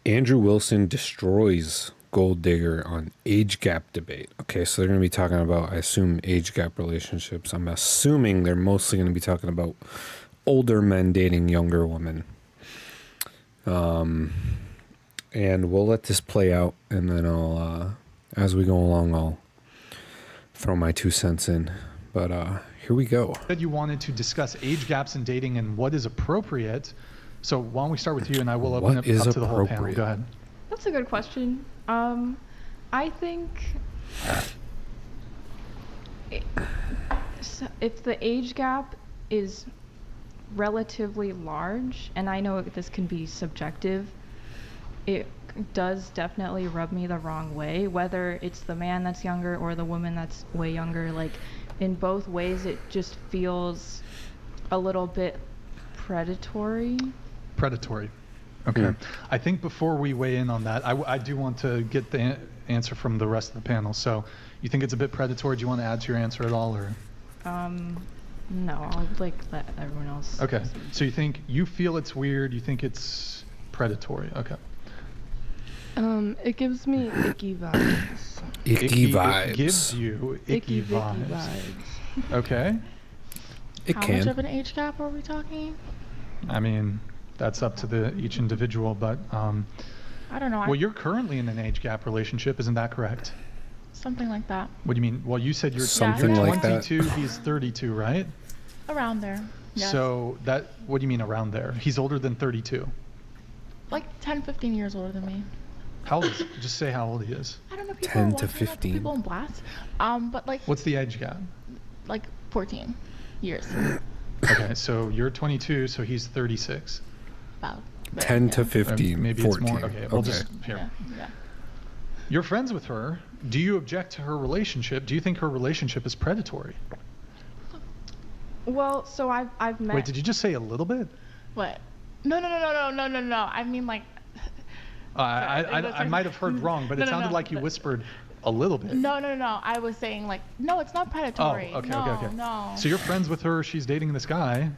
Andrew Wilson destroys gold digger on age gap debate. Okay, so they're going to be talking about, I assume, age gap relationships. I'm assuming they're mostly going to be talking about older men dating younger women. And we'll let this play out, and then I'll, as we go along, I'll throw my 2 cents in. But here we go. You said you wanted to discuss age gaps in dating and what is appropriate. So why don't we start with you, and I will open it up to the whole panel. Go ahead. That's a good question. I think if the age gap is relatively large, and I know this can be subjective, it does definitely rub me the wrong way, whether it's the man that's younger or the woman that's way younger. Like, in both ways, it just feels a little bit predatory. Okay. I think before we weigh in on that, I do want to get the answer from the rest of the panel. So you think it's a bit predatory? Do you want to add to your answer at all, or? No, I'll let everyone else. Okay. So you feel it's weird. You think it's predatory. Okay. It gives me icky vibes. Icky vibes. It gives you icky vibes. Okay. How much of an age gap are we talking? I mean, that's up to each individual, but I don't know. Well, you're currently in an age gap relationship, isn't that correct? Something like that. What do you mean? Well, you said you're Something you're like 22, he's 32, right? Around there. Yes. So what do you mean around there? He's older than 32. like 10, 15 years older than me. How old is he? Just say how old he is. I don't know. People 10 are to watching, 15. People on blast. But like. What's the age gap? Like 14 years. Okay, so you're 22, so he's 36. About. 10 to 15. Maybe 14. it's more. Okay, we'll just here. Yeah. You're friends with her. Do you object to her relationship? Do you think her relationship is predatory? Well, so I've met. Wait, did you just say a little bit? What? No. I mean like. I might have heard wrong, but it sounded like you whispered a little bit. No. I was saying like, no, it's not predatory. Oh, okay. No. So you're friends with her. She's dating this guy.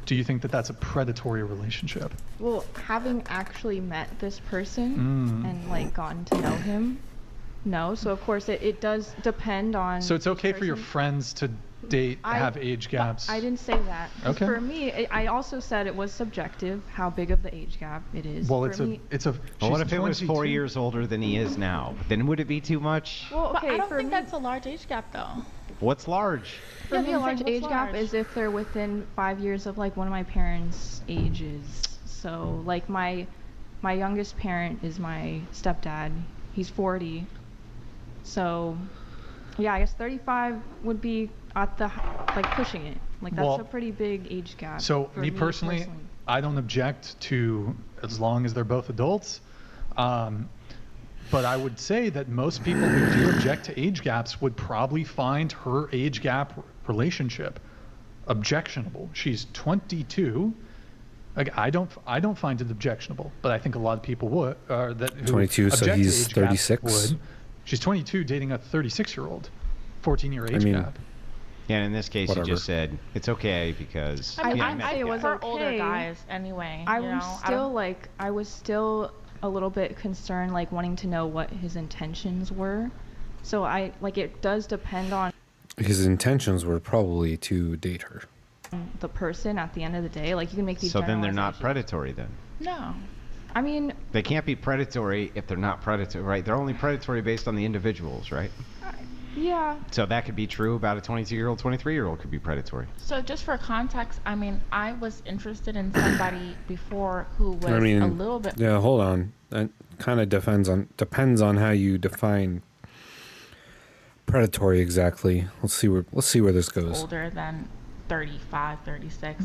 Do you think that that's a predatory relationship? Well, having actually met this person and like gotten to know him, no. So of course it does depend on. So it's okay for your friends to date, have age gaps. I didn't say that. Okay. For me, I also said it was subjective how big of the age gap it is. Well, for it's a. Well, what if it was 4 years older than he is now? Then would it be too much? Well, okay, but I don't think that's a large age gap though. What's large? For me, a large age gap is if they're within 5 years of like one of my parents' ages. So like my youngest parent is my stepdad. He's 40. So yeah, I guess 35 would be at the like pushing it. Like that's a pretty big age gap. So for me personally, I don't object to as long as they're both adults. But I would say that most people who do object to age gaps would probably find her age gap relationship objectionable. She's 22. Like, I don't find it objectionable, but I think a lot of people would. That who 22, so object to he's age gaps 36. would. She's 22 dating a 36-year-old, 14-year age gap. Yeah, and in this case, Whatever. you just said it's okay because. I was for older guys anyway. I was still a little bit concerned, like wanting to know what his intentions were. So it does depend on His intentions were probably to date her. the person at the end of the day. Like you can make these. So then they're not predatory then. No. I mean. They can't be predatory if they're not predatory, right? They're only predatory based on the individuals, right? Yeah. So that could be true about a 22-year-old, 23-year-old could be predatory. So just for context, I mean, I was interested in somebody before who was a little bit. Yeah, hold on. That kind of depends on how you define predatory exactly. Let's see where this goes. Older than 35, 36,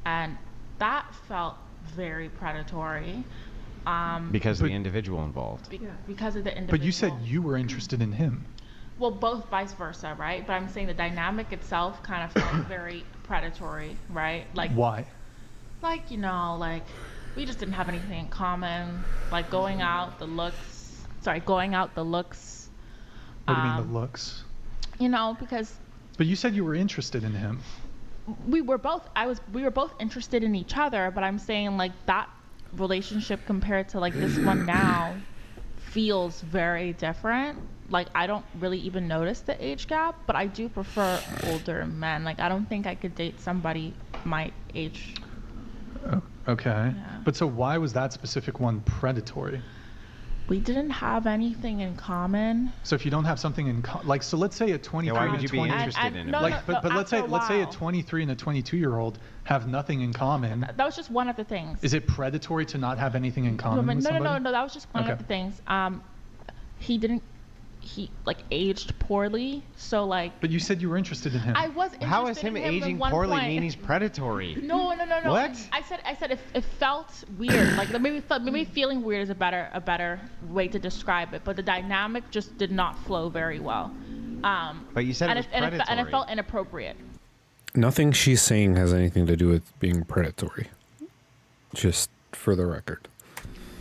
and that felt very predatory. Because of the individual involved. Because of the individual. But you said you were interested in him. Well, both vice versa, right? But I'm saying the dynamic itself kind of felt very predatory, right? Like why? Like, like we just didn't have anything in common. Like going out the looks. What do you mean the looks? Because. But you said you were interested in him. We were both interested in each other, but I'm saying like that relationship compared to like this one now feels very different. Like I don't really even notice the age gap, but I do prefer older men. Like I don't think I could date somebody my age. Oh, okay. Yeah. But so why was that specific one predatory? We didn't have anything in common. So if you don't have something in common, so let's say a 23 why would and you a be 20 interested in him? But let's say a 23 and a 22-year-old have nothing in common. That was just one of the things. Is it predatory to not have anything in common with somebody? No, that was just one of the things. He like aged poorly, so like. But you said you were interested in him. I was interested How is him in him aging at one poorly point. mean he's predatory? No. What? I said it felt weird. Like maybe feeling weird is a better way to describe it. But the dynamic just did not flow very well. But you said it was predatory. And it felt inappropriate. Nothing she's saying has anything to do with being predatory. Just for the record.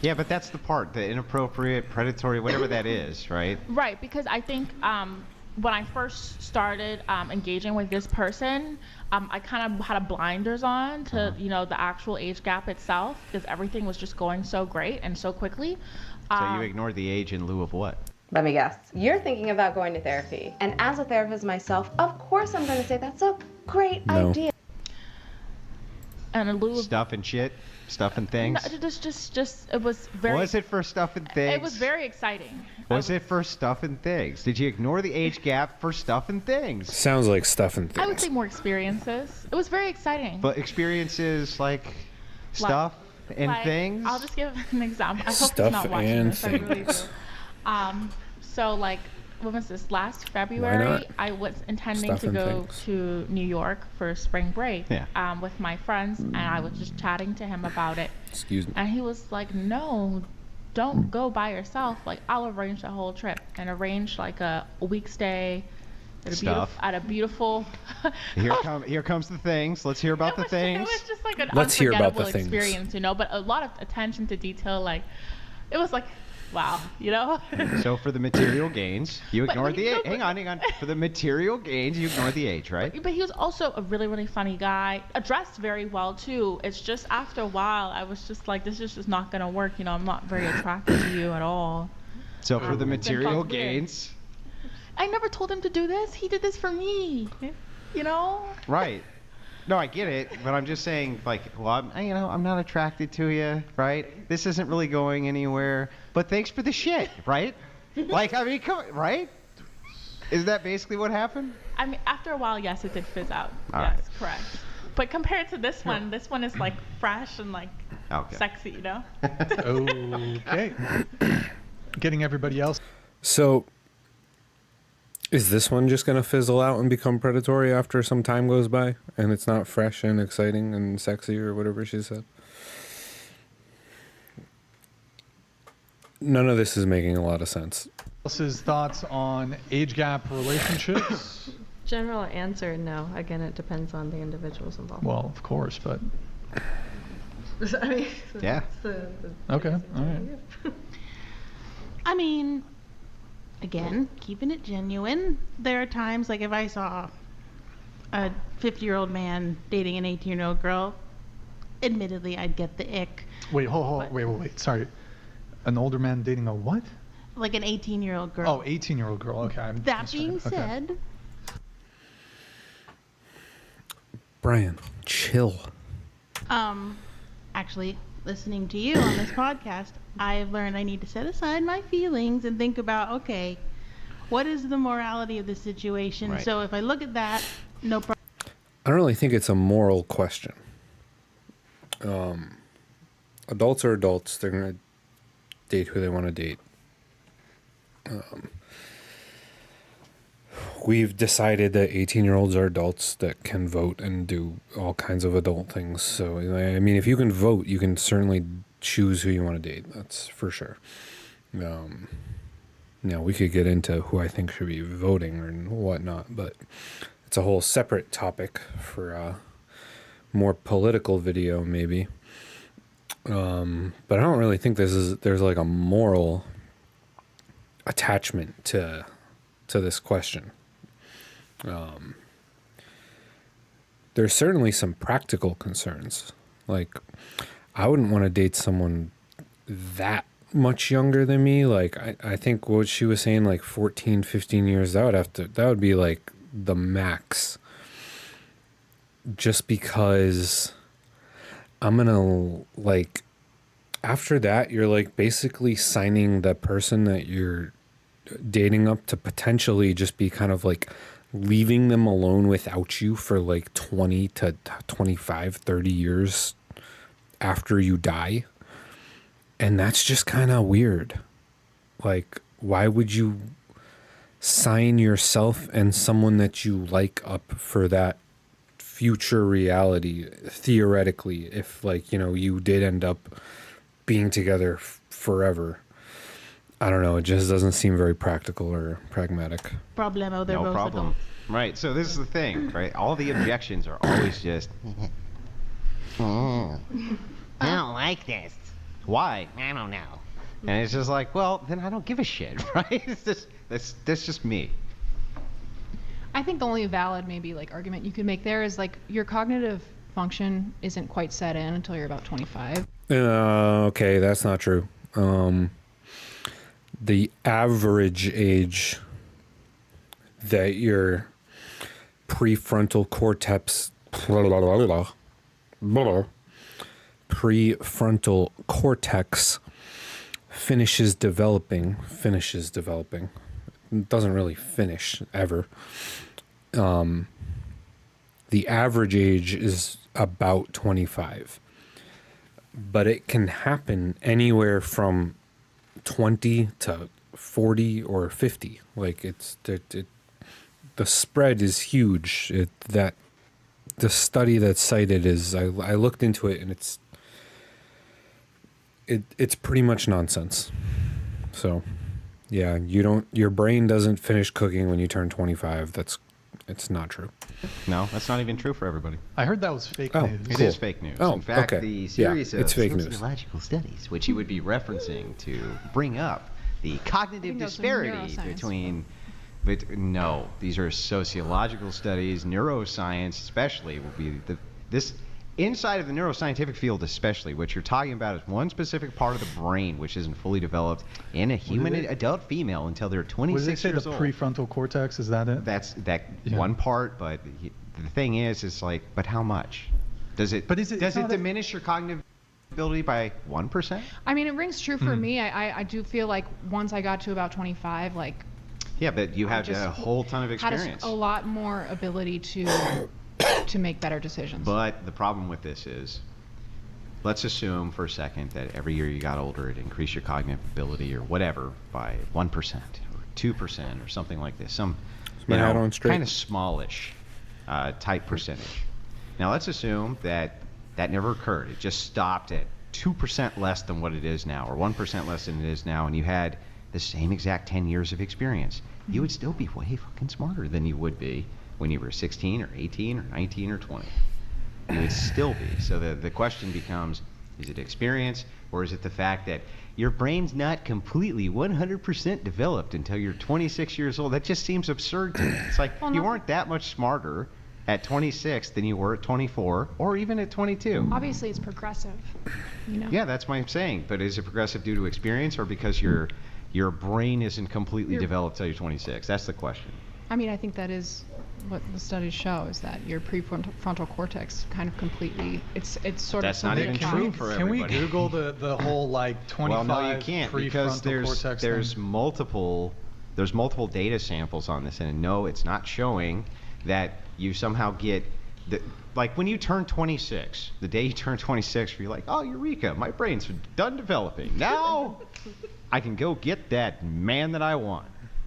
Yeah, but that's the part, the inappropriate, predatory, whatever that is, right? Right, because I think when I first started engaging with this person, I kind of had a blinders on to the actual age gap itself, because everything was just going so great and so quickly. So you ignored the age in lieu of what? Let me guess. You're thinking about going to therapy. And as a therapist myself, of course I'm going to say that's a great idea. And in lieu of stuff and shit? Stuff and things? No, just it was very. Was it for stuff and things? It was very exciting. Was it for stuff and things? Did you ignore the age gap for stuff and things? Sounds like stuff and things. I would say more experiences. It was very exciting. But experiences like stuff? and like, things. I'll just give an example. I hope Stuff he's not watching and this. I really do. things. So like, when was this? Last not? February, I was intending Stuff to and go things. to New York for spring break Yeah. with my friends, and I was just chatting to him about it. Excuse me. And he was like, "No, don't go by yourself. Like, I'll arrange the whole trip and arrange like a week stay at a beautiful." Here comes the things. Let's hear about the things. It was just like an Let's hear about unforgettable the things. experience, you know. But a lot of attention to detail. Like, it was like, wow, you know. So for the material gains, you But, ignored like, the no, age. but- Hang on. For the material gains, you ignored the age, right? But he was also a really, really funny guy. Dressed very well too. It's just after a while, I was just like, this is just not gonna work. You know, I'm not very attracted to you at all. So for the It's been material fucked weird. gains, I never told him to do this. He did this for me. You know. right? No, I get it, but I'm just saying, like, well, I'm not attracted to you, right? This isn't really going anywhere. But thanks for the shit, right? Like, I mean, come on, right? Is that basically what happened? I mean, after a while, yes, it did fizz out. All yes, right. correct. But compared to this one is like fresh and like Okay. sexy, you know. Okay. Getting everybody else. So, is this one just gonna fizzle out and become predatory after some time goes by, and it's not fresh and exciting and sexy or whatever she said? None of this is making a lot of sense. Else's thoughts on age gap relationships? General answer, no. Again, it depends on the individuals involved. Well, of course, but I mean, Yeah. the okay, all right. I mean, again, keeping it genuine. There are times, like if I saw a 50-year-old man dating an 18-year-old girl, admittedly, I'd get the ick. Wait, wait. Sorry. An older man dating a what? Like an 18-year-old girl. Oh, 18-year-old girl. Okay. That being okay. said, Brian, chill. actually, listening to you on this podcast, I've learned I need to set aside my feelings and think about, okay, what is the morality of the situation? Right. So if I look at that, no problem. I don't really think it's a moral question. Adults are adults. They're going to date who they want to date. We've decided that 18-year-olds are adults that can vote and do all kinds of adult things. So, I mean, if you can vote, you can certainly choose who you want to date. That's for sure. Now, we could get into who I think should be voting or whatnot, but it's a whole separate topic for a more political video, maybe. But I don't really think there's like a moral attachment to this question. There's certainly some practical concerns. Like, I wouldn't want to date someone that much younger than me. Like, I think what she was saying, like 14, 15 years, that would be like the max. Just because I'm gonna, like, after that, you're like basically signing the person that you're dating up to potentially just be kind of like leaving them alone without you for like 20 to 25, 30 years after you die. And that's just kind of weird. Like, why would you sign yourself and someone that you like up for that future reality, theoretically, if, like, you know, you did end up being together forever? I don't know. It just doesn't seem very practical or pragmatic. Problemo, they're No both problem. adults. Right. So this is the thing, right? All the objections are always just, I don't like this. Why? I don't know. And it's just like, well, then I don't give a shit, right? It's just that's just me. I think the only valid maybe like argument you could make there is like your cognitive function isn't quite set in until you're about 25. Okay, that's not true. The average age that your prefrontal cortex finishes developing. It doesn't really finish ever. The average age is about 25. but it can happen anywhere from 20 to 40 or 50. Like the spread is huge. That the study that's cited is, I looked into it, and it's pretty much nonsense. So yeah, your brain doesn't finish cooking when you turn 25. It's not true. No, that's not even true for everybody. I heard that was fake Oh, news. It cool. is fake news. Oh, In fact, okay. the series Yeah, it's of fake news. sociological studies, which you would be referencing to bring up the cognitive disparity between... no, these are sociological studies. Neuroscience especially will be this inside of the neuroscientific field especially. What you're talking about is one specific part of the brain which isn't fully developed in a human adult female until they're 26 years old. The prefrontal cortex, is that it? That's one part, but the thing is like, but how much? Does it diminish your cognitive ability by 1%? I mean, it rings true for me. I do feel like once I got to about 25, like... Yeah, but you have a whole ton of experience. Had a lot more ability to make better decisions. But the problem with this is, let's assume for a second that every year you got older, it increased your cognitive ability or whatever by 1% or 2% or something like this. Some kind of smallish type percentage. Now let's assume that never occurred. It just stopped at 2% less than what it is now, or 1% less than it is now, and you had the same exact 10 years of experience. You would still be way fucking smarter than you would be when you were 16 or 18 or 19 or 20. You would still be. So the question becomes, is it experience, or is it the fact that your brain's not completely 100% developed until you're 26 years old? That just seems absurd to me. It's like you weren't that much smarter at 26 than you were at 24 or even at 22. Obviously, it's progressive. Yeah, that's what I'm saying. But is it progressive due to experience or because your brain isn't completely developed till you're 26? That's the question. I mean, I think that is what the studies show, is that your prefrontal cortex kind of completely, it's sort of... That's not even true for everybody. Can we Google the whole, like, 25 Well, no, you can't, because there's multiple data samples on this, and no, it's not showing that you somehow get... Like, when you turn 26, the day you turn 26, you're like, oh, eureka, my brain's done developing. Now I can go get that man that I want.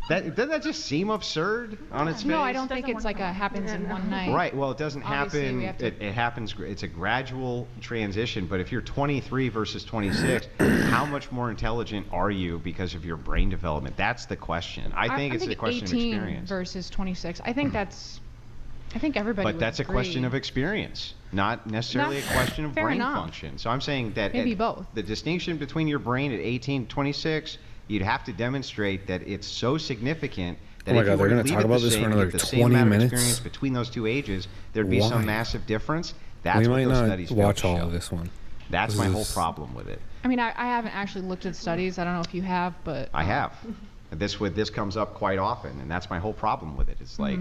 Doesn't that just seem absurd on its face? No, I don't think it's like happens in one night. Right. Well, it doesn't happen. It happens. It's a gradual transition. But if you're 23 versus 26, how much more intelligent are you because of your brain development? That's the question. I think it's a question of 18 experience. Versus 26. I think everybody. But that's agree. A question of experience, not necessarily a question of brain function. So I'm saying that maybe both. The distinction between your brain at 18 and 26. You'd have to demonstrate that it's so significant that if you were to leave it the same, get the same amount of experience between those two ages, there'd be some massive difference. That's what those studies watch show. all of this one. That's my whole problem with it. I mean, I haven't actually looked at studies. I don't know if you have, but I have. This comes up quite often, and that's my whole problem with it. It's like,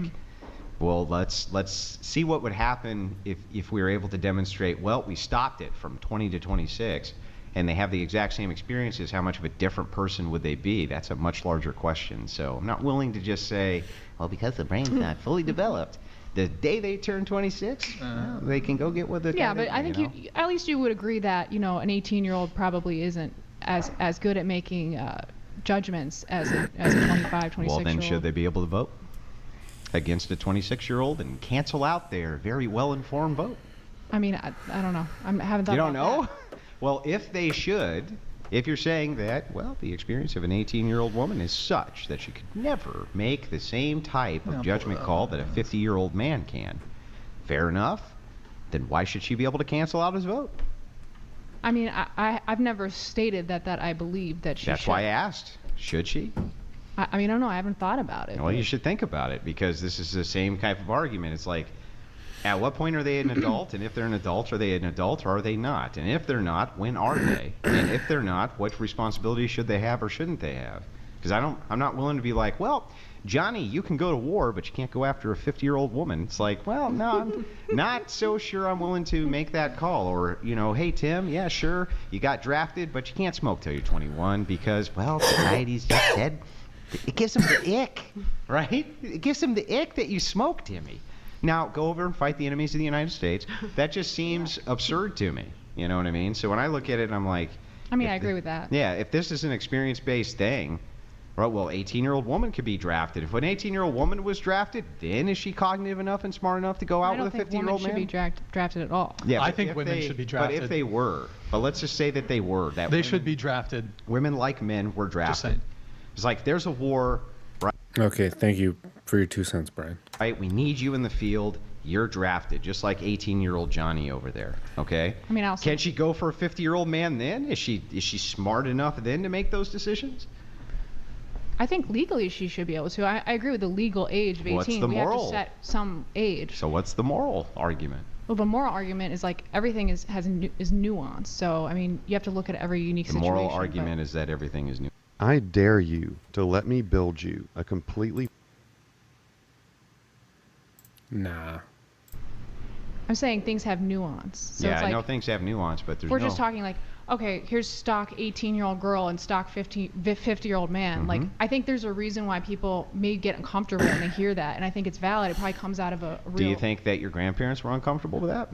well, let's see what would happen if we were able to demonstrate. Well, we stopped it from 20 to 26. And they have the exact same experiences, how much of a different person would they be? That's a much larger question. So I'm not willing to just say, well, because the brain's not fully developed, the day they turn 26, they can go get with it. Yeah, but I think at least you would agree that, an 18-year-old probably isn't as good at making judgments as a 25, 26-year-old. Well, then should they be able to vote against a 26-year-old and cancel out their very well-informed vote? I mean, I don't know. I haven't thought about that. You don't know? Well, if they should, if you're saying that, well, the experience of an 18-year-old woman is such that she could never make the same type of judgment call that a 50-year-old man can, fair enough, then why should she be able to cancel out his vote? I mean, I've never stated that I believe that she should. That's why I asked. Should she? I mean, I don't know. I haven't thought about it. Well, you should think about it, because this is the same type of argument. It's like, at what point are they an adult? And if they're an adult, are they an adult or are they not? And if they're not, when are they? And if they're not, what responsibilities should they have or shouldn't they have? Because I'm not willing to be like, well, Johnny, you can go to war, but you can't go after a 50-year-old woman. It's like, well, no, I'm not so sure I'm willing to make that call. Or, hey, Tim, yeah, sure, you got drafted, but you can't smoke till you're 21 because, well, society's just said it gives them the ick, right? It gives them the ick that you smoke, Timmy. Now, go over and fight the enemies of the United States. That just seems absurd to me. You know what I mean? So when I look at it, I'm like, I mean, I agree with that. yeah, if this is an experience-based thing, right, well, 18-year-old woman could be drafted. If an 18-year-old woman was drafted, then is she cognitive enough and smart enough to go out with a 50-year-old man? I don't think women should be drafted at all. Yeah, I think women should be drafted. But if they were, but let's just say that they were. That they should be drafted. Women like men were drafted. It's like there's a war, right? Okay, thank you for your 2 cents, Brian. Right, we need you in the field. You're drafted, just like 18-year-old Johnny over there. Okay. I mean, can she go for a 50-year-old man then? Is she smart enough then to make those decisions? I think legally she should be able to. I agree with the legal age of 18. What's the moral? We have to set some age. So what's the moral argument? Well, the moral argument is like everything is nuanced. So I mean, you have to look at every unique The situation. moral argument is that everything is new. I dare you to let me build you a completely... Nah. I'm saying things have nuance. So yeah, it's I like, know things have nuance, but there's we're no... just talking like, okay, here's stock 18-year-old girl and stock 50-year-old man. Like, I think there's a reason why people may get uncomfortable when they hear that, and I think it's valid. It probably comes out of a real... Do you think that your grandparents were uncomfortable with that?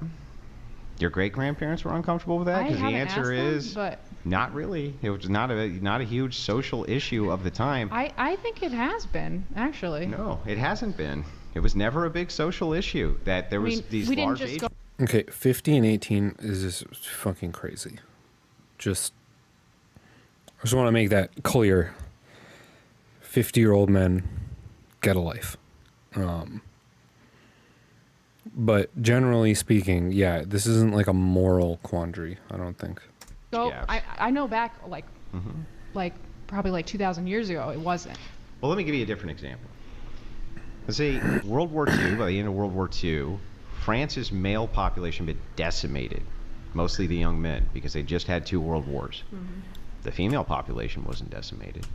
Your great-grandparents were uncomfortable with that? Because the answer is but not really. It was not a huge social issue of the time. I think it has been, actually. No, it hasn't been. It was never a big social issue that there was these large age... Okay, 50 and 18 is just fucking crazy. I just want to make that clear. 50-year-old men get a life. But generally speaking, yeah, this isn't like a moral quandary, I don't think. So I know back like probably like 2,000 years ago, it wasn't. Well, let me give you a different example. Let's say World War II, by the end of World War II, France's male population had been decimated, mostly the young men, because they just had 2 world wars. The female population wasn't decimated.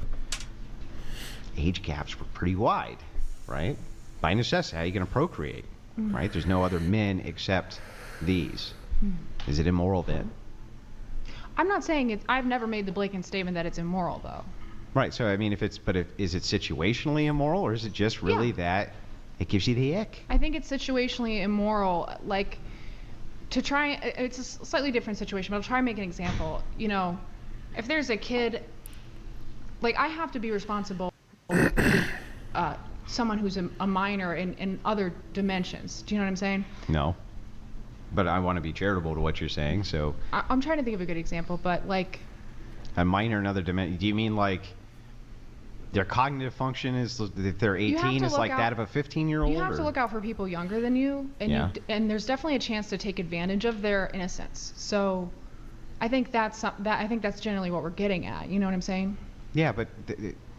Age gaps were pretty wide, right? By necessity, how are you going to procreate, right? There's no other men except these. Is it immoral then? I'm not saying it's... I've never made the blatant statement that it's immoral, though. Right, so I mean, is it situationally immoral, or is it just really that it gives you the ick? I think it's situationally immoral. Like, to try... It's a slightly different situation, but I'll try and make an example. You know, if there's a kid... Like, I have to be responsible someone who's a minor in other dimensions. Do you know what I'm saying? No. But I want to be charitable to what you're saying, so... I'm trying to think of a good example, but like... A minor in other dimension... Do you mean like... Their cognitive function is, if they're 18, is like that of a 15-year-old? You have to look out for people younger than you, and and there's definitely a chance to take advantage of their innocence. So, I think that's generally what we're getting at. You know what I'm saying? Yeah, but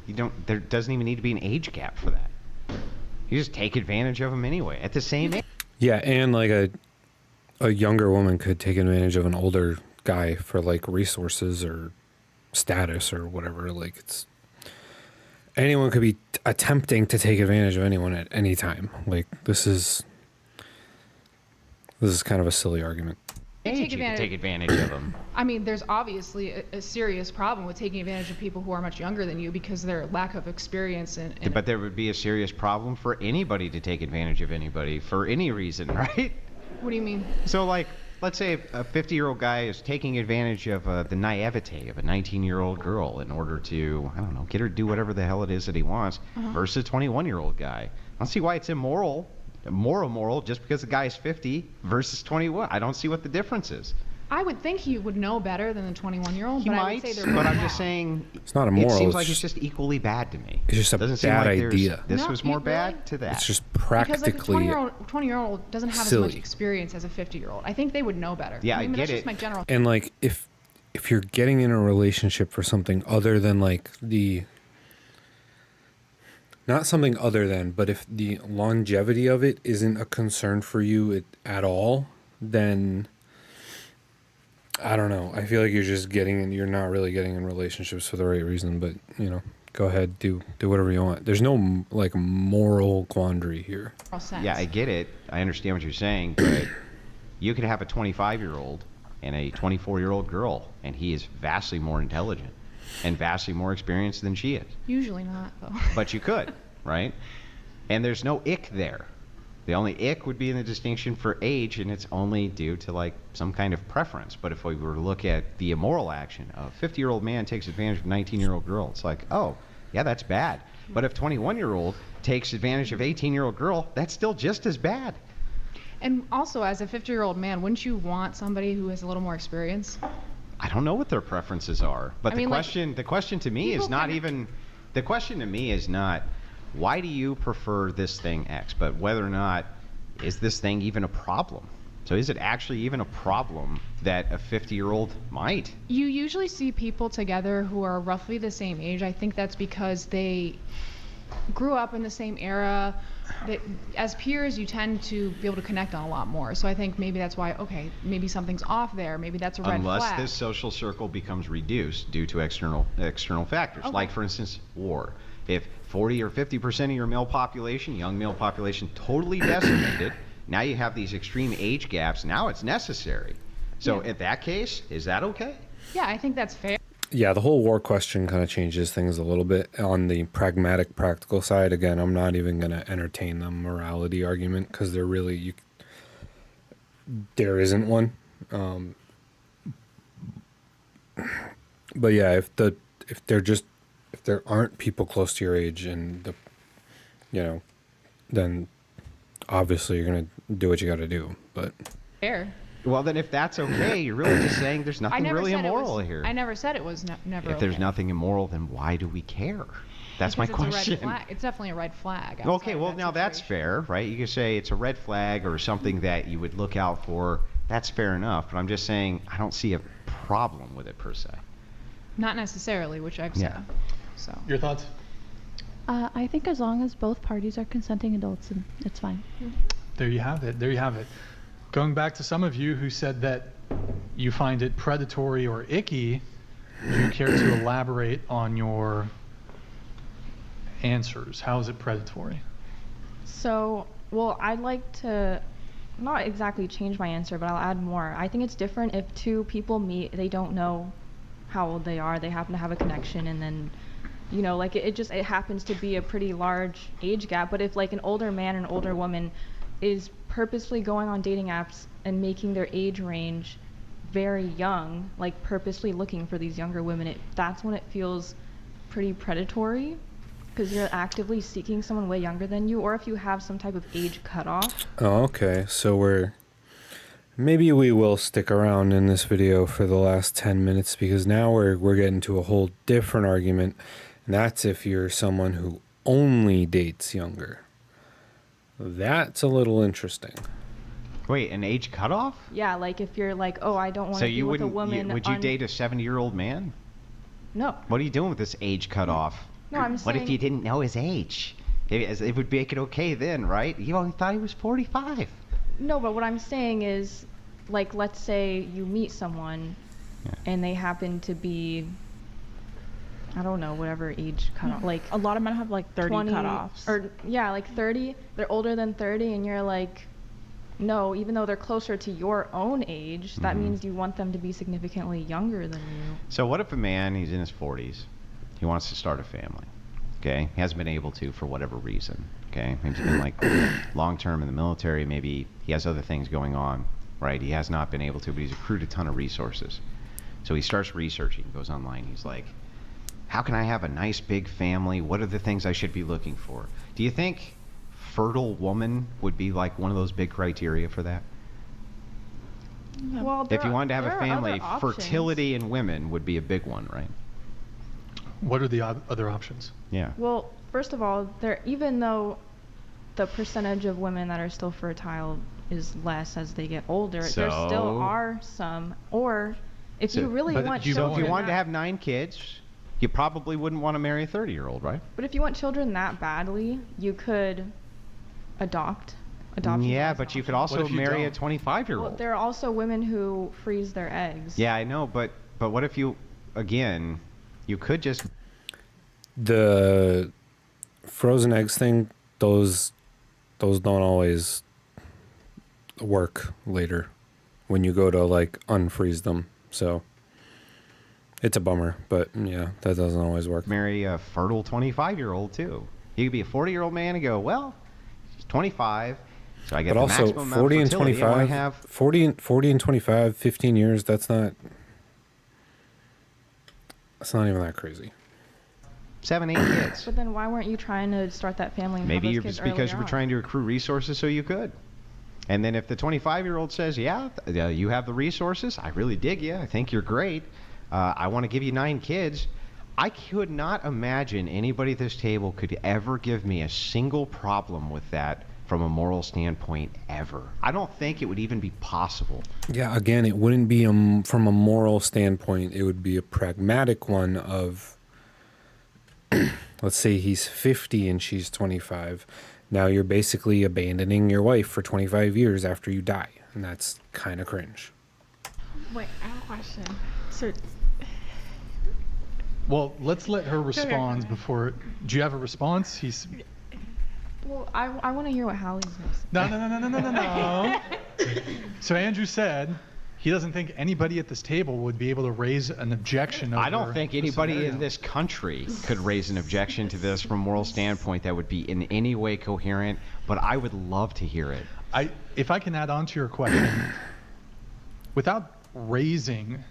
you don't. There doesn't even need to be an age gap for that. You just take advantage of them anyway at the same age. Yeah, and like a younger woman could take advantage of an older guy for like resources or status or whatever. Like it's... Anyone could be attempting to take advantage of anyone at any time. Like this is kind of a silly argument. You can take advantage of them. I mean, there's obviously a serious problem with taking advantage of people who are much younger than you because their lack of experience and But there would be a serious problem for anybody to take advantage of anybody for any reason, right? What do you mean? So like, let's say a 50-year-old guy is taking advantage of the naivete of a 19-year-old girl in order to, I don't know, get her to do whatever the hell it is that he wants, versus a 21-year-old guy. I don't see why it's immoral, more immoral, just because the guy is 50 versus 21. I don't see what the difference is. I would think he would know better than the 21-year-old, but I would say they're but I'm wrong. just saying it's not immoral. It seems like it's just equally bad to me. It's just a Doesn't seem bad like there's- idea. This was more bad to that. It's just Because like practically a 20-year-old doesn't have as silly. much experience as a 50-year-old. I think they would know better. Yeah, I mean, I get that's it. just my general. And like if you're getting in a relationship for something other than like not something other than, but if the longevity of it isn't a concern for you at all, then I don't know. I feel like you're not really getting in relationships for the right reason, but you know, go ahead, do whatever you want. There's no like moral quandary here. Yeah, I get it. I understand what you're saying, but you could have a 25-year-old and a 24-year-old girl, and he is vastly more intelligent and vastly more experienced than she is. Usually not, though. But you could, right? And there's no ick there. The only ick would be in the distinction for age, and it's only due to like some kind of preference. But if we were to look at the immoral action, a 50-year-old man takes advantage of a 19-year-old girl, it's like, oh, yeah, that's bad. But if 21-year-old takes advantage of 18-year-old girl, that's still just as bad. And also, as a 50-year-old man, wouldn't you want somebody who has a little more experience? I don't know what their preferences are, but I mean, the question to me is not even, the question to me is not, why do you prefer this thing X, but whether or not, is this thing even a problem? So is it actually even a problem that a 50-year-old might? You usually see people together who are roughly the same age. I think that's because they grew up in the same era. As peers, you tend to be able to connect on a lot more. So I think maybe that's why, okay, maybe something's off there. Maybe that's a red Unless flag. this social circle becomes reduced due to external factors, Okay. like for instance, war. If 40 or 50% of your male population, young male population, totally decimated, now you have these extreme age gaps. Now it's necessary. So in that case, is that okay? Yeah, I think that's fair. Yeah, the whole war question kind of changes things a little bit. On the pragmatic, practical side, again, I'm not even going to entertain the morality argument because there isn't one. But yeah, if there aren't people close to your age and then obviously you're going to do what you got to do. But Fair. Well, then if that's okay, you're really just saying there's I nothing never really said immoral it was, here. I never said it was never If there's okay. nothing immoral, then why do we care? That's my Because question. It's a red flag. It's definitely a red flag. Okay, outside of well that now that's fair, right? You could say it's a red flag or something that you would look out for. That's fair enough, but I'm just saying I don't see a problem with it per se. Not necessarily, which I've said. Yeah. So. Your thoughts? I think as long as both parties are consenting adults, it's fine. There you have it. There you have it. Going back to some of you who said that you find it predatory or icky, do you care to elaborate on your answers? How is it predatory? So, well, I'd like to not exactly change my answer, but I'll add more. I think it's different if two people meet, they don't know how old they are, they happen to have a connection, and then, like it happens to be a pretty large age gap. But if like an older man and an older woman is purposely going on dating apps and making their age range very young, like purposely looking for these younger women, that's when it feels pretty predatory, because you're actively seeking someone way younger than you, or if you have some type of age cutoff. Oh, okay. So maybe we will stick around in this video for the last 10 minutes because now we're getting to a whole different argument, and that's if you're someone who only dates younger. That's a little interesting. Wait, an age cutoff? Yeah, like if you're like, oh, I don't want So to be you with a wouldn't? woman. Would you date a 70-year-old man? No. What are you doing with this age cutoff? No, I'm What if saying- you didn't know his age? It would make it okay then, right? You only thought he was 45. No, but what I'm saying is, like, let's say you meet someone and they happen to be, I don't know, whatever age cutoff. Like a lot of men have like 30 20 cutoffs. Or yeah, like 30. They're older than 30, and you're like, no, even though they're closer to your own age, that means you want them to be significantly younger than you. So what if a man, he's in his 40s, he wants to start a family, okay? He hasn't been able to for whatever reason, okay? Maybe he's been like long-term in the military, maybe he has other things going on, right? He has not been able to, but he's accrued a ton of resources. So he starts researching, goes online, he's like, how can I have a nice big family? What are the things I should be looking for? Do you think fertile woman would be like one of those big criteria for that? Well, If you wanted to have there a are family, other options. fertility in women would be a big one, right? What are the other options? Yeah. Well, first of all, even though the percentage of women that are still fertile is less as they get older, there still So- are some. Or if you really want So children, if you wanted to that- have 9 kids, you probably wouldn't want to marry a 30-year-old, right? but if you want children that badly, you could adopt. Adoption. Yeah, but you could also marry a 25-year-old. Well, there are also women who freeze their eggs. Yeah, I know, but what if you, again, you could just... The frozen eggs thing, those don't always work later when you go to like unfreeze them. So it's a bummer, but yeah, that doesn't always work. Marry a fertile 25-year-old too. You could be a 40-year-old man and go, well, he's 25, So I get But the also, maximum amount 40 of and fertility. 25, I have 40 and 25, 15 years, that's not even that crazy. 7, 8 kids. But then why weren't you trying to start that family and Maybe have you're those just kids because you earlier were on? trying to accrue resources so you could. And then if the 25-year-old says, yeah, you have the resources, I really dig you, I think you're great, I want to give you 9 kids, I could not imagine anybody at this table could ever give me a single problem with that from a moral standpoint ever. I don't think it would even be possible. Yeah, again, it wouldn't be from a moral standpoint. It would be a pragmatic one of, let's say he's 50 and she's 25. Now you're basically abandoning your wife for 25 years after you die. And that's kind of cringe. Wait, I have a question. So, Well, let's let her respond before. Do you have a response? Well, I want to hear what Hallie's going to say. No. So Andrew said he doesn't think anybody at this table would be able to raise an objection. I don't think the anybody scenario. in this country could raise an objection to this from a moral standpoint that would be in any way coherent, but I would love to hear it. If I can add on to your question, without raising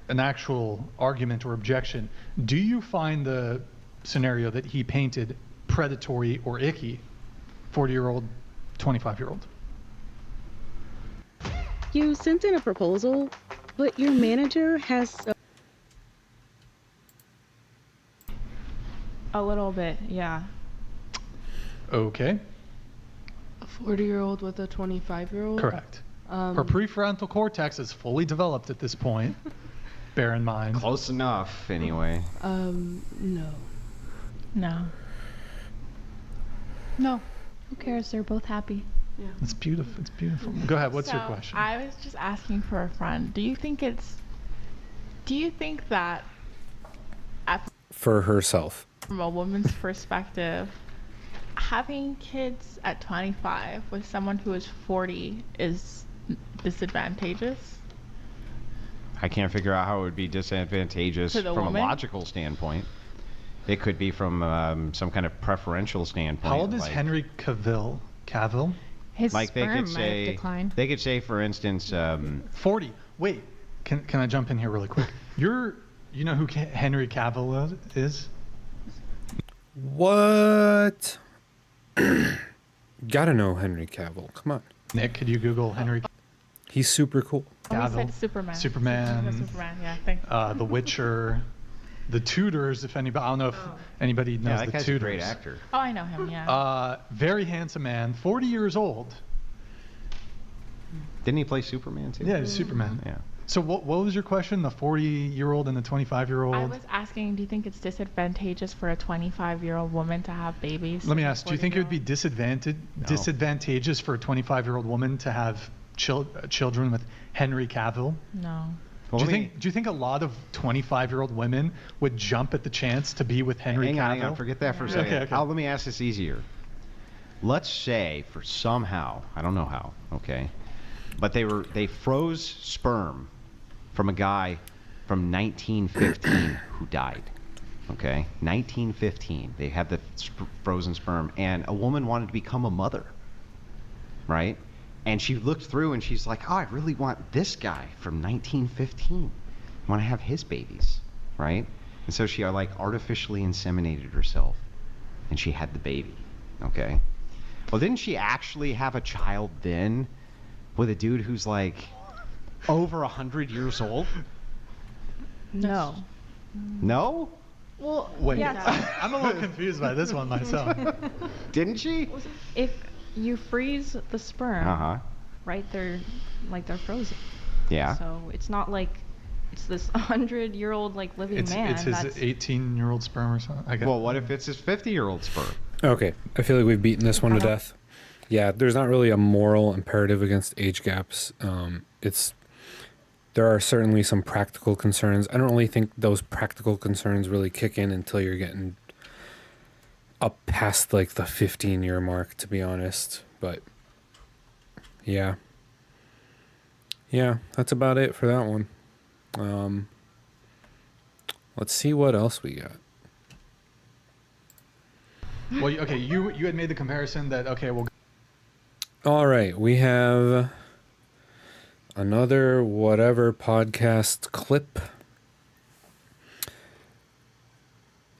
an actual argument or objection, do you find the scenario that he painted predatory or icky? 40-year-old, 25-year-old. You sent in a proposal, but your manager has... A little bit, yeah. Okay. A 40-year-old with a 25-year-old? Correct. Her prefrontal cortex is fully developed at this point. Bear in mind. Close enough, anyway. No. No. No. Who cares? They're both happy. Yeah. It's beautiful. It's beautiful. Go ahead. What's your question? I was just asking for a friend. Do you think that For herself. from a woman's perspective, having kids at 25 with someone who is 40 is disadvantageous? I can't figure out how it would be disadvantageous To the from woman? a logical standpoint. It could be from some kind of preferential standpoint. How old is like, Henry Cavill? His Like they sperm could might have say, declined. they could say, for instance, 40. Wait, can I jump in here really quick? You know who Henry Cavill is? What? Gotta know Henry Cavill. Come on. Nick, could you Google Henry? He's super cool. Oh, he Cavill. said Superman. Superman. Yeah, thanks. The Witcher. The Tudors, if anybody, I don't know if anybody knows that the guy's Tudors. a great actor. Oh, I know him, yeah. Very handsome man, 40 years old. Didn't he play Superman too? Yeah, he's Superman. Yeah. So what was your question? The 40-year-old and the 25-year-old? I was asking, do you think it's disadvantageous for a 25-year-old woman to have babies? Let me ask, do you think it would be disadvantageous for a 25-year-old woman to have children with Henry Cavill? No. Do you think a lot of 25-year-old women would jump at the chance to be with Henry Cavill? Hang on, forget that for a second. Okay. Let me ask this easier. Let's say, for somehow, I don't know how, okay, but they froze sperm from a guy from 1915 who died. Okay, 1915. They had the frozen sperm, and a woman wanted to become a mother, right? And she looked through and she's like, oh, I really want this guy from 1915. I want to have his babies, right? And so she like artificially inseminated herself, and she had the baby, okay? Well, didn't she actually have a child then with a dude who's like over 100 years old? No. No? Well, Wait, yeah. I'm a little confused by this one myself. Didn't she? If you freeze the sperm, right, they're frozen. Yeah. So it's not like it's this 100-year-old like living man. It's his 18-year-old sperm or something. Well, what if it's his 50-year-old sperm? Okay, I feel like we've beaten this one to death. Yeah, there's not really a moral imperative against age gaps. There are certainly some practical concerns. I don't really think those practical concerns really kick in until you're getting up past like the 15-year mark, to be honest. But yeah, that's about it for that one. Let's see what else we got. Well, okay, you had made the comparison that, okay, well, All right, we have another whatever podcast clip.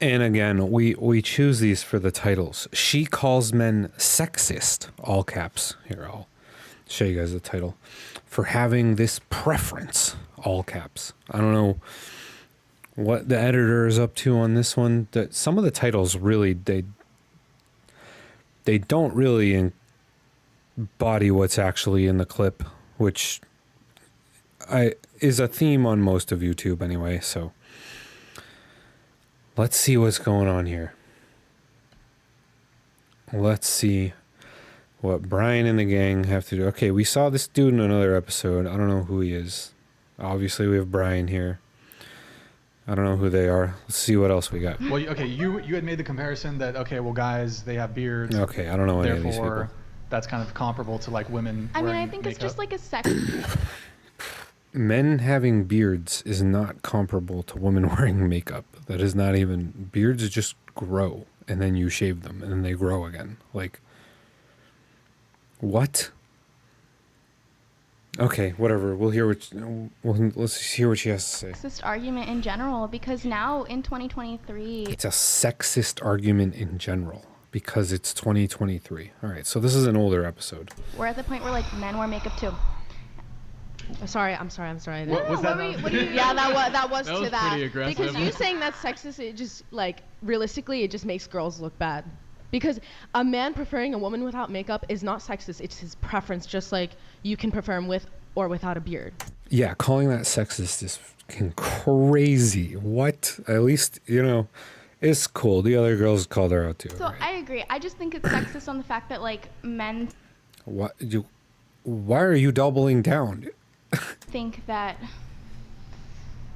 And again, we choose these for the titles. She calls men sexist, all caps. Here, I'll show you guys the title. For having this preference, all caps. I don't know what the editor is up to on this one. Some of the titles really, they don't really embody what's actually in the clip, which is a theme on most of YouTube anyway, so let's see what's going on here. Let's see what Brian and the gang have to do. Okay, we saw this dude in another episode. I don't know who he is. Obviously, we have Brian here. I don't know who they are. Let's see what else we got. Well, okay, you had made the comparison that, okay, well, guys, they have beards. Okay, I don't know any of these people. Therefore, that's kind of comparable to like women I mean, wearing I think it's makeup. just like a sex. Men having beards is not comparable to women wearing makeup. That is not even... Beards just grow, and then you shave them, and then they grow again. Like, what? Okay, whatever. Let's hear what she has to say. Sexist argument in general, because now in 2023... It's a sexist argument in general, because it's 2023. All right, so this is an older episode. We're at the point where, like, men wear makeup too. I'm sorry. What was that? Yeah, that was That was pretty aggressive. Because you saying that's sexist, it just, like, realistically, it just makes girls look bad. Because a man preferring a woman without makeup is not sexist. It's his preference, just like you can prefer him with or without a beard. Yeah, calling that sexist is fucking crazy. What? At least, it's cool. The other girls called her out too. So I agree. I just think it's sexist on the fact that, like, men Why are you doubling down? think that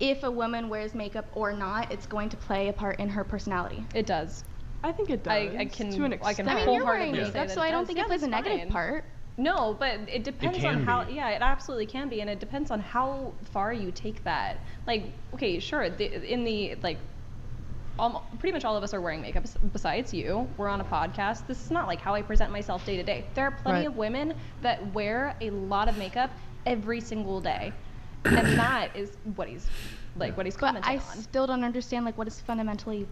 if a woman wears makeup or not, it's going to play a part in her personality. It does. I think it does. I can to an I extent. can I mean, you're wearing wholeheartedly say makeup, that so I don't think it plays a negative fine. part. No, but it depends on can how. be. Yeah, it absolutely can be, and it depends on how far you take that. Like, okay, sure, pretty much all of us are wearing makeup besides you. We're on a podcast. This is not like how I present myself day to day. There are plenty of women that wear a lot of makeup every single day, and that is what he's commenting But I on. still don't understand, like, what is fundamentally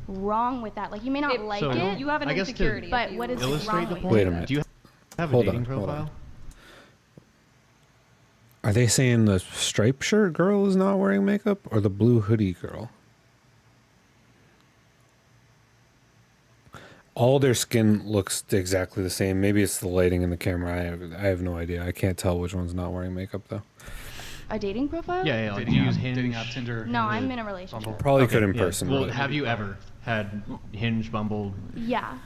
wrong with that. Like, you may not like So, it. You have an I guess to insecurity. But if what you is illustrate wrong the with point. Wait a minute. Do you have a Hold dating on, hold profile? on. Are they saying the striped shirt girl is not wearing makeup or the blue hoodie girl? All their skin looks exactly the same. Maybe it's the lighting in the camera. I have no idea. I can't tell which one's not wearing makeup though. A dating profile? Yeah, like, do you use Hinge? Dating app, Tinder. No, I'm in a relationship. Probably Okay, could in yeah. person. Well, really. have you ever had Hinge, Bumble, Yeah.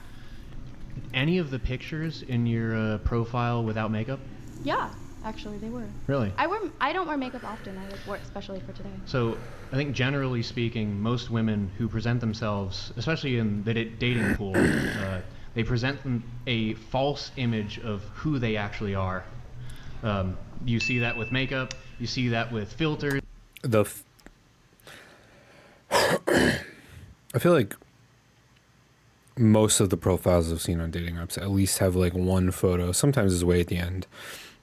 any of the pictures in your profile without makeup? Yeah, actually, they were. Really? I don't wear makeup often. I wore it especially for today. So I think generally speaking, most women who present themselves, especially in the dating pool, they present a false image of who they actually are. You see that with makeup. You see that with filters. I feel like most of the profiles I've seen on dating apps at least have like one photo. Sometimes it's way at the end,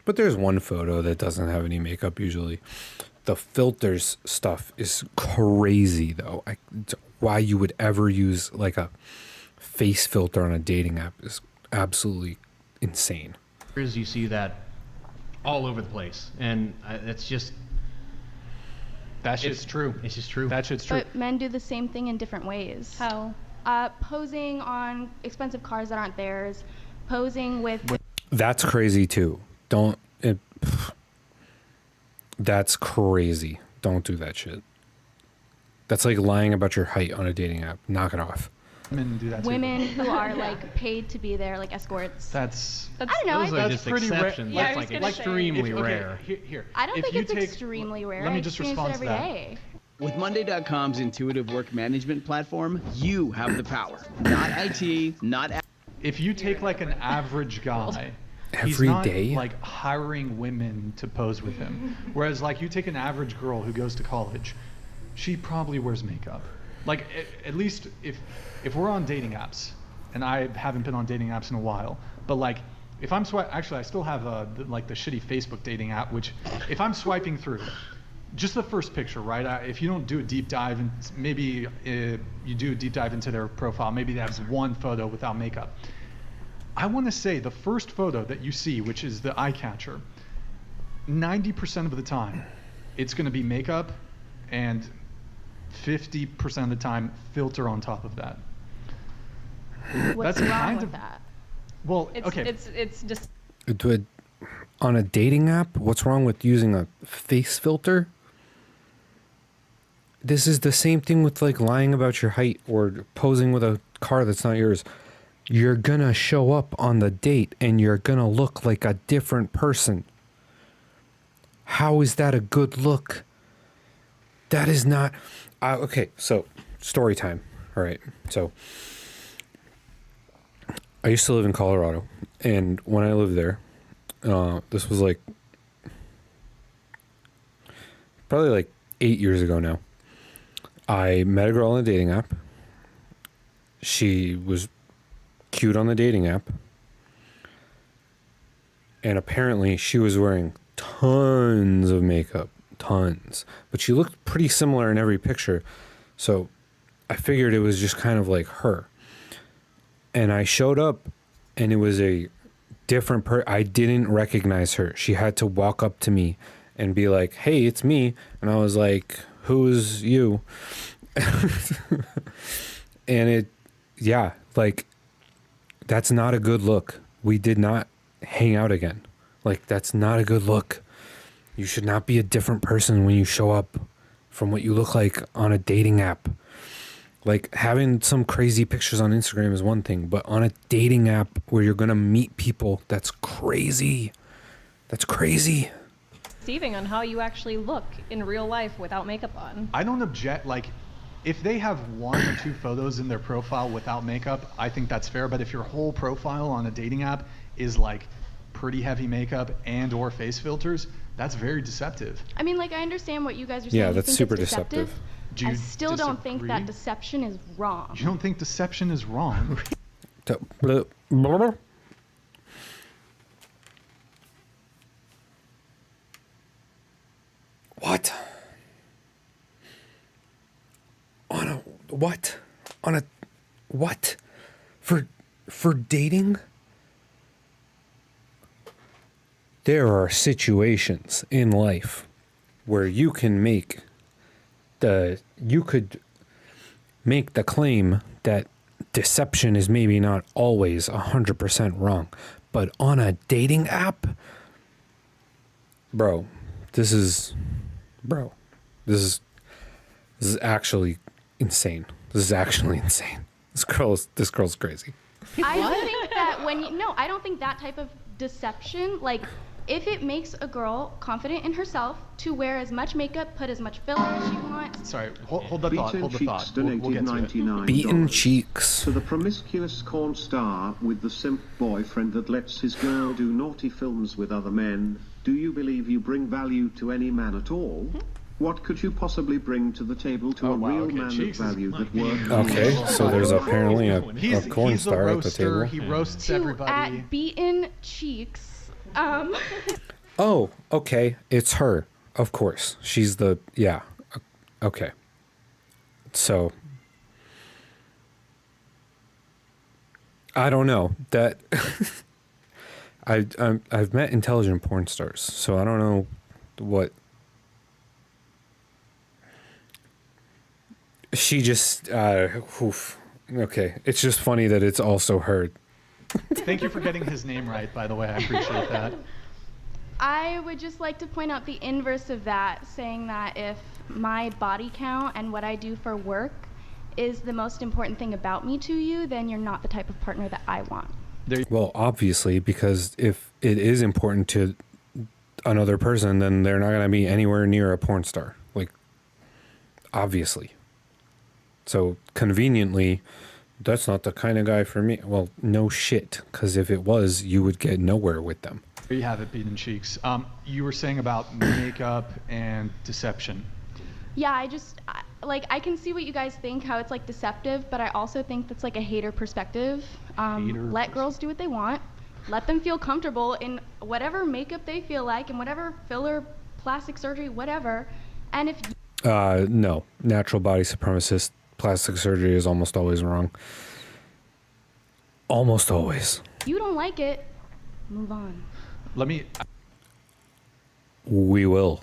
but there's one photo that doesn't have any makeup usually. The filters stuff is crazy though. Why you would ever use like a face filter on a dating app is absolutely insane. You see that all over the place, and it's just that shit's true. It's just true. That shit's true. But men do the same thing in different ways. How? Posing on expensive cars that aren't theirs, posing with... That's crazy too. That's crazy. Don't do that shit. That's like lying about your height on a dating app. Knock it off. Women do that too. Women who are like paid to be there, like escorts. That's I don't know. Those are just pretty exceptions. rare. That's like extremely rare. Here. I don't If think you it's take- extremely rare. Let me I just experience respond it to every that. day. With Monday.com's intuitive work management platform, you have the power. Not IT, not... If you take like an average guy, he's Every not day? like hiring women to pose with him. Whereas like you take an average girl who goes to college, she probably wears makeup. Like at least if we're on dating apps, and I haven't been on dating apps in a while, but like If I'm actually, I still have like the shitty Facebook dating app, which if I'm swiping through, just the first picture, right? If you don't do a deep dive, and maybe you do a deep dive into their profile, maybe they have one photo without makeup. I want to say the first photo that you see, which is the eye catcher, 90% of the time, it's going to be makeup, and 50% of the time, filter on top of that. What's That's wrong kind with of that? well. It's, Okay. It's just. On a dating app, what's wrong with using a face filter? This is the same thing with like lying about your height or posing with a car that's not yours. You're gonna show up on the date and you're gonna look like a different person. How is that a good look? That is not. Okay, so story time. All right, so I used to live in Colorado, and when I lived there, this was like probably like 8 years ago now. I met a girl on a dating app. She was cute on the dating app. And apparently she was wearing tons of makeup. Tons. But she looked pretty similar in every picture. So I figured it was just kind of like her. And I showed up and it was a different I didn't recognize her. She had to walk up to me and be like, "Hey, it's me." And I was like, "Who's you?" And like, that's not a good look. We did not hang out again. Like, that's not a good look. You should not be a different person when you show up from what you look like on a dating app. Like, having some crazy pictures on Instagram is one thing, but on a dating app where you're going to meet people, that's crazy. That's crazy. Deceiving on how you actually look in real life without makeup on. I don't object, like, if they have 1 or 2 photos in their profile without makeup, I think that's fair. But if your whole profile on a dating app is like pretty heavy makeup and or face filters, that's very deceptive. I mean, like, I understand what you guys are saying. Yeah, You that's think super it's deceptive. Do you I still don't think disagree? that deception is wrong. You don't think deception is wrong? What? On a what? On a what? For dating? There are situations in life where you can you could make the claim that deception is maybe not always 100% wrong, but on a dating app, this is actually insane. This is actually insane. This girl's crazy. I think that I don't think that type of deception, like, if it makes a girl confident in herself to wear as much makeup, put as much filler as she wants. Sorry, hold the thought. Hold the thought. We'll get to it. Beaten cheeks. To the promiscuous corn star with the simp boyfriend that lets his girl do naughty films with other men, do you believe you bring value to any man at all? What could you possibly bring to the table to a real man of value that works? Okay, so there's apparently a corn star at the table. He roasts To everybody. at beaten cheeks. Oh, okay. It's her. Of course. She's the, yeah. Okay. So, I don't know. That, I've met intelligent porn stars, so I don't know what. She just, okay. It's just funny that it's also her. Thank you for getting his name right, by the way. I appreciate that. I would just like to point out the inverse of that, saying that if my body count and what I do for work is the most important thing about me to you, then you're not the type of partner that I want. Well, obviously, because if it is important to another person, then they're not going to be anywhere near a porn star. Like, obviously. So, conveniently, that's not the kind of guy for me. Well, no shit, because if it was, you would get nowhere with them. There you have it, beaten cheeks. You were saying about makeup and deception. Yeah, I can see what you guys think, how it's like deceptive, but I also think that's like a hater perspective. Let girls do what they want. let them feel comfortable in whatever makeup they feel like and whatever filler, plastic surgery, whatever. And if No. Natural body supremacist. Plastic surgery is almost always wrong. Almost always. you don't like it, move on. We will.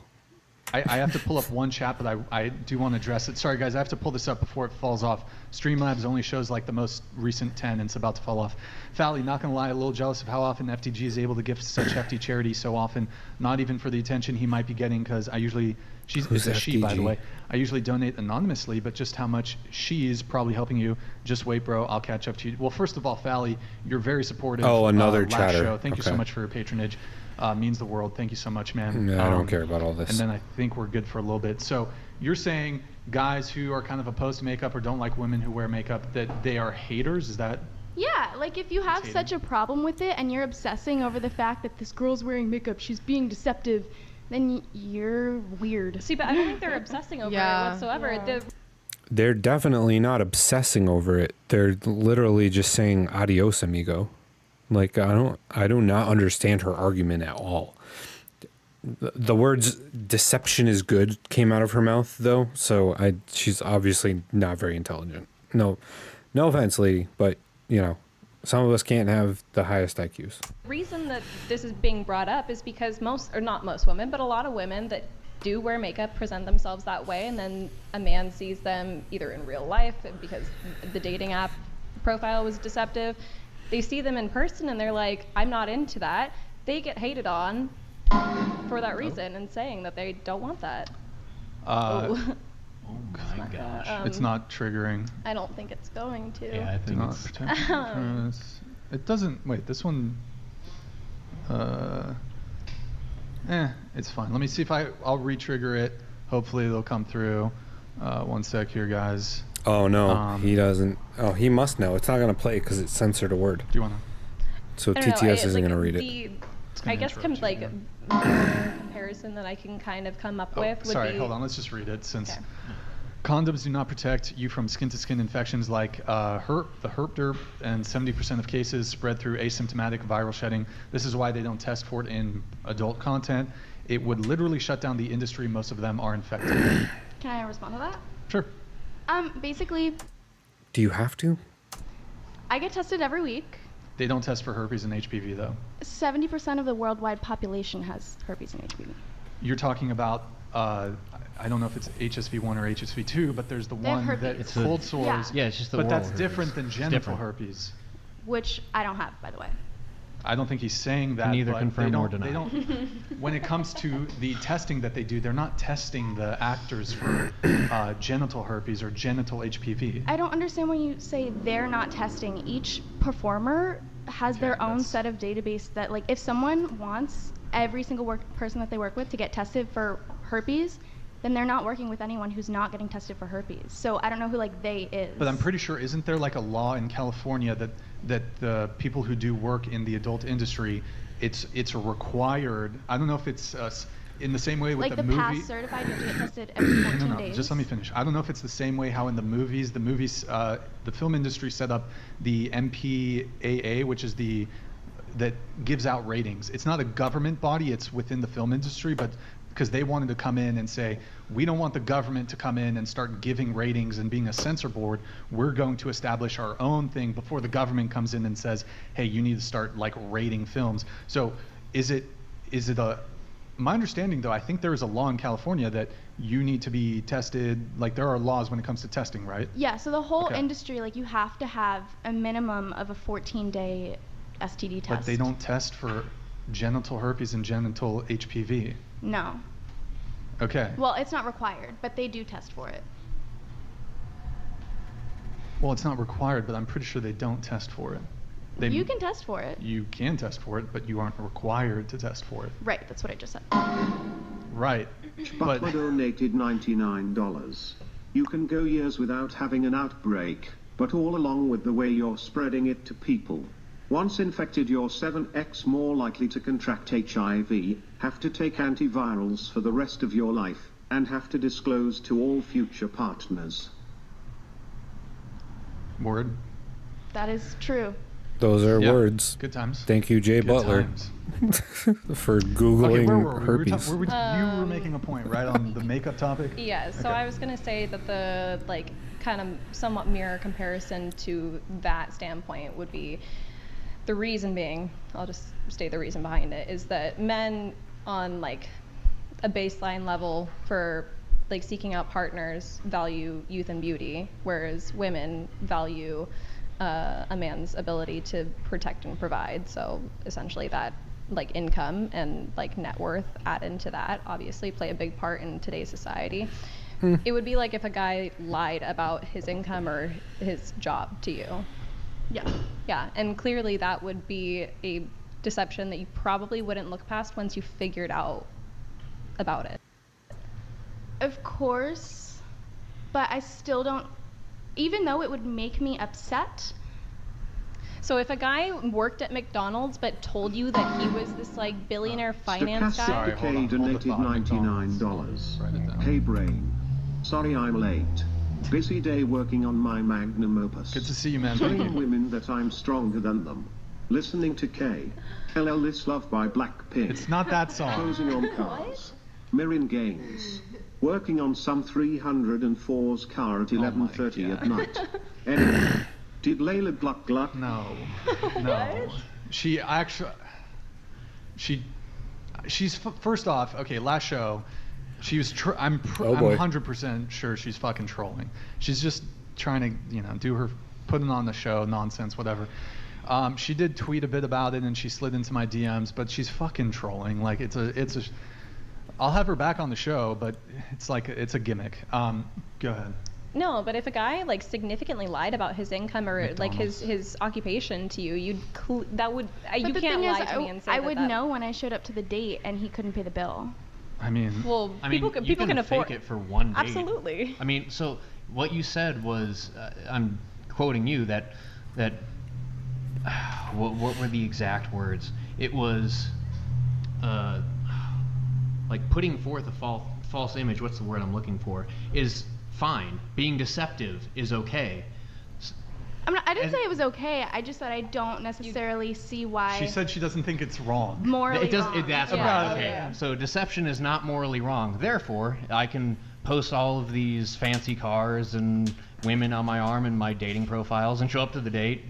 I have to pull up one chat, but I do want to address it. Sorry, guys, I have to pull this up before it falls off. Streamlabs only shows like the most recent 10, and it's about to fall off. Fally, not going to lie, a little jealous of how often FTG is able to gift such hefty charity so often, not even for the attention he might be getting, because I usually, it's a she, by the way. I usually donate anonymously, but just how much she is probably helping you. Just wait, bro, I'll catch up to you. Well, first of all, Fally, you're very supportive. Oh, another last chatter. Show. Thank you so Okay. much for your patronage. Means the world. Thank you so much, man. Yeah, I don't care about all this. And then I think we're good for a little bit. So you're saying guys who are kind of opposed to makeup or don't like women who wear makeup, that they are haters? Is that? Yeah, like if you have such a problem with it and you're obsessing over the fact that this girl's wearing makeup, she's being deceptive, then you're weird. See, but I don't think they're obsessing over it whatsoever. Yeah. They're definitely not obsessing over it. They're literally just saying adios, amigo. Like, I do not understand her argument at all. The words deception is good came out of her mouth, though, so she's obviously not very intelligent. No offense, lady, but, some of us can't have the highest IQs. The reason that this is being brought up is because not most women, but a lot of women that do wear makeup present themselves that way, and then a man sees them either in real life because the dating app profile was deceptive. They see them in person and they're like, I'm not into that. They get hated on for that reason and saying that they don't want that. Oh my gosh. It's not triggering. I don't think it's going to. Yeah, I think it's... It doesn't... Wait, this one... It's fine. Let me see if I'll re-trigger it. Hopefully it'll come through. One sec here, guys. Oh, no, he doesn't. Oh, he must know. It's not going to play because it censored a word. Do you want to? So TTS isn't going to read it. I guess comparison that I can kind of come up with would sorry, be... hold on. Let's just read it since... Condoms do not protect you from skin-to-skin infections like herp, the herp derp, and 70% of cases spread through asymptomatic viral shedding. This is why they don't test for it in adult content. It would literally shut down the industry. Most of them are infected. Can I respond to that? Sure. Basically, Do you have to? I get tested every week. They don't test for herpes and HPV, though. 70% of the worldwide population has herpes and HPV. You're talking about, I don't know if it's HSV1 or HSV2, but there's the They have one herpes. that It's cold sores. Yeah, it's just the But oral that's herpes. different than It's genital different. herpes. Which I don't have, by the way. I don't think he's saying that. Neither but confirm they nor don't, deny. They don't, when it comes to the testing that they do, they're not testing the actors for genital herpes or genital HPV. I don't understand when you say they're not testing. Each performer has their own set of database that, like, if someone wants every single person that they work with to get tested for herpes, then they're not working with anyone who's not getting tested for herpes. So I don't know who, like, they is. But I'm pretty sure, isn't there like a law in California that the people who do work in the adult industry, it's a required, I don't know if it's in the same way with like the the movie. pass certified, you have to get tested every 14 No, days. just let me finish. I don't know if it's the same way how in the movies, the film industry set up the MPAA, which is that gives out ratings. It's not a government body, it's within the film industry, but because they wanted to come in and say, we don't want the government to come in and start giving ratings and being a censor board. We're going to establish our own thing before the government comes in and says, hey, you need to start like rating films. So my understanding though, I think there is a law in California that you need to be tested, like there are laws when it comes to testing, right? Yeah, so the whole Okay. industry, like, you have to have a minimum of a 14-day STD test. But they don't test for genital herpes and genital HPV. No. Okay. Well, it's not required, but they do test for it. Well, it's not required, but I'm pretty sure they don't test for it. You can test for it. You can test for it, but you aren't required to test for it. Right, that's what I just said. Right. But Butler donated $99. You can go years without having an outbreak, but all along with the way you're spreading it to people. Once infected, you're 7x more likely to contract HIV, have to take antivirals for the rest of your life, and have to disclose to all future partners. Word. That is true. Those are Yeah, words. good times. Thank you, Jay Good Butler, times. for googling Okay, where were we? herpes. You were making a point, right, on the makeup topic? Yeah, so I was gonna say that the like kind of somewhat mirror comparison to that standpoint would be the reason being, I'll just state the reason behind it, is that men on like a baseline level for like seeking out partners value youth and beauty, whereas women value a man's ability to protect and provide. So essentially that like income and like net worth add into that, obviously play a big part in today's society. It would be like if a guy lied about his income or his job to you. Yeah. Yeah, and clearly that would be a deception that you probably wouldn't look past once you figured out about it. Of course, but I still don't, even though it would make me upset. So if a guy worked at McDonald's but told you that he was this like billionaire finance guy. Stochastic Decay donated $99. Hey brain. Sorry I'm late. Busy day working on my magnum opus. Good to see you, man. Thank Telling you. women that I'm stronger than them. Listening to K. LL This Love by Blackpink. It's not that song. Closing on cars. Mirroring games. Working on some 304's car at 11:30 at night. Anyway, did Layla Gluck Gluck? No. She's first off, okay, last show, she was I'm 100% sure she's fucking trolling. She's just trying to, do her putting on the show, nonsense, whatever. She did tweet a bit about it and she slid into my DMs, but she's fucking trolling. Like it's a I'll have her back on the show, but it's like it's a gimmick. Go ahead. No, but if a guy like significantly lied about his income or like McDonald's. his occupation to you, you can't The thing lie is, to me and say I that would that- know when I showed up to the date and he couldn't pay the bill. I mean, Well, I mean, people you can afford fake it for one date. Absolutely. I mean, so what you said was, I'm quoting you, that what were the exact words? It was like putting forth a false image. What's the word I'm looking for? Is fine. Being deceptive is okay. I didn't say it was okay. I just said I don't necessarily see why. she said she doesn't think it's wrong. Morally wrong. That's Yeah. right. Okay. So deception is not morally wrong. Therefore, I can post all of these fancy cars and women on my arm in my dating profiles and show up to the date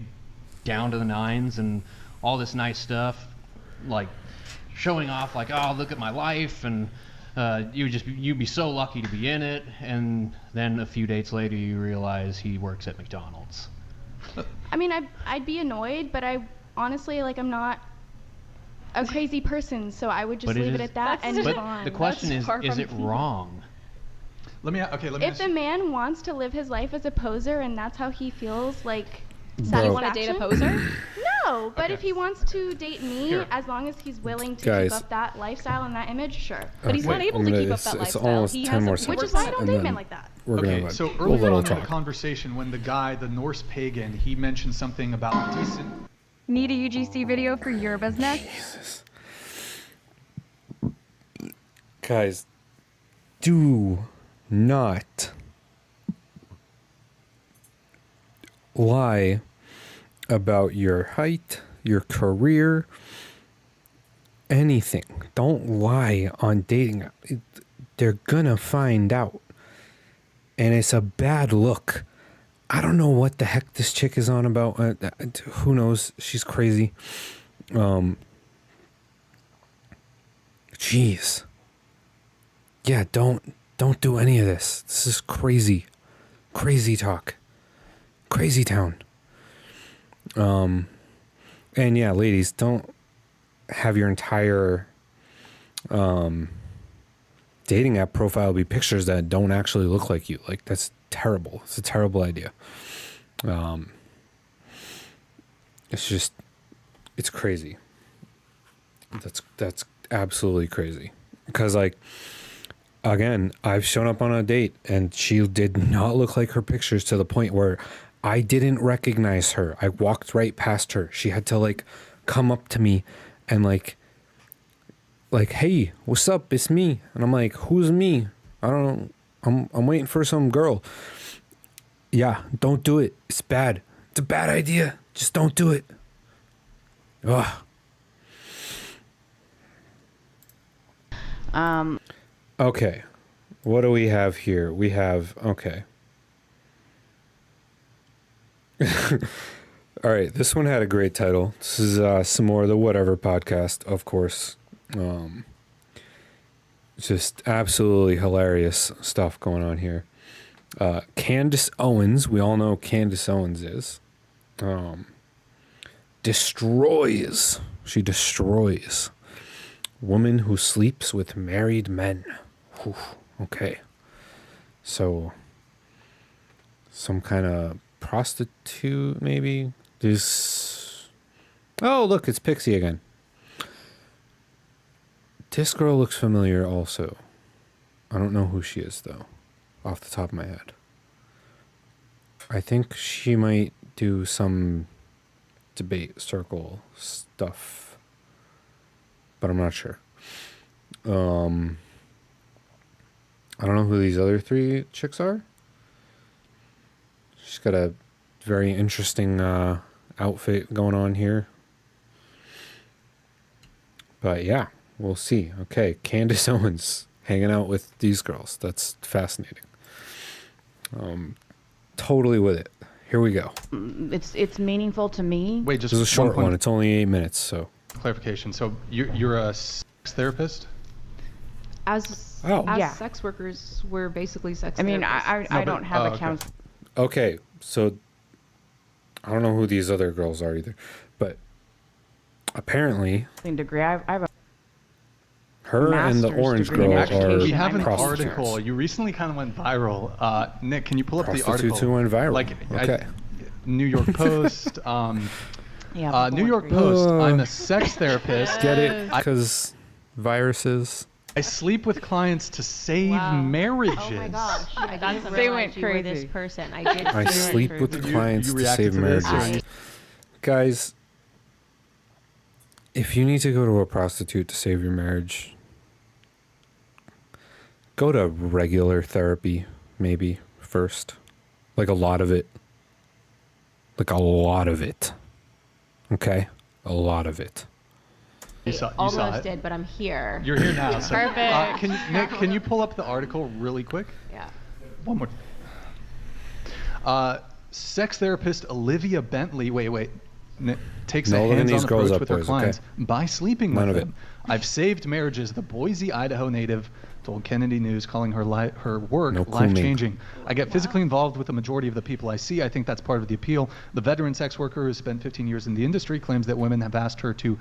down to the nines and all this nice stuff, like showing off like, oh, look at my life, and you'd be so lucky to be in it. And then a few dates later you realize he works at McDonald's. I mean, I'd be annoyed, but I honestly, like, I'm not a crazy person, so I would just But leave it at that and move but on. the question is it wrong? Let me If the man wants to live his life as a poser and that's how he feels, like, Bro. You want to date a poser? No, but Okay. if he wants to date me, Here. as long as he's willing to Guys. keep up that lifestyle and that image, sure. But he's not Wait, able I'm to gonna- keep up that it's lifestyle. almost He 10 has more a seconds. Which is why I don't and date then men like that. We're Okay, gonna so a earlier little on in talk. the conversation, when the guy, the Norse pagan, he mentioned something about decent. Need a UGC video for your business? Jesus. Guys, do not lie about your height, your career, anything. Don't lie on dating. They're gonna find out. And it's a bad look. I don't know what the heck this chick is on about. Who knows? She's crazy. Jeez. Yeah, don't do any of this. This is crazy. Crazy talk. Crazy town. And yeah, ladies, don't have your entire dating app profile be pictures that don't actually look like you. Like, that's terrible. It's a terrible idea. It's crazy. That's absolutely crazy. Because, like, again, I've shown up on a date and she did not look like her pictures, to the point where I didn't recognize her. I walked right past her. She had to, like, come up to me and like, hey, what's up? It's me. And I'm like, who's me? I don't know. I'm waiting for some girl. Yeah, don't do it. It's bad. It's a bad idea. Just don't do it. Ugh. Okay. What do we have here? We have, okay. All right, this one had a great title. This is some more of the Whatever podcast, of course. Just absolutely hilarious stuff going on here. Candace Owens, we all know who Candace Owens is. Destroys. She destroys. Woman who sleeps with married men. Whew, okay. So, some kind of prostitute, maybe? This. Oh, look, it's Pixie again. This girl looks familiar also. I don't know who she is, though, off the top of my head. I think she might do some debate circle stuff, but I'm not sure. I don't know who these other three chicks are. She's got a very interesting outfit going on here. But yeah, we'll see. Okay, Candace Owens hanging out with these girls. That's fascinating. Totally with it. Here we go. It's meaningful to me. Wait, just This is a short point one. It's only 8 minutes, so. Clarification. So you're a sex therapist? As Yeah. sex workers, we're basically sex I mean, therapists. I don't have a counsel. Okay, so I don't know who these other girls are either, but apparently Degree. I have a her and the master's orange degree in girl education. are We have an prostitutes. article. You recently kind of went viral. Nick, can you pull up the Prostitutes article? who went viral. Like, Okay. New York Post. Yeah, New York Post. I'm a sex therapist. Get it? Because viruses. I sleep with clients to save marriages. Oh my gosh. I didn't They realize went you were crazy. this person. I did I see it sleep through with the the- clients you to reacted save to this, marriages. or- Guys, if you need to go to a prostitute to save your marriage, go to regular therapy, maybe, first. Like a lot of it. Like a lot of it. Okay? A lot of it. You saw Almost it. did, but I'm here. You're here now. So, Perfect. Nick, can you pull up the article really quick? Yeah. One more. Sex therapist Olivia Bentley. Wait. Takes No a looking these hands-on girls approach up, with her boys, clients okay? by sleeping None with of them. I've saved marriages. The Boise, Idaho native told Kennedy News, calling her work No cool life-changing. I get physically involved with the majority of the people I see. I think that's part of the appeal. The veteran sex worker who spent 15 years in the industry claims that women have asked her to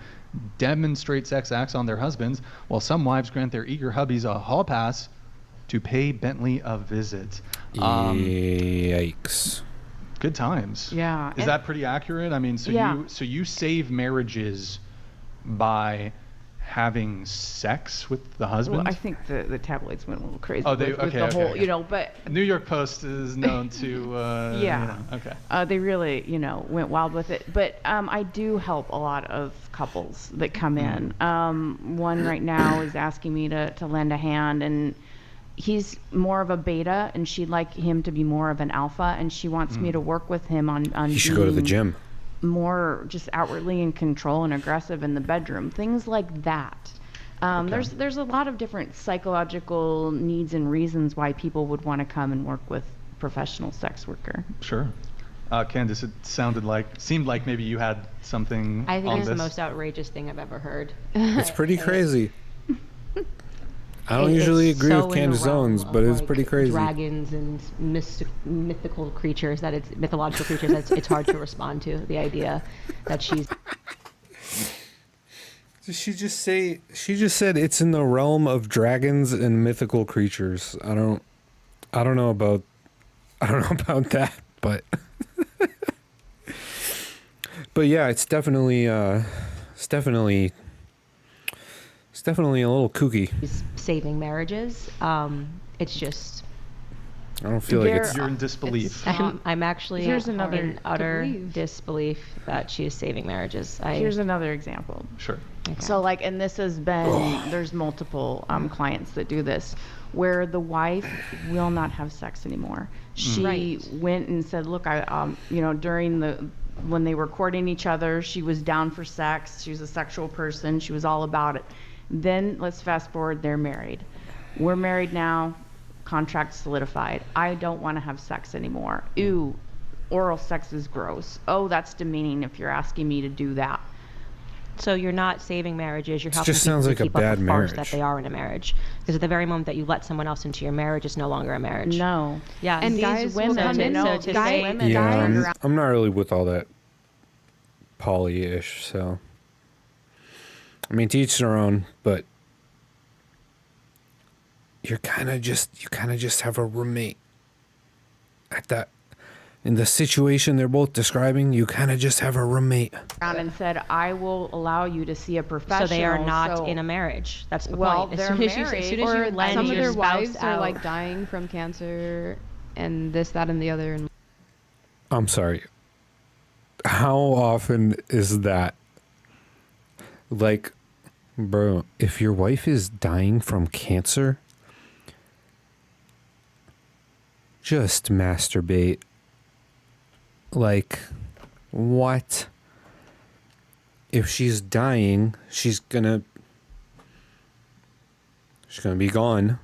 demonstrate sex acts on their husbands, while some wives grant their eager hubbies a hall pass to pay Bentley a visit. Yikes. Good times. Yeah. Is that pretty accurate? I mean, so Yeah. you save marriages by having sex with the husband? Well, I think the tabloids went a little crazy Oh, they- with okay, the okay, whole, okay. you know, but New York Post is known to yeah. okay. They really, went wild with it. But I do help a lot of couples that come in. One right now is asking me to lend a hand, and he's more of a beta, and she'd like him to be more of an alpha, and she wants me to work with him on You should go to the being gym. more just outwardly in control and aggressive in the bedroom, things like that. There's a lot of different psychological needs and reasons why people would want to come and work with a professional sex worker. Sure. Candace, it seemed like maybe you had something I think on it's this. the most outrageous thing I've ever heard. It's pretty crazy. I don't It's usually agree so with in the Candace realm Owens, of, but it's like, pretty crazy. Dragons and mythical creatures mythological creatures it's hard to respond to. The idea that she's. Did she just say? She just said it's in the realm of dragons and mythical creatures. I don't know about that, but but yeah, it's definitely a little kooky. saving marriages. It's just. I don't feel like it's. You're in disbelief. I'm actually Here's another in utter disbelief. disbelief that she is saving marriages. Here's another example. Sure. So like, and this has been, there's multiple clients that do this, where the wife will not have sex anymore. She Right. went and said, look, I, during when they were courting each other, she was down for sex. She was a sexual person. She was all about it. Then let's fast forward, they're married. We're married now, contract solidified. I don't want to have sex anymore. Ew, oral sex is gross. Oh, that's demeaning if you're asking me to do that. So you're not saving marriages, you're It helping just people sounds to like a keep up bad the farce marriage. that they are in a marriage. Because at the very moment that you let someone else into your marriage, it's no longer a marriage. No. Yeah. And guys will come in, so to say, I'm not really with all that poly-ish, so. I mean, to each their own, but you kind of just have a roommate at that. In the situation they're both describing, you kind of just have a roommate. Around and said, I will allow you to see a professional. So they are not in a marriage. That's the well, point. they're As soon as married. you Or lend some of your their spouse wives out, are like dying from cancer and this, that, and the other. And I'm sorry. How often is that? Like, bro, if your wife is dying from cancer, just masturbate. Like, what? If she's dying, she's gonna be gone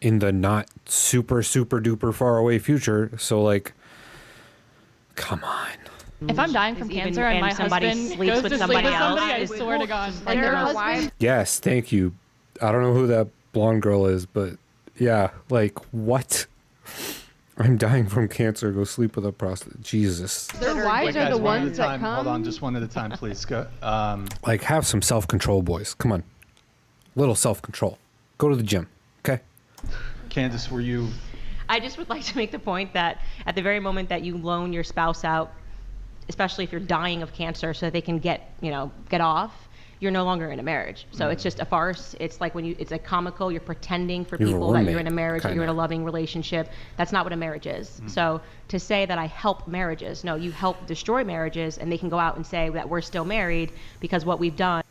in the not super duper far away future. So like, come on. If I'm dying from cancer and my somebody husband sleeps goes with to somebody sleep with else, somebody, I swear to God. And their husband. Yes, thank you. I don't know who that blonde girl is, but yeah, like, what? I'm dying from cancer. Go sleep with a prostitute. Jesus. Their wives are the ones that come. Hold on, just one at a time, please. Go. Like, have some self-control, boys. Come on. Little self-control. Go to the gym, okay? Candace, were you... I just would like to make the point that at the very moment that you loan your spouse out, especially if you're dying of cancer, so that they can get off, you're no longer in a marriage. So it's just a farce. It's like it's a comical. You're pretending for You're a people that you're roommate, in a marriage, that you're in a kinda. loving relationship. That's not what a marriage is. So to say that I help marriages, no, you help destroy marriages, and they can go out and say that we're still married because what we've done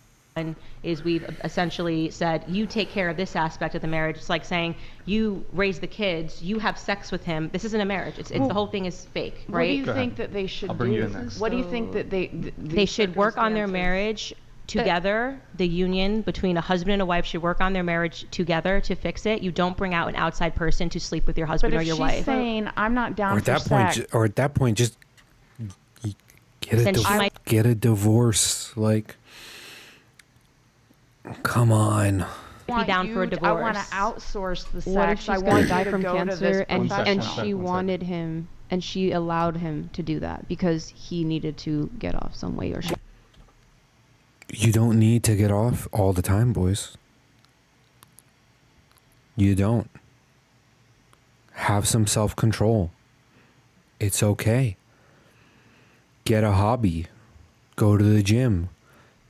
is we've essentially said, you take care of this aspect of the marriage. It's like saying, you raise the kids, you have sex with him. This isn't a marriage. It's the whole thing is fake, What right? do you think that they should I'll bring you do? in next. What do you think that They should work on their marriage together. The union between a husband and a wife should work on their marriage together to fix it. You don't bring out an outside person to sleep with your husband But or if your she's wife. saying, I'm not down Or at for that point, sex. or at that point, just get Then she might- get a divorce. Like, come on. Be down for a divorce. I want to outsource the sex. what if she's I gonna want die you to from go to this cancer and professional. she wanted him and she allowed him to do that because he needed to get off some way or she. You don't need to get off all the time, boys. You don't. Have some self-control. It's okay. Get a hobby. Go to the gym.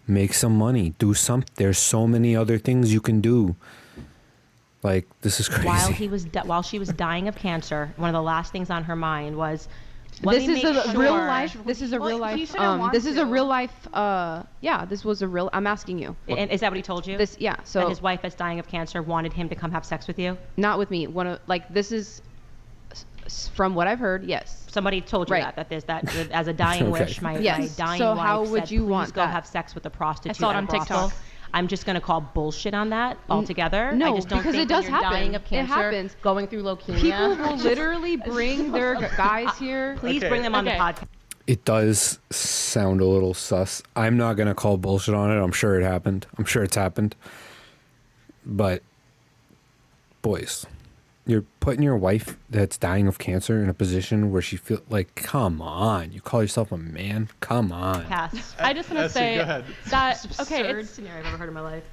Make some money. Do something. There's so many other things you can do. Like, this is crazy. While she was dying of cancer, one of the last things on her mind was, This is a real life. This is a real life. This is a real life. Yeah, this was a real. I'm asking you. And is that what he told you? This, yeah. So that his wife, that's dying of cancer, wanted him to come have sex with you? not with me. This is from what I've heard. Yes. Somebody told you Right. that there's that as a dying Okay. wish. My Yes. dying So wife how would said, you please want go that? have sex with a prostitute. I saw it at a on brothel." TikTok. I'm just going to call bullshit on that altogether. no, I just don't because think it does when you're happen. dying of It cancer, happens. going through leukemia. People will literally bring their guys here. Please bring them on the podcast. It does sound a little sus. I'm not going to call bullshit on it. I'm sure it happened. I'm sure it's happened. But, boys, you're putting your wife that's dying of cancer in a position where she feels like, come on. You call yourself a man? Come on. I just want to say go ahead. that okay, Absurd it's scenario I've ever heard in my life.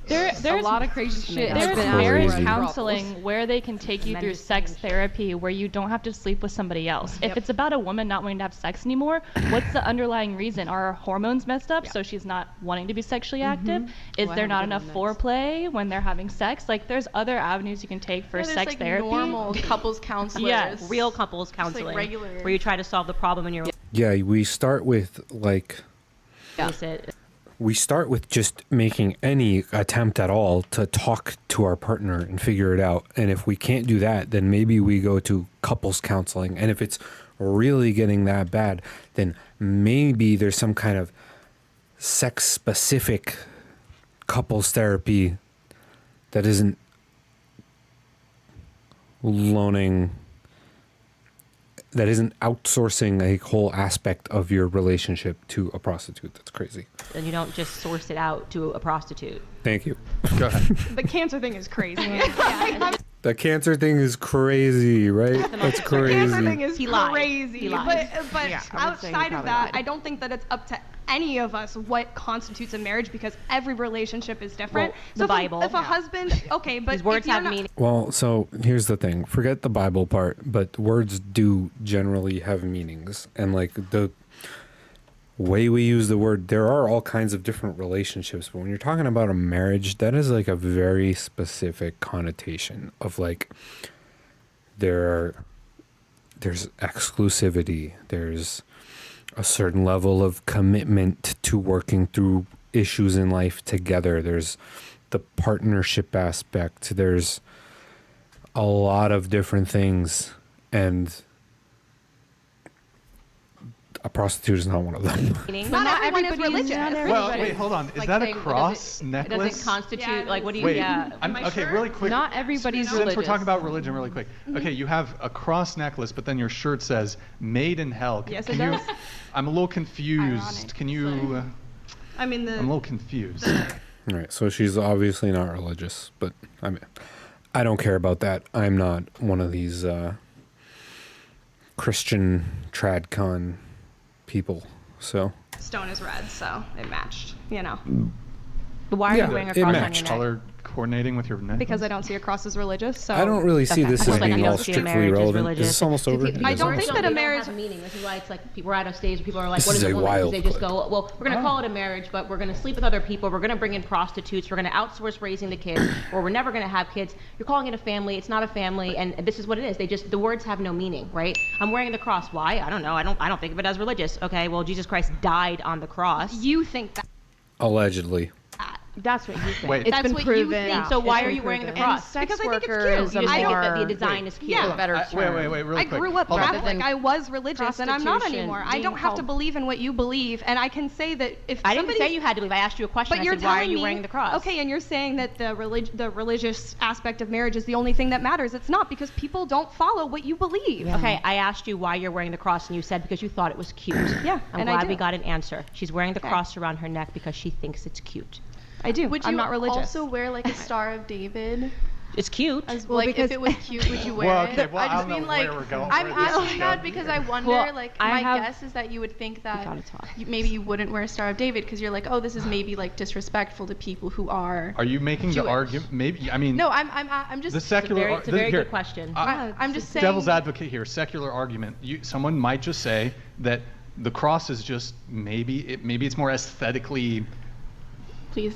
there's a lot of crazy shit. has There's been out marriage there. counseling where they can take you Men through just sex change. therapy where you don't have to sleep with somebody else. If it's about a woman not wanting to have sex anymore, what's the underlying reason? Are her hormones messed up so she's not wanting to be sexually active? Is Oh, I there have not good enough one next. foreplay when they're having sex? Like there's other avenues you can take for there's sex like therapy. normal couples counselors. Yes. Real couples like counseling, regular. where you try to solve the problem in your Yeah, we start with, like, relationship. we start with just making any attempt at all to talk to our partner and figure it out. And if we can't do that, then maybe we go to couples counseling. And if it's really getting that bad, then maybe there's some kind of sex-specific couples therapy that isn't outsourcing a whole aspect of your relationship to a prostitute. That's crazy. And you don't just source it out to a prostitute. Thank you. Go ahead. The cancer thing is crazy. The cancer thing is crazy, right? That's crazy. The cancer thing is He lied. crazy. He lied. But Yeah, I would say he outside of probably that, lied. I don't think that it's up to any of us what constitutes a marriage because every relationship is different. Well, so the if Bible. if a husband, okay, but These words if you're have not, meaning. Well, so here's the thing. Forget the Bible part, but words do generally have meanings. And like the way we use the word, there are all kinds of different relationships. But when you're talking about a marriage, that is like a very specific connotation of like there's exclusivity. There's a certain level of commitment to working through issues in life together. There's the partnership aspect. There's a lot of different things, and a prostitute is not one of them. not everyone is religious. Well, wait, hold on. Is that a cross It necklace? doesn't constitute, like, what do you, Wait, yeah. okay, really quick. Not everybody's Since religious. we're talking about religion, really quick. Okay, you have a cross necklace, but then your shirt says "Made in Hell." Yes, Can it you? does. I'm a little confused. Ironic, Can you? I mean, I'm a little confused. All right, so she's obviously not religious, but I don't care about that. I'm not one of these Christian tradcon people, so. stone is red, so it matched, you know. But why are Yeah, you wearing a it cross on matched. your neck? Color coordinating with your necklace. Because I don't see a cross as religious, so I don't really see Okay. this I as feel like being you all don't see a strictly marriage as relevant. Is religious. this almost over? I don't think that a They marriage. don't have a meaning. This is why it's like we're out of stage. People are like, This "What is is a a woman?" Because wild they just clip. go, "Well, we're going to call it a marriage, but we're going to sleep with other people. We're going to bring in prostitutes. We're going to outsource raising the kids, or we're never going to have kids." You're calling it a family. It's not a family, and this is what it is. The words have no meaning, right? I'm wearing the cross. Why? I don't know. I don't think of it as religious. Okay, well, Jesus Christ died on the cross. You think that. Allegedly. That's what you think. Wait. It's That's been what you proven. think. So why It's are been you wearing the proven. cross? And Because sex I think it's worker cute. is You a just think more, that the design is cute. Yeah. better term. Wait, really I quick. grew up Hold on. Catholic. I was religious, and I'm not Prostitution anymore. I being don't have to called- believe in what you believe, and I can say that if I didn't somebody. say you had to believe. I asked you a question. But I you're said, why are telling you me, wearing the cross? Okay, and you're saying that the religious aspect of marriage is the only thing that matters. It's not, because people don't follow what you believe. Okay, I asked you why you're wearing the cross, and you said because you thought it was cute. Yeah, I'm and I glad do. we got an answer. She's wearing the Okay. cross around her neck because she thinks it's cute. I do. Would I'm you not religious. also wear like a Star of David? It's cute. As Well, like because- if it was cute, would you wear Well, it? okay, well, I I just don't know mean like where we're going. I'm where this is asking that going. because I wonder. Well, like I my have- guess is that you would think that gotta talk. maybe you wouldn't wear a Star of David because you're like, oh, this is maybe like disrespectful to people who are. Are you making the Jewish. argument? Maybe. I mean. No, I'm just. The secular. It's a very here, good question. I'm just saying. Devil's advocate here. Secular argument. Someone might just say that the cross is just maybe it's more aesthetically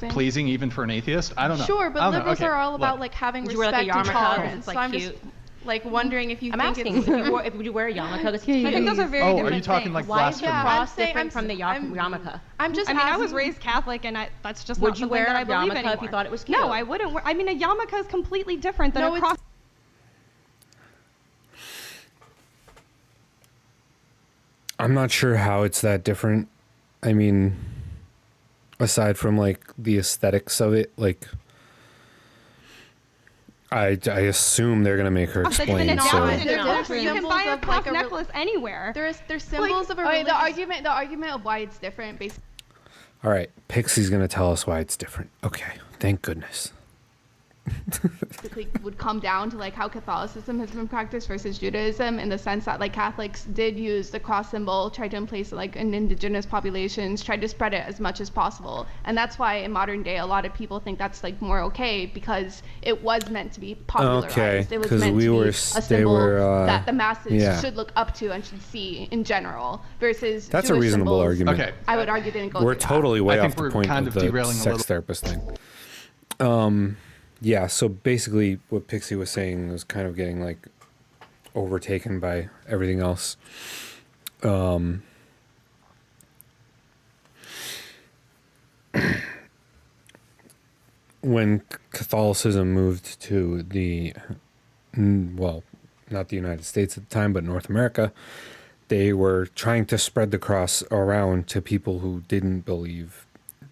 pleasing even for an atheist. I don't know. Sure, I but don't know. liberals Okay, are all about look. like having Would you wear, respect like, a and yarmulke 'cause tolerance. it's, like, So I'm cute? just like wondering if you I'm think asking, it's. would you wear a yarmulke? That's I think those are very Oh, different are you talking things. like Why is the blasphemy? Yeah, cross I'm saying- different from the I'm- yarmulke? I'm just. I mean, I was asking- raised Catholic, and that's just Would not you something wear that a I believe yarmulke anymore. if you thought it was cute? No, I wouldn't. I mean, a yarmulke is completely different than No, a it's- cross. I'm not sure how it's that different. I mean, aside from like the aesthetics of it, like I assume they're gonna make her It's explain. been So adopted. There's You can symbols buy a of, cross like, a necklace anywhere. There's symbols of a okay, religious. The argument of why it's different, basically. all right, Pixie's gonna tell us why it's different. Okay, thank goodness. Would come down to like how Catholicism has been practiced versus Judaism, in the sense that like Catholics did use the cross symbol, tried to emplace it like in indigenous populations, tried to spread it as much as possible, and that's why in modern day a lot of people think that's like more okay, because it was meant to be popularized. Okay, It was 'cause meant we to be were a s- they symbol were, that the masses yeah. should look up to and should see in general. Versus That's a Jewish reasonable symbols, argument. Okay. I would argue didn't go We're through that. totally way I think off the we're point kind of of the derailing a sex little. therapist thing. Yeah, so basically what Pixie was saying was kind of getting like overtaken by everything else. When Catholicism moved to well, not the United States at the time, but North America, they were trying to spread the cross around to people who didn't believe,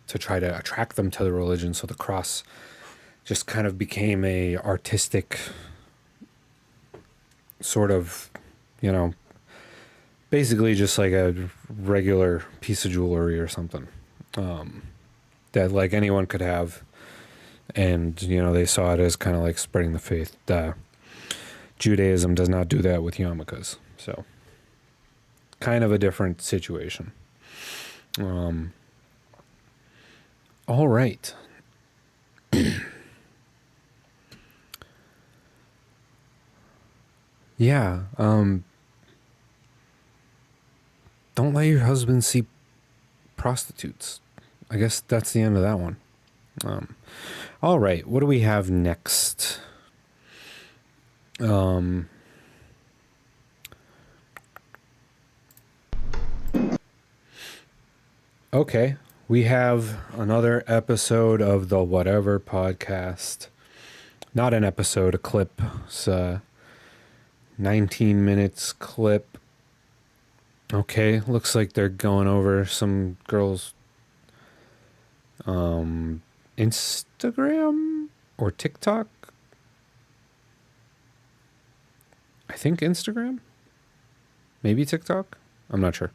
to try to attract them to the religion. So the cross just kind of became a artistic sort of, you know, basically just like a regular piece of jewelry or something, that like anyone could have. And, you know, they saw it as kind of like spreading the faith. Judaism does not do that with yarmulkes. So kind of a different situation. All right. Yeah. Don't let your husband see prostitutes. I guess that's the end of that one. All right. What do we have next? Okay. We have another episode of the Whatever podcast. Not an episode, a clip. It's a 19 minutes clip. Okay, looks like they're going over some girls' Instagram or TikTok. I think Instagram. Maybe TikTok. I'm not sure.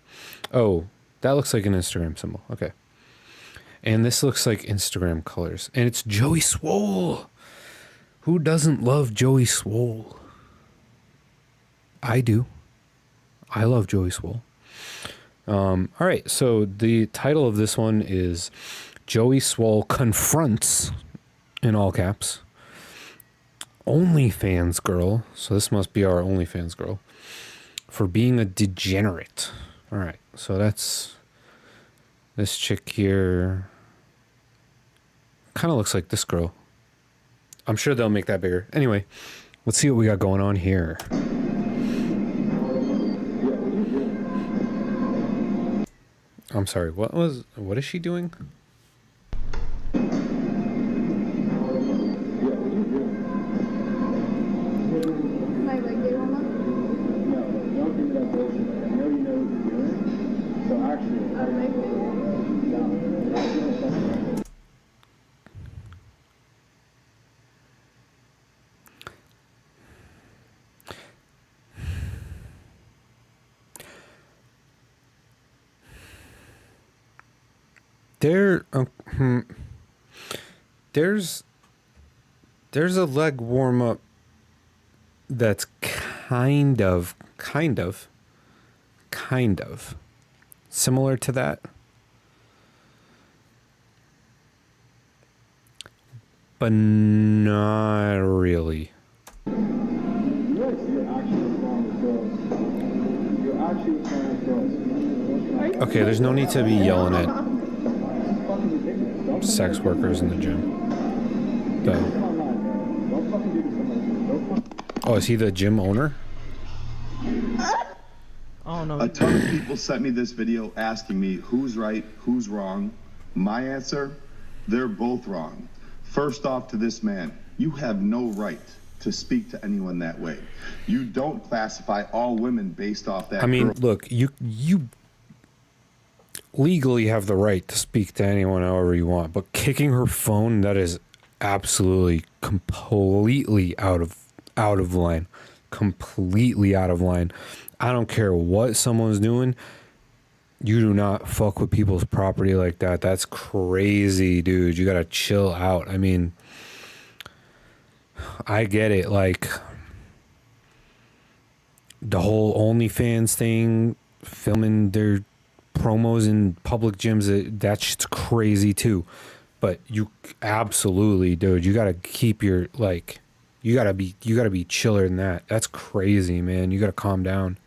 Oh, that looks like an Instagram symbol. Okay. And this looks like Instagram colors. And it's Joey Swole. Who doesn't love Joey Swole? I do. I love Joey Swole. All right, so the title of this one is Joey Swole confronts, in all caps, OnlyFans girl. So this must be our OnlyFans girl for being a degenerate. All right, so that's this chick here. Kind of looks like this girl. I'm sure they'll make that bigger. Anyway, let's see what we got going on here. I'm sorry, what is she doing? There's a leg warm up that's kind of similar to that, but not really. Okay, there's no need to be yelling at sex workers in the gym. Oh, is he the gym owner? Oh no. A ton of people sent me this video asking me who's right, who's wrong. My answer, they're both wrong. First off, to this man, you have no right to speak to anyone that way. You don't classify all women based off that. I mean, look, you legally have the right to speak to anyone however you want, but kicking her phone, that is absolutely completely out of line. Completely out of line. I don't care what someone's doing. You do not fuck with people's property like that. That's crazy, dude. You gotta chill out. I mean, I get it. Like, the whole OnlyFans thing, filming their promos in public gyms, that shit's crazy too. But you absolutely, dude, you gotta keep your, like, you gotta be chiller than that. That's crazy, man. You gotta calm down.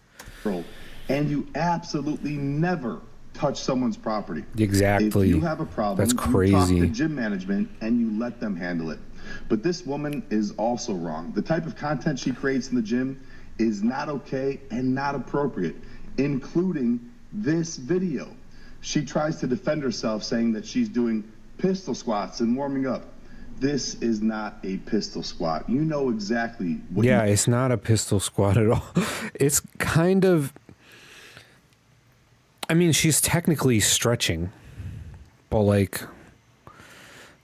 And you absolutely never touch someone's property. Exactly. If you have a problem, that's crazy. You talk to gym management and you let them handle it. But this woman is also wrong. The type of content she creates in the gym is not okay and not appropriate, including this video. She tries to defend herself, saying that she's doing pistol squats and warming up. This is not a pistol squat. You know exactly what. Yeah, it's not a pistol squat at all. It's kind of, I mean, she's technically stretching, but like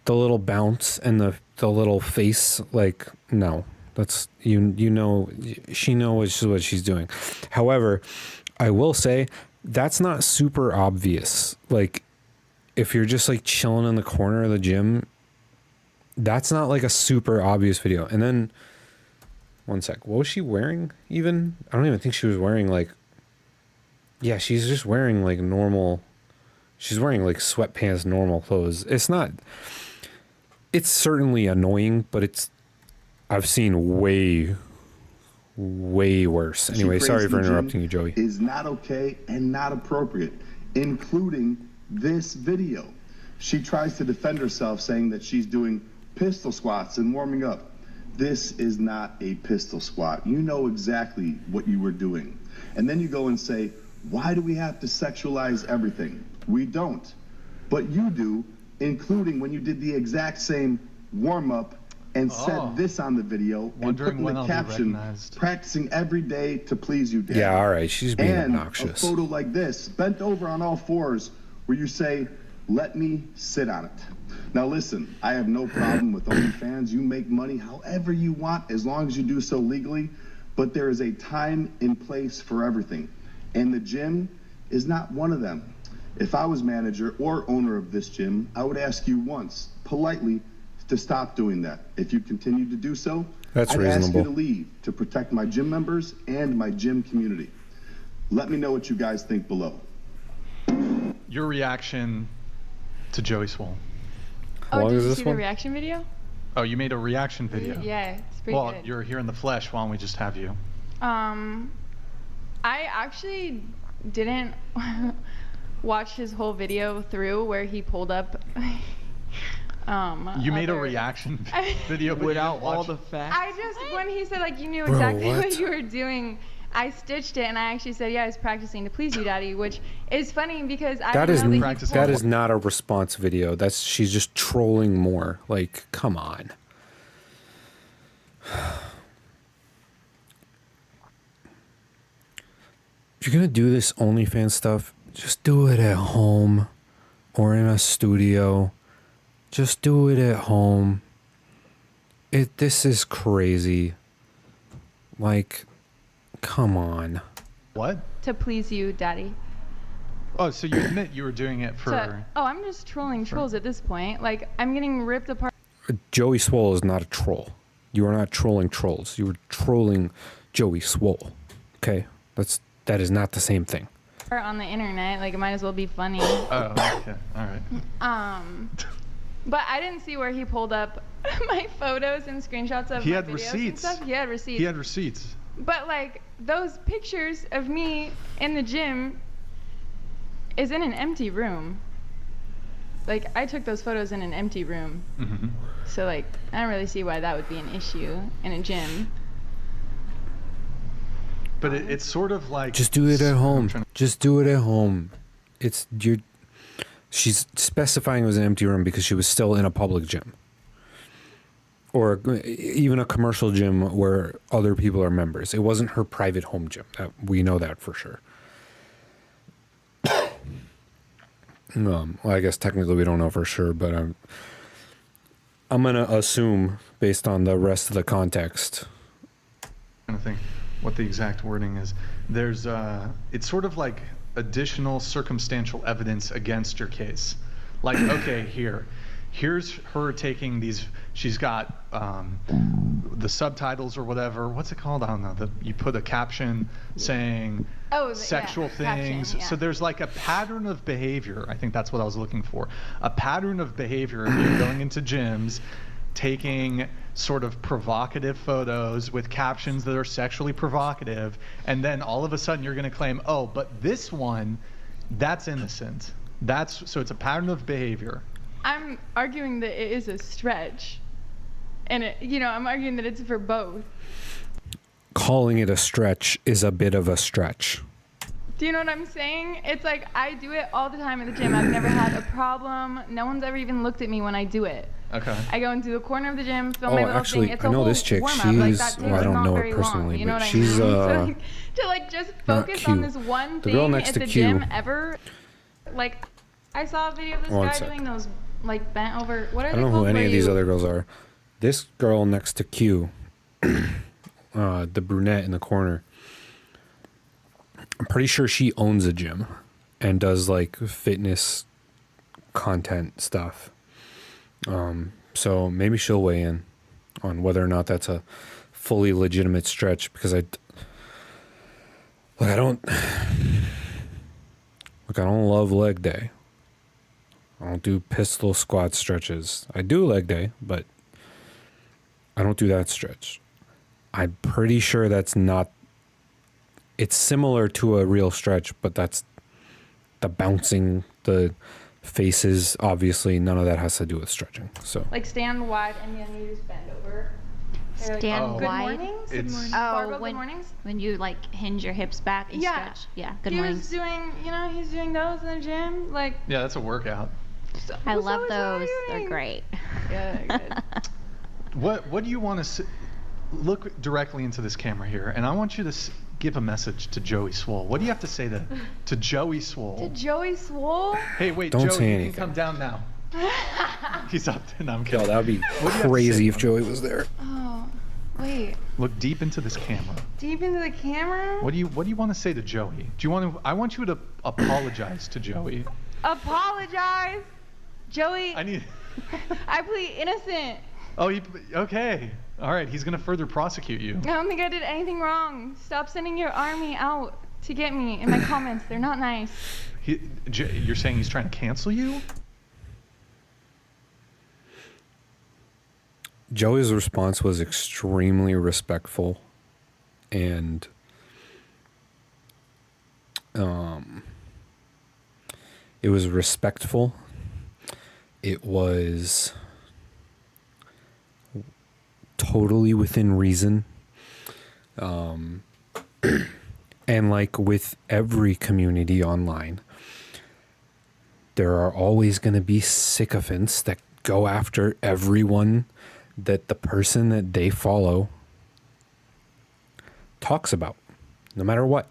the little bounce and the little face, like, no, that's you know, she knows what she's doing. However, I will say that's not super obvious. Like, if you're just like chilling in the corner of the gym, that's not like a super obvious video. And then, one sec, what was she wearing even? I don't even think she was wearing like, yeah, she's just wearing like normal, she's wearing like sweatpants, normal clothes. It's certainly annoying, but I've seen way worse. Anyway, sorry for interrupting you, Joey. Is not okay and not appropriate, including this video. She tries to defend herself saying that she's doing pistol squats and warming up. This is not a pistol squat. You know exactly what you were doing. And then you go and say, why do we have to sexualize everything? We don't. But you do, including when you did the exact same warm-up and said this on the video and put in the caption, practicing every day to please you, Dad. Yeah, all right, she's being and obnoxious. A photo like this, bent over on all fours, where you say, let me sit on it. Now listen, I have no problem with OnlyFans. You make money however you want, as long as you do so legally, but there is a time and place for everything. And the gym is not one of them. If I was manager or owner of this gym, I would ask you once, politely, to stop doing that. If you continue to do so, I'd ask reasonable. you to leave to protect my gym members and my gym community. Let me know what you guys think below. Your reaction to Joey Swole. How long did is you this see one? the reaction video? Oh, you made a reaction video. Yeah, it's pretty Well, good. you're here in the flesh. Why don't we just have you? I actually didn't watch his whole video through where he pulled up. You made a reaction video but without you didn't watch all the facts. I just, when he said like you knew Bro, exactly what? what you were doing, I stitched it and I actually said, yeah, I was practicing to please you, Daddy, which is funny because I That didn't is know that that is not a response video. She's just trolling more. Like, come on. If you're gonna do this OnlyFans stuff, just do it at home or in a studio. Just do it at home. This is crazy. Like, come on. What? to please you, Daddy. Oh, so you admit you were doing it for... I'm just trolling trolls at this point. Like, I'm getting ripped apart. Joey Swole is not a troll. You are not trolling trolls. You were trolling Joey Swole. Okay? That is not the same thing. On the internet, like it might as well be funny. Oh, okay. All right. But I didn't see where he pulled up my photos and screenshots of He my had videos receipts. and stuff. He had receipts. He had receipts. But like those pictures of me in the gym is in an empty room. Like I took those photos in an empty room. Mm-hmm. So like I don't really see why that would be an issue in a gym. But it's sort of like... Just do it at home. Just do it at home. She's specifying it was an empty room because she was still in a public gym. Or even a commercial gym where other people are members. It wasn't her private home gym. We know that for sure. Well, I guess technically we don't know for sure, but I'm going to assume based on the rest of the context. I'm trying to think what the exact wording is. There's it's sort of like additional circumstantial evidence against your case. Like, okay, here's her taking these, she's got the subtitles or whatever, what's it called? I don't know. You put a caption saying sexual things. Caption, yeah. So there's like a pattern of behavior. I think that's what I was looking for. A pattern of behavior of you going into gyms, taking sort of provocative photos with captions that are sexually provocative, and then all of a sudden you're going to claim, oh, but this one, that's innocent. So it's a pattern of behavior. I'm arguing that it is a stretch. And I'm arguing that it's for both. Calling it a stretch is a bit of a stretch. Do you know what I'm saying? It's like I do it all the time at the gym. I've never had a problem. No one's ever even looked at me when I do it. Okay. I go into the corner of the gym, film Oh, my little actually, thing. It's I a know whole this chick. warm-up. Like, She's, that takes well, I don't not know her very long, personally, you know but what I she's, mean? So, like, to like just not focus on Q. this one The girl thing next at to the Q. gym ever. Like, I saw a video of this One guy sec. doing those like bent over. What are I they don't know called? who any Where of these you- other girls are. This girl next to Q, the brunette in the corner, I'm pretty sure she owns a gym and does like fitness content stuff. So maybe she'll weigh in on whether or not that's a fully legitimate stretch, because I don't love leg day. I don't do pistol squat stretches. I do leg day, but I don't do that stretch. I'm pretty sure that's not, it's similar to a real stretch, but that's the bouncing, the faces, obviously none of that has to do with stretching. So Like stand wide and then you just bend over. They're like, Stand good wide. mornings. It's- Good mornings. Oh, Barbell, when good mornings. when you like hinge your hips back and Yeah. stretch. Yeah. Good he mornings. was doing, he's doing those in the gym. Like, Yeah, that's a workout. I love is those. They're doing. great. Yeah, good. What do you want to look directly into this camera here, and I want you to give a message to Joey Swole. What do you have to say to Joey Swole? To Joey Swole? Hey, wait, Don't Joey, say you anything. can come down now. He's up there. No, I'm kidding. Yo, that would be What do you have to crazy say? if Joey was there. Oh, wait. Look deep into this camera. Deep into the camera? What do you want to say to Joey? Do you want to? I want you to apologize to Joey. Apologize. Joey, I need. I plead innocent. Oh, okay. All right. He's gonna further prosecute you. I don't think I did anything wrong. Stop sending your army out to get me in my comments. They're not nice. You're saying he's trying to cancel you? Joey's response was extremely respectful, and it was respectful. It was totally within reason. And like with every community online, there are always going to be sycophants that go after everyone that the person that they follow talks about, no matter what.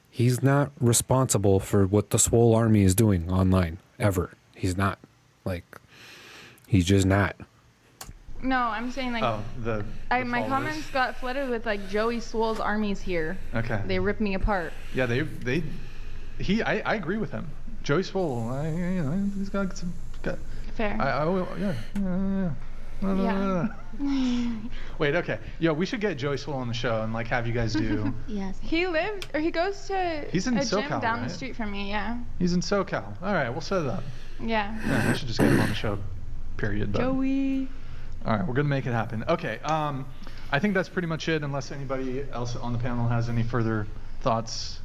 He's not responsible for what the Swole Army is doing online, ever. He's not. Like, he's just not. No, I'm saying like the my followers? comments got flooded with like Joey Swole's army's here. Okay. They ripped me apart. Yeah, I agree with him. Joey Swole, he's got some. Fair. Yeah. Wait, okay. Yo, we should get Joey Swole on the show and like have you guys do. Yes. He lives, or he goes to He's in a gym SoCal, down right? the street from me. Yeah. He's in SoCal. All right, we'll set it up. Yeah. Yeah, we should just get him on the show. Period. But. Joey. All right, we're gonna make it happen. Okay. I think that's pretty much it. Unless anybody else on the panel has any further thoughts.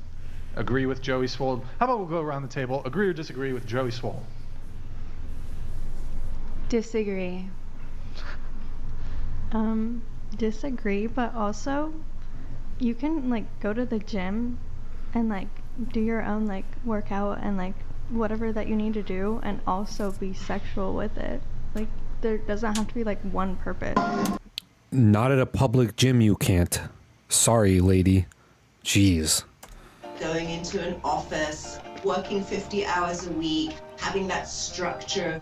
Agree with Joey Swole? How about we'll go around the table? Agree or disagree with Joey Swole? Disagree. Disagree, but also you can like go to the gym and like do your own like workout and like whatever that you need to do and also be sexual with it. Like there doesn't have to be like one purpose. Not at a public gym, you can't. Sorry, lady. Jeez. Going into an office, working 50 hours a week, having that structure.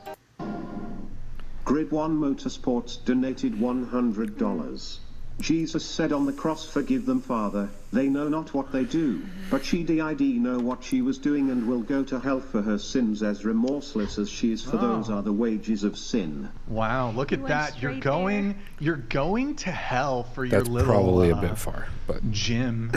Grid 1 Motorsports donated $100. Jesus said on the cross, "Forgive them, Father, they know not what they do." But she did know what she was doing and will go to hell for her sins, as remorseless as she is, for those are the wages of sin. Wow, look at went that. You're straight going to hell for your That's little probably a bit far, but gym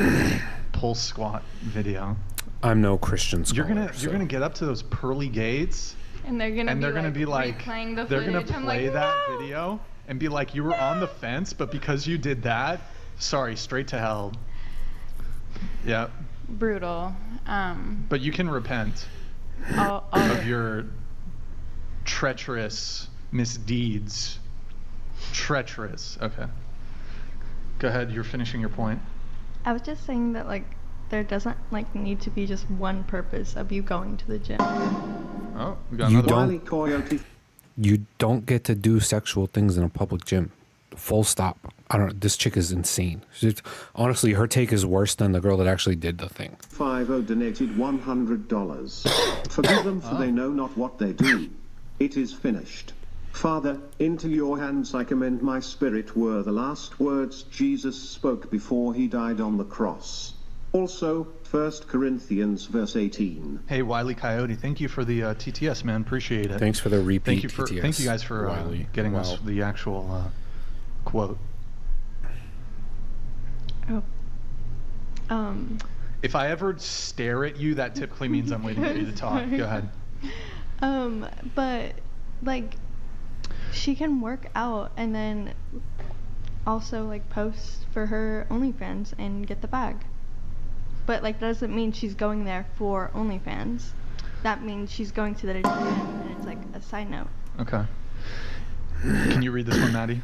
pull squat video. I'm no Christian scholar. You're gonna get up to those pearly gates And they're gonna be like replaying the they're gonna footage. I'm play like, that "No!" video and be like, you were on the fence, but because you did that, sorry, straight to hell. Yep. Brutal. But you can repent I'll of your treacherous misdeeds. Treacherous. Okay. Go ahead. You're finishing your point. I was just saying that like there doesn't like need to be just one purpose of you going to the gym. Oh, we got You another don't- one. Coyote. You don't get to do sexual things in a public gym. Full stop. I don't know. This chick is insane. Honestly, her take is worse than the girl that actually did the thing. 50 donated $100. Forgive them, for they know not what they do. It is finished. Father, into your hands I commend my spirit were the last words Jesus spoke before he died on the cross. Also, 1 Corinthians verse 18. Hey, Wiley Coyote, thank you for the TTS, man. Appreciate it. Thanks for the repeat TTS. Thank you guys for getting us the actual quote. If I ever stare at you, that typically means I'm waiting for you to talk. Go ahead. But like, she can work out and then also like post for her OnlyFans and get the bag. But like, that doesn't mean she's going there for OnlyFans. That means she's going to the gym and it's like a side note. Okay. Can you read this one, Maddie?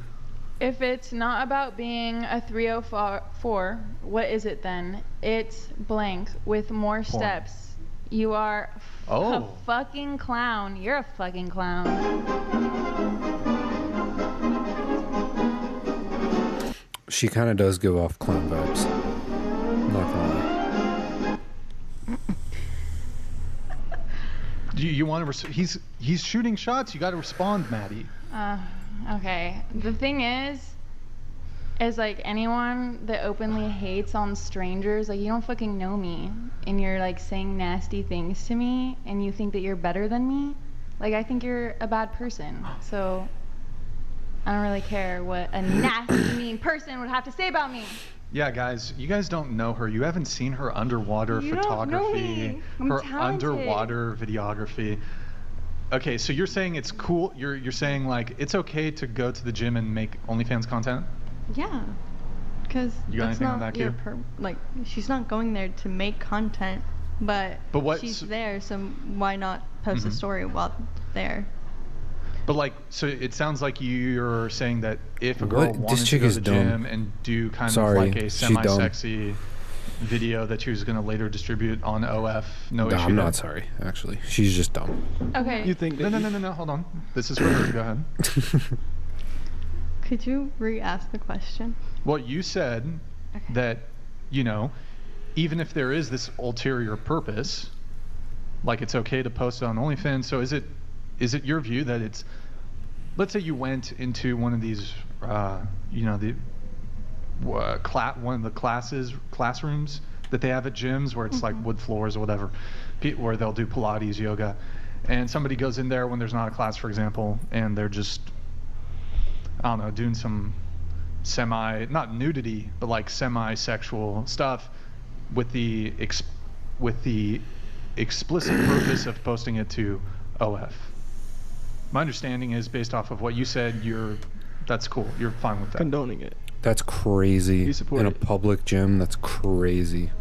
If it's not about being a 304, what is it then? It's blank with more steps. You are a fucking clown. You're a fucking clown. She kind of does give off clown vibes. I'm not gonna lie. You want to? He's shooting shots. You got to respond, Maddie. Okay. The thing is like anyone that openly hates on strangers, like you don't fucking know me and you're like saying nasty things to me and you think that you're better than me. Like I think you're a bad person. So I don't really care what a nasty, mean person would have to say about me. Yeah, guys, you guys don't know her. You haven't seen her underwater photography, don't know me. I'm her talented. underwater videography. Okay, so you're saying it's cool. You're saying like it's okay to go to the gym and make OnlyFans content? Yeah, because You got that's anything on not that, your Q? like she's not going there to make content, but what- she's there, so why not post a story while there? But like, so it sounds like you're saying that if a girl What? wanted This to chick go is to the dumb. gym and do kind Sorry, of like a she's dumb. semi-sexy video that she was going to later distribute on OF, no issue. I'm there. not sorry, actually. She's just dumb. Okay. You think? No. Hold on. This is for her. Go ahead. Could you re-ask the question? Well, you said that, even if there is this ulterior purpose, like it's okay to post it on OnlyFans. So is it your view that it's, let's say you went into one of these, one of the classrooms that they have at gyms where it's like wood floors or whatever, where they'll do Pilates, yoga, and somebody goes in there when there's not a class, for example, and they're just, I don't know, doing some not nudity, but like semi-sexual stuff with the explicit purpose of posting it to OF. My understanding is, based off of what you said, that's cool. You're fine with that. Condoning it. That's crazy. You support In a it. public gym, that's crazy.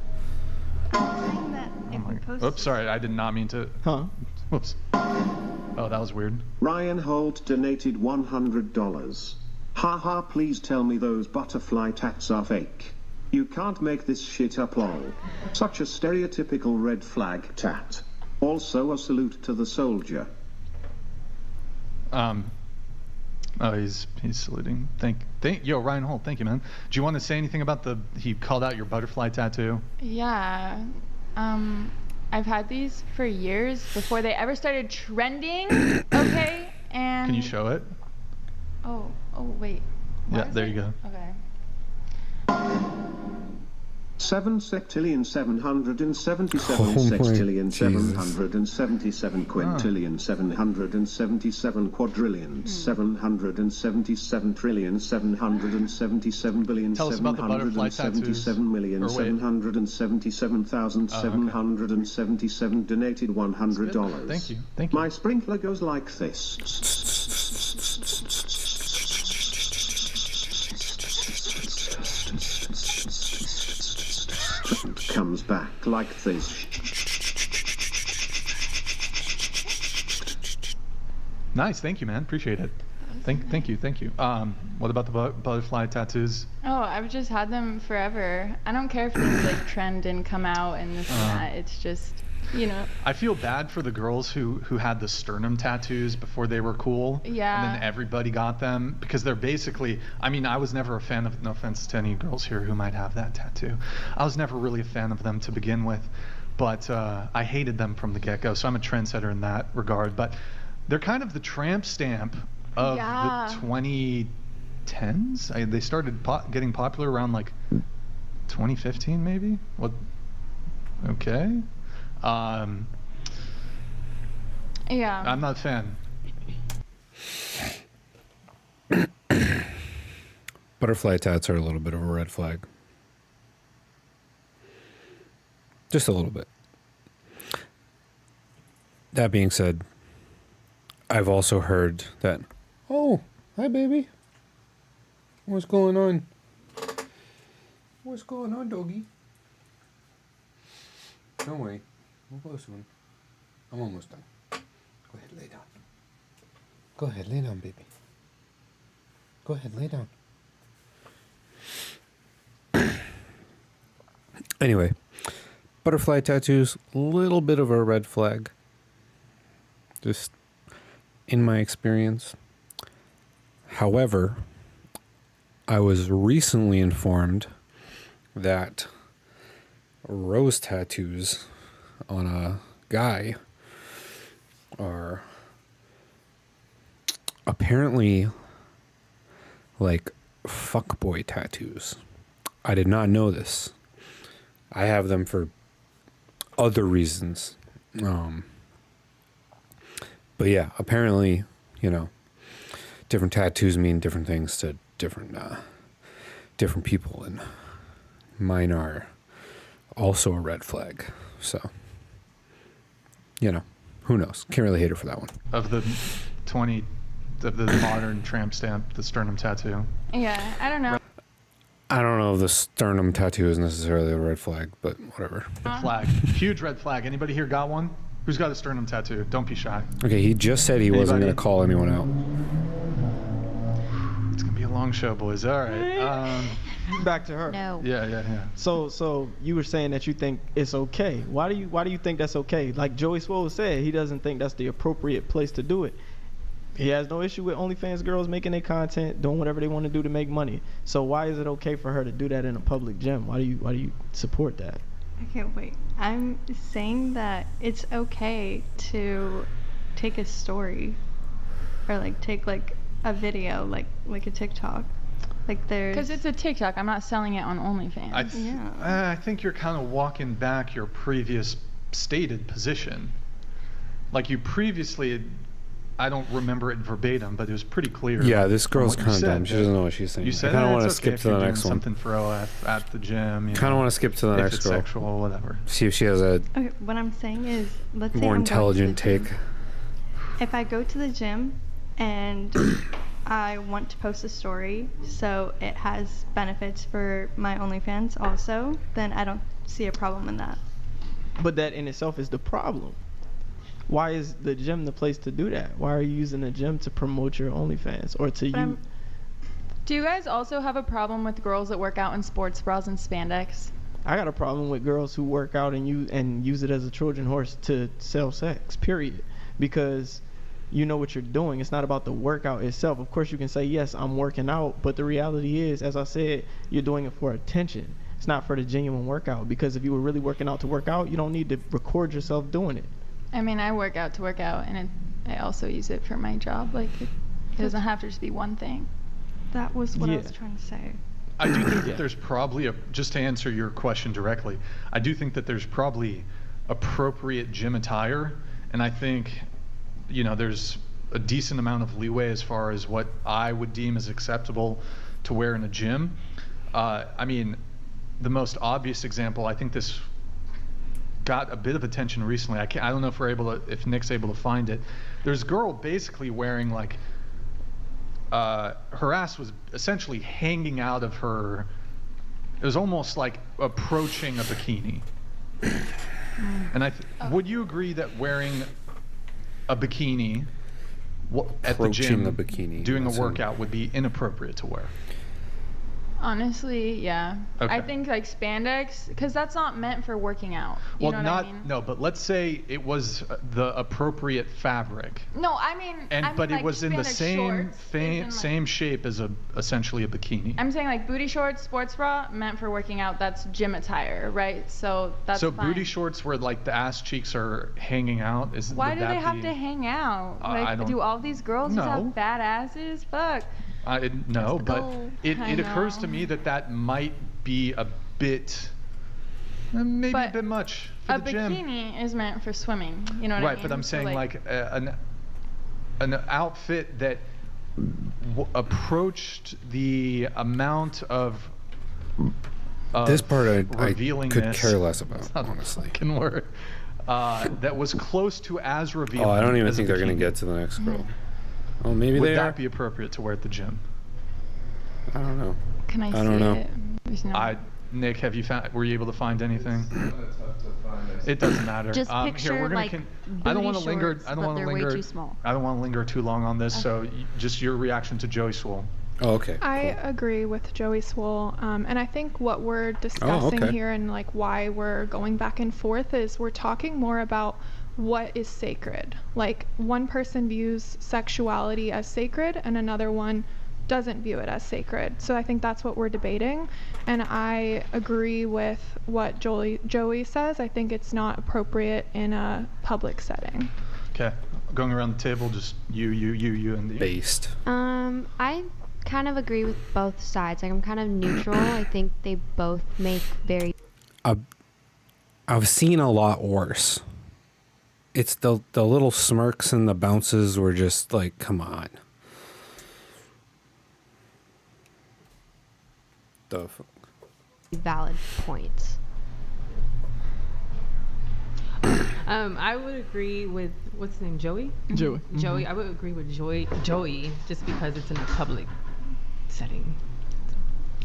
Oops, sorry, I did not mean to. Huh? Whoops. Oh, that was weird. Ryan Holt donated $100. Haha, please tell me those butterfly tats are fake. You can't make this shit up, lol. Such a stereotypical red flag tat. Also a salute to the soldier. Oh, he's saluting. Yo, Ryan Holt, thank you, man. Do you want to say anything about he called out your butterfly tattoo? Yeah. I've had these for years before they ever started trending. Okay, and. Can you show it? Oh, wait. Yeah, there you go. Okay. 7 septillion 777 Oh my sextillion Jesus. 777 quintillion 777 quadrillion 777 trillion 777 billion Tell us about the butterfly tattoos. 777 million Or wait. 777,777 donated $100. Thank you. My sprinkler goes like this. Comes back like this. Nice, thank you, man. Appreciate it. Thank you. What about the butterfly tattoos? Oh, I've just had them forever. I don't care if things like trend and come out and this and that. It's just, you know. I feel bad for the girls who had the sternum tattoos before they were cool. Yeah. And then everybody got them because they're basically, I mean, I was never a fan of, no offense to any girls here who might have that tattoo. I was never really a fan of them to begin with, but I hated them from the get-go. So I'm a trendsetter in that regard. But they're kind of the tramp stamp of the 2010s. They started getting popular around like 2015 maybe. What? Okay. Yeah. I'm not a fan. Butterfly tats are a little bit of a red flag. Just a little bit. That being said, I've also heard that, oh, hi, baby. What's going on? What's going on, doggy? Don't worry. We'll go soon. I'm almost done. Go ahead, lay down. Go ahead, lay down, baby. Go ahead, lay down. Anyway, butterfly tattoos, little bit of a red flag. Just in my experience. However, I was recently informed that rose tattoos on a guy are apparently like fuckboy tattoos. I did not know this. I have them for other reasons. But yeah, apparently, you know, different tattoos mean different things to different people, and mine are also a red flag. So, you know, who knows? Can't really hate her for that one. Of the modern tramp stamp, the sternum tattoo. Yeah, I don't know. I don't know if the sternum tattoo is necessarily a red flag, but whatever. Red flag. Huge red flag. Anybody here got one? Who's got a sternum tattoo? Don't be shy. Okay, he just said he wasn't going to call anyone out. It's going to be a long show, boys. All right. Back to her. No. Yeah. So you were saying that you think it's okay. Why do you think that's okay? Like Joey Swole said, he doesn't think that's the appropriate place to do it. He has no issue with OnlyFans girls making their content, doing whatever they want to do to make money. So why is it okay for her to do that in a public gym? Why do you support that? Okay, wait. I'm saying that it's okay to take a story or like take like a video, like a TikTok. Like there's... Because it's a TikTok. I'm not selling it on OnlyFans. I think you're kind of walking back your previous stated position. Like you previously, I don't remember it verbatim, but it was pretty clear. Yeah, this girl's kind of dumb. She doesn't know what she's saying. You said I kind of want to okay skip if to you're the doing next one. something for OF at the gym. Kind of want to skip to the if next it's girl. Sexual, whatever. See if she has a Okay, what I'm saying is, let's say more I'm intelligent going to the take. gym. If I go to the gym and I want to post a story, so it has benefits for my OnlyFans also, then I don't see a problem in that. But that in itself is the problem. Why is the gym the place to do that? Why are you using the gym to promote your OnlyFans or to you? Do you guys also have a problem with girls that work out in sports bras and spandex? I got a problem with girls who work out and use it as a Trojan horse to sell sex, period. Because you know what you're doing. It's not about the workout itself. Of course, you can say, yes, I'm working out. But the reality is, as I said, you're doing it for attention. It's not for the genuine workout. Because if you were really working out to work out, you don't need to record yourself doing it. I mean, I work out to work out, and I also use it for my job. Like, it doesn't have to just be one thing. That was what I was trying to say. I do think that there's probably just to answer your question directly, I do think that there's probably appropriate gym attire, and I think, you know, there's a decent amount of leeway as far as what I would deem as acceptable to wear in a gym. I mean, the most obvious example, I think this got a bit of attention recently. I don't know if Nick's able to find it. There's a girl basically wearing like her ass was essentially hanging out of her. It was almost like approaching a bikini. And would you agree that wearing a bikini at the Approaching gym a bikini, doing a that's in- workout would be inappropriate to wear? Honestly, yeah. Okay. I think like spandex, because that's not meant for working out. You know what I mean? No, but let's say it was the appropriate fabric. No, I mean, But like it was in the spandex same shorts isn't, like- same shape as essentially a bikini. I'm saying like booty shorts, sports bra, meant for working out. That's gym attire, right? So that's So fine. booty shorts where like the ass cheeks are hanging out is Why would do that they have be- to hang out? I Like, don't- do all these girls just No. have bad asses? Fuck. No, the but goal. it I occurs to know. me that might be a bit, maybe a But bit much for A the gym. bikini is meant for swimming. You know what I mean? Right, but I'm So, saying like an outfit that approached the amount of This part I could revealingness. care less about, That's not a honestly. fucking word. That was close to as revealing. Oh, I don't even as a think they're going to bikini. get to the next girl. Oh, maybe Would they that are. be appropriate to wear at the gym? I don't know. Can I see don't know. it? There's no. Nick, were you able to find anything? It doesn't matter. Just Here, picture, we're gonna like, I don't booty want to linger. shorts, I don't but want to they're way linger. too small. I don't want to linger too long on this. So, just your reaction to Joey Swoll. Oh, okay. I agree with Joey Swoll, and I think what we're discussing okay. here and like why we're going back and forth is we're talking more about what is sacred. Like one person views sexuality as sacred and another one doesn't view it as sacred. So I think that's what we're debating, and I agree with what Joey says. I think it's not appropriate in a public setting. Okay, going around the table, just you, and the Based. I kind of agree with both sides. Like I'm kind of neutral. I think they both make very. I've seen a lot worse. It's the little smirks and the bounces were just like, come on. The fuck? valid points. I would agree with what's his name, Joey. Joey. Joey. I would agree with Joey, just because it's in a public setting.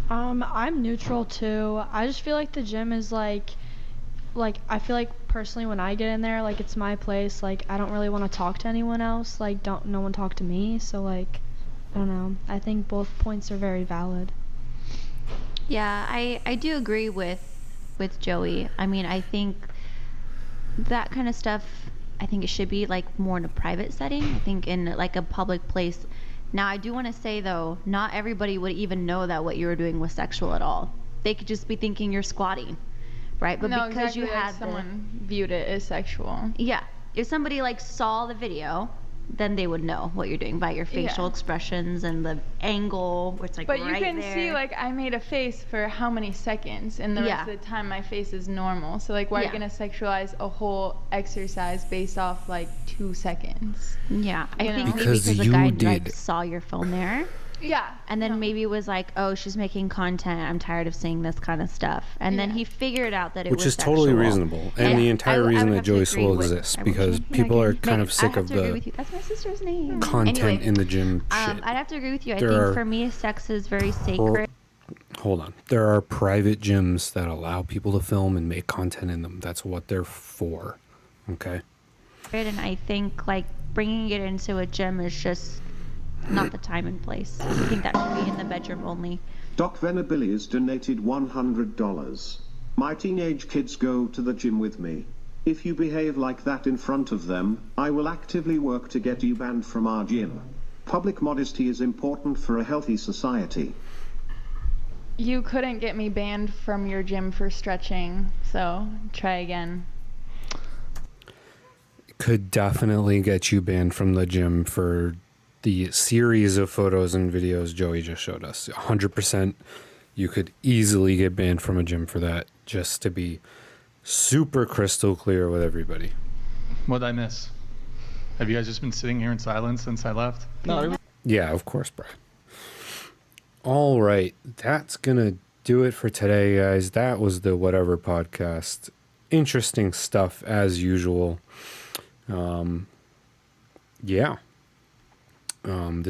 I'm neutral too. I just feel like the gym is like I feel like personally when I get in there, like it's my place. Like I don't really want to talk to anyone else. Like no one talk to me. So like I don't know. I think both points are very valid. Yeah, I do agree with Joey. I mean, I think that kind of stuff, I think it should be like more in a private setting. I think in like a public place. Now, I do want to say though, not everybody would even know that what you were doing was sexual at all. They could just be thinking you're squatting, right? But no, because exactly, you like had someone viewed it as sexual. yeah, if somebody like saw the video, then they would know what you're doing by your facial Yeah. expressions and the angle, where it's like But right you can there. see, like, I made a face for how many seconds, and the rest Yeah. of the time my face is normal. So, like, why are you Yeah. going to sexualize a whole exercise based off, like, 2 seconds? Yeah, I You think know? maybe Because because the you guy did. like saw your phone there. Yeah. And then maybe was like, oh, she's making content. I'm tired of seeing this kind of stuff. And then he figured out that it Which was is totally sexual. reasonable. And the entire I reason would that have to Joey agree Swoll with exists everyone. because people are kind of I sick have of to agree the with you. That's my sister's name. content Anyway, in the gym shit. I'd have to agree with you. I There think are for me, sex is very sacred. Hold on. There are private gyms that allow people to film and make content in them. That's what they're for. Okay? And I think like bringing it into a gym is just not the time and place. I think that should be in the bedroom only. Doc Venabilis has donated $100. My teenage kids go to the gym with me. If you behave like that in front of them, I will actively work to get you banned from our gym. Public modesty is important for a healthy society. You couldn't get me banned from your gym for stretching, so try again. Could definitely get you banned from the gym for the series of photos and videos Joey just showed us. 100%. You could easily get banned from a gym for that, just to be super crystal clear with everybody. What'd I miss? Have you guys just been sitting here in silence since I left? No. Yeah, of course, Brian. All right. That's going to do it for today, guys. That was the Whatever Podcast. Interesting stuff as usual. Yeah. This